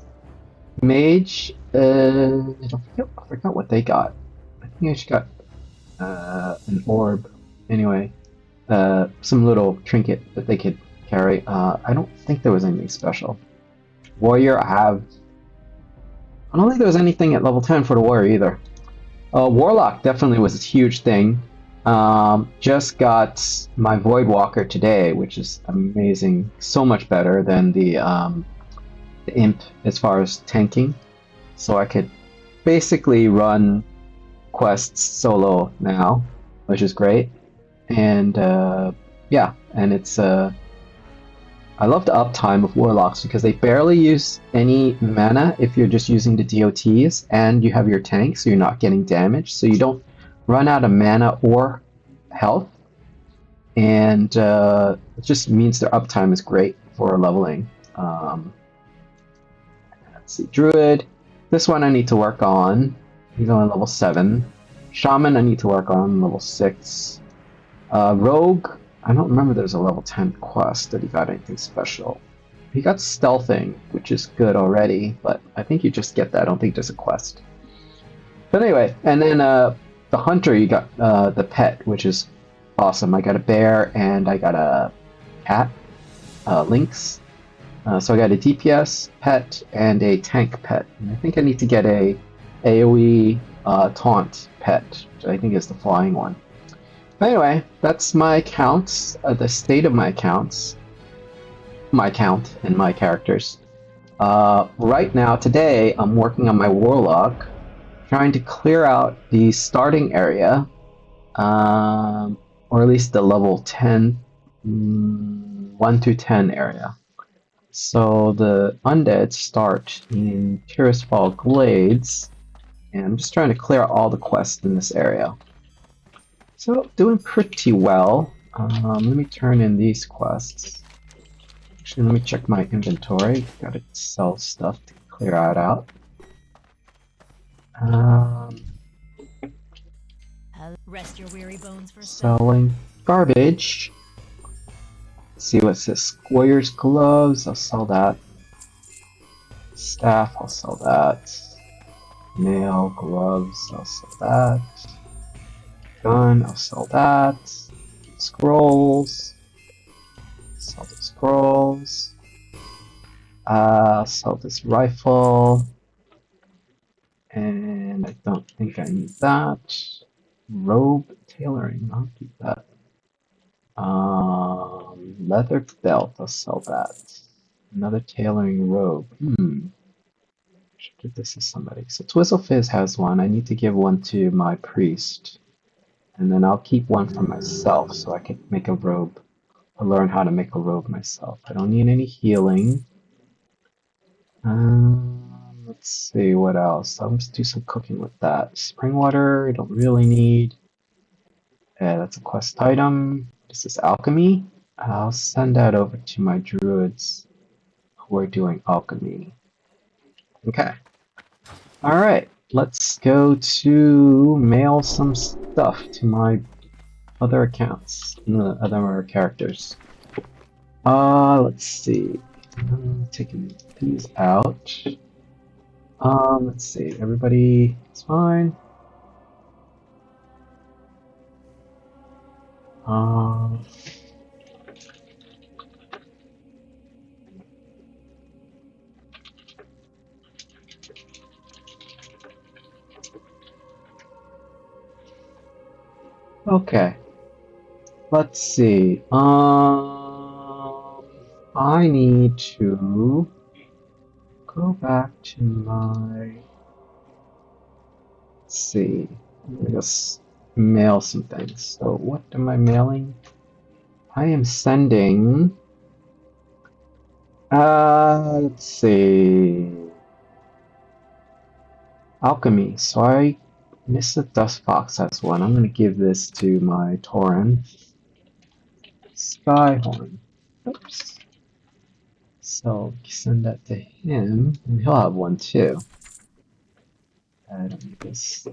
Mage, I forgot what they got. I think I just got an orb. Anyway, some little trinket that they could carry. I don't think there was anything special. Warrior, I don't think there was anything at level 10 for the warrior either. Warlock definitely was a huge thing. Just got my Void Walker today, which is amazing. So much better than the Imp as far as tanking. So I could basically run quests solo now, which is great. And yeah, and it's I love the uptime of Warlocks because they barely use any mana if you're just using the DOTs, and you have your tank, so you're not getting damaged, so you don't run out of mana or health. And it just means their uptime is great for leveling. Let's see, Druid. This one I need to work on. He's only level 7. Shaman I need to work on, level 6. Rogue, I don't remember there's a level 10 quest that he got anything special. He got stealthing, which is good already, but I think you just get that. I don't think there's a quest. But anyway, and then the hunter, you got the pet, which is awesome. I got a bear and I got a cat, lynx. So I got a DPS pet and a tank pet. And I think I need to get a AoE taunt pet, which I think is the flying one. Anyway, that's my accounts, the state of my accounts, my account and my characters. Right now, today, I'm working on my Warlock, trying to clear out the starting area, or at least the level 10, 1 to 10 area. So the undead start in Tirisfal Glades, and I'm just trying to clear out all the quests in this area. So, doing pretty well. Let me turn in these quests. Actually, let me check my inventory. Gotta sell stuff to clear it out. Rest your weary bones for a second. Selling garbage. Let's see what's this. Warrior's gloves, I'll sell that. Staff, I'll sell that. Nail gloves, I'll sell that. Gun, I'll sell that. Scrolls. Sell the scrolls. I'll sell this rifle. And I don't think I need that. Robe tailoring, I'll keep that. Leather belt, I'll sell that. Another tailoring robe. Should give this to somebody. So Twizzlefizz has one. I need to give one to my priest. And then I'll keep one for myself so I can make a robe. I'll learn how to make a robe myself. I don't need any healing. Let's see what else. I'll just do some cooking with that. Spring water, I don't really need. That's a quest item. This is alchemy. I'll send that over to my druids who are doing alchemy. Okay. Alright. Let's go to mail some stuff to my other accounts, other characters. Let's see. I'm taking these out. Let's see. Everybody is fine. Okay. Let's see. I need to go back to my. Let's see. I guess mail some things. So what am I mailing? I am sending. Let's see. Alchemy. So I Mr. Dustbox has one. I'm gonna give this to my Tauren. Skyhorn. Oops. So send that to him, and he'll have one too. I don't need this.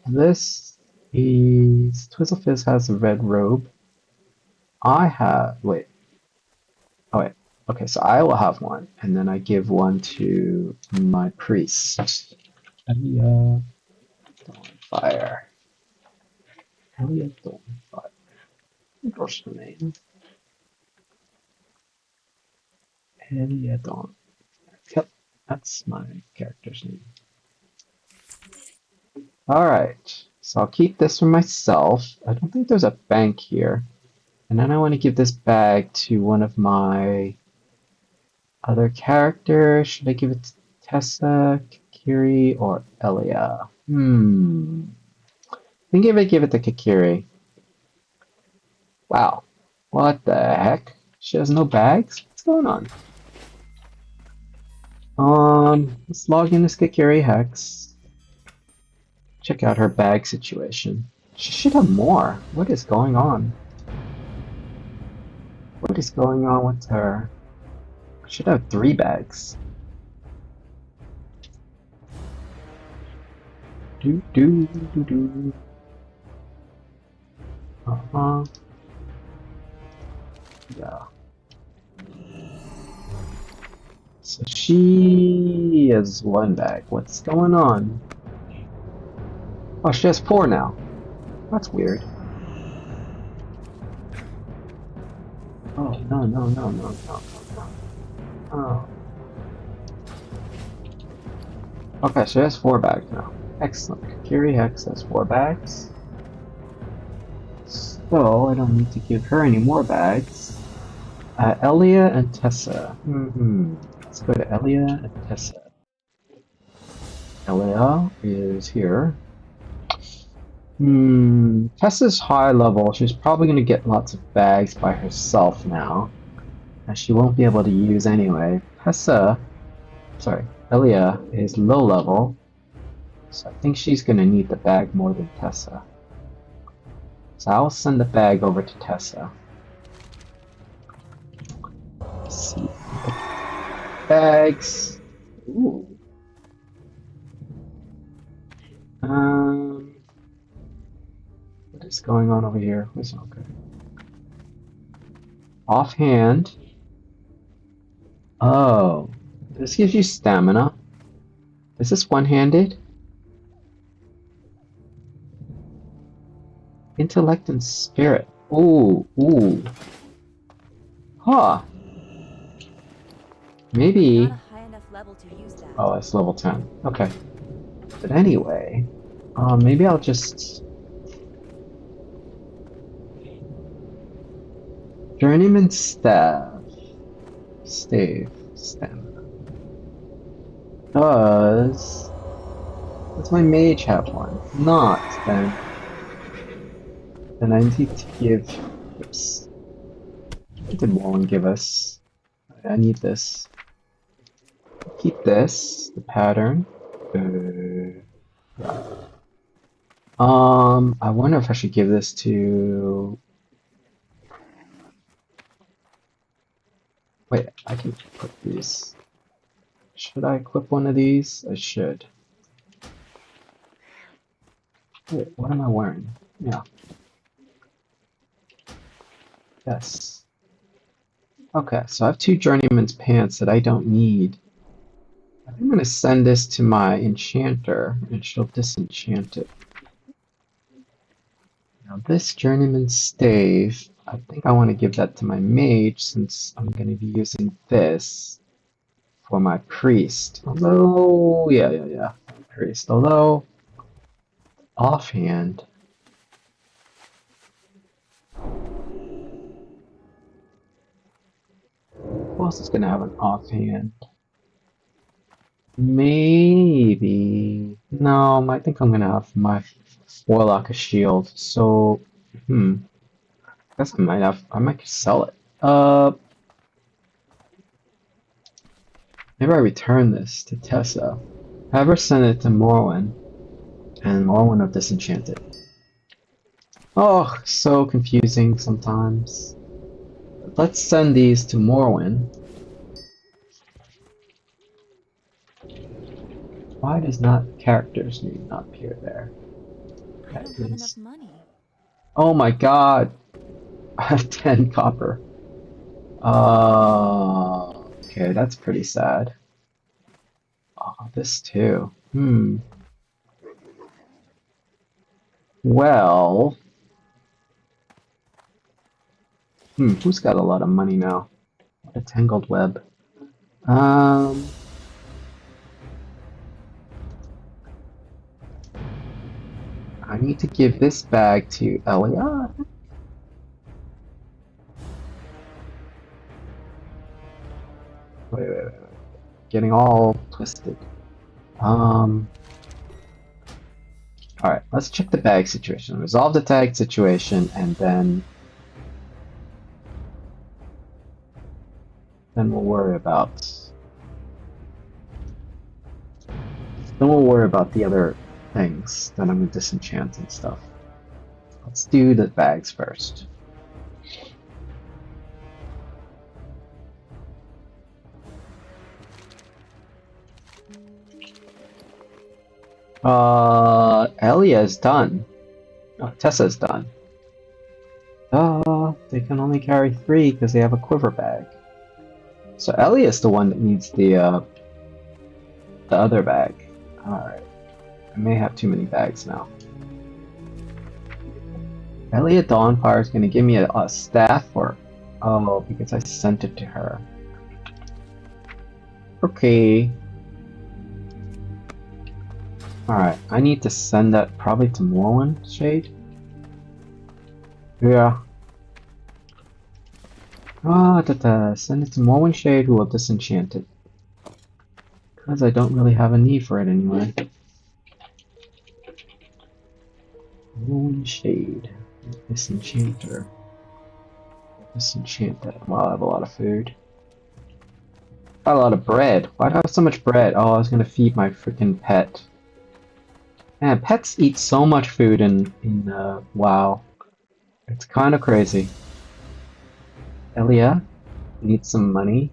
This is Twizzlefizz has a red robe. I have wait. Oh wait. Okay, so I will have one, and then I give one to my priest. Fire. Elliot Dawnfire. What's the name? Elliot Dawn. Yep, that's my character's name. Alright, so I'll keep this for myself. I don't think there's a bank here. And then I want to give this bag to one of my other characters. Should I give it to Tessa, Kiri, or Elia? I think if I give it to Kikiri. Wow. What the heck? She has no bags? What's going on? Let's log in this Kikiri Hex. Check out her bag situation. She should have more. What is going on? What is going on with her? She should have 3 bags. Do do do do. Yeah. So she has 1 bag. What's going on? Oh, she has 4 now. That's weird. Oh, no, no, no, no, no, no, no. Oh. Okay, she has 4 bags now. Excellent. Kiri Hex has 4 bags. So, I don't need to give her any more bags. Elia and Tessa. Let's go to Elia and Tessa. Elia is here. Tessa's high level. She's probably going to get lots of bags by herself now. And she won't be able to use anyway. Elia is low level. So I think she's going to need the bag more than Tessa. So I'll send the bag over to Tessa. Let's see. Bags. Ooh. What is going on over here? It's okay. Offhand. Oh. This gives you stamina. Is this one-handed? Intellect and spirit. Ooh, ooh. Huh. Maybe. Oh, it's level 10. Okay. But anyway, maybe I'll just. Journeyman staff. Stave. Stamina. Does my mage have one? Not then. Then I need to give. Oops. What did Wallen give us? I need this. Keep this. The pattern. I wonder if I should give this to. Wait, I can equip these. Should I equip one of these? I should. Wait, what am I wearing? Yeah. Yes. Okay, so I have 2 Journeyman's pants that I don't need. I'm going to send this to my enchanter, and she'll disenchant it. Now this Journeyman's stave, I think I want to give that to my mage, since I'm going to be using this for my priest. Although, yeah, priest. Although, offhand, who else is going to have an offhand? Maybe. No, I think I'm going to have my Warlock a shield. So, I guess I might sell it. Maybe I return this to Tessa. Have her send it to Morwen, and Morwen will disenchant it. Oh, so confusing sometimes. Let's send these to Morwen. Why does not character's name not appear there? I don't have enough money. Oh my god! I have 10 copper. Okay, that's pretty sad. Oh, this too. Well... who's got a lot of money now? A tangled web. I need to give this bag to Elia. Wait. Getting all twisted. Alright, let's check the bag situation. Resolve the tag situation, and then we'll worry about the other things that I'm gonna disenchant and stuff. Let's do the bags first. Elia is done. Oh, Tessa's done. They can only carry 3 because they have a quiver bag. So Elia is the one that needs the other bag. Alright. I may have too many bags now. Elia Dawnfire is going to give me a staff or... Oh, because I sent it to her. Okay. Alright, I need to send that probably to Morwen Shade. Yeah. Send it to Morwen Shade, who will disenchant it. Because I don't really have a need for it anyway. Morwen Shade. Disenchanter. Disenchant that. Wow, I have a lot of food. Got a lot of bread. Why do I have so much bread? Oh, I was gonna feed my freaking pet. Man, pets eat so much food in WoW. It's kind of crazy. Elia needs some money.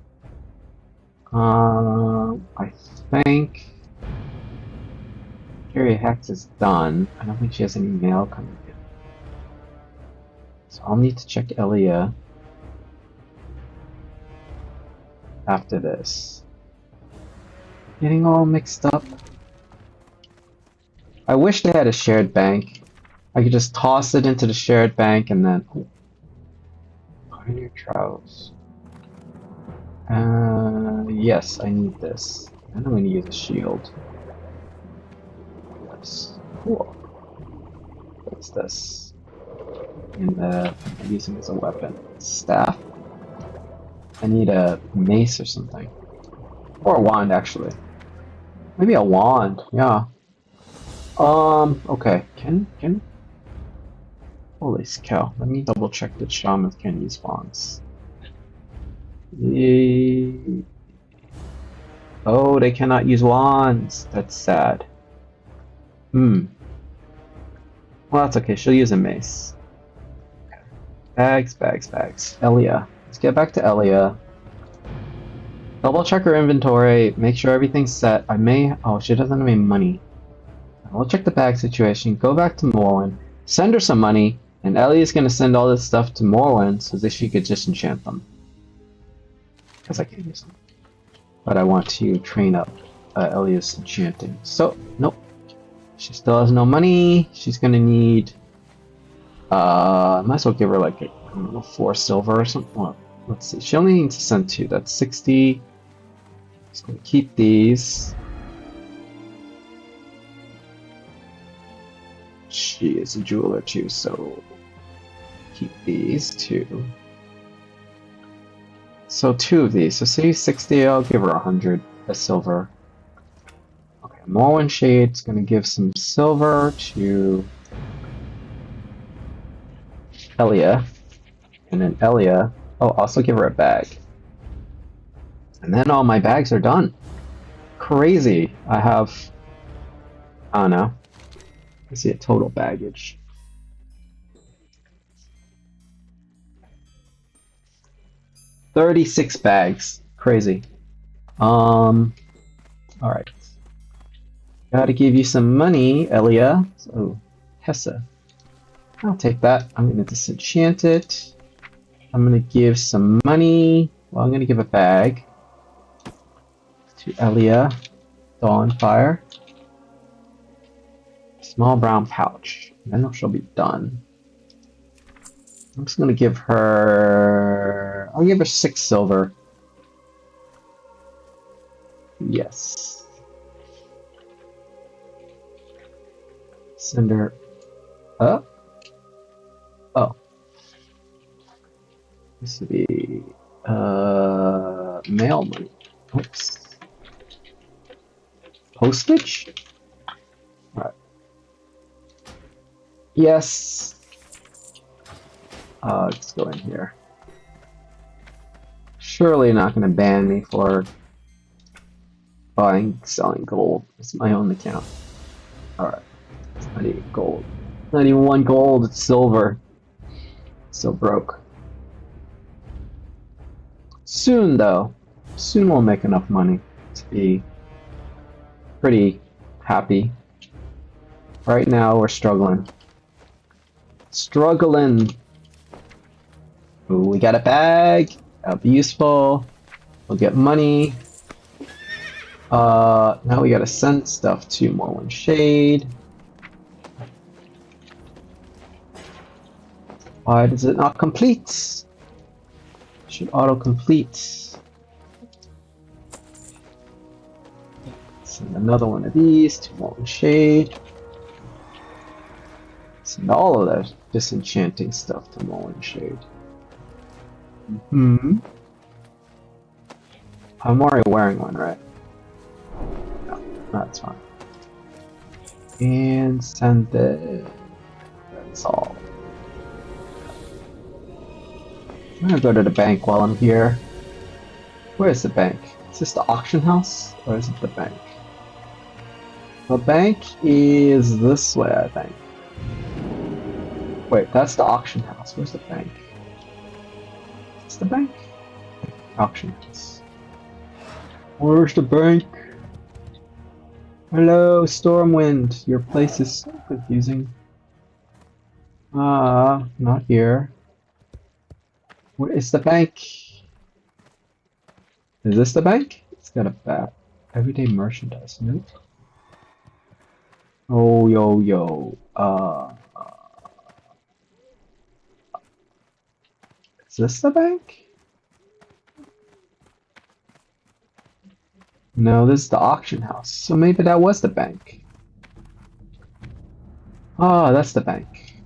I think Carrie Hex is done. I don't think she has any mail coming in. So I'll need to check Elia after this. Getting all mixed up. I wish they had a shared bank. I could just toss it into the shared bank and then... Oh. Pioneer Trousers. Yes, I need this. I'm going to use a shield. Yes. Cool. What's this? And I'm using it as a weapon. Staff. I need a mace or something. Or a wand, actually. Maybe a wand, yeah. Okay. Can... Holy cow. Let me double check that shamans can use wands. Oh, they cannot use wands. That's sad. Well, that's okay. She'll use a mace. Okay. Bags. Elia. Let's get back to Elia. Double check her inventory. Make sure everything's set. Oh, she doesn't have any money. I'll check the bag situation. Go back to Morwen. Send her some money. And Elia's gonna send all this stuff to Morwen so that she could disenchant them. Because I can't use them. But I want to train up Elia's enchanting. So, nope. She still has no money. She's gonna need... might as well give her like, I don't know, 4 silver or something. Well, let's see. She only needs to send 2. That's 60. Just gonna keep these. She is a jeweler too, so keep these 2. So 2 of these. So say 60, I'll give her 100 as silver. Okay, Morwen Shade's gonna give some silver to Elia. And then Elia, oh, also give her a bag. And then all my bags are done. Crazy. I have, I don't know. Let's see a total baggage. $36 bags. Crazy. Alright. Gotta give you some money, Elia. So, Hessa. I'll take that. I'm gonna disenchant it. I'm gonna give some money. Well, I'm gonna give a bag to Elia. Dawnfire. Small brown pouch. Then she'll be done. I'm just gonna give her... I'll give her 6 silver. Yes. Send her up. Oh. This would be mail money. Oops. Postage? Alright. Yes. Let's go in here. Surely not going to ban me for buying, selling gold. It's my own account. Alright. It's not even gold. Not even 1 gold, it's silver. So broke. Soon, though. Soon we'll make enough money to be pretty happy. Right now, we're struggling. Struggling! Ooh, we got a bag. That'll be useful. We'll get money. Now we gotta send stuff to Morwen Shade. Why does it not complete? Should auto-complete. Send another one of these to Morwen Shade. Send all of that disenchanting stuff to Morwen Shade. I'm already wearing one, right? No, that's fine. And send it. That's all. I'm gonna go to the bank while I'm here. Where's the bank? Is this the auction house? Or is it the bank? The bank is this way, I think. Wait, that's the auction house. Where's the bank? It's the bank? Auction house. Where's the bank? Hello, Stormwind. Your place is so confusing. Not here. Where is the bank? Is this the bank? It's got a bat. Everyday merchandise. Nope. Oh, yo. Is this the bank? No, this is the auction house. So maybe that was the bank. Oh, that's the bank.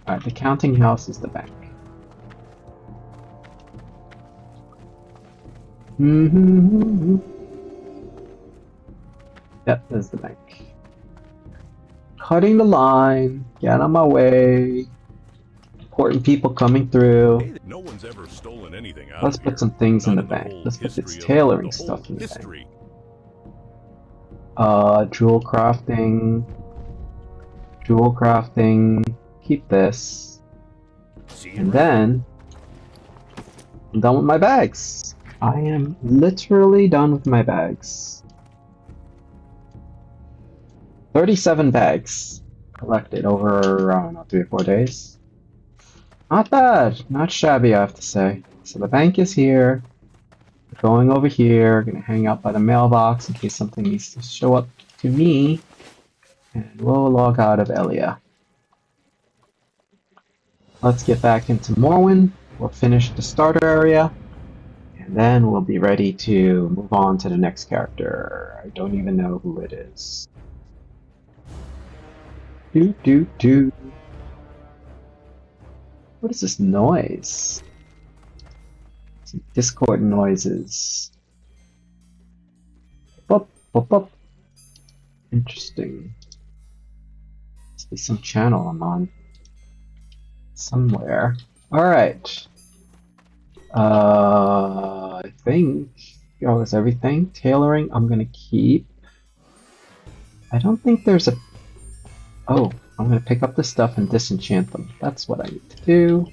Alright, the counting house is the bank. Yep, that's the bank. Cutting the line. Get on my way. Important people coming through. No one's ever stolen anything out Let's of put some things in the bank. Let's put this tailoring stuff in the bank. Jewel crafting. Jewel crafting. Keep this. And then I'm done with my bags. I am literally done with my bags. 37 bags collected over, I don't know, 3 or 4 days. Not bad, not shabby, I have to say. So the bank is here. We're going over here, gonna hang out by the mailbox in case something needs to show up to me. And we'll log out of Elia. Let's get back into Morwen. We'll finish the starter area. And then we'll be ready to move on to the next character. I don't even know who it is. What is this noise? Some Discord noises. Bop, bop, bop. Interesting. Must be some channel I'm on. Somewhere. Alright. I think that was everything. Tailoring, I'm gonna keep. I don't think there's a... Oh, I'm gonna pick up the stuff and disenchant them. That's what I need to do.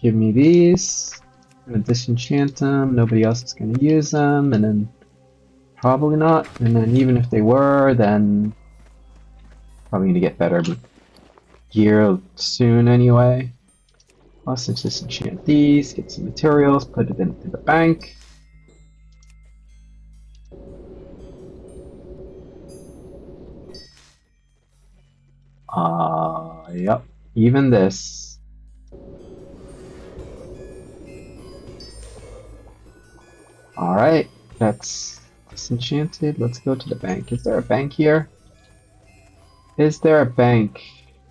Give me these. I'm gonna disenchant them. Nobody else is gonna use them, and then probably not. And then even if they were, then probably gonna get better gear soon anyway. Let's just disenchant these, get some materials, put it into the bank. Yep, even this. Alright, that's disenchanted. Let's go to the bank. Is there a bank here? Is there a bank?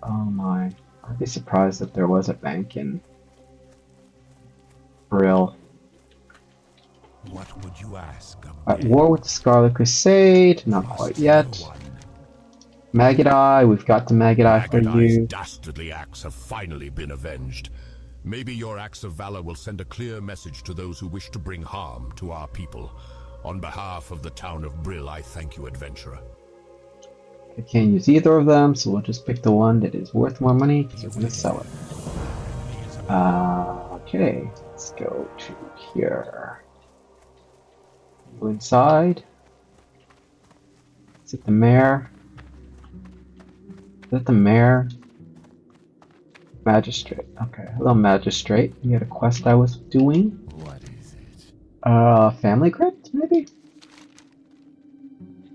Oh my. I'd be surprised if there was a bank in Brill. What would you ask? At war with the Scarlet Crusade, not quite yet. Maggot Eye, we've got the Maggot Eye for Maggot Eye's you. dastardly acts have finally been avenged. Maybe your acts of valor will send a clear message to those who wish to bring harm to our people. On behalf of the town of Brill, I thank you, adventurer. I can't use either of them, so we'll just pick the one that is worth more money because we're going to sell it. Okay, let's go to here. Go inside. Is it the mayor? Is that the mayor? Magistrate. Okay, hello magistrate. You had a quest I was doing? What is it? Family crypt, maybe?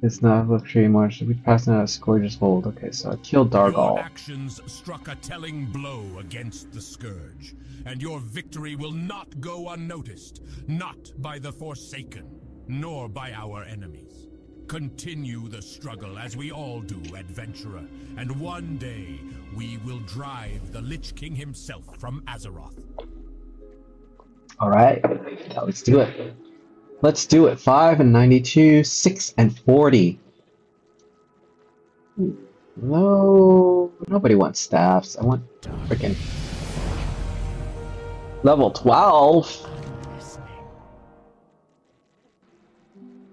It's not luxury anymore. Should be passing out a scourge's hold. Okay, so I killed Your Dargal. actions struck a telling blow against the Scourge, and your victory will not go unnoticed, not by the Forsaken, nor by our enemies. Continue the struggle as we all do, adventurer, and one day we will drive the Lich King himself from Azeroth. Alright, let's do it. Let's do it. 5 and 92, 6 and 40. No, nobody wants staffs. I want freaking level 12.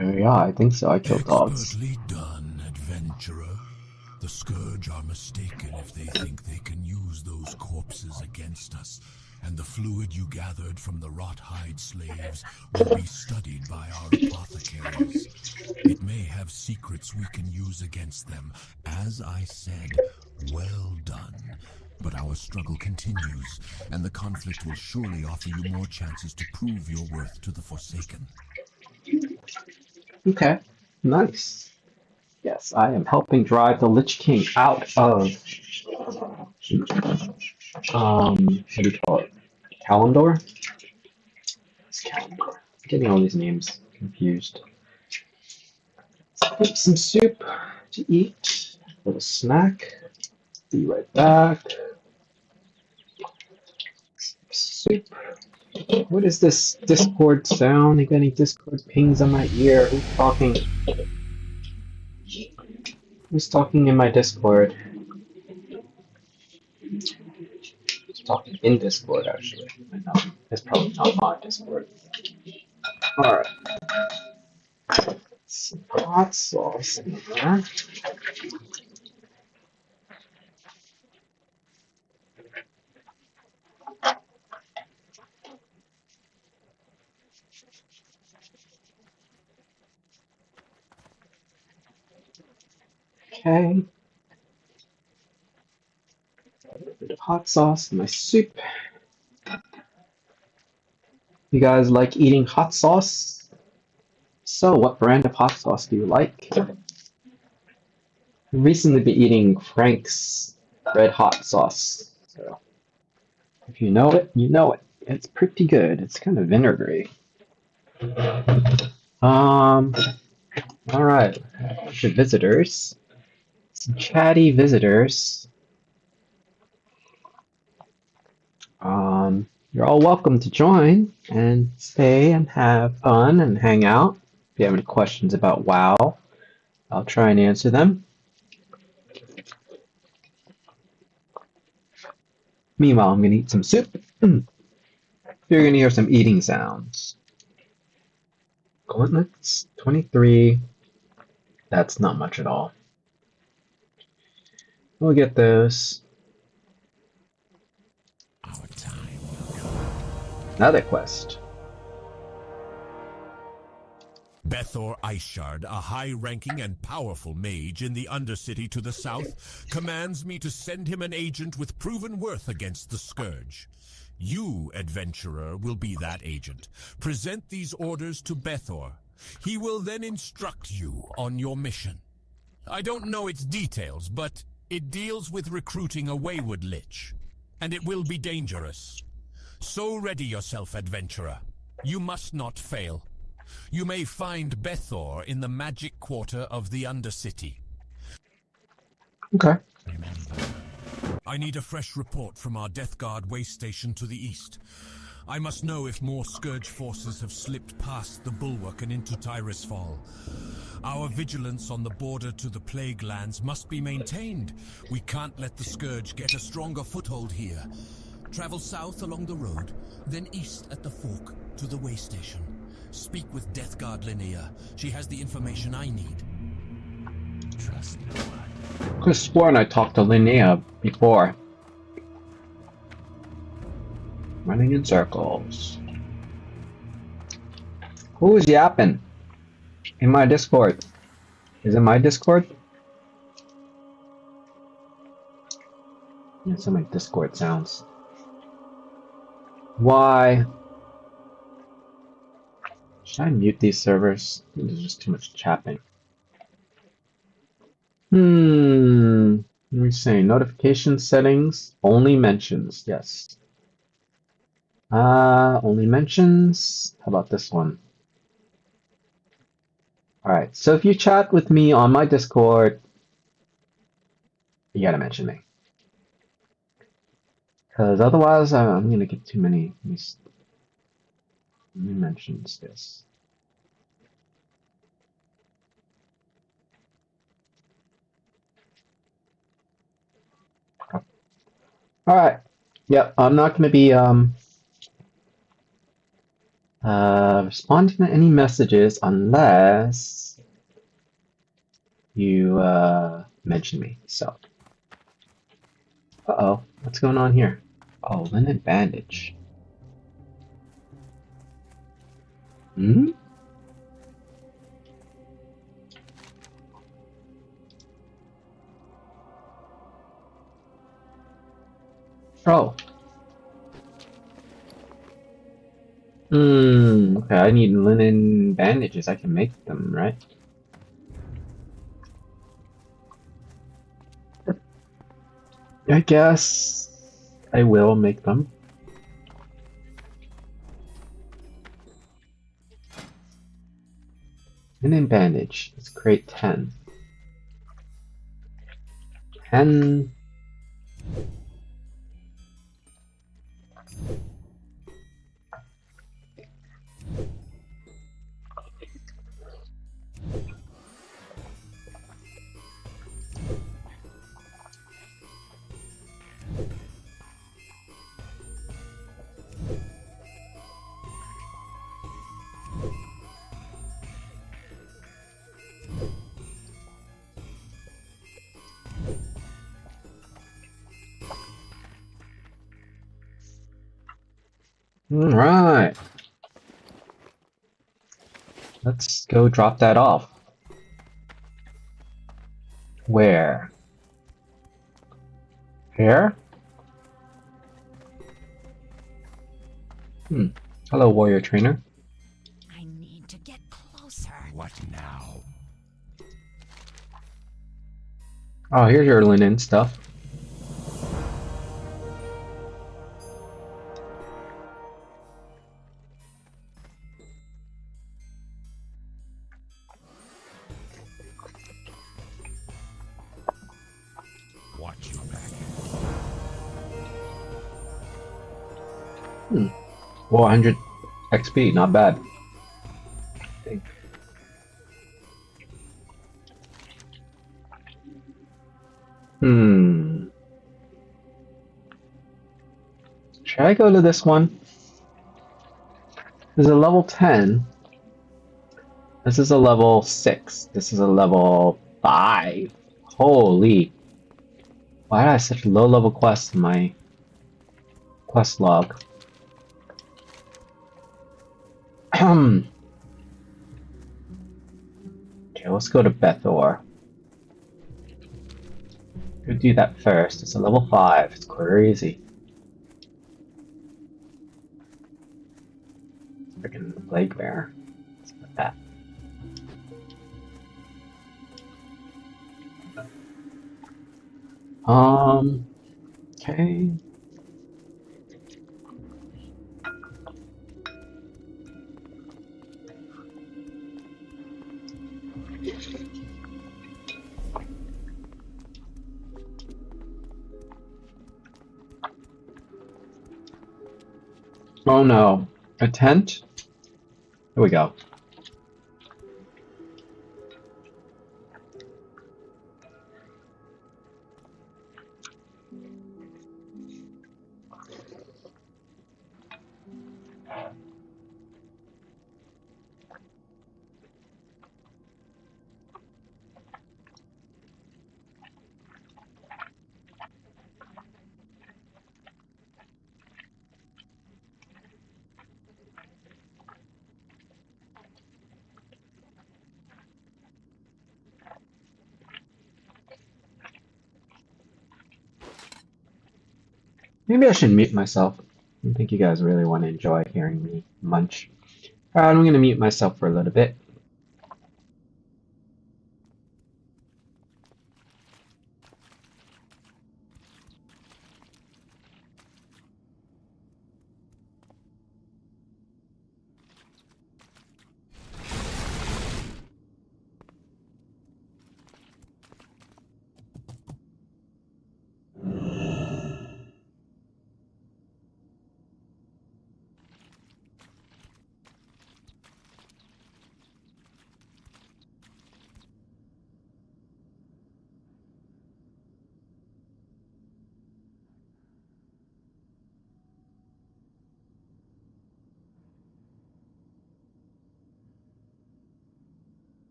Yeah, I think so. I killed dogs. Expertly done, adventurer. The Scourge are mistaken if they think they can use those corpses against us, and the fluid you gathered from the rot-hide slaves will be studied by our apothecaries. It may have secrets we can use against them. As I said, well done. But our struggle continues, and the conflict will surely offer you more chances to prove your worth to the Forsaken. Okay, nice. Yes, I am helping drive the Lich King out of what do you call it? Kalimdor? It's Kalimdor. I'm getting all these names confused. Let's get some soup to eat. A little snack. Be right back. Soup. What is this Discord sound? You got any Discord pings on my ear? Who's talking? Who's talking in my Discord? Who's talking in Discord, actually? No, it's probably not my Discord. Alright. Some hot sauce in there. Okay. A little bit of hot sauce in my soup. You guys like eating hot sauce? So, what brand of hot sauce do you like? I've recently been eating Frank's red hot sauce. So, if you know it, you know it. It's pretty good. It's kind of vinegary. Alright. A bunch of visitors. Some chatty visitors. You're all welcome to join and stay and have fun and hang out. If you have any questions about WoW, I'll try and answer them. Meanwhile, I'm going to eat some soup. You're going to hear some eating sounds. Gauntlets, 23. That's not much at all. We'll get those. Another quest. Bethor Iceshard, a high-ranking and powerful mage in the Undercity to the south, commands me to send him an agent with proven worth against the Scourge. You, adventurer, will be that agent. Present these orders to Bethor. He will then instruct you on your mission. I don't know its details, but it deals with recruiting a wayward lich, and it will be dangerous. So ready yourself, adventurer. You must not fail. You may find Bethor in the magic quarter of the Undercity. Okay. I need a fresh report from our Death Guard way station to the east. I must know if more Scourge forces have slipped past the bulwark and into Tyrus Fall. Our vigilance on the border to the Plague Lands must be maintained. We can't let the Scourge get a stronger foothold here. Travel south along the road, then east at the fork to the way station. Speak with Death Guard Linnea. She has the information I need. Trust no one. I could have sworn I talked to Linnea before. Running in circles. Who's yapping? In my Discord. Is it my Discord? Yeah, some of my Discord sounds. Why? Should I mute these servers? I think there's just too much chapping. Let me see. Notification settings. Only mentions. Yes. Only mentions. How about this one? Alright, so if you chat with me on my Discord, you gotta mention me. Because otherwise, I'm gonna get too many mentions. This. Alright. Yep, I'm not gonna be responding to any messages unless you mention me. So, uh-oh, what's going on here? Oh, linen bandage. Hmm? Oh. Okay, I need linen bandages. I can make them, right? I guess I will make them. Linen bandage. Let's create 10. 10. Alright. Let's go drop that off. Where? Here? Hello, warrior trainer. I need to get closer. What now? Oh, here's your linen stuff. Watch your back. 400 XP, not bad. Should I go to this one? This is a level 10. This is a level 6. This is a level 5. Holy. Why did I have such low level quests in my quest log? Okay, let's go to Bethor. We'll do that first. It's a level 5. It's crazy. Freaking plague bear. Let's put that. Okay. Oh no. A tent? Here we go. Maybe I should mute myself. I don't think you guys really want to enjoy hearing me munch. Alright, I'm gonna mute myself for a little bit.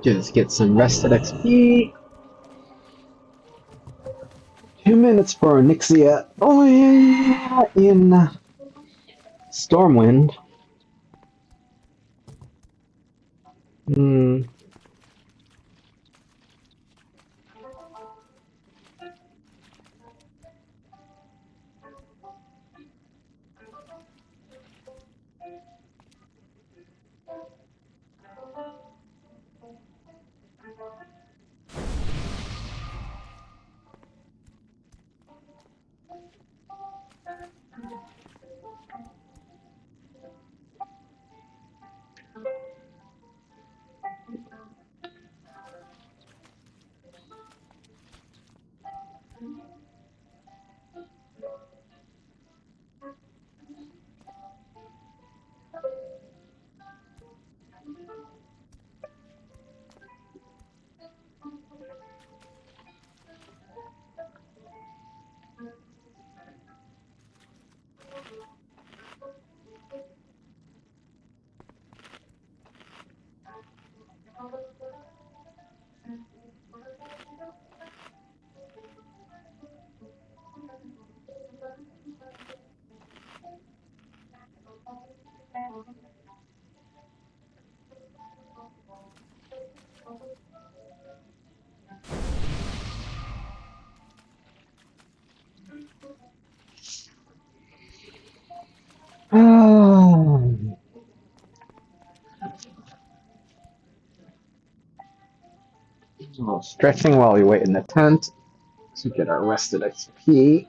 Just get some rested XP. 2 minutes for Nixia. Oh yeah, in Stormwind. Hmm. A little stretching while we wait in the tent to get our rested XP.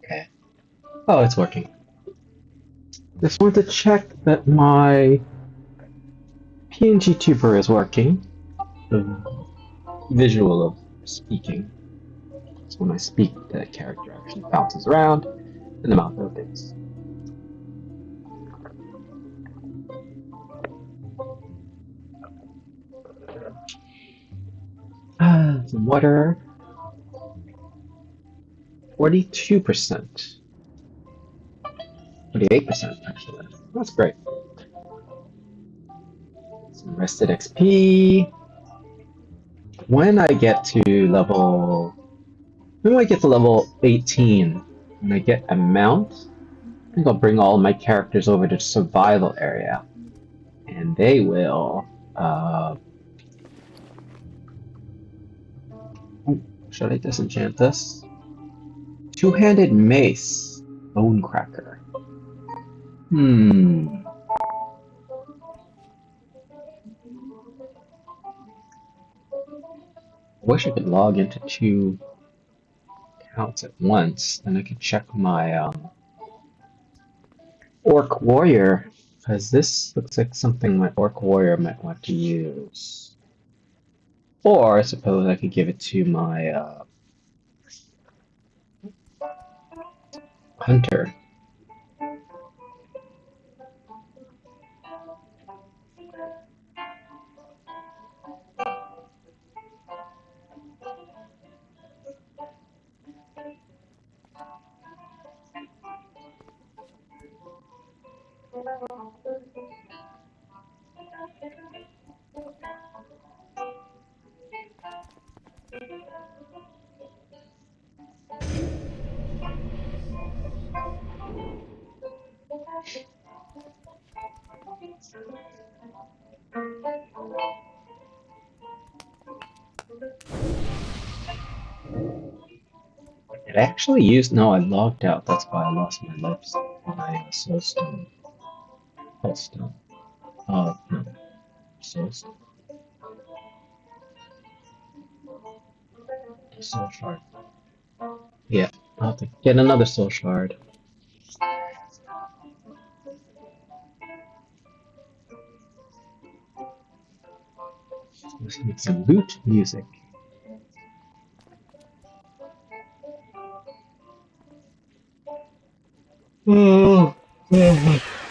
Okay. Oh, it's working. Just want to check that my PNG tuber is working. The visual of speaking. So when I speak, the character actually bounces around and the mouth opens. Some water. 42%. 48% actually. That's great. Some rested XP. When I get to level 18 and I get a mount, I think I'll bring all my characters over to the survival area. And they will should I disenchant this? Two-handed mace. Bone cracker. I wish I could log into 2 accounts at once, then I could check my Orc Warrior, because this looks like something my Orc Warrior might want to use. Or I suppose I could give it to my Hunter. It actually used. No, I logged out. That's why I lost my lips. My soulstone. Soulstone. Oh, no. Soulstone. Soul shard. Yeah, I'll have to get another soul shard. Let's make some lute music. Oh,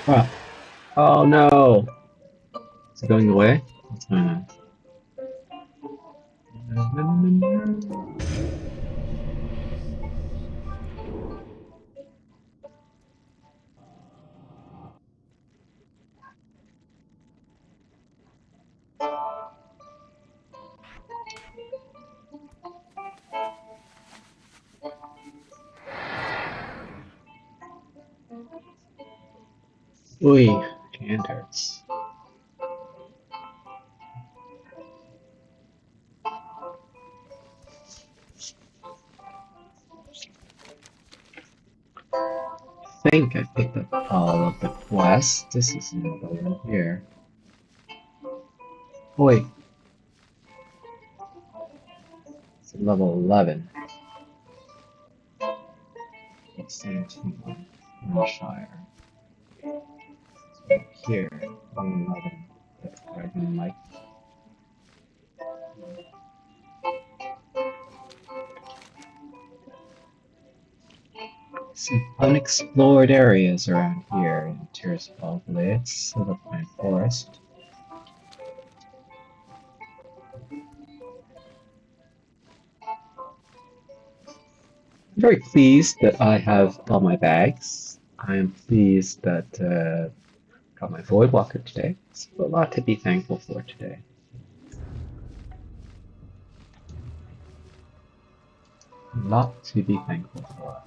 wow. Oh no! Is it going away? What's going on? Ooh, hand hurts. think I picked up all of the quests. This is another one here. Oh, wait. It's level 11. It's 17. Shire. So here, level 11. That's Dragon Mike. Some unexplored areas around here in Tirsfall Glades, Silver Pine Forest. I'm very pleased that I have all my bags. I am pleased that got my Voidwalker today. It's a lot to be thankful for today. A lot to be thankful for.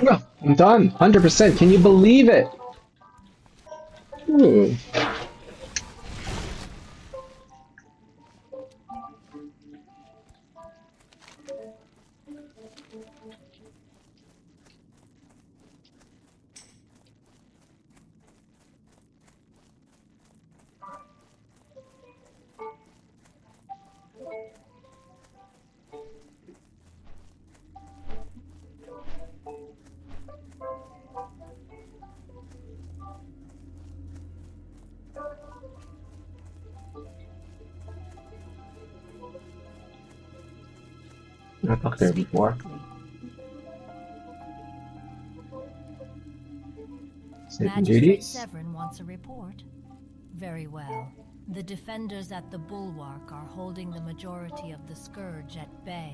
No, I'm done. 100%. Can you believe it? Ooh. I talked there before. Saving Magistrate duties. Severin wants a report. Very well. The defenders at the Bulwark are holding the majority of the Scourge at bay,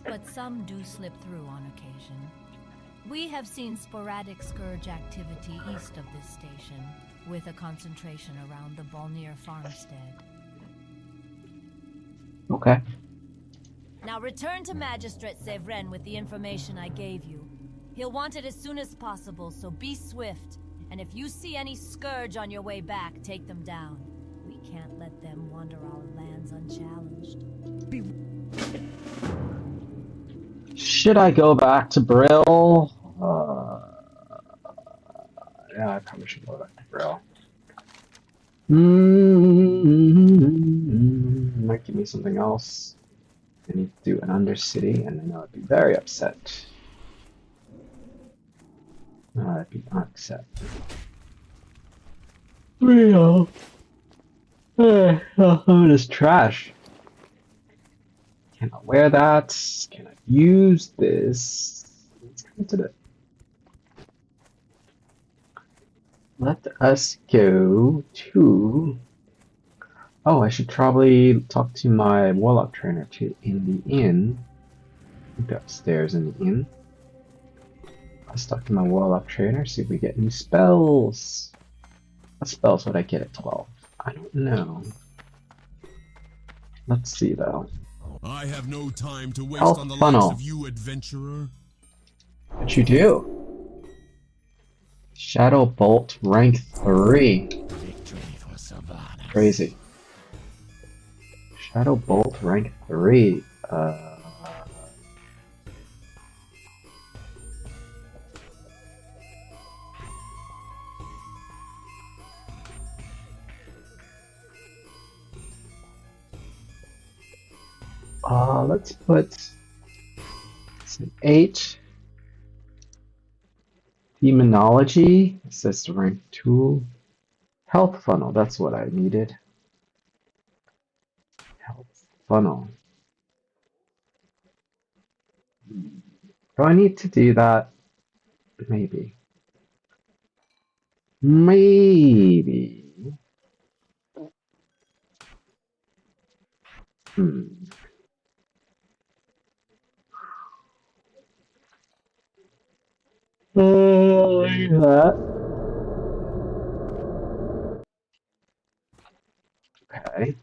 but some do slip through on occasion. We have seen sporadic Scourge activity east of this station, with a concentration around the Balnir farmstead. Okay. Now return to Magistrate Severin with the information I gave you. He'll want it as soon as possible, so be swift. And if you see any Scourge on your way back, take them down. We can't let them wander our lands unchallenged. Should I go back to Brill? Yeah, I probably should go back to Brill. Might give me something else. I need to do an Undercity, and then I'd be very upset. I'd be upset. Brill. Oh, this trash. Cannot wear that. Cannot use this. Let's come to the. Let us go to. Oh, I should probably talk to my Warlock trainer too in the inn. I think upstairs in the inn. Let's talk to my Warlock trainer, see if we get new spells. What spells would I get at 12? I don't know. Let's see though. I have no time to waste Health on the funnel. likes of you, adventurer. What you do? Shadow Bolt rank 3. Crazy. Shadow Bolt rank 3. Let's put some 8. Demonology. It says rank 2. Health funnel. That's what I needed. Health funnel. Do I need to do that? Maybe. Maybe. Like that. Okay.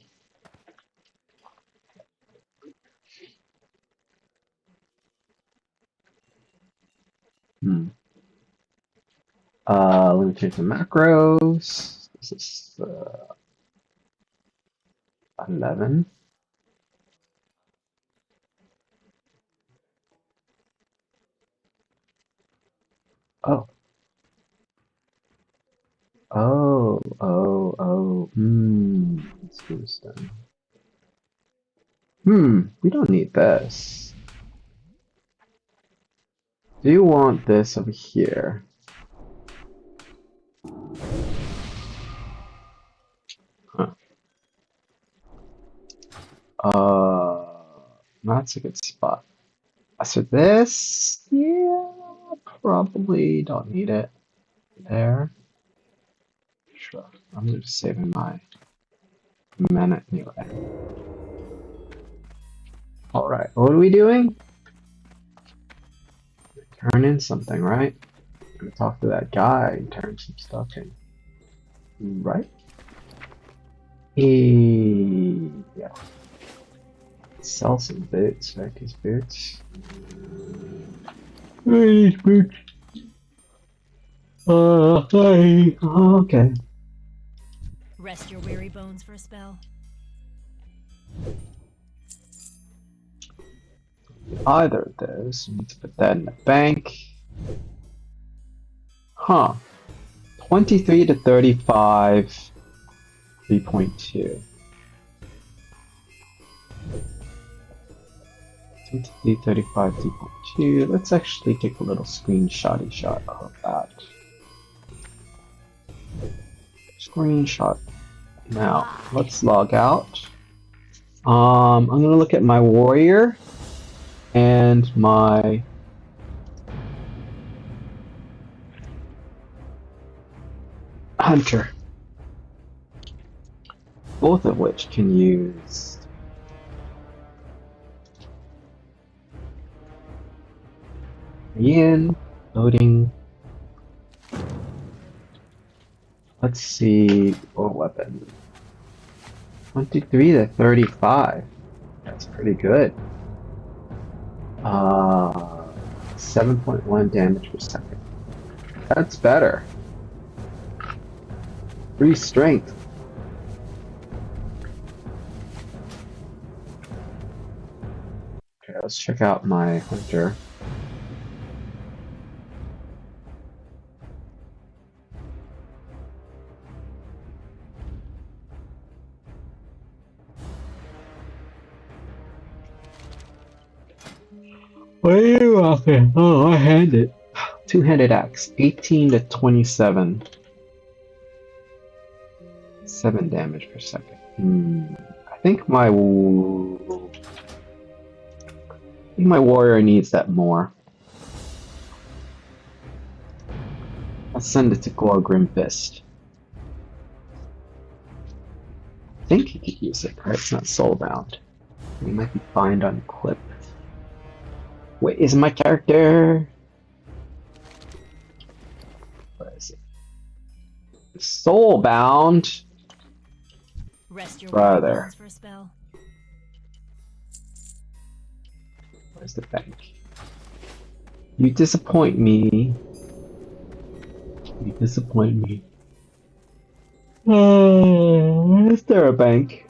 Let me change the macros. This is 11. Oh. Let's do this then. We don't need this. Do you want this over here? Huh. That's a good spot. So this, yeah. Probably don't need it there. Sure. I'm just saving my mana anyway. Alright, what are we doing? Turn in something, right? I'm gonna talk to that guy and turn some stuff in. Right? Yeah. Sell some boots, right? These boots. These boots. Okay. Rest your weary bones for a spell. Either of those. We need to put that in the bank. Huh. 23 to 35. 3.2. 23, 35, 3.2. Let's actually take a little screenshotty shot of that. Screenshot. Now, let's log out. I'm gonna look at my warrior and my hunter, both of which can use in loading. Let's see what weapon. 23 to 35. That's pretty good. 7.1 damage per second. That's better. 3 strength. Okay, let's check out my hunter. What are you rocking? Oh, one-handed. Two-handed axe. 18 to 27. 7 damage per second. I think my warrior needs that more. I'll send it to Gore Grimfist. I think he could use it, right? It's not soulbound. He might be bind on clip. Wait, is my character? What is it? Soulbound. Rest your Brother. bones for a spell. Where's the bank? You disappoint me. You disappoint me. Is there a bank?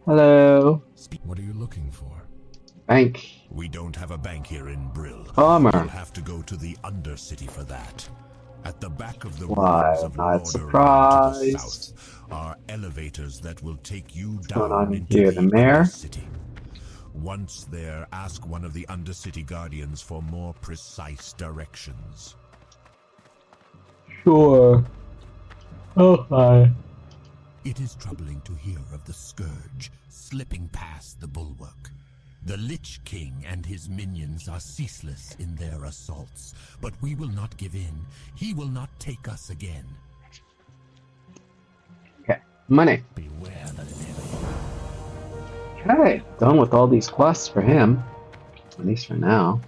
Hello? What are you looking for? Bank. We don't have a bank here in Brill. Bummer. You'll have to go to the Undercity for that. At the back of the Why, ruins of I'm not Lordaeron to the surprised. south are elevators that will take you What's going down on into here? the The mayor? Undercity. Once there, ask one of the Undercity Guardians for more precise directions. Sure. Oh, hi. It is troubling to hear of the Scourge slipping past the bulwark. The Lich King and his minions are ceaseless in their assaults, but we will not give in. He will not take us again. Okay, money. Beware the Okay, done with all these quests for him. At least for now.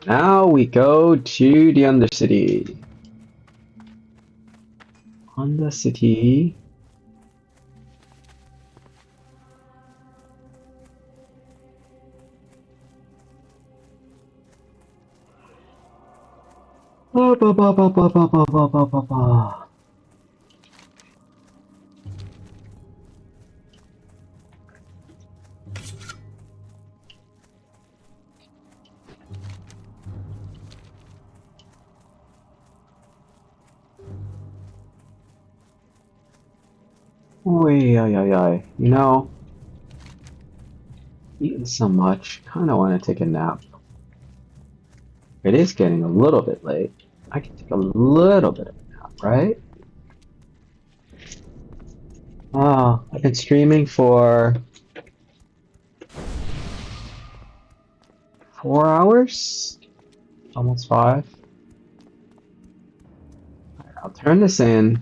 Now we go to the Undercity. Undercity. Ba, ba, ba, ba, ba, ba, ba, ba, ba, ba, ba. Oy, ay, ay, ay. You know, eating so much, kind of want to take a nap. It is getting a little bit late. I can take a little bit of a nap, right? Oh, I've been streaming for 4 hours? Almost 5. Alright, I'll turn this in.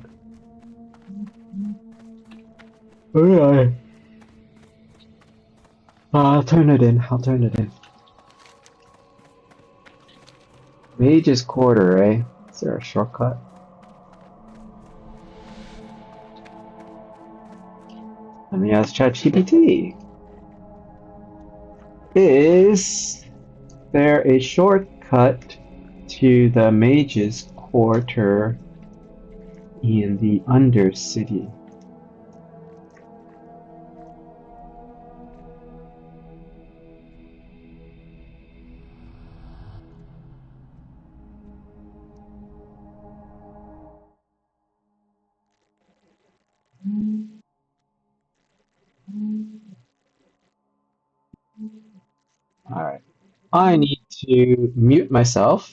Alright. I'll turn it in. I'll turn it in. Mage's Quarter, eh? Is there a shortcut? Let me ask ChatGPT. Is there a shortcut to the Mage's Quarter in the Undercity? Alright. I need to mute myself.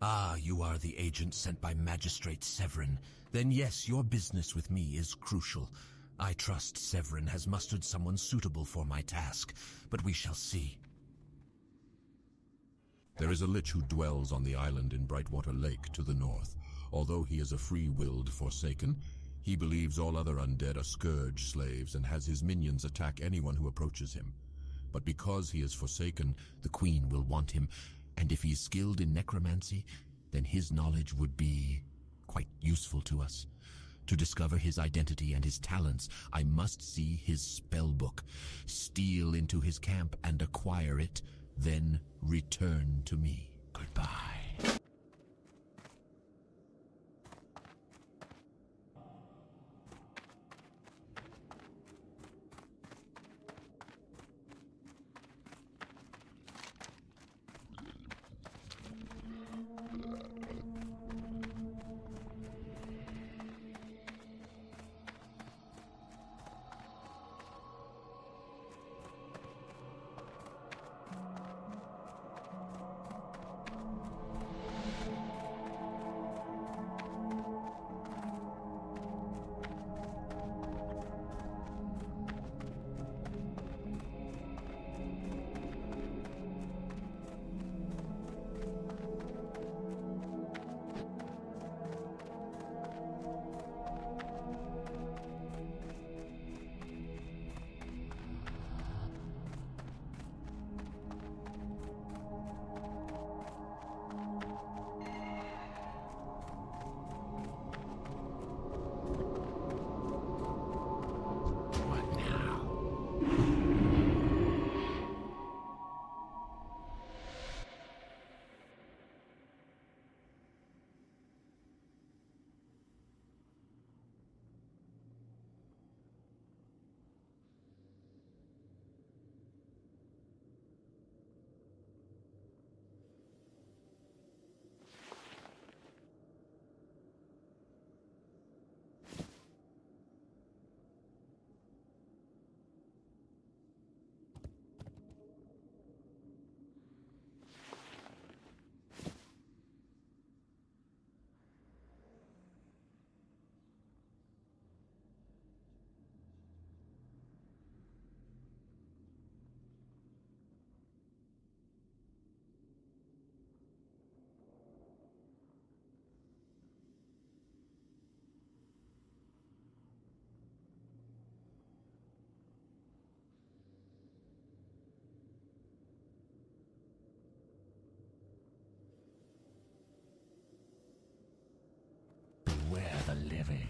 Ah, you are the agent sent by Magistrate Severin. Then yes, your business with me is crucial. I trust Severin has mustered someone suitable for my task, but we shall see. There is a lich who dwells on the island in Brightwater Lake to the north. Although he is a free-willed Forsaken, he believes all other undead are Scourge slaves and has his minions attack anyone who approaches him. But because he is Forsaken, the Queen will want him, and if he is skilled in necromancy, then his knowledge would be quite useful to us. To discover his identity and his talents, I must see his spellbook, steal into his camp and acquire it, then return to me. Goodbye. Beware the living.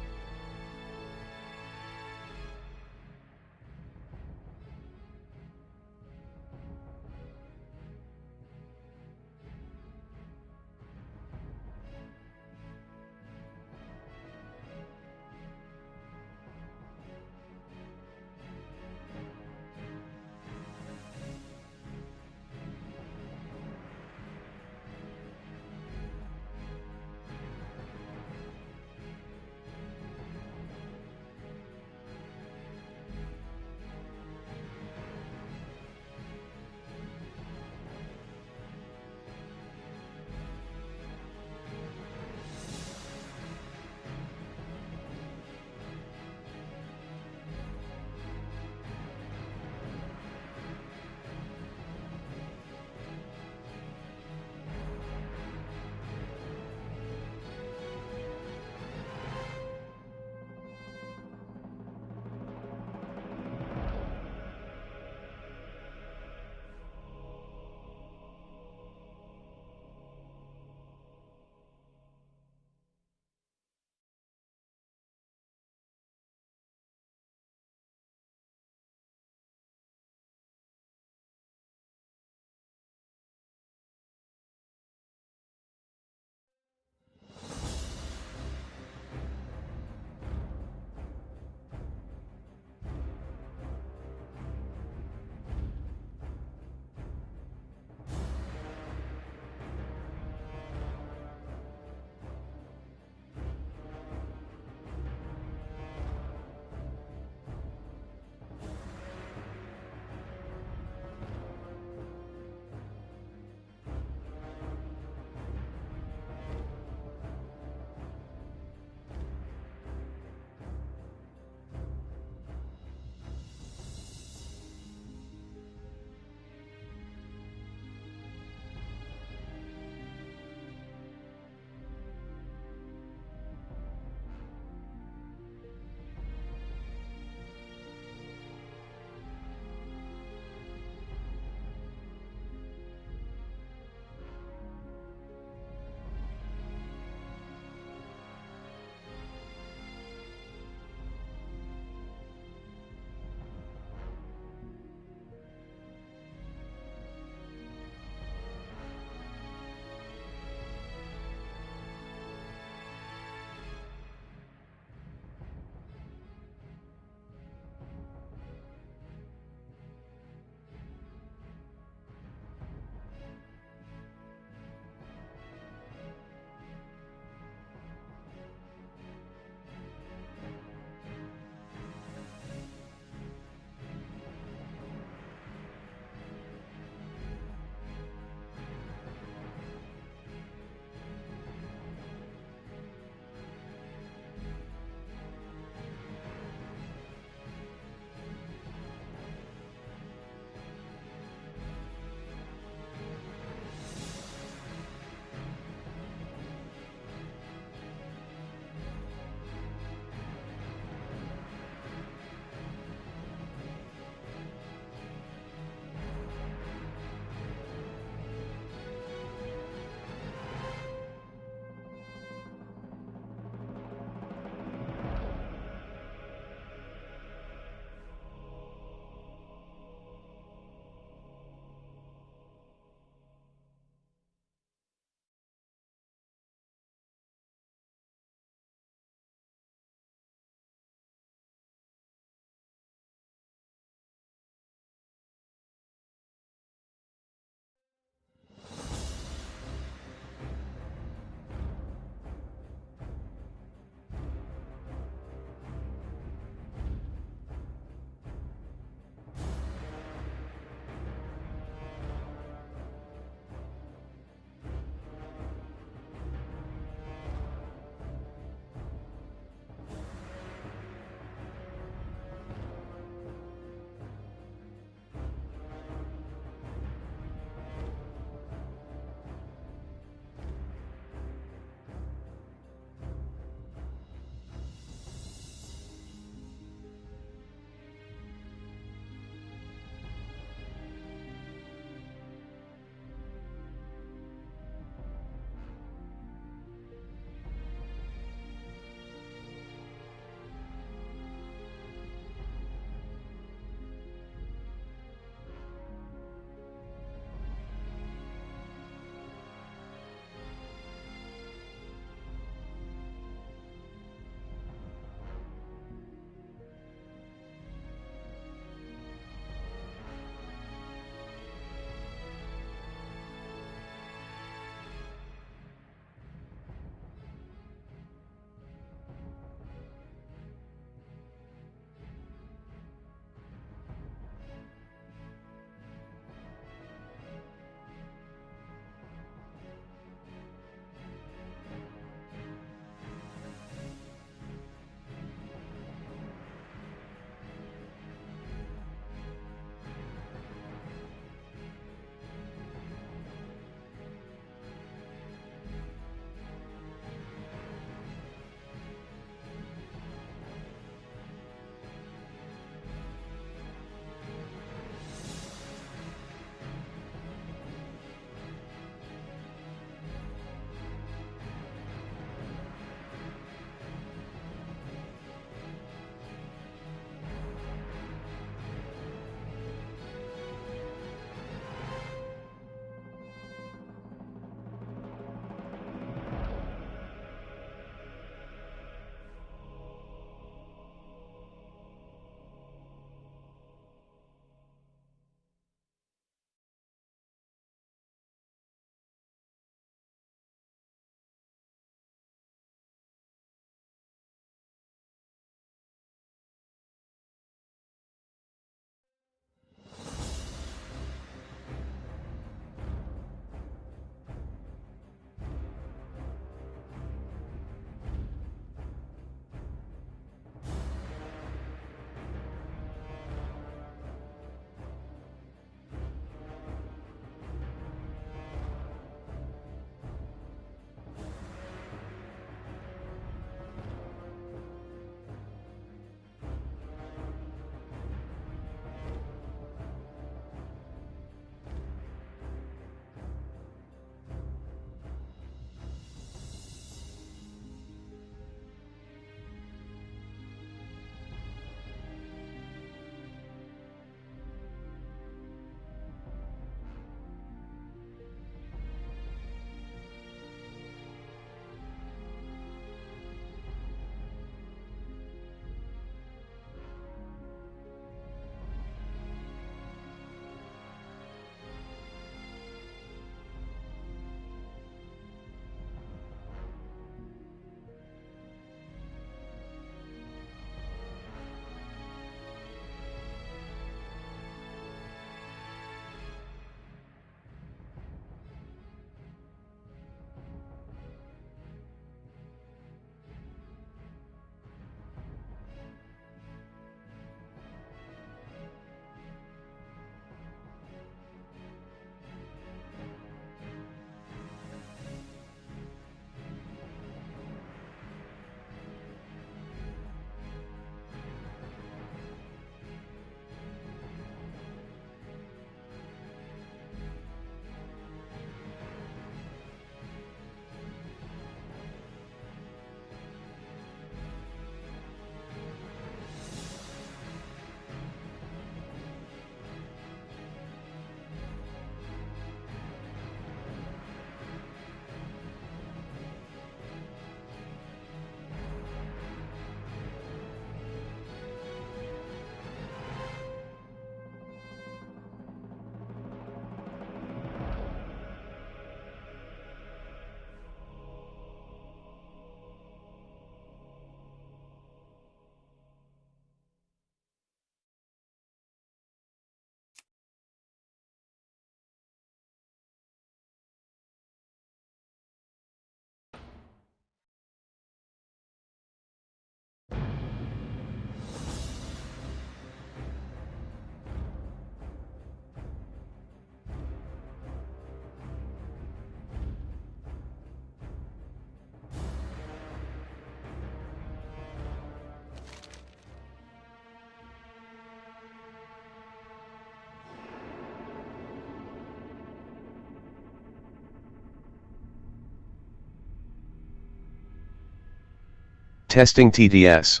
Testing TDS.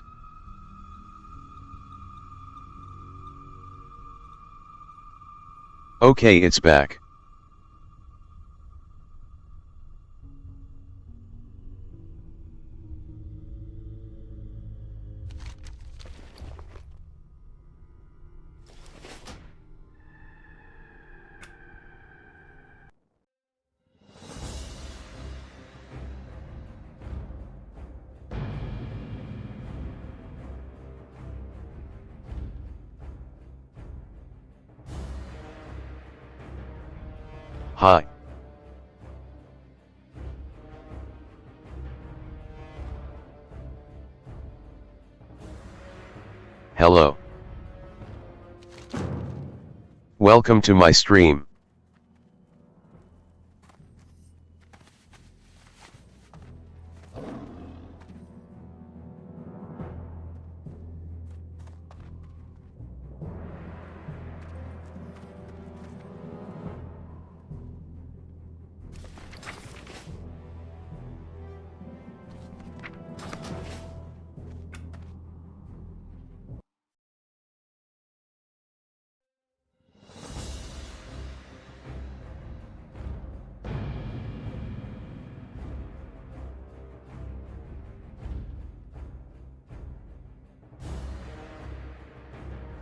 Okay, it's back. Hi. Hello. Welcome to my stream.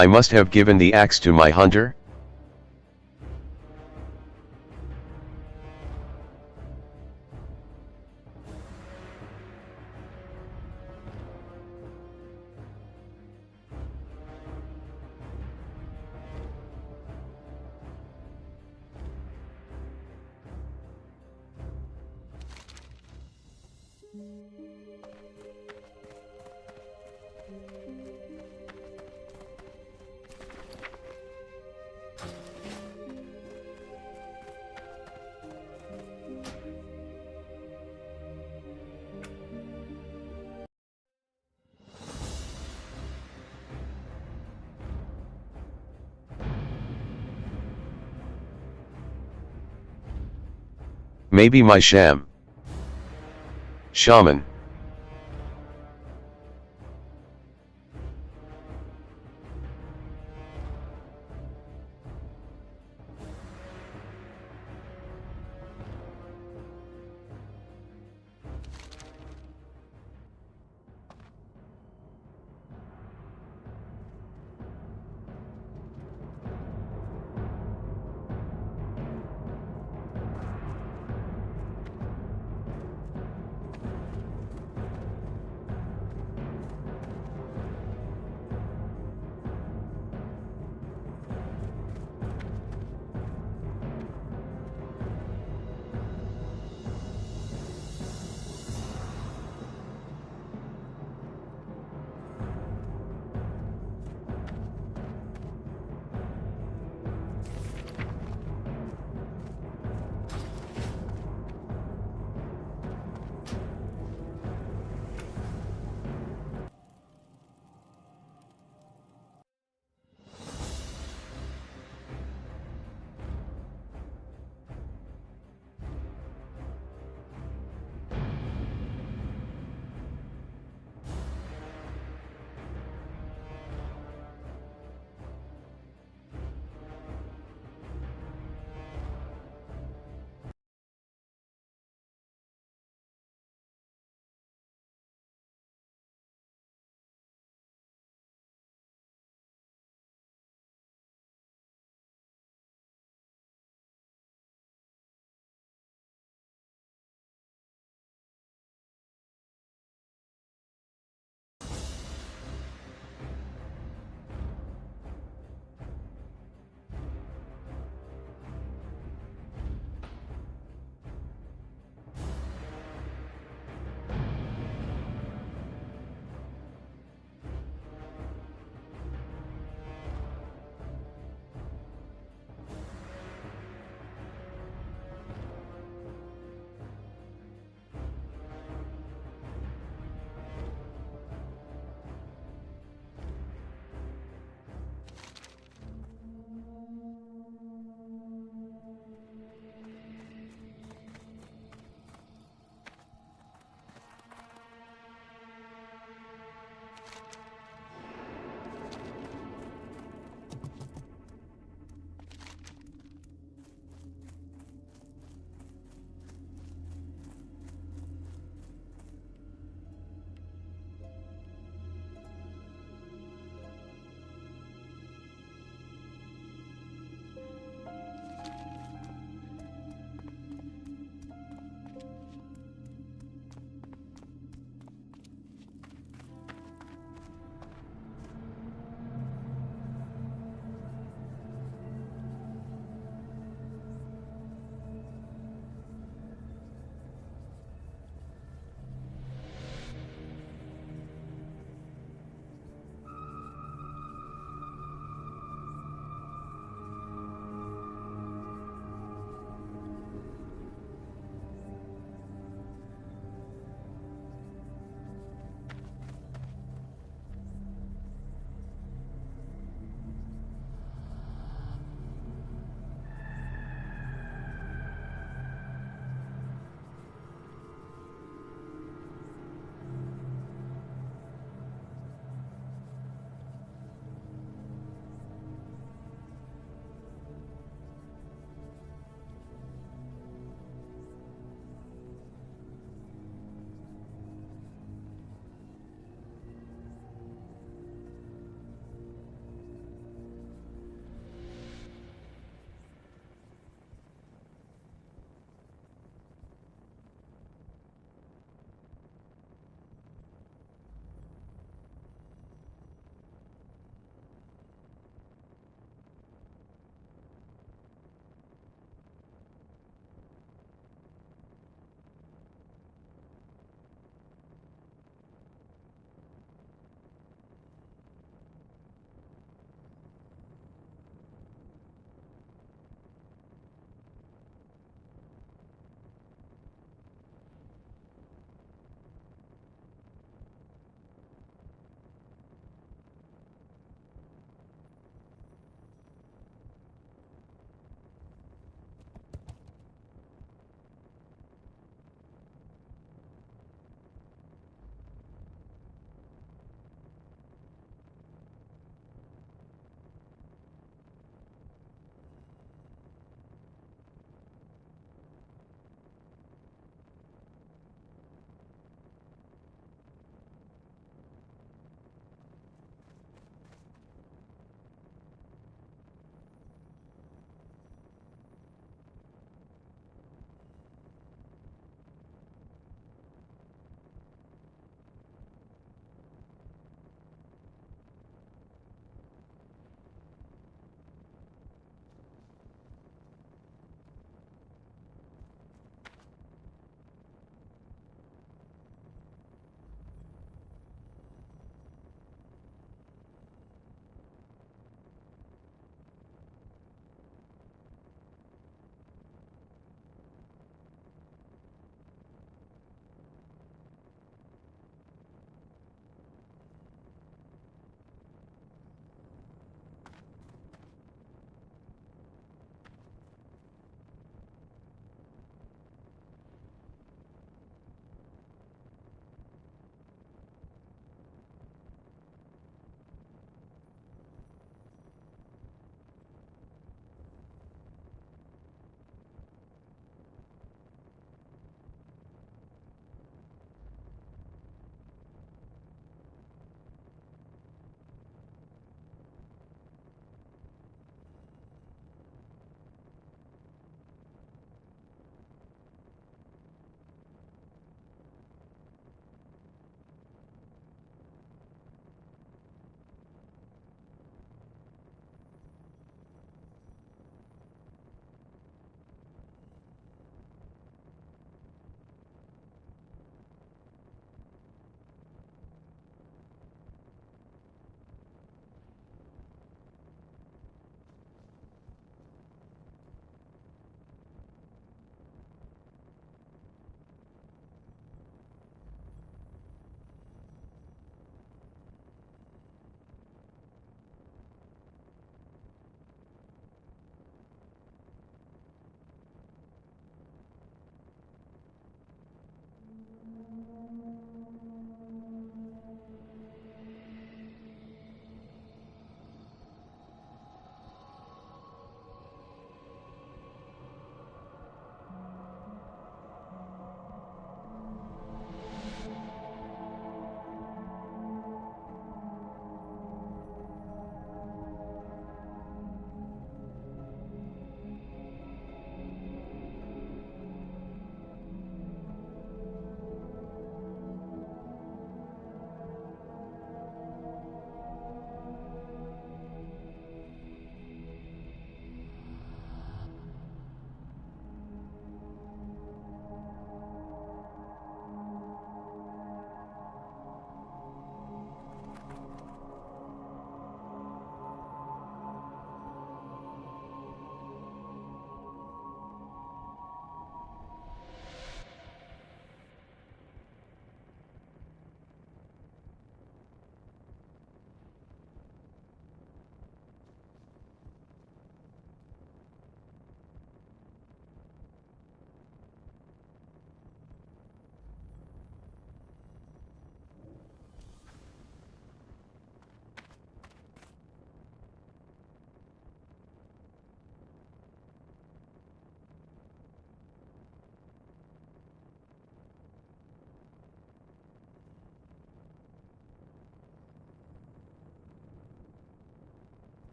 I must have given the axe to my hunter. Maybe my shaman.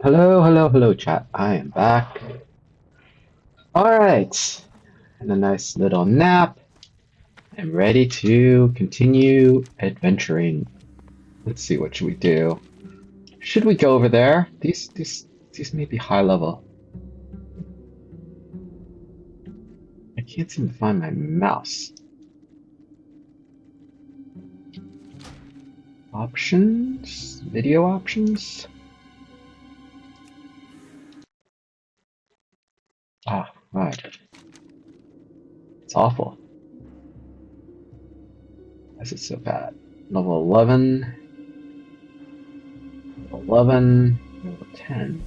Hello, hello, hello, chat. I am back. Alright. And a nice little nap. I'm ready to continue adventuring. Let's see, what should we do? Should we go over there? These may be high level. I can't seem to find my mouse. Options? Video options? Ah, right. It's awful. Why is it so bad? Level 11. Level 11. Level 10.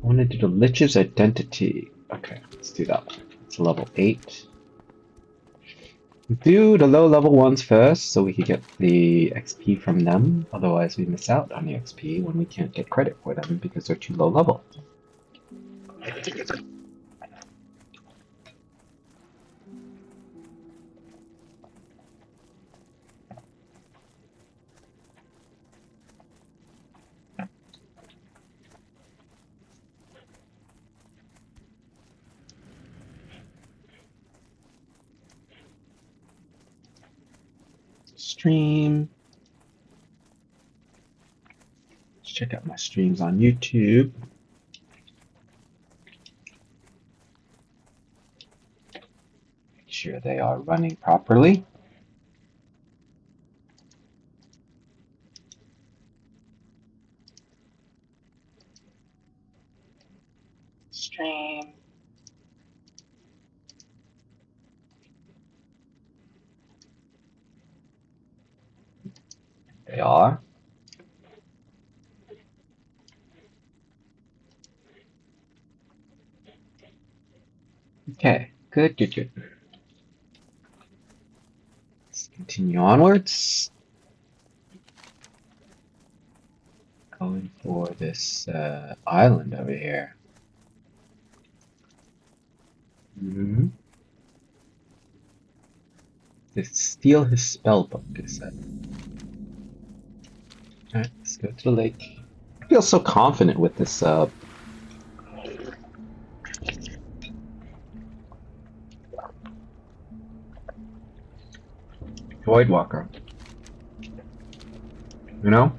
I want to do the Lich's identity. Okay, let's do that one. It's level 8. Do the low level ones first so we can get the XP from them. Otherwise we miss out on the XP when we can't get credit for them because they're too low level. Stream. Let's check out my streams on YouTube. Make sure they are running properly. Stream. They are. Okay, good, good, good. Let's continue onwards. Going for this island over here. To steal his spell book, it said. Alright, let's go to the lake. I feel so confident with this Voidwalker. You know?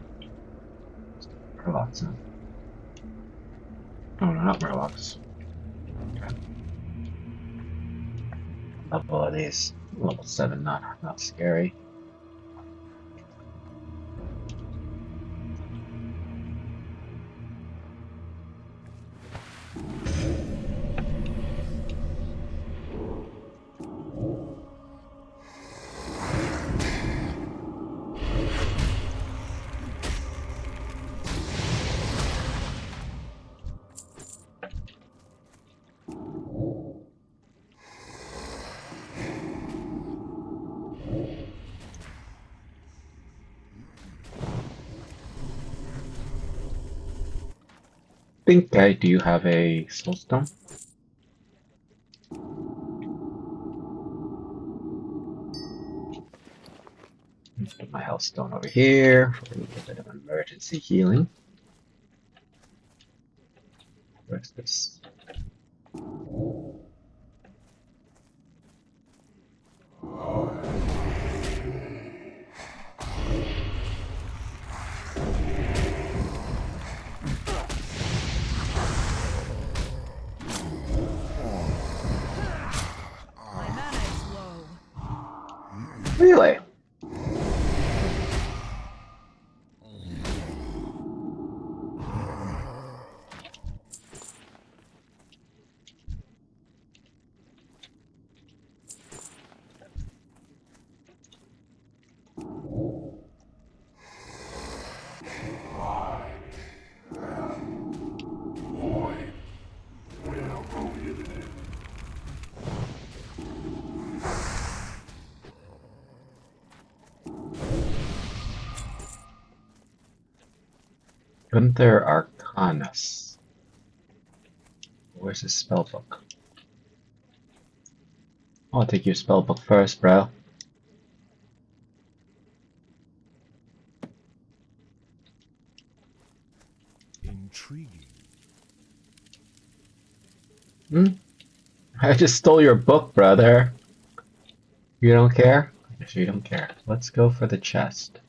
Murlocs, huh? Oh, no, not Murlocs. Okay. Level are these? Level 7, not scary. I think I do have a soulstone. Put my health stone over here for a little bit of emergency healing. Where's this? Really? Gunther Arcanus. Where's his spellbook? I'll take your spellbook first, bro. intriguing. I just stole your book, brother. You don't care? I guess you don't care. Let's go for the chest.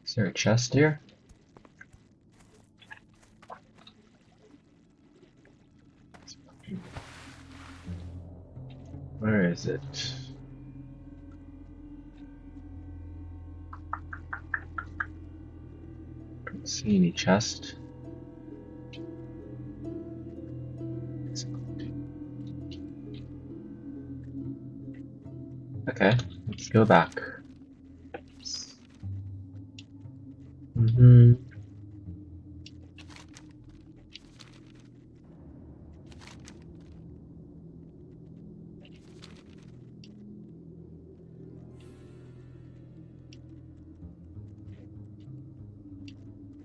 Is there a chest here? Where is it? Don't see any chest. Okay, let's go back.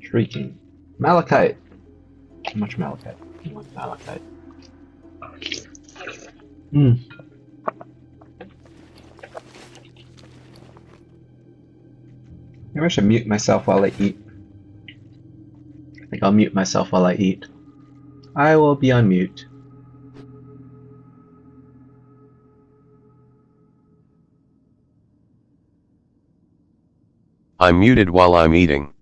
Shrieking. Malachite! Too much malachite. Too much malachite. Maybe I should mute myself while I eat. I think I'll mute myself while I eat. I will be on mute. I'm muted while I'm eating.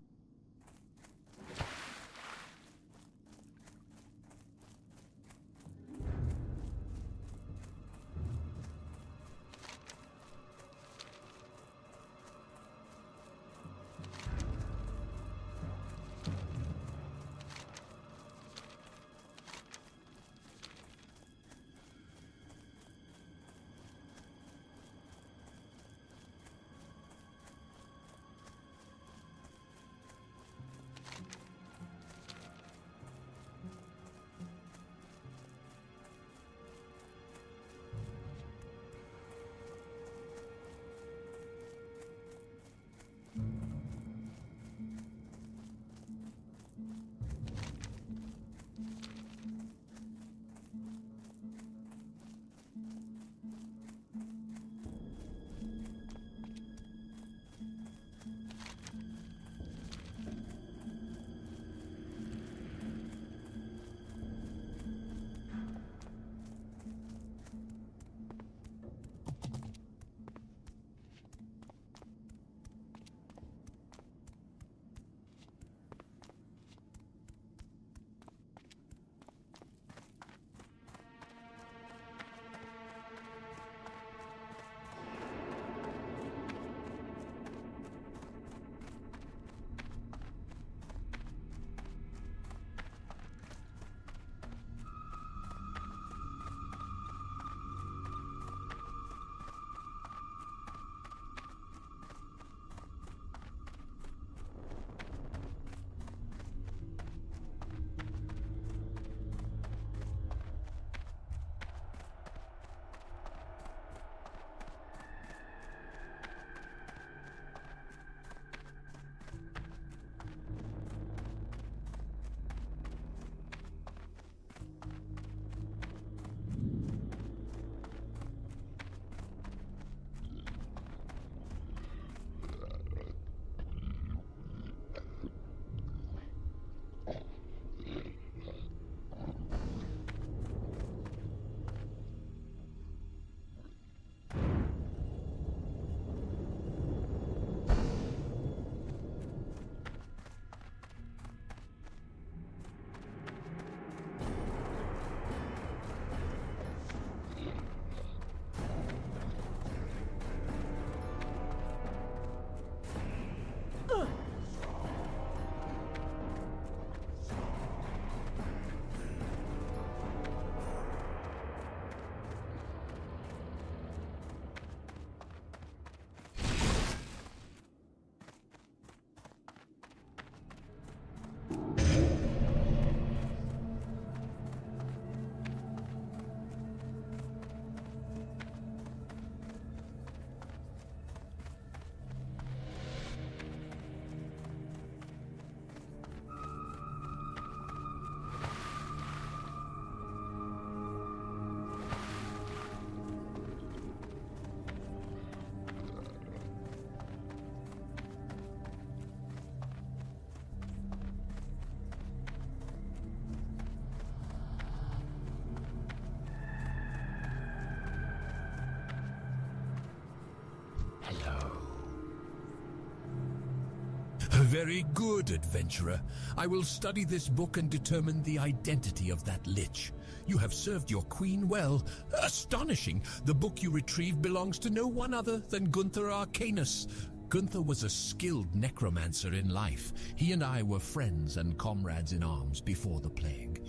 Very good, adventurer. I will study this book and determine the identity of that lich. You have served your queen well. Astonishing! The book you retrieved belongs to no one other than Gunther Arcanus. Gunther was a skilled necromancer in life. He and I were friends and comrades in arms before the plague.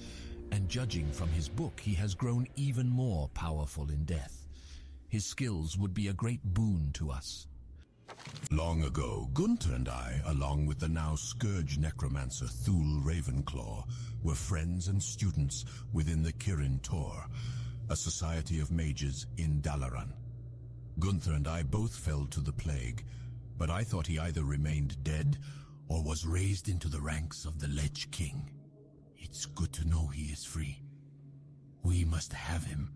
And judging from his book, he has grown even more powerful in death. His skills would be a great boon to us. Long ago, Gunther and I, along with the now Scourge necromancer Thule Ravenclaw, were friends and students within the Kirin Tor, a society of mages in Dalaran. Gunther and I both fell to the plague, but I thought he either remained dead or was raised into the ranks of the Lich King. It's good to know he is free. We must have him.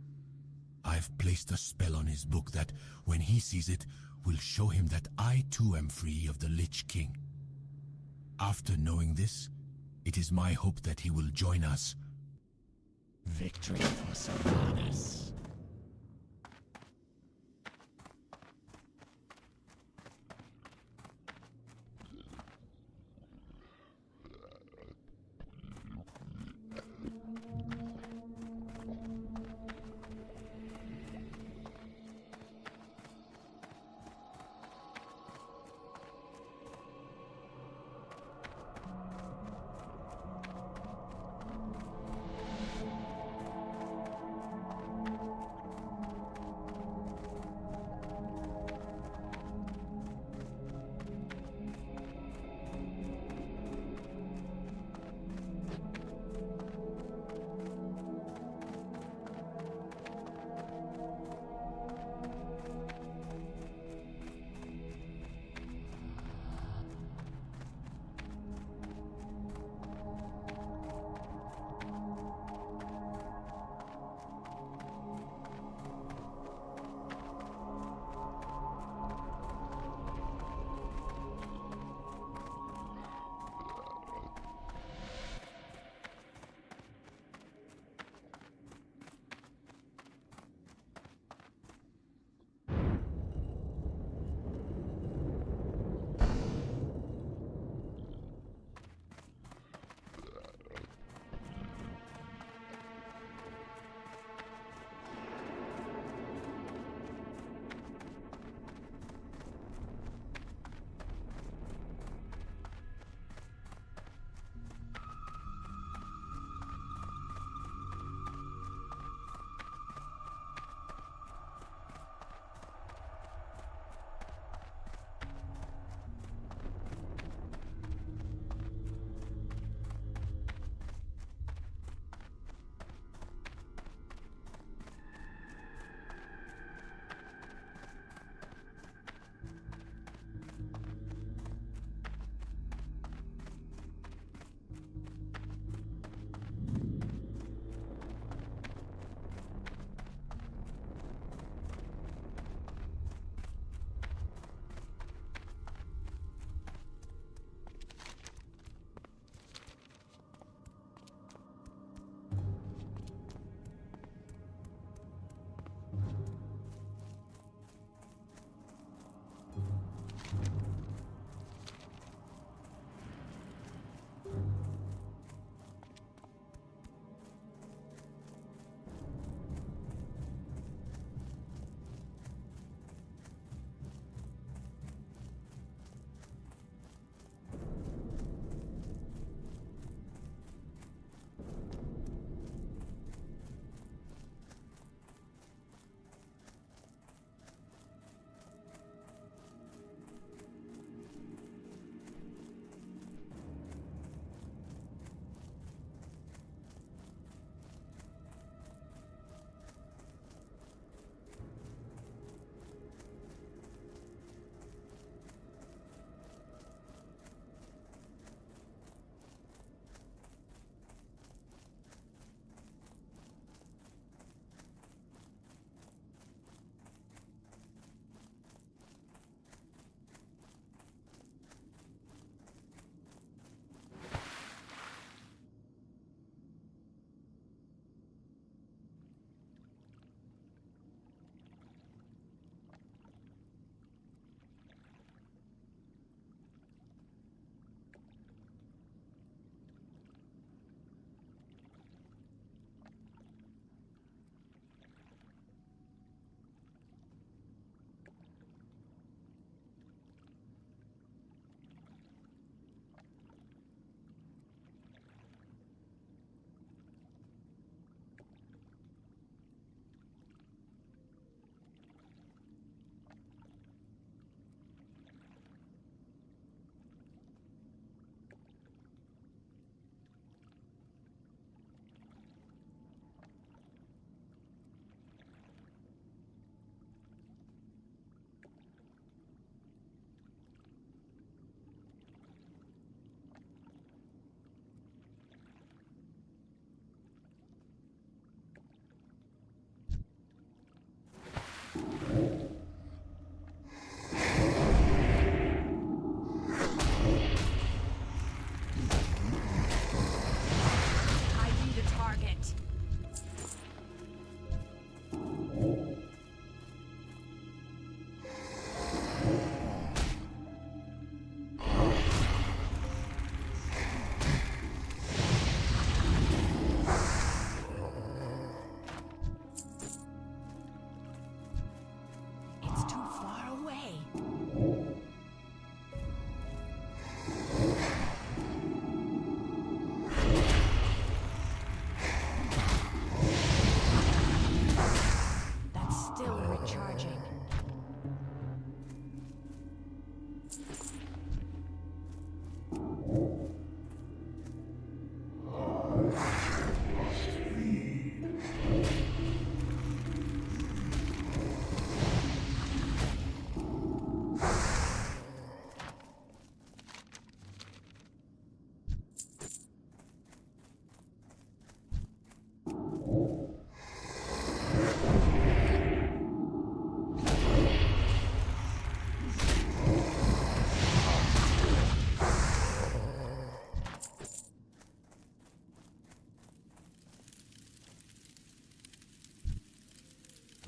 I've placed a spell on his book that, when he sees it, will show him that I too am free of the Lich King. After knowing this, it is my hope that he will join us. Victory for Sylvanas.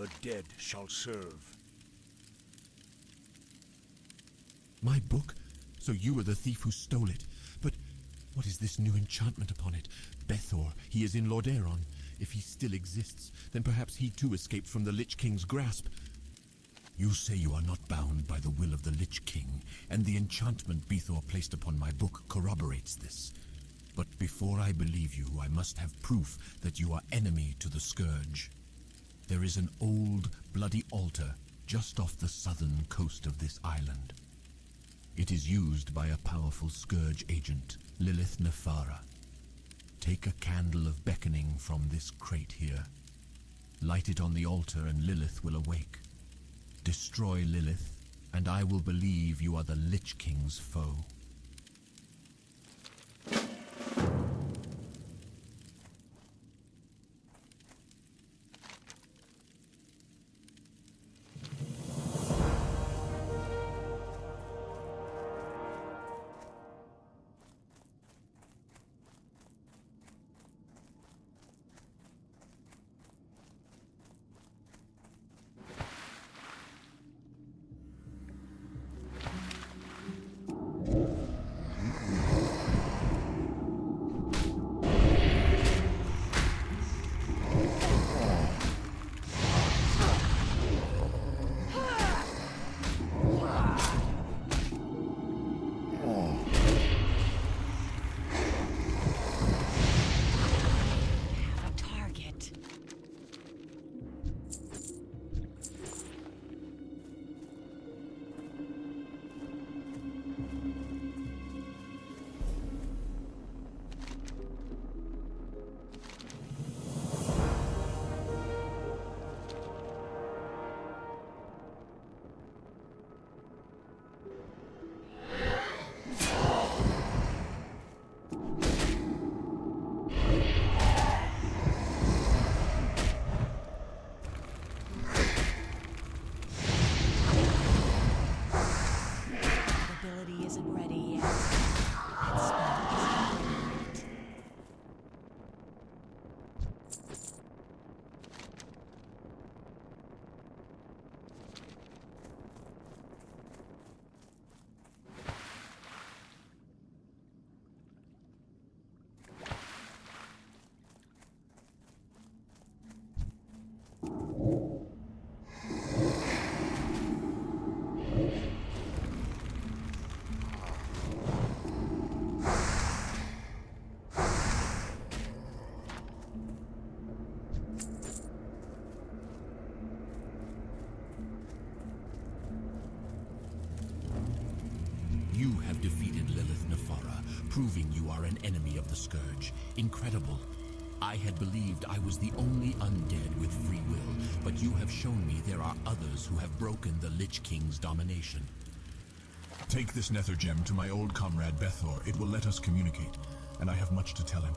the dead shall serve. My book? So you are the thief who stole it. But what is this new enchantment upon it? Bethor, he is in Lordaeron. If he still exists, then perhaps he too escaped from the Lich King's grasp. You say you are not bound by the will of the Lich King, and the enchantment Bethor placed upon my book corroborates this. But before I believe you, I must have proof that you are enemy to the Scourge. There is an old, bloody altar just off the southern coast of this island. It is used by a powerful Scourge agent, Lilith Nefara. Take a candle of beckoning from this crate here. Light it on the altar and Lilith will awake. Destroy Lilith, and I will believe you are the Lich King's foe. You have defeated Lilith Nefara, proving you are an enemy of the Scourge. Incredible. I had believed I was the only undead with free will, but you have shown me there are others who have broken the Lich King's domination. Take this nether gem to my old comrade Bethor. It will let us communicate, and I have much to tell him.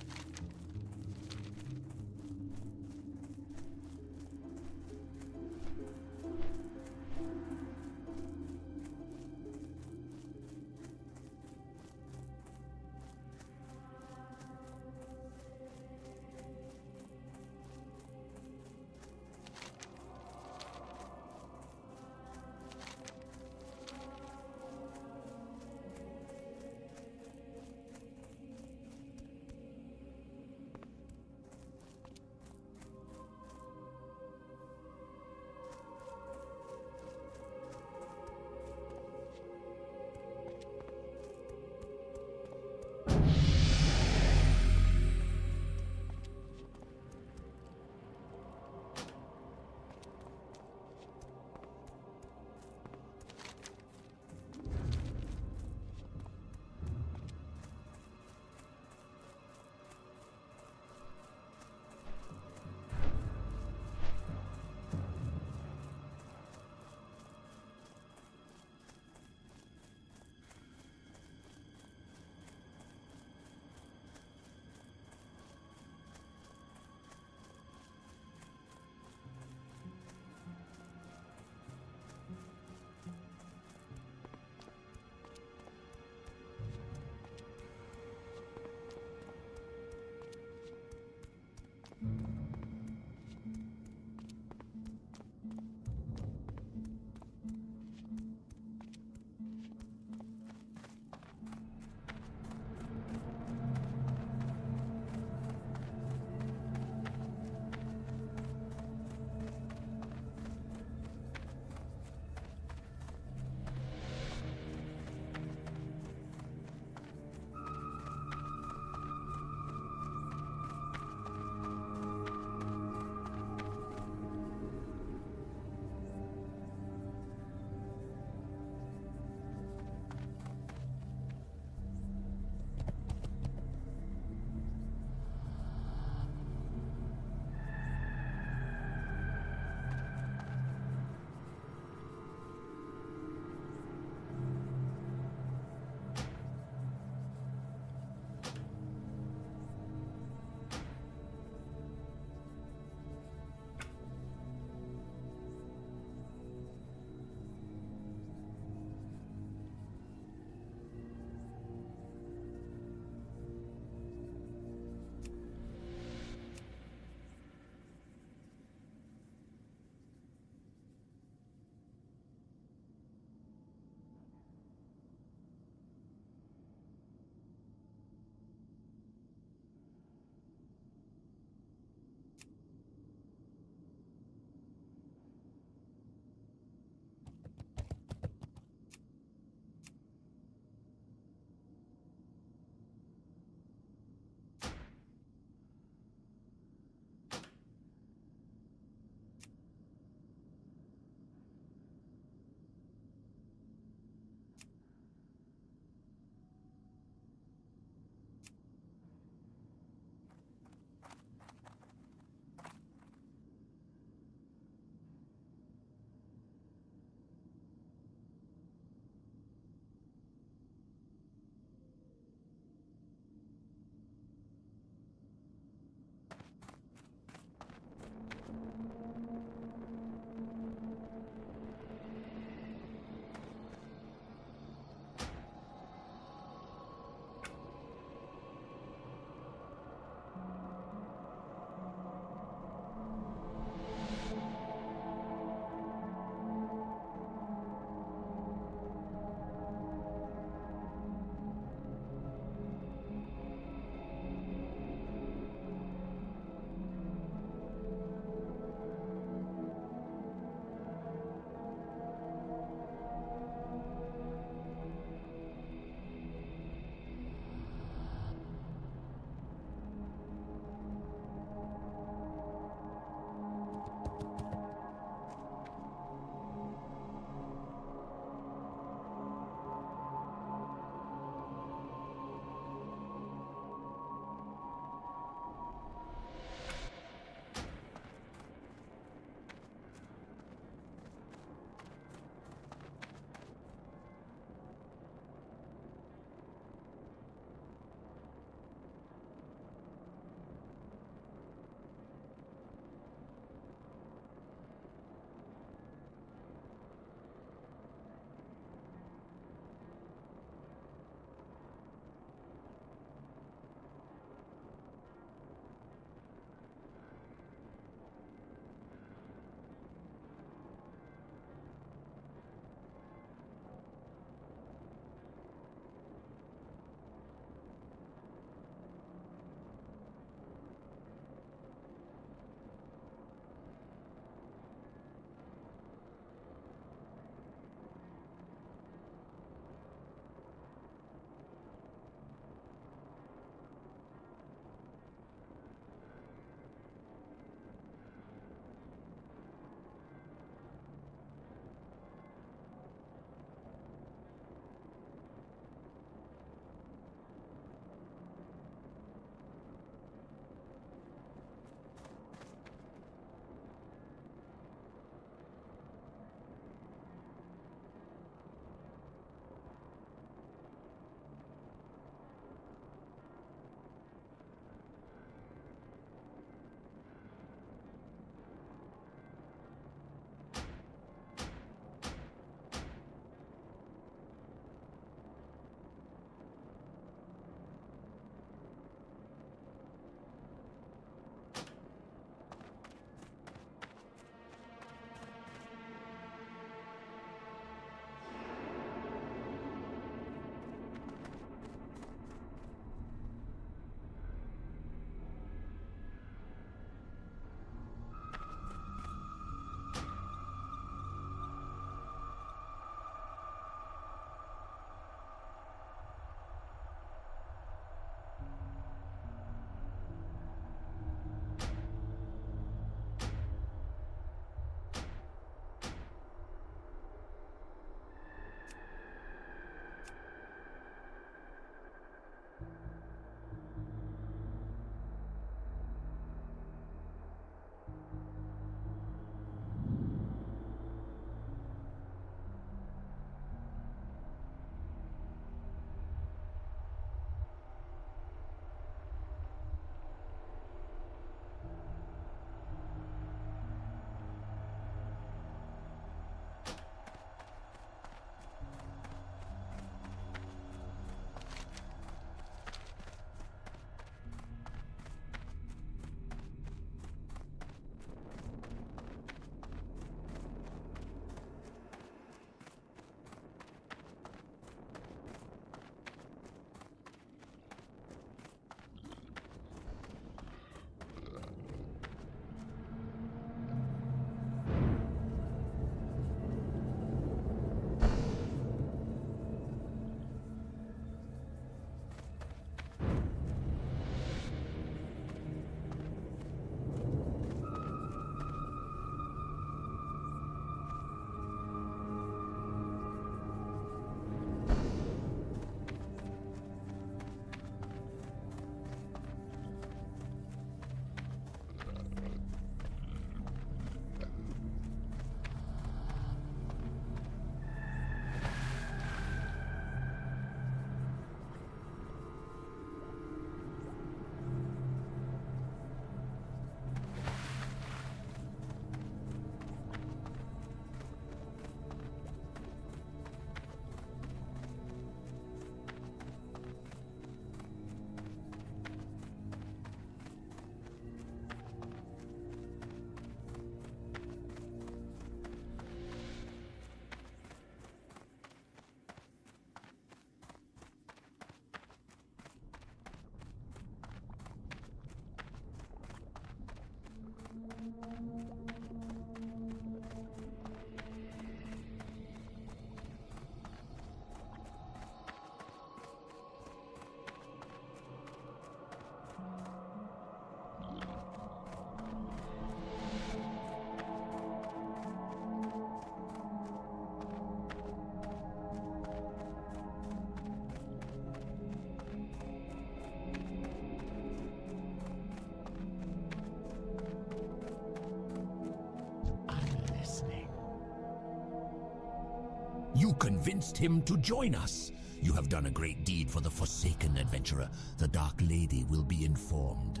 You convinced him to join us. You have done a great deed for the Forsaken adventurer. The Dark Lady will be informed.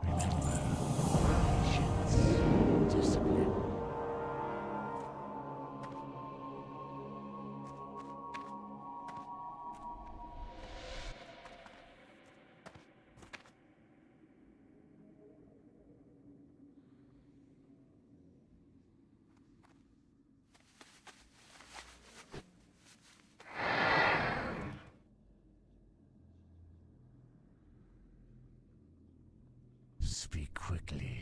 Remember, patience, discipline. Speak quickly.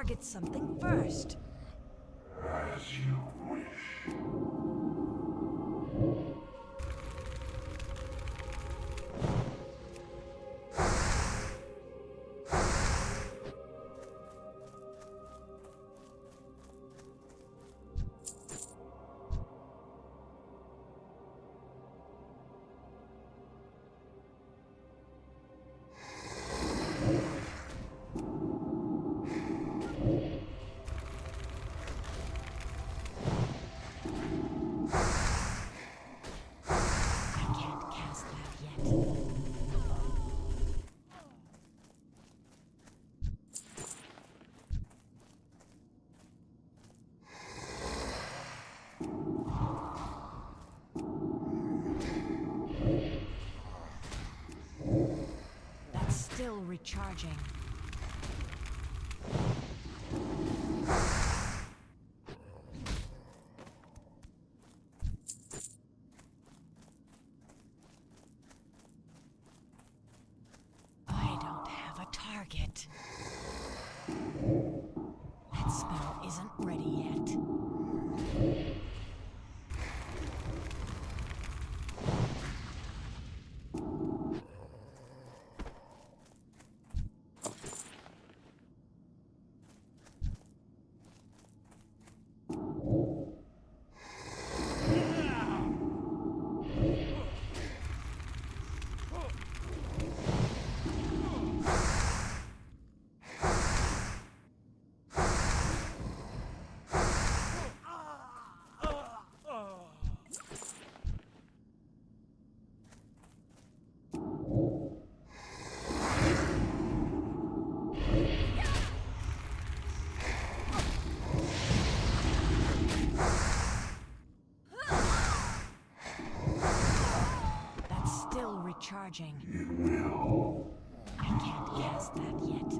target something first. As you wish. Still recharging. I don't have a target. That spell isn't ready yet. Recharging. I can't cast that yet.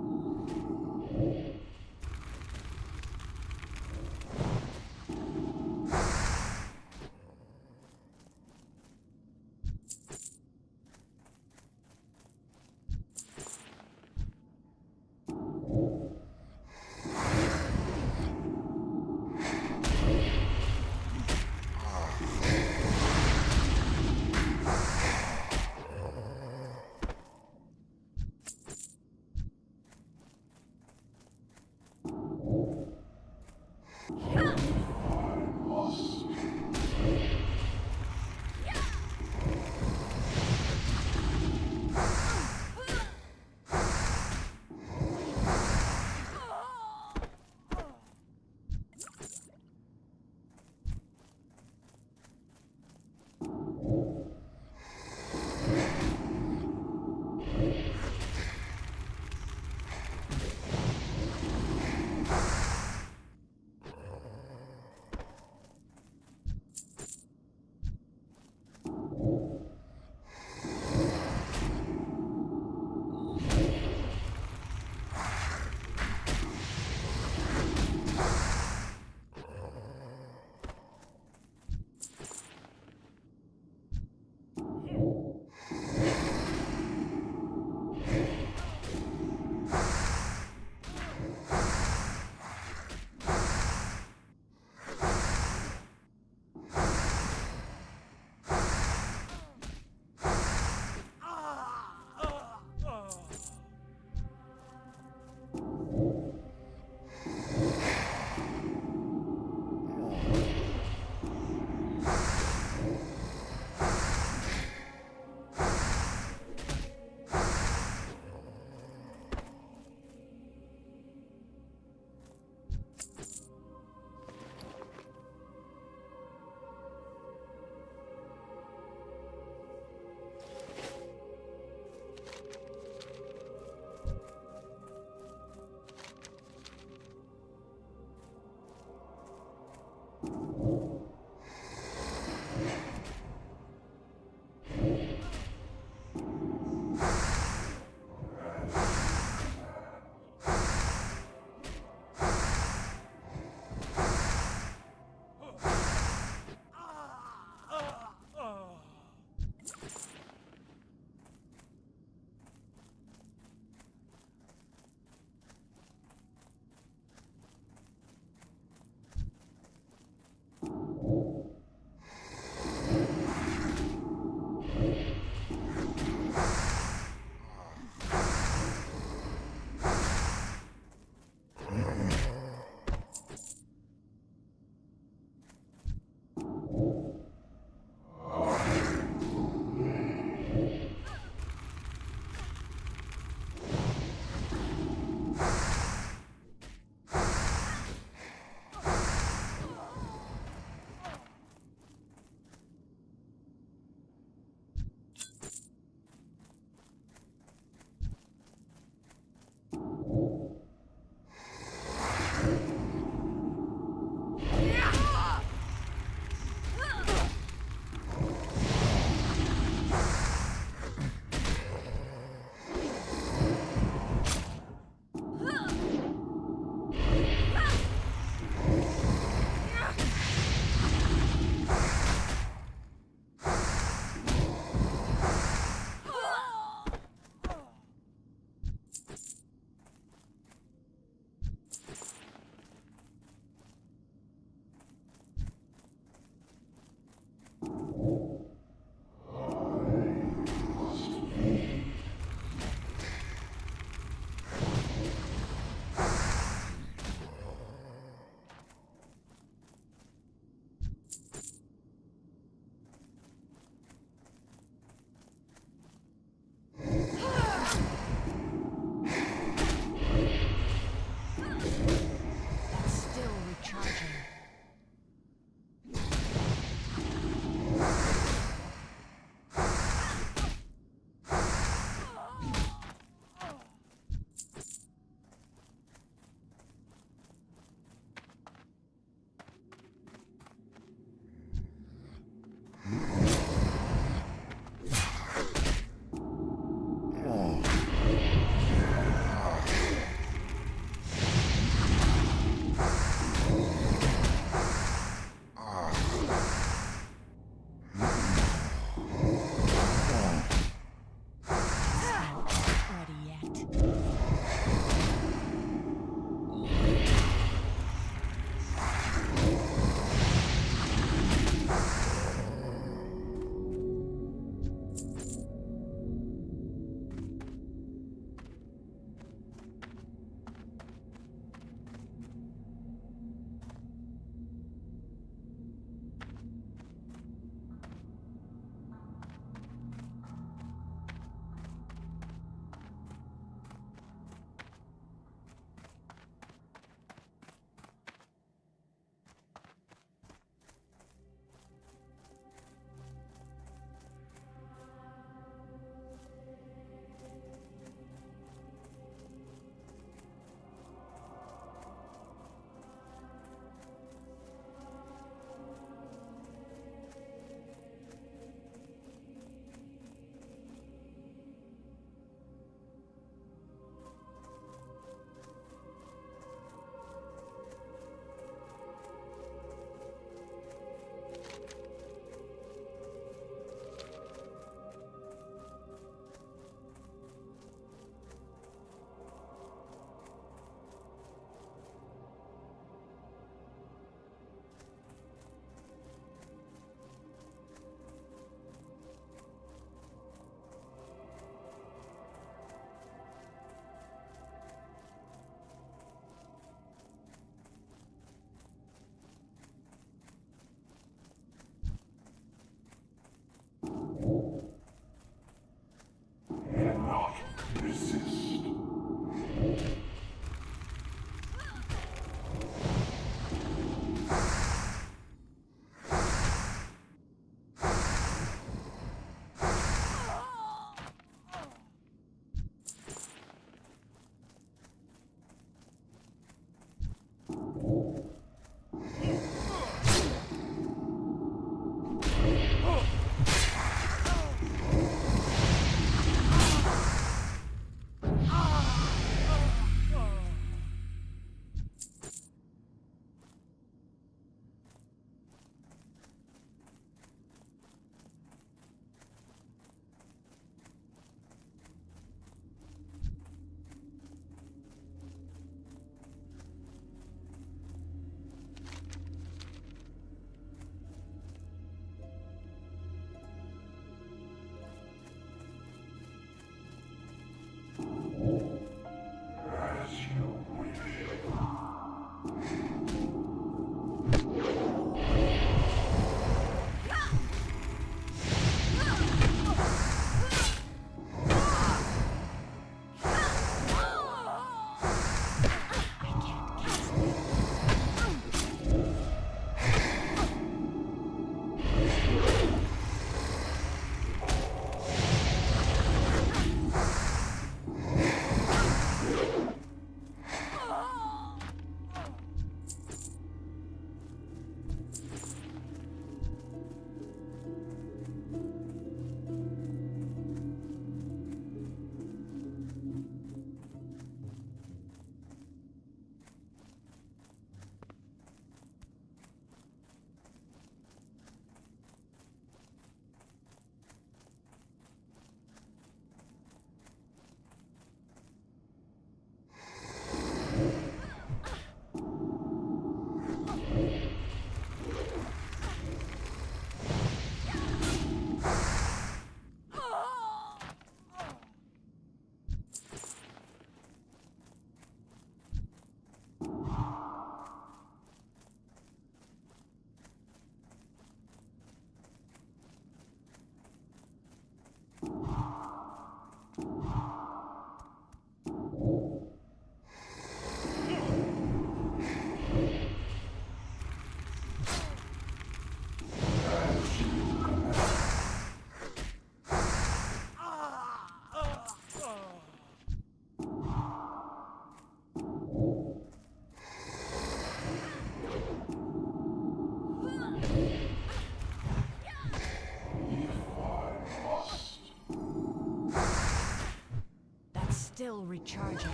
Recharging.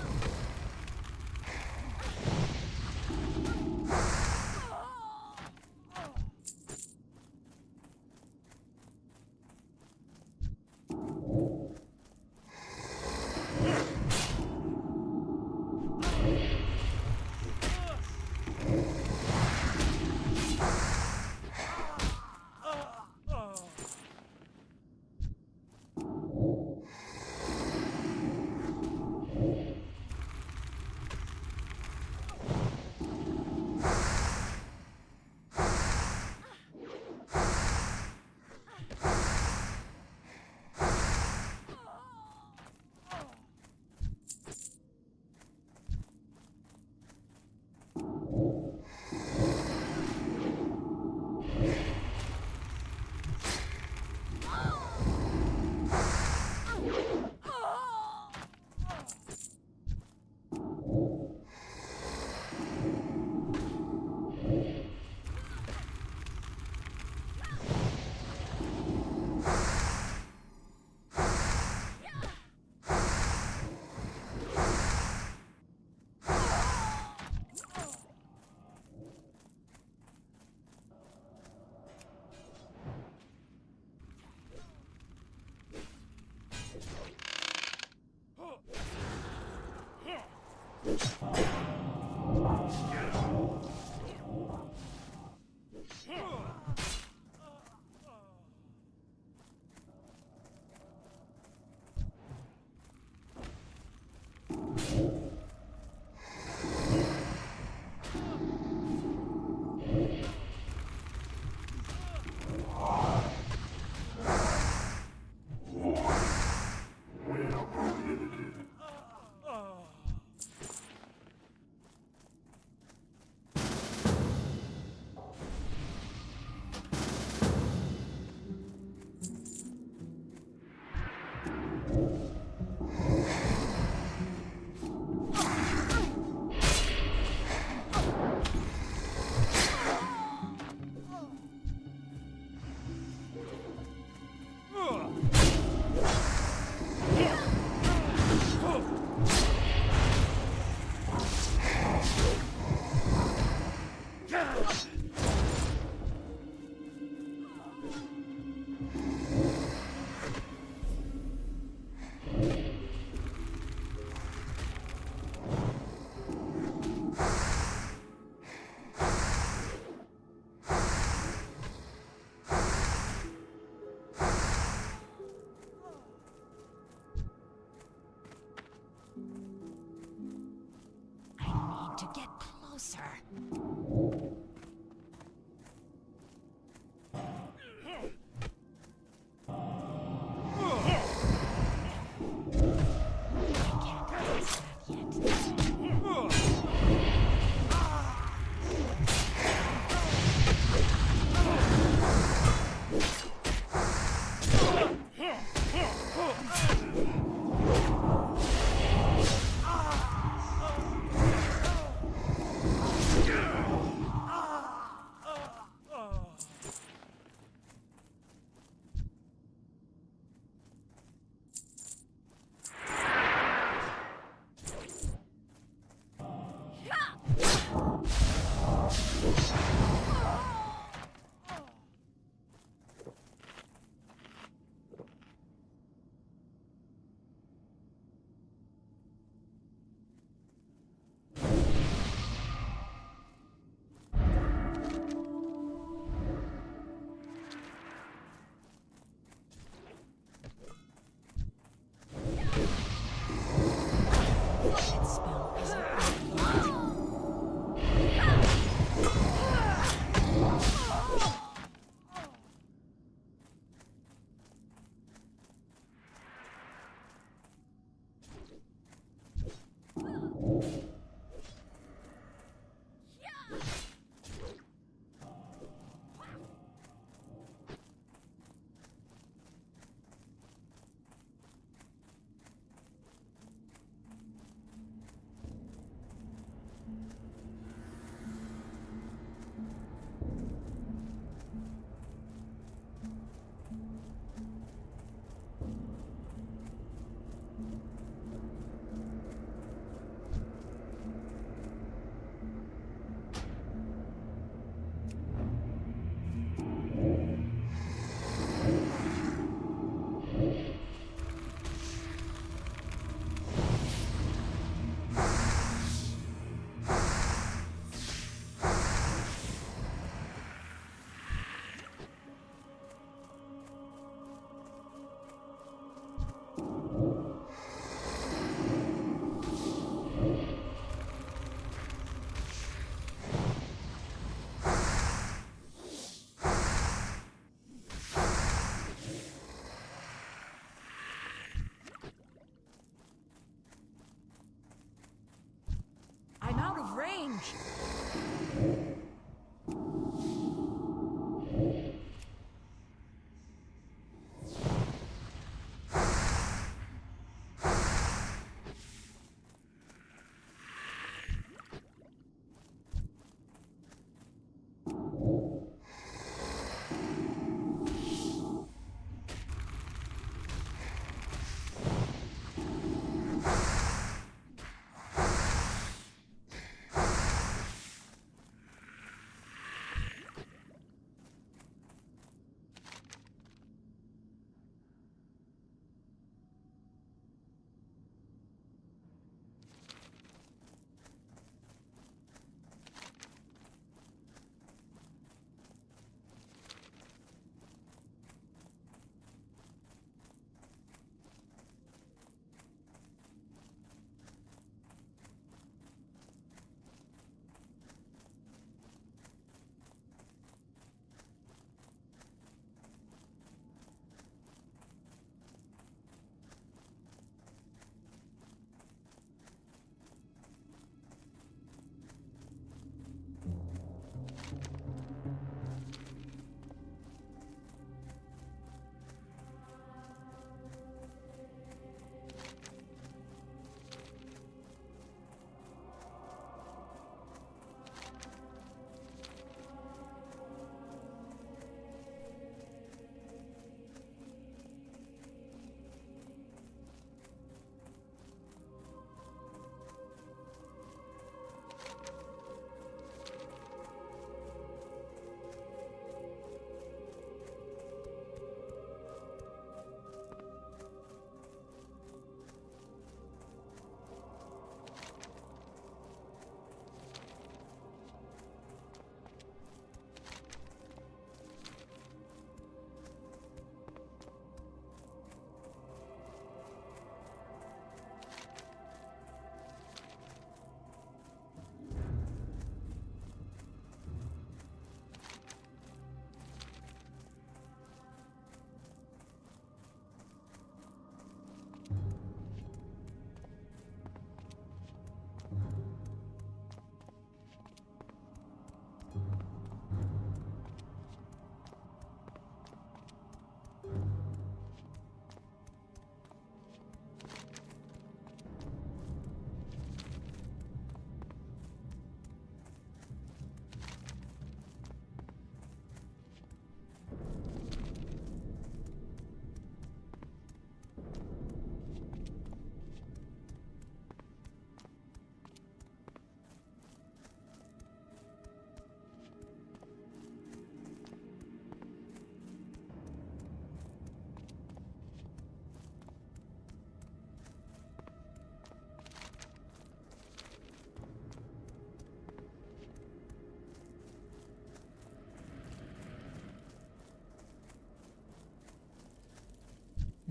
To get closer.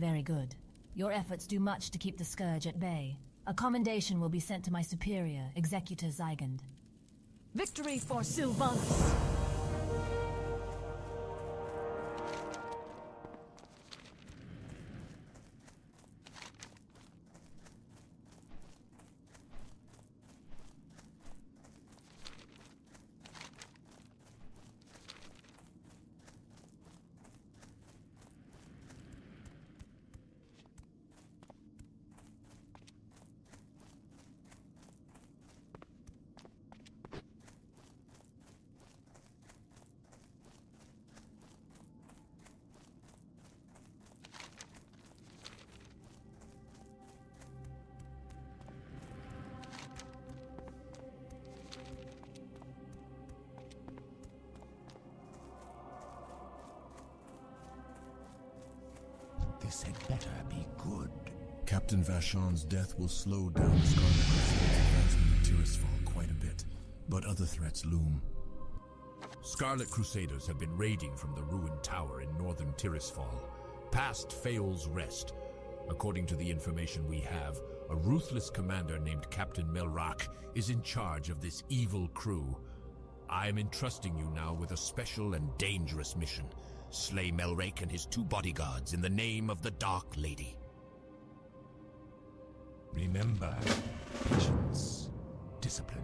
Very good. Your efforts do much to keep the Scourge at bay. A commendation will be sent to my superior, Executor Zygand. Victory for Sylvanas! This had better be good. Captain Vashon's death will slow down the Scarlet Crusade's advancement in Tirisfal quite a bit, but other threats loom. Scarlet Crusaders have been raiding from the ruined tower in northern Tirisfal, past Fael's Rest. According to the information we have, a ruthless commander named Captain Melrak is in charge of this evil crew. I am entrusting you now with a special and dangerous mission. Slay Melrak and his 2 bodyguards in the name of the Dark Lady. Remember, patience, discipline.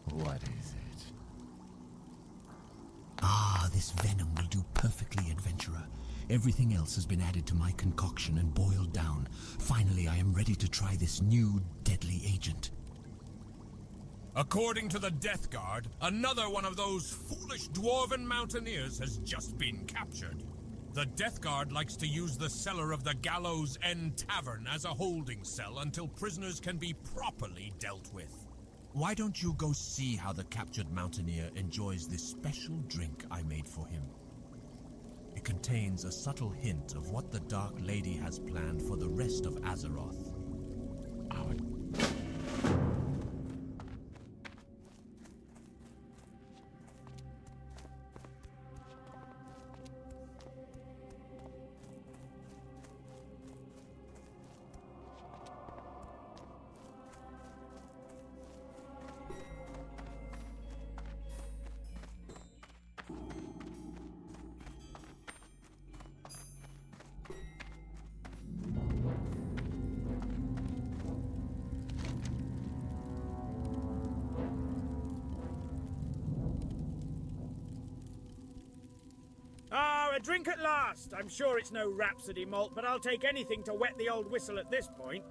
What is it? Ah, this venom will do perfectly, adventurer. Everything else has been added to my concoction and boiled down. Finally, I am ready to try this new deadly agent. According to the Death Guard, another one of those foolish dwarven mountaineers has just been captured. The Death Guard likes to use the cellar of the Gallows End Tavern as a holding cell until prisoners can be properly dealt with. Why don't you go see how the captured mountaineer enjoys this special drink I made for him? It contains a subtle hint of what the Dark Lady has planned for the rest of Azeroth. Ah, a drink at last! I'm sure it's no Rhapsody malt, but I'll take anything to wet the old whistle at this point.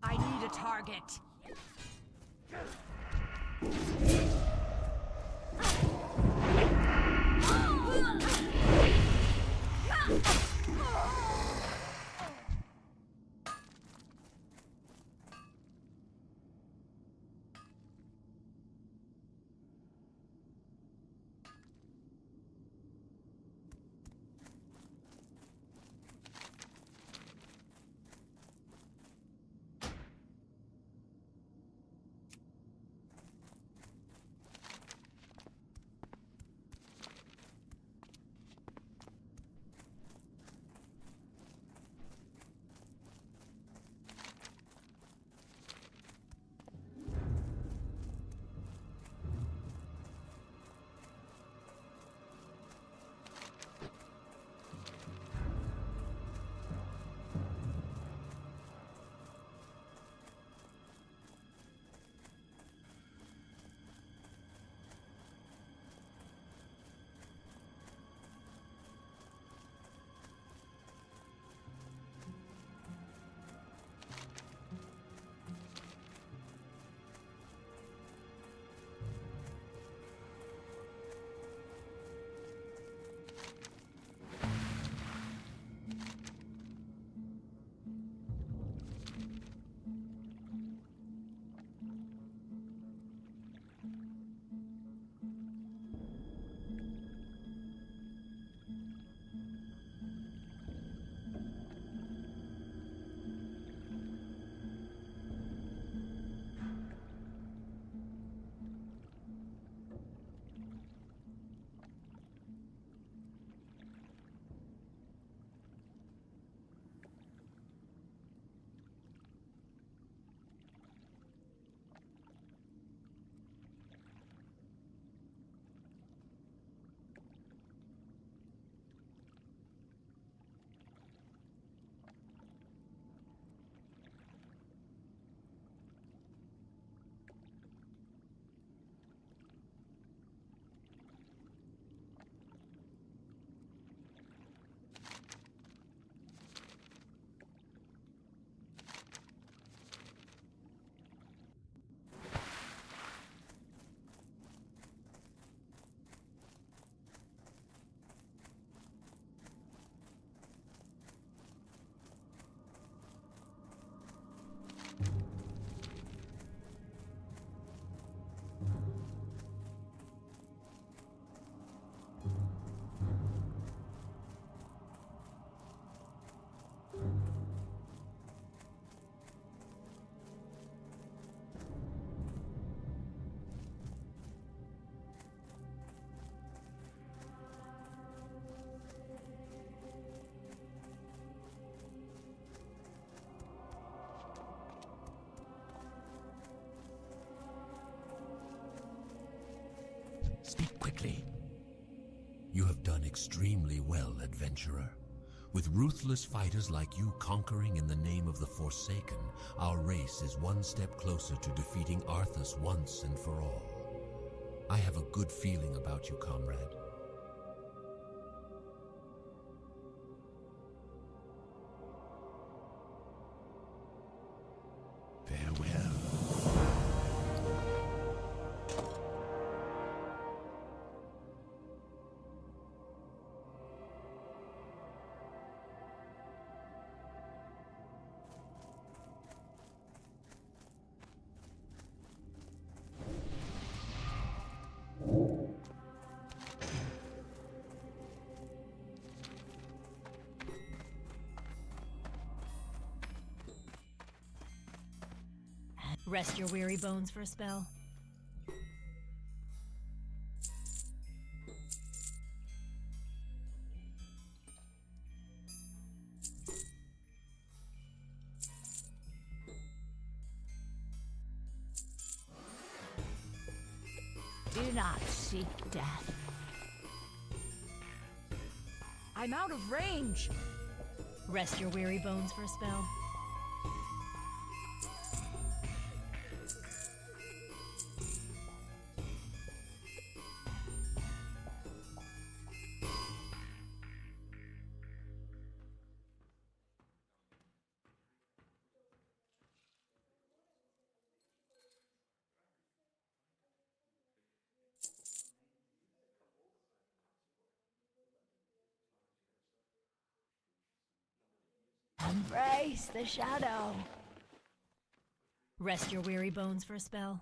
I need a target. Speak quickly. You have done extremely well, adventurer. With ruthless fighters like you conquering in the name of the Forsaken, our race is one step closer to defeating Arthas once and for all. I have a good feeling about you, comrade. Farewell. Rest your weary bones for a spell. Do not seek death. I'm out of range. Rest your weary bones for a spell. Embrace the shadow. Rest your weary bones for a spell.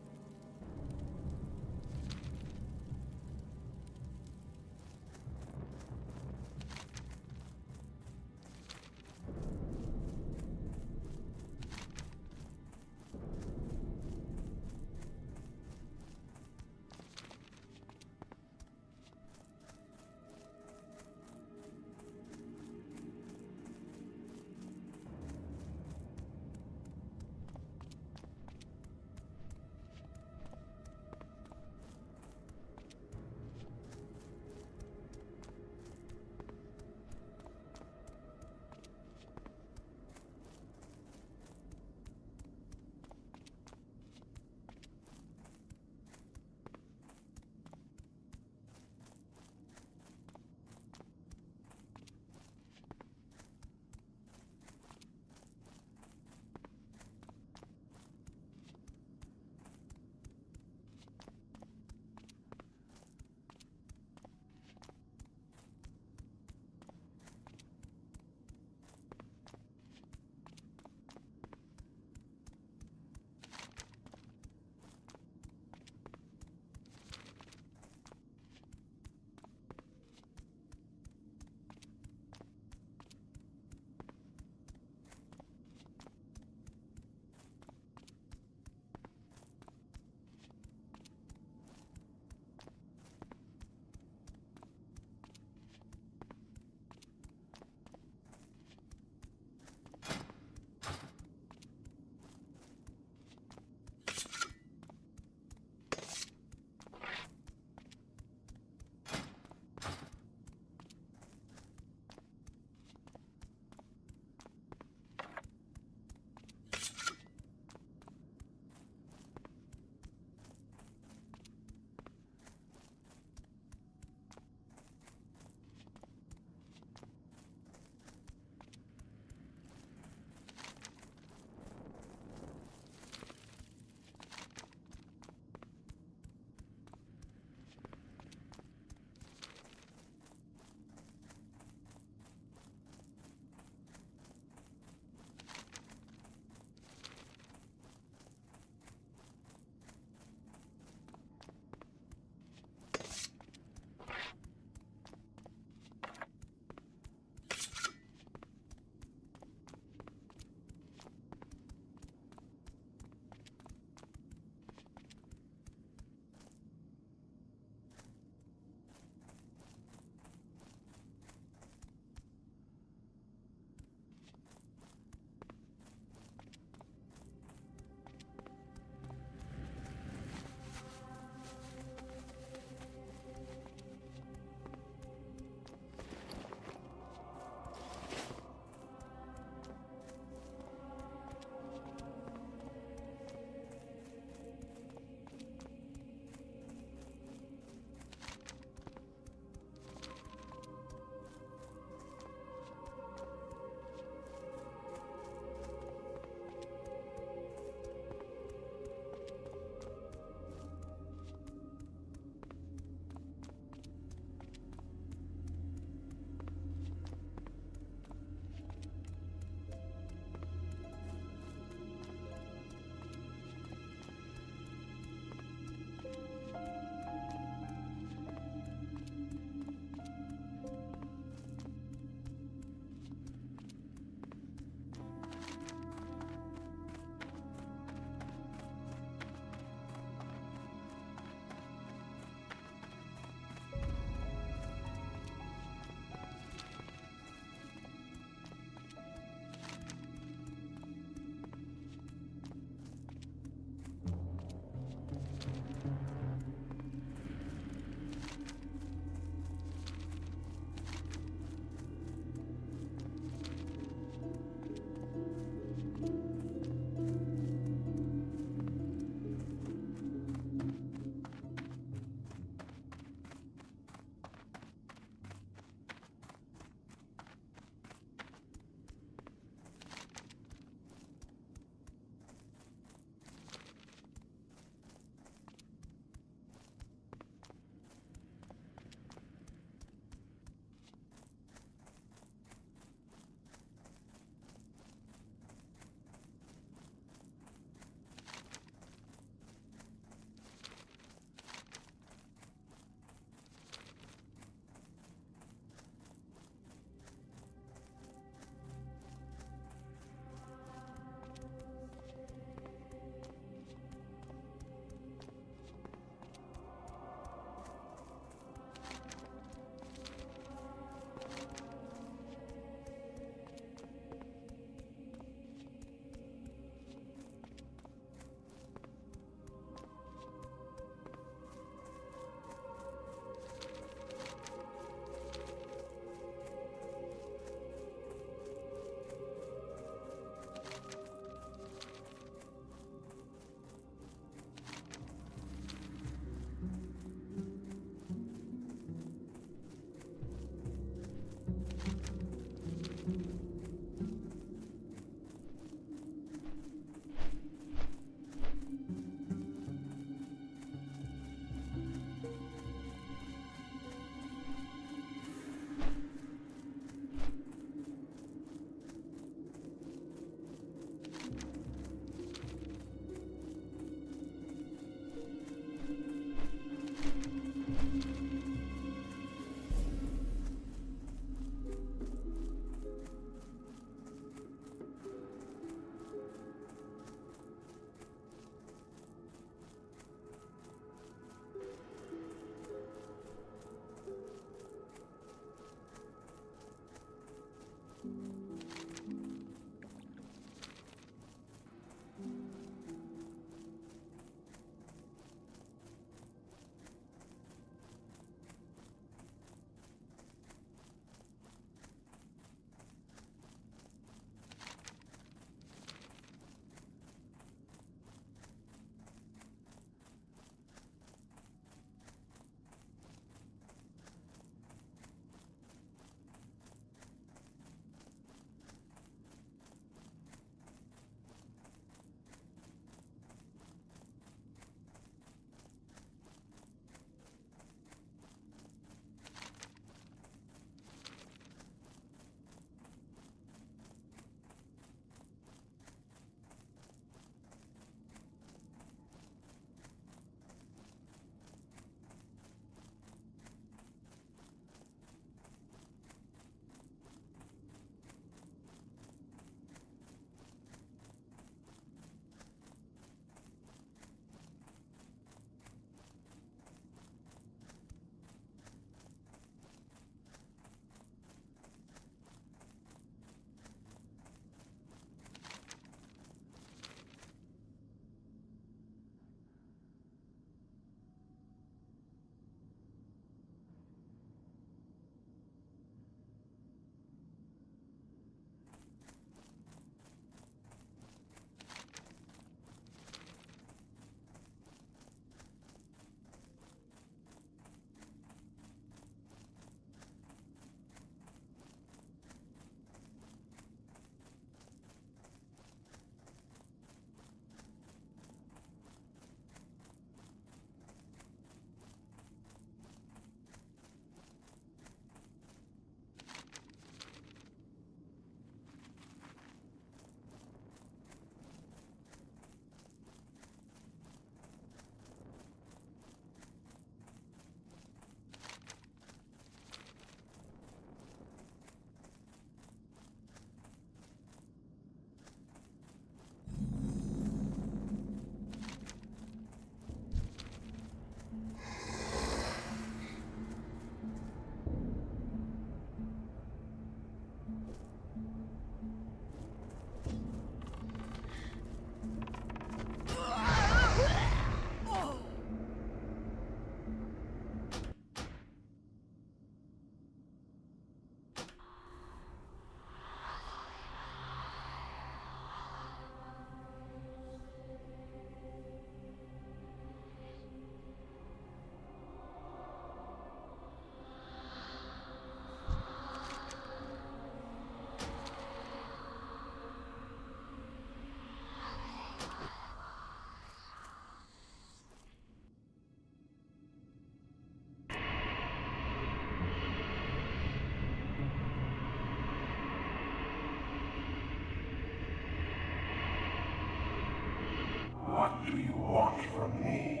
do you want from me?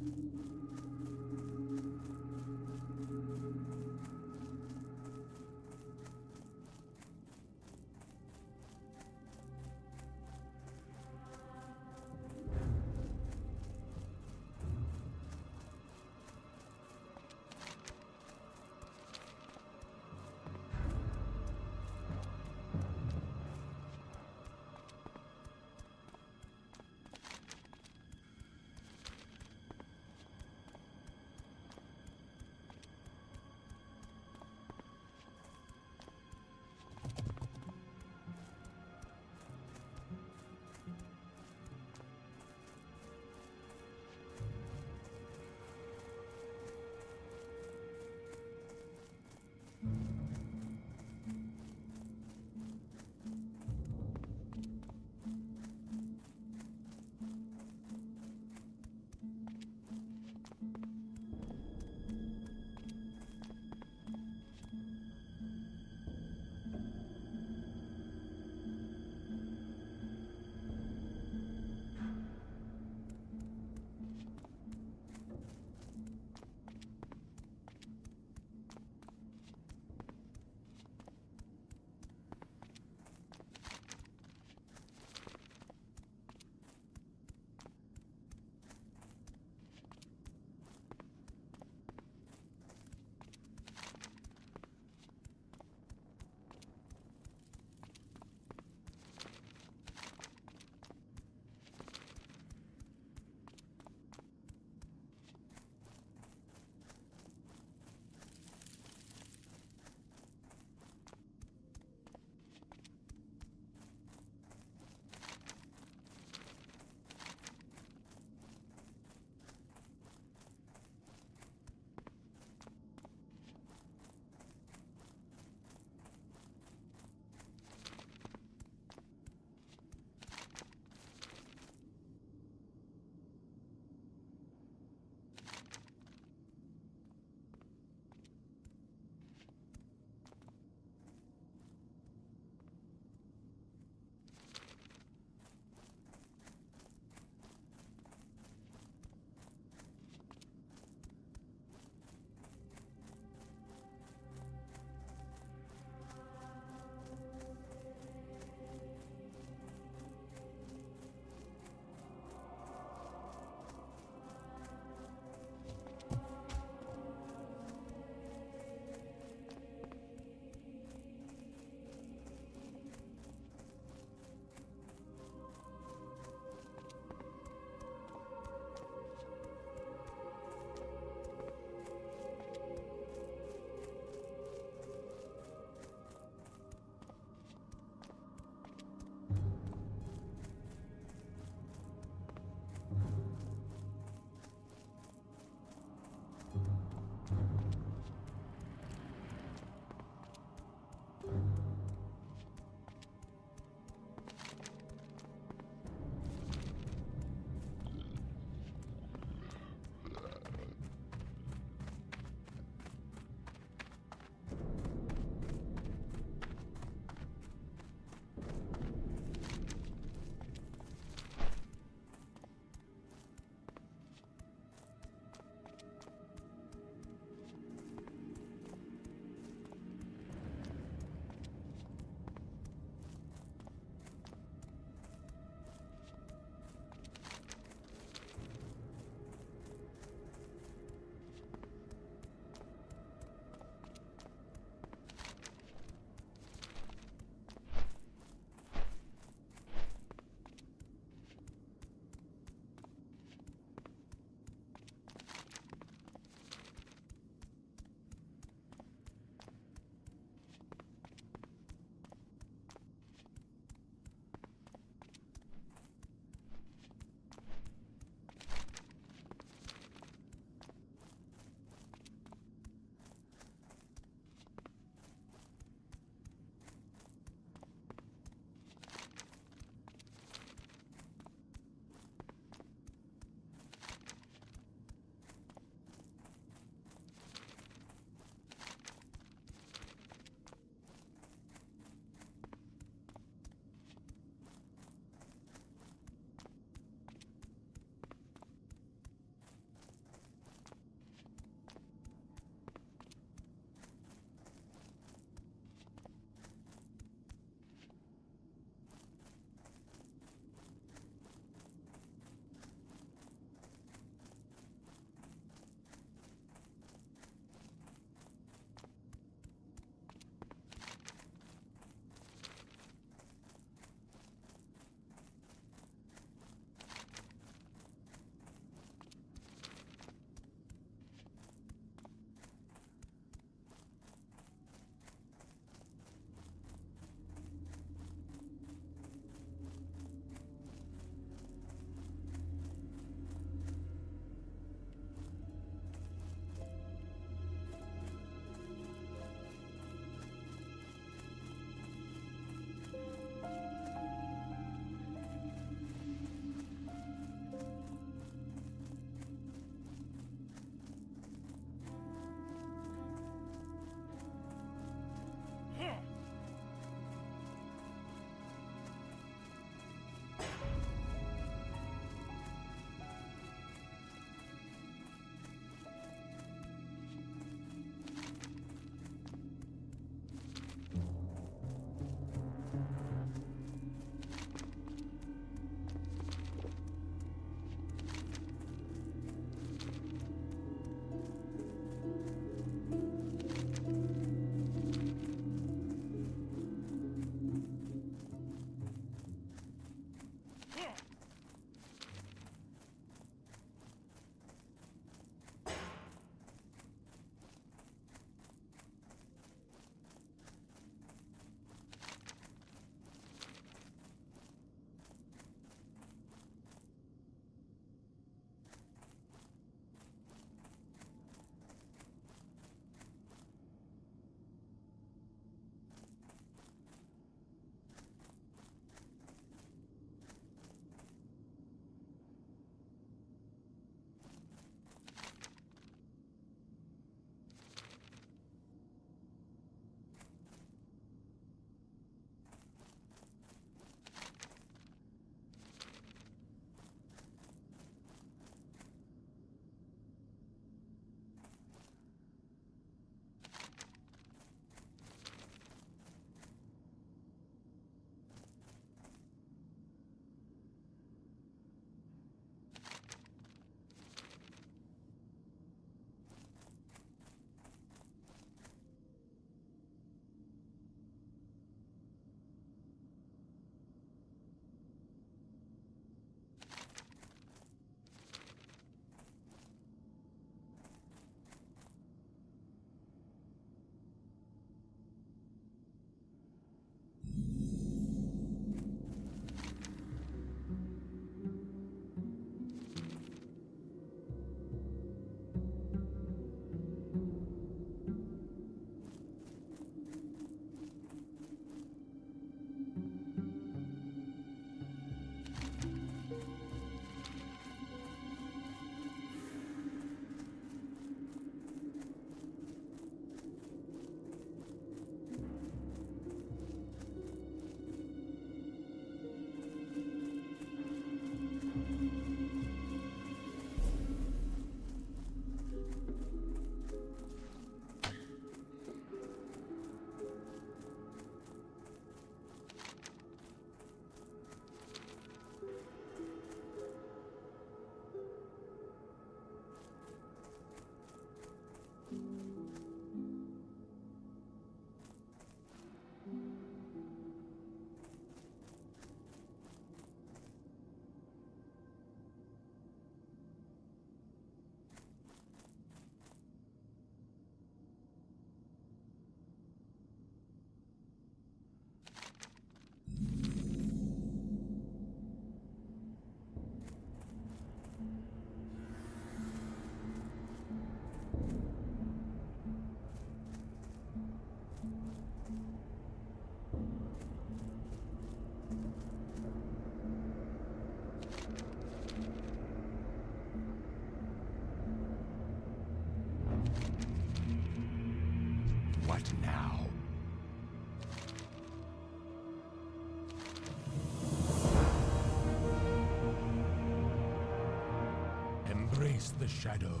Embrace the shadow.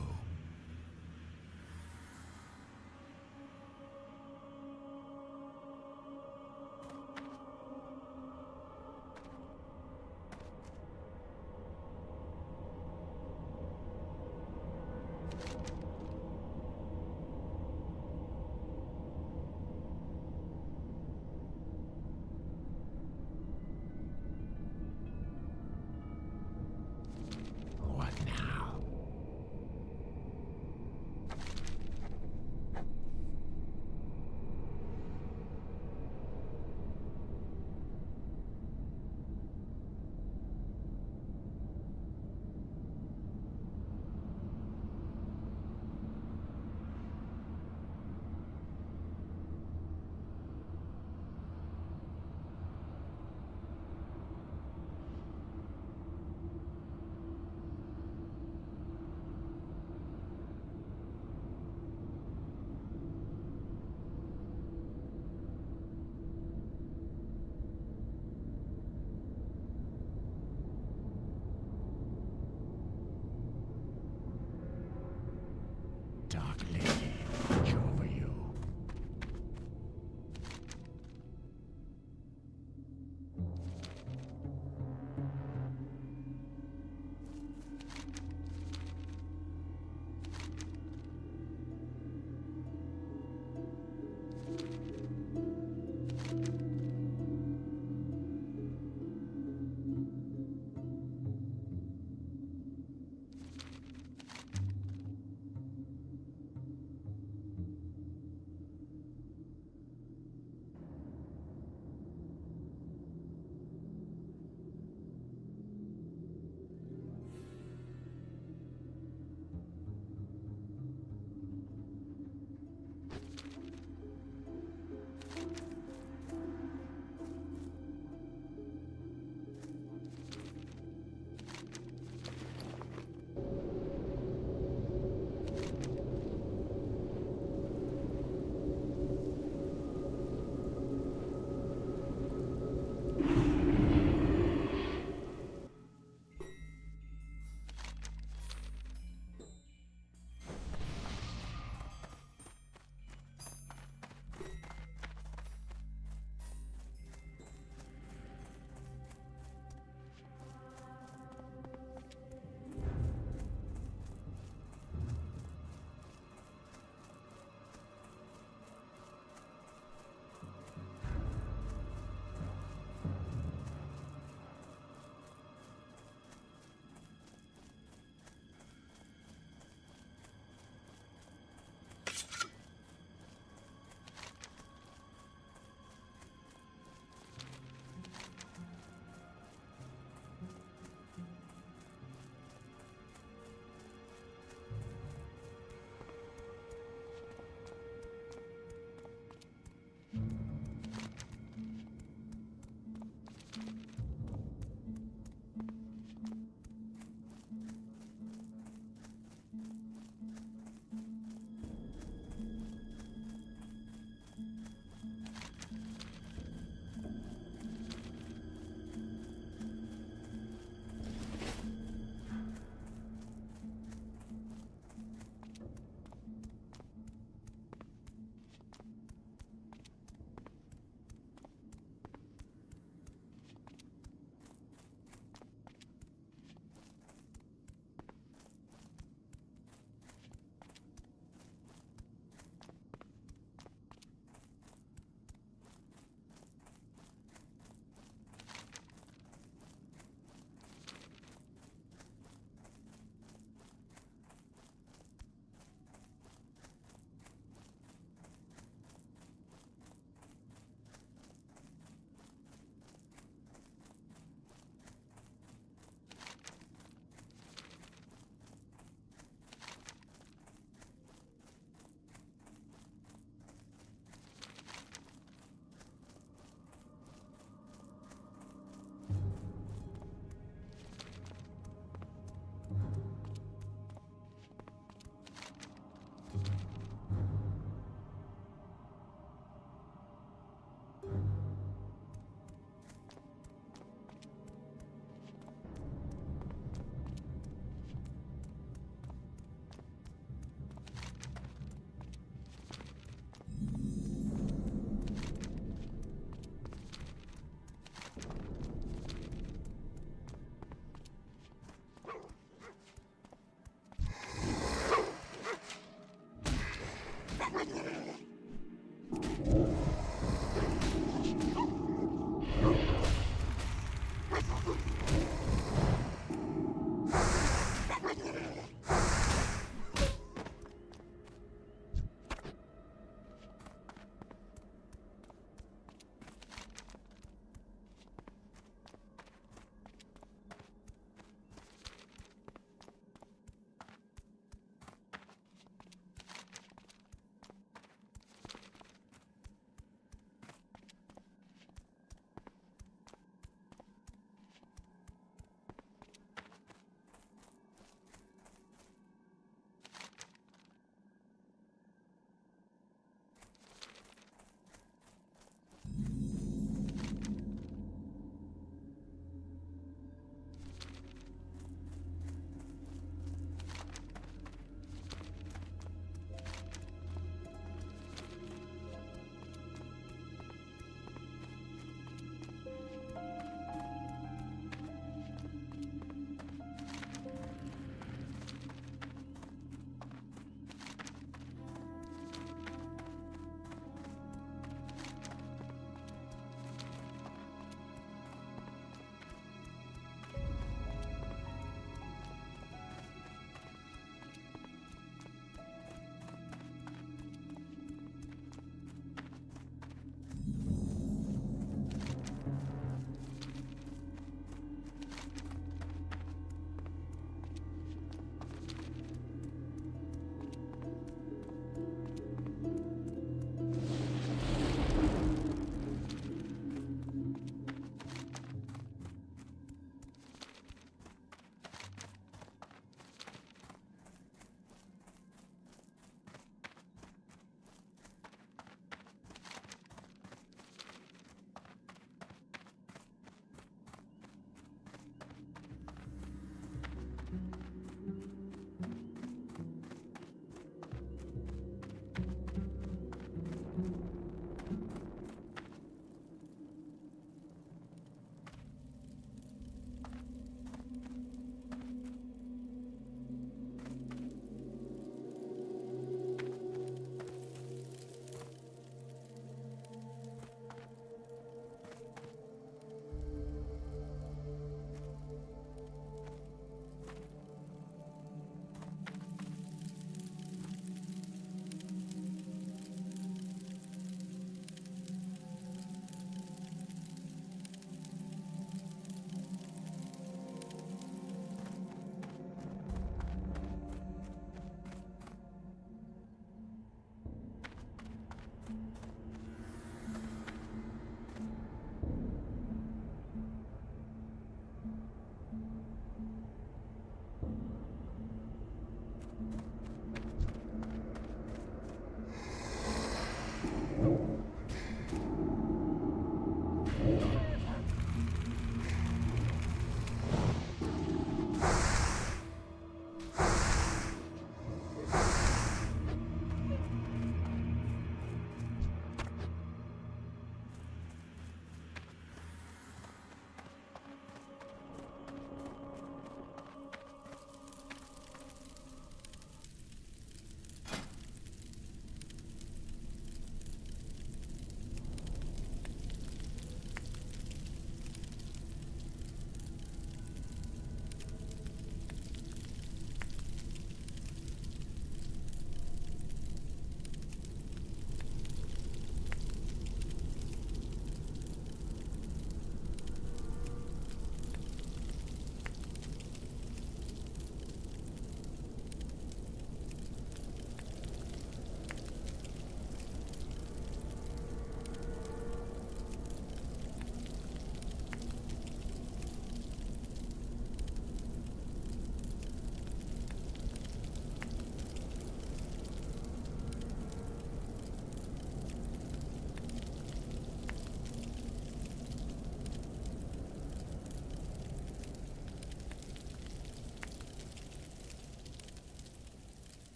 What now?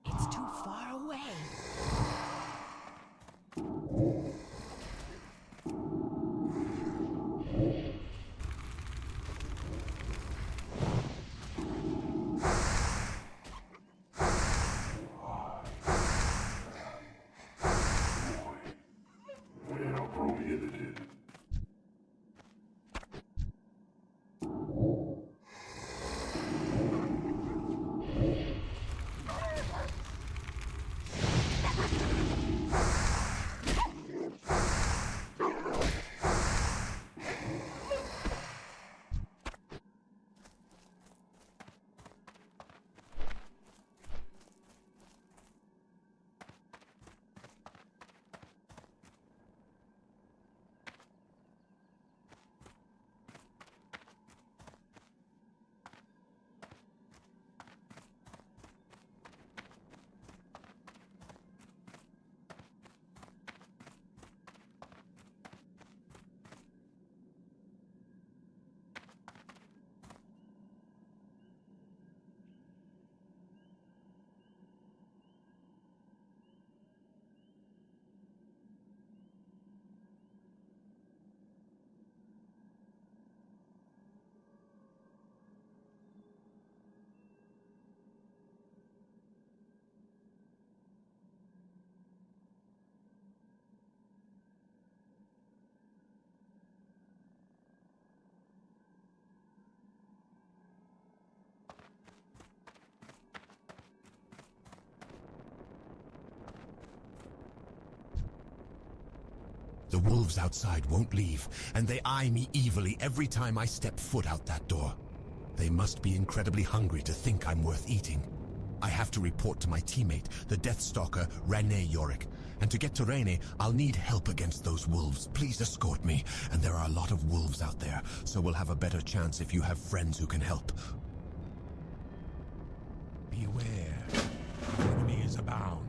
It's too far away. They are prohibited. The wolves outside won't leave, and they eye me evilly every time I step foot out that door. They must be incredibly hungry to think I'm worth eating. I have to report to my teammate, the Deathstalker, Rene Yorick. And to get to Rene, I'll need help against those wolves. Please escort me. And there are a lot of wolves out there, so we'll have a better chance if you have friends who can help. Beware. The enemy is abound.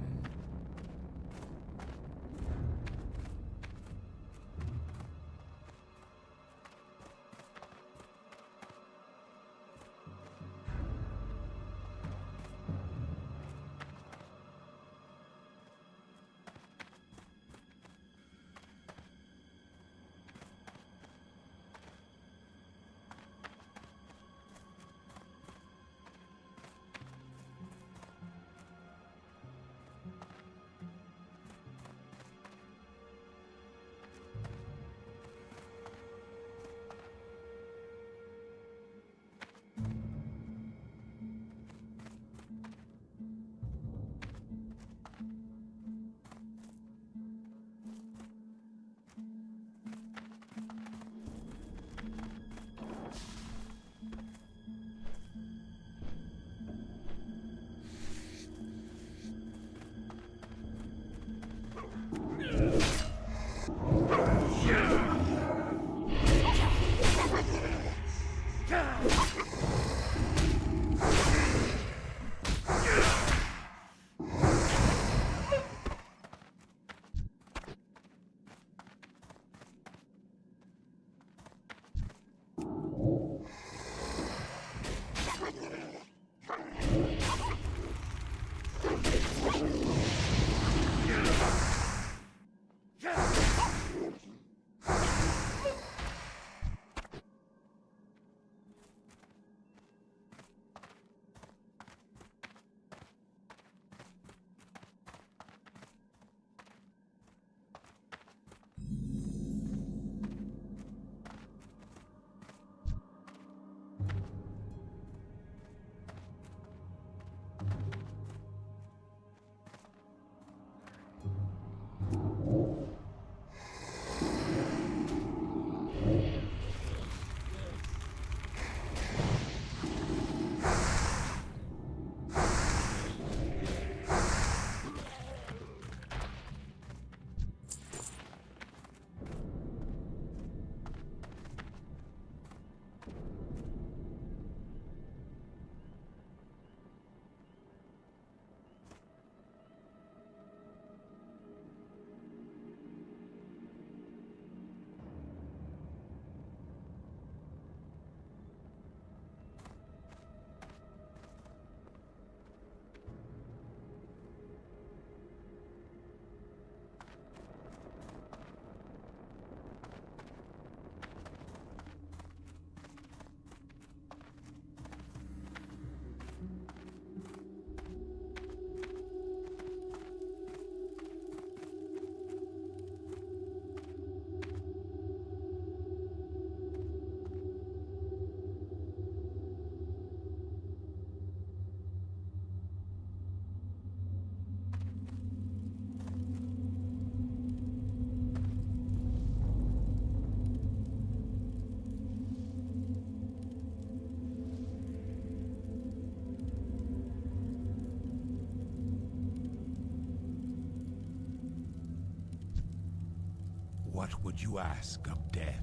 What would you ask of death?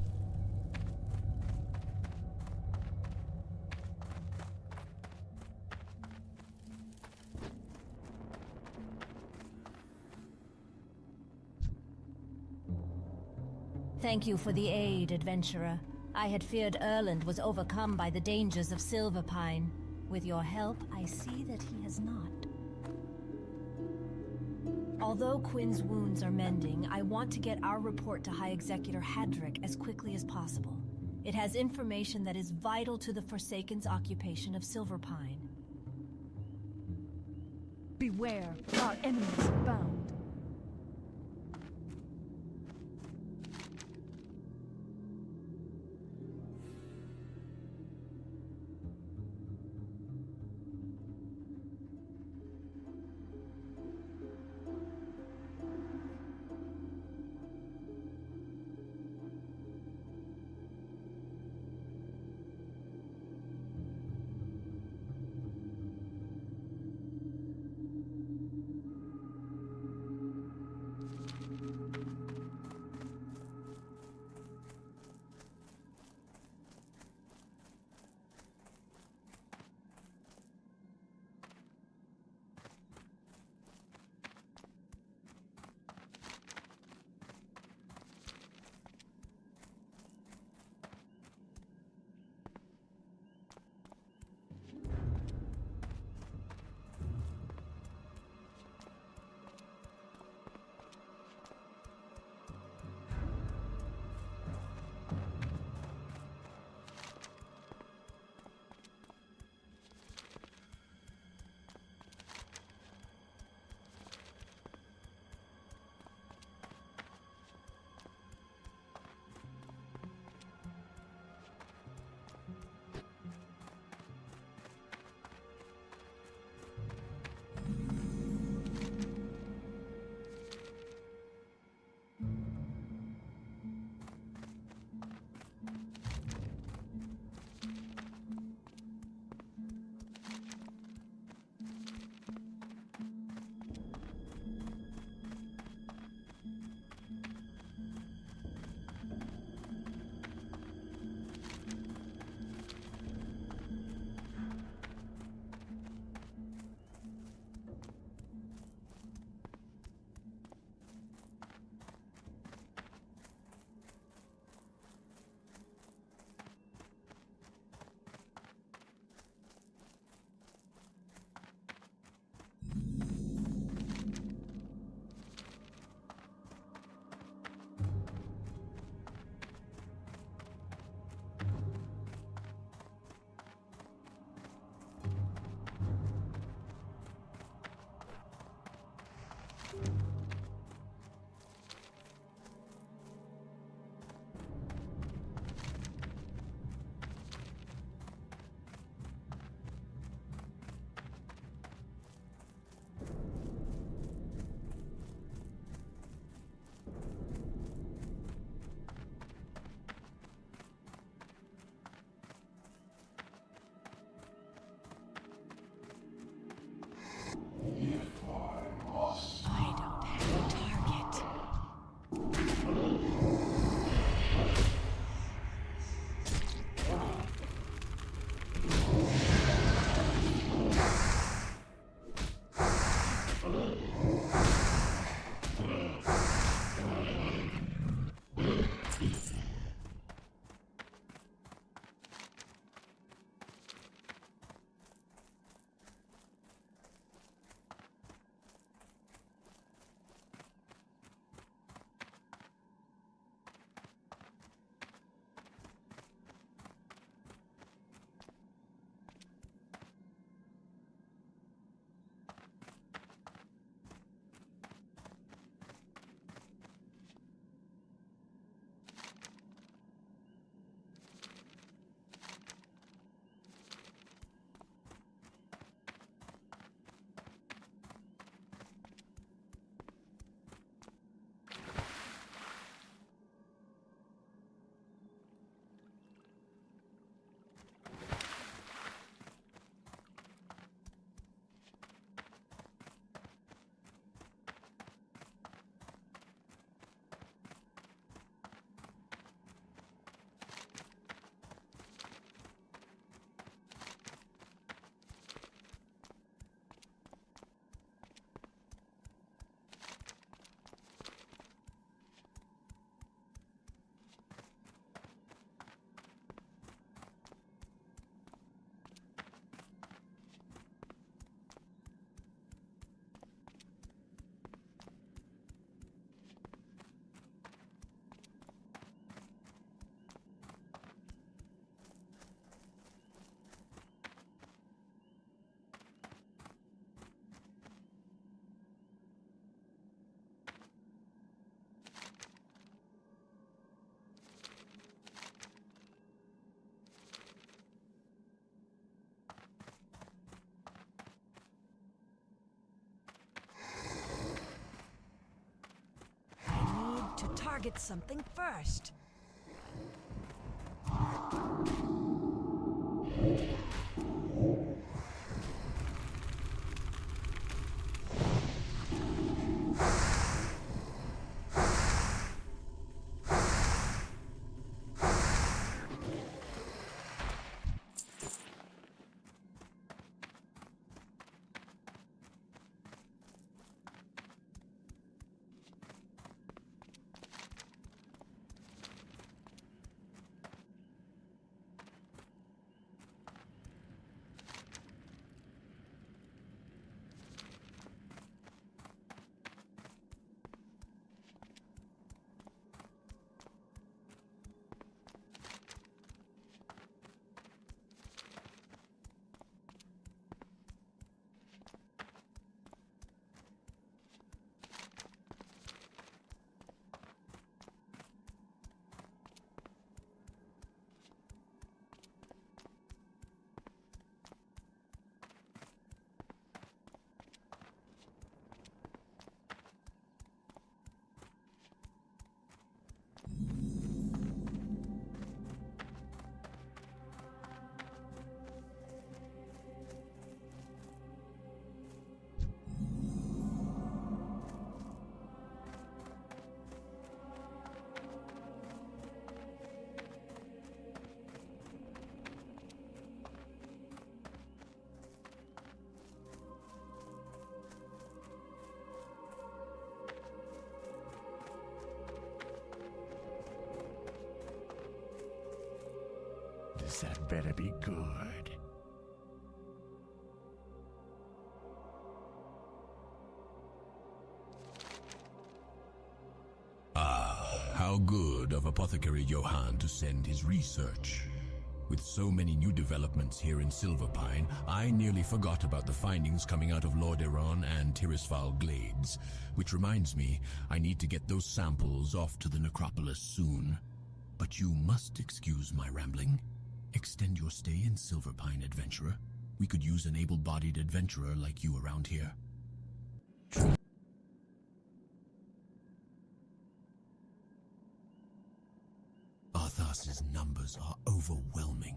Thank you for the aid, adventurer. I had feared Erland was overcome by the dangers of Silverpine. With your help, I see that he has not. Although Quinn's wounds are mending, I want to get our report to High Executor Hadrick as quickly as possible. It has information that is vital to the Forsaken's occupation of Silverpine. Beware, our enemies abound. target something first. That better be good. How good of Apothecary Johann to send his research. With so many new developments here in Silverpine, I nearly forgot about the findings coming out of Lordaeron and Tirisfal Glades. Which reminds me, I need to get those samples off to the necropolis soon. But you must excuse my rambling. Extend your stay in Silverpine, adventurer. We could use an able-bodied adventurer like you around here. Arthas's numbers are overwhelming,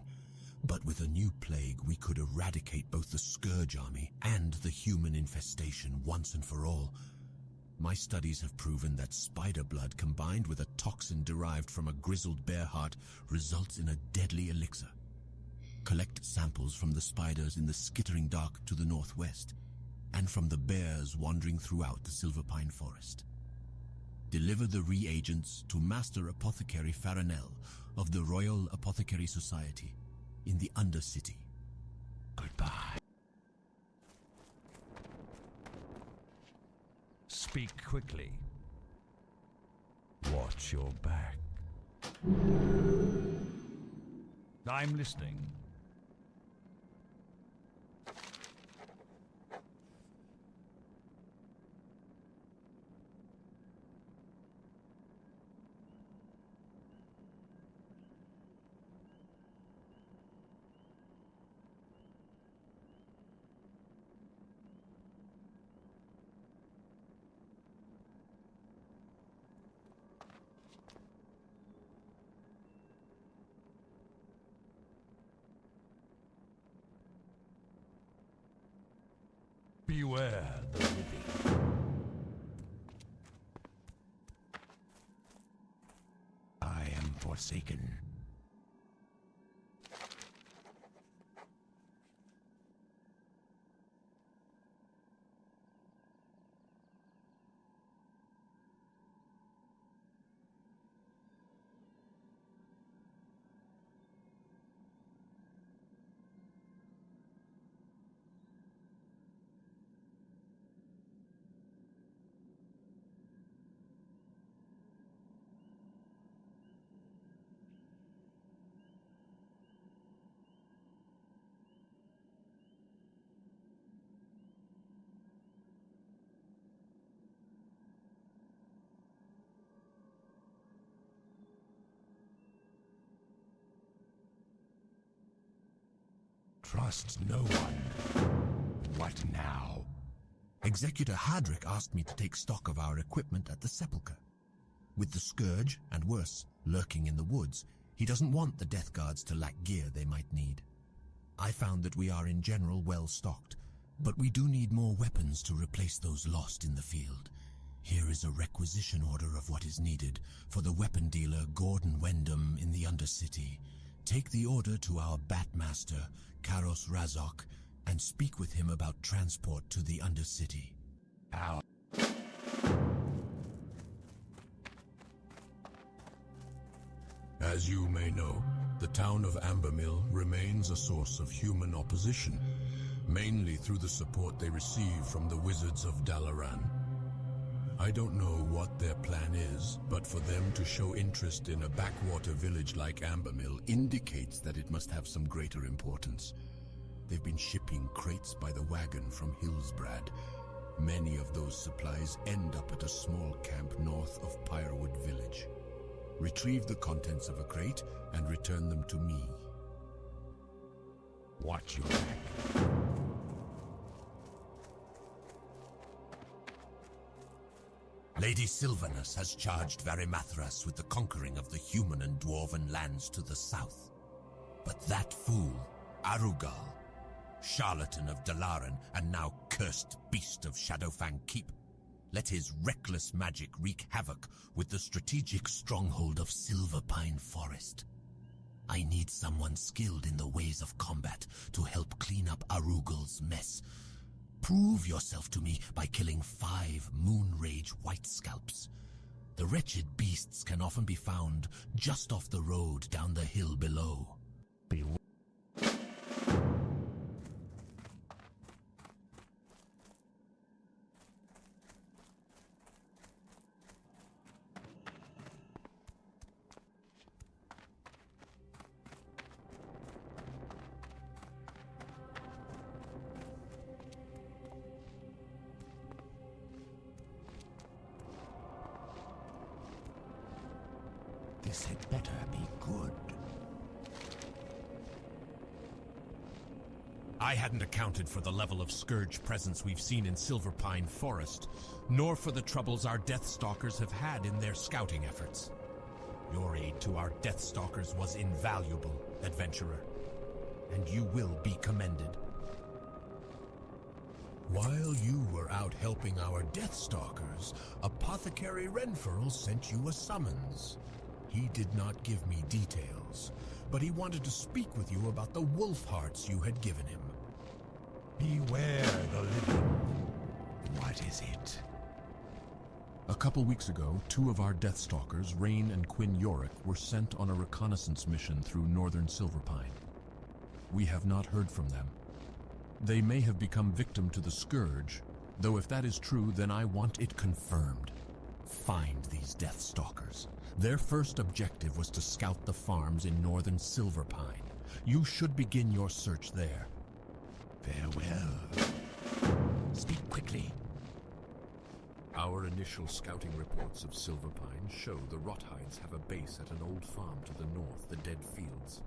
but with a new plague we could eradicate both the Scourge army and the human infestation once and for all. My studies have proven that spider blood combined with a toxin derived from a grizzled bear heart results in a deadly elixir. Collect samples from the spiders in the skittering dark to the northwest, and from the bears wandering throughout the Silverpine forest. Deliver the reagents to Master Apothecary Farinell of the Royal Apothecary Society in the Undercity. Goodbye. Speak quickly. Watch your back. I'm listening. Beware the living. I am forsaken. Trust no one. What now? Executor Hadrick asked me to take stock of our equipment at the Sepulchre. With the Scourge, and worse, lurking in the woods, he doesn't want the Death Guards to lack gear they might need. I found that we are in general well stocked, but we do need more weapons to replace those lost in the field. Here is a requisition order of what is needed for the weapon dealer Gordon Wyndham in the Undercity. Take the order to our Batmaster, Karos Razok, and speak with him about transport to the Undercity. Our As you may know, the town of Ambermill remains a source of human opposition, mainly through the support they receive from the Wizards of Dalaran. I don't know what their plan is, but for them to show interest in a backwater village like Ambermill indicates that it must have some greater importance. They've been shipping crates by the wagon from Hillsbrad. Many of those supplies end up at a small camp north of Pyrewood Village. Retrieve the contents of a crate and return them to me. Watch your back. Lady Sylvanus has charged Varimathras with the conquering of the human and dwarven lands to the south. But that fool, Arugal, charlatan of Dalaran and now cursed beast of Shadowfang Keep, let his reckless magic wreak havoc with the strategic stronghold of Silverpine Forest. I need someone skilled in the ways of combat to help clean up Arugal's mess. Prove yourself to me by killing 5 Moonrage White Scalps. The wretched beasts can often be found just off the road down the hill below. This had better be good. I hadn't accounted for the level of Scourge presence we've seen in Silverpine Forest, nor for the troubles our Deathstalkers have had in their scouting efforts. Your aid to our Deathstalkers was invaluable, adventurer, and you will be commended. While you were out helping our Deathstalkers, Apothecary Renfurl sent you a summons. He did not give me details, but he wanted to speak with you about the wolf hearts you had given him. Beware the living. What is it? A couple weeks ago, 2 of our Deathstalkers, Rain and Quinn Yorick, were sent on a reconnaissance mission through northern Silverpine. We have not heard from them. They may have become victim to the Scourge, though if that is true, then I want it confirmed. Find these Deathstalkers. Their first objective was to scout the farms in northern Silverpine. You should begin your search there. Farewell. Speak quickly. Our initial scouting reports of Silverpine show the Rothides have a base at an old farm to the north, the Dead Fields.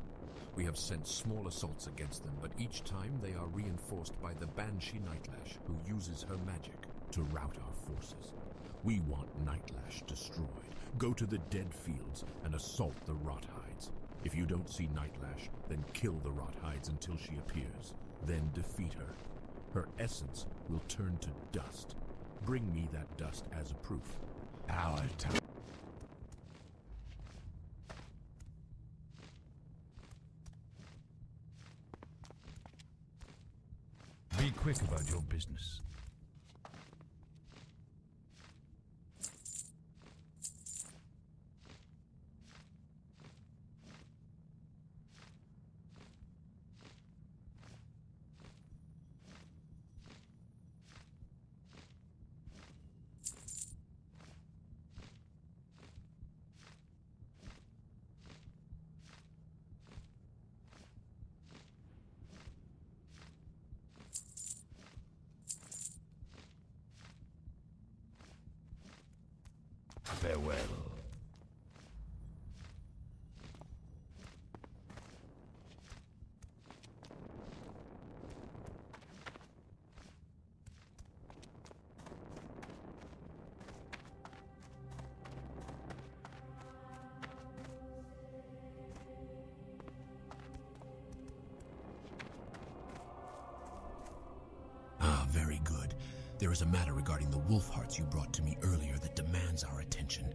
We have sent small assaults against them, but each time they are reinforced by the Banshee Nightlash, who uses her magic to rout our forces. We want Nightlash destroyed. Go to the Dead Fields and assault the Rothides. If you don't see Nightlash, then kill the Rothides until she appears. Then defeat her. Her essence will turn to dust. Bring me that dust as a proof. Our time. Be quick about your business. Farewell. There is a matter regarding the wolf hearts you brought to me earlier that demands our attention.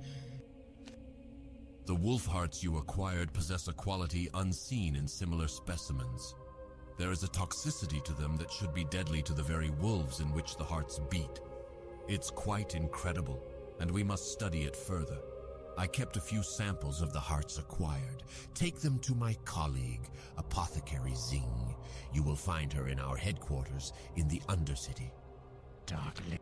The wolf hearts you acquired possess a quality unseen in similar specimens. There is a toxicity to them that should be deadly to the very wolves in which the hearts beat. It's quite incredible, and we must study it further. I kept a few samples of the hearts acquired. Take them to my colleague, Apothecary Zing. You will find her in our headquarters in the Undercity. Darkly.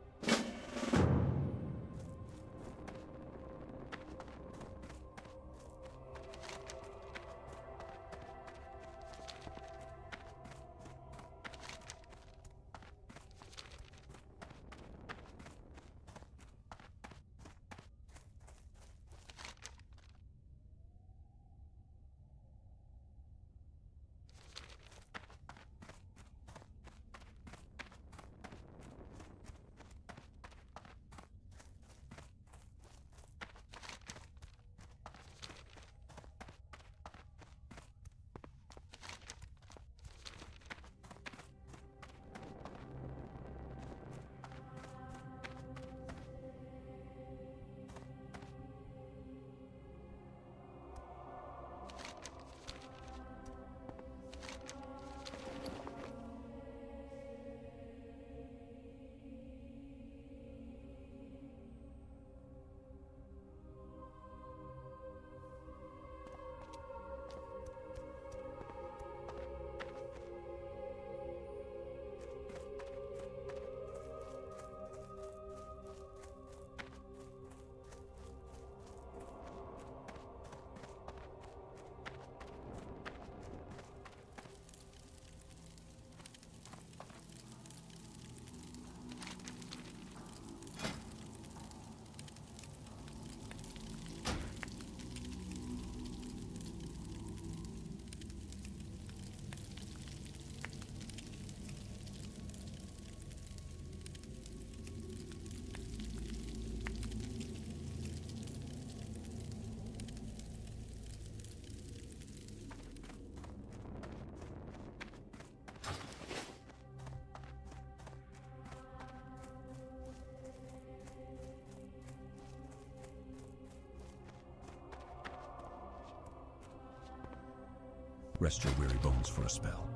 Rest your weary bones for a spell.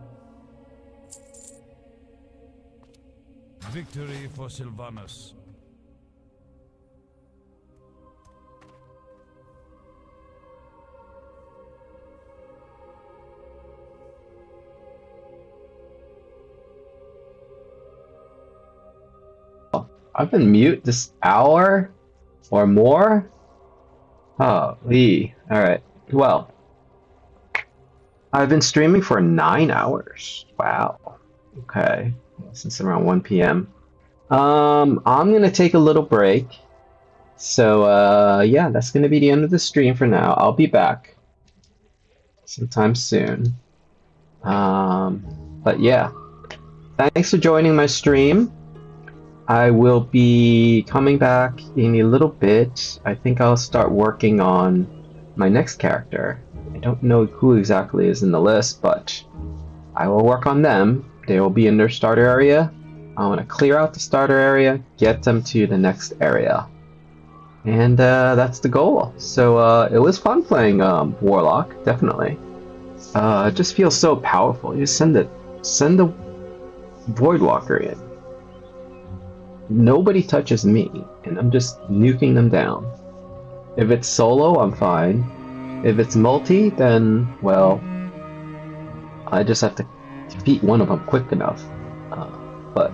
Victory for Sylvanus. I've been mute this hour or more? Holy. Alright. Well, I've been streaming for 9 hours. Wow. Okay. Since around 1 p.m. I'm gonna take a little break. So, yeah, that's gonna be the end of the stream for now. I'll be back sometime soon. But yeah. Thanks for joining my stream. I will be coming back in a little bit. I think I'll start working on my next character. I don't know who exactly is in the list, but I will work on them. They will be in their starter area. I want to clear out the starter area, get them to the next area. And that's the goal. So it was fun playing Warlock, definitely. It just feels so powerful. You send the Voidwalker in. Nobody touches me, and I'm just nuking them down. If it's solo, I'm fine. If it's multi, then, well, I just have to defeat one of them quick enough. But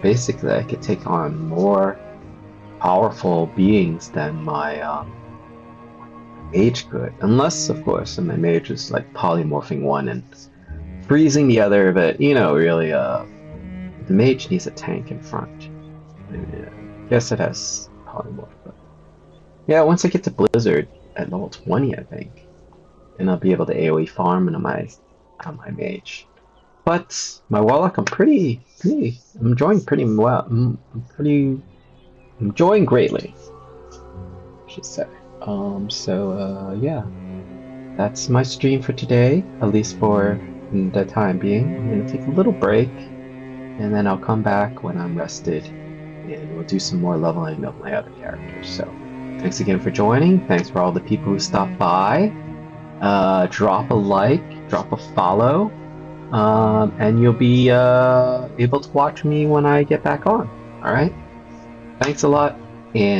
basically, I could take on more powerful beings than my mage could. Unless, of course, my mage is like polymorphing one and freezing the other, but, you know, really, the mage needs a tank in front. Yeah, I guess it has polymorph, but yeah, once I get to Blizzard at level 20, I think, then I'll be able to AoE farm on my mage. But my Warlock, I'm enjoying pretty well. I'm enjoying greatly, I should say. Yeah, that's my stream for today, at least for the time being. I'm gonna take a little break. and then I'll come back when I'm rested, and we'll do some more leveling of my other characters. So, thanks again for joining. Thanks for all the people who stopped by. Drop a like, drop a follow, and you'll be able to watch me when I get back on. All right? Thanks a lot, and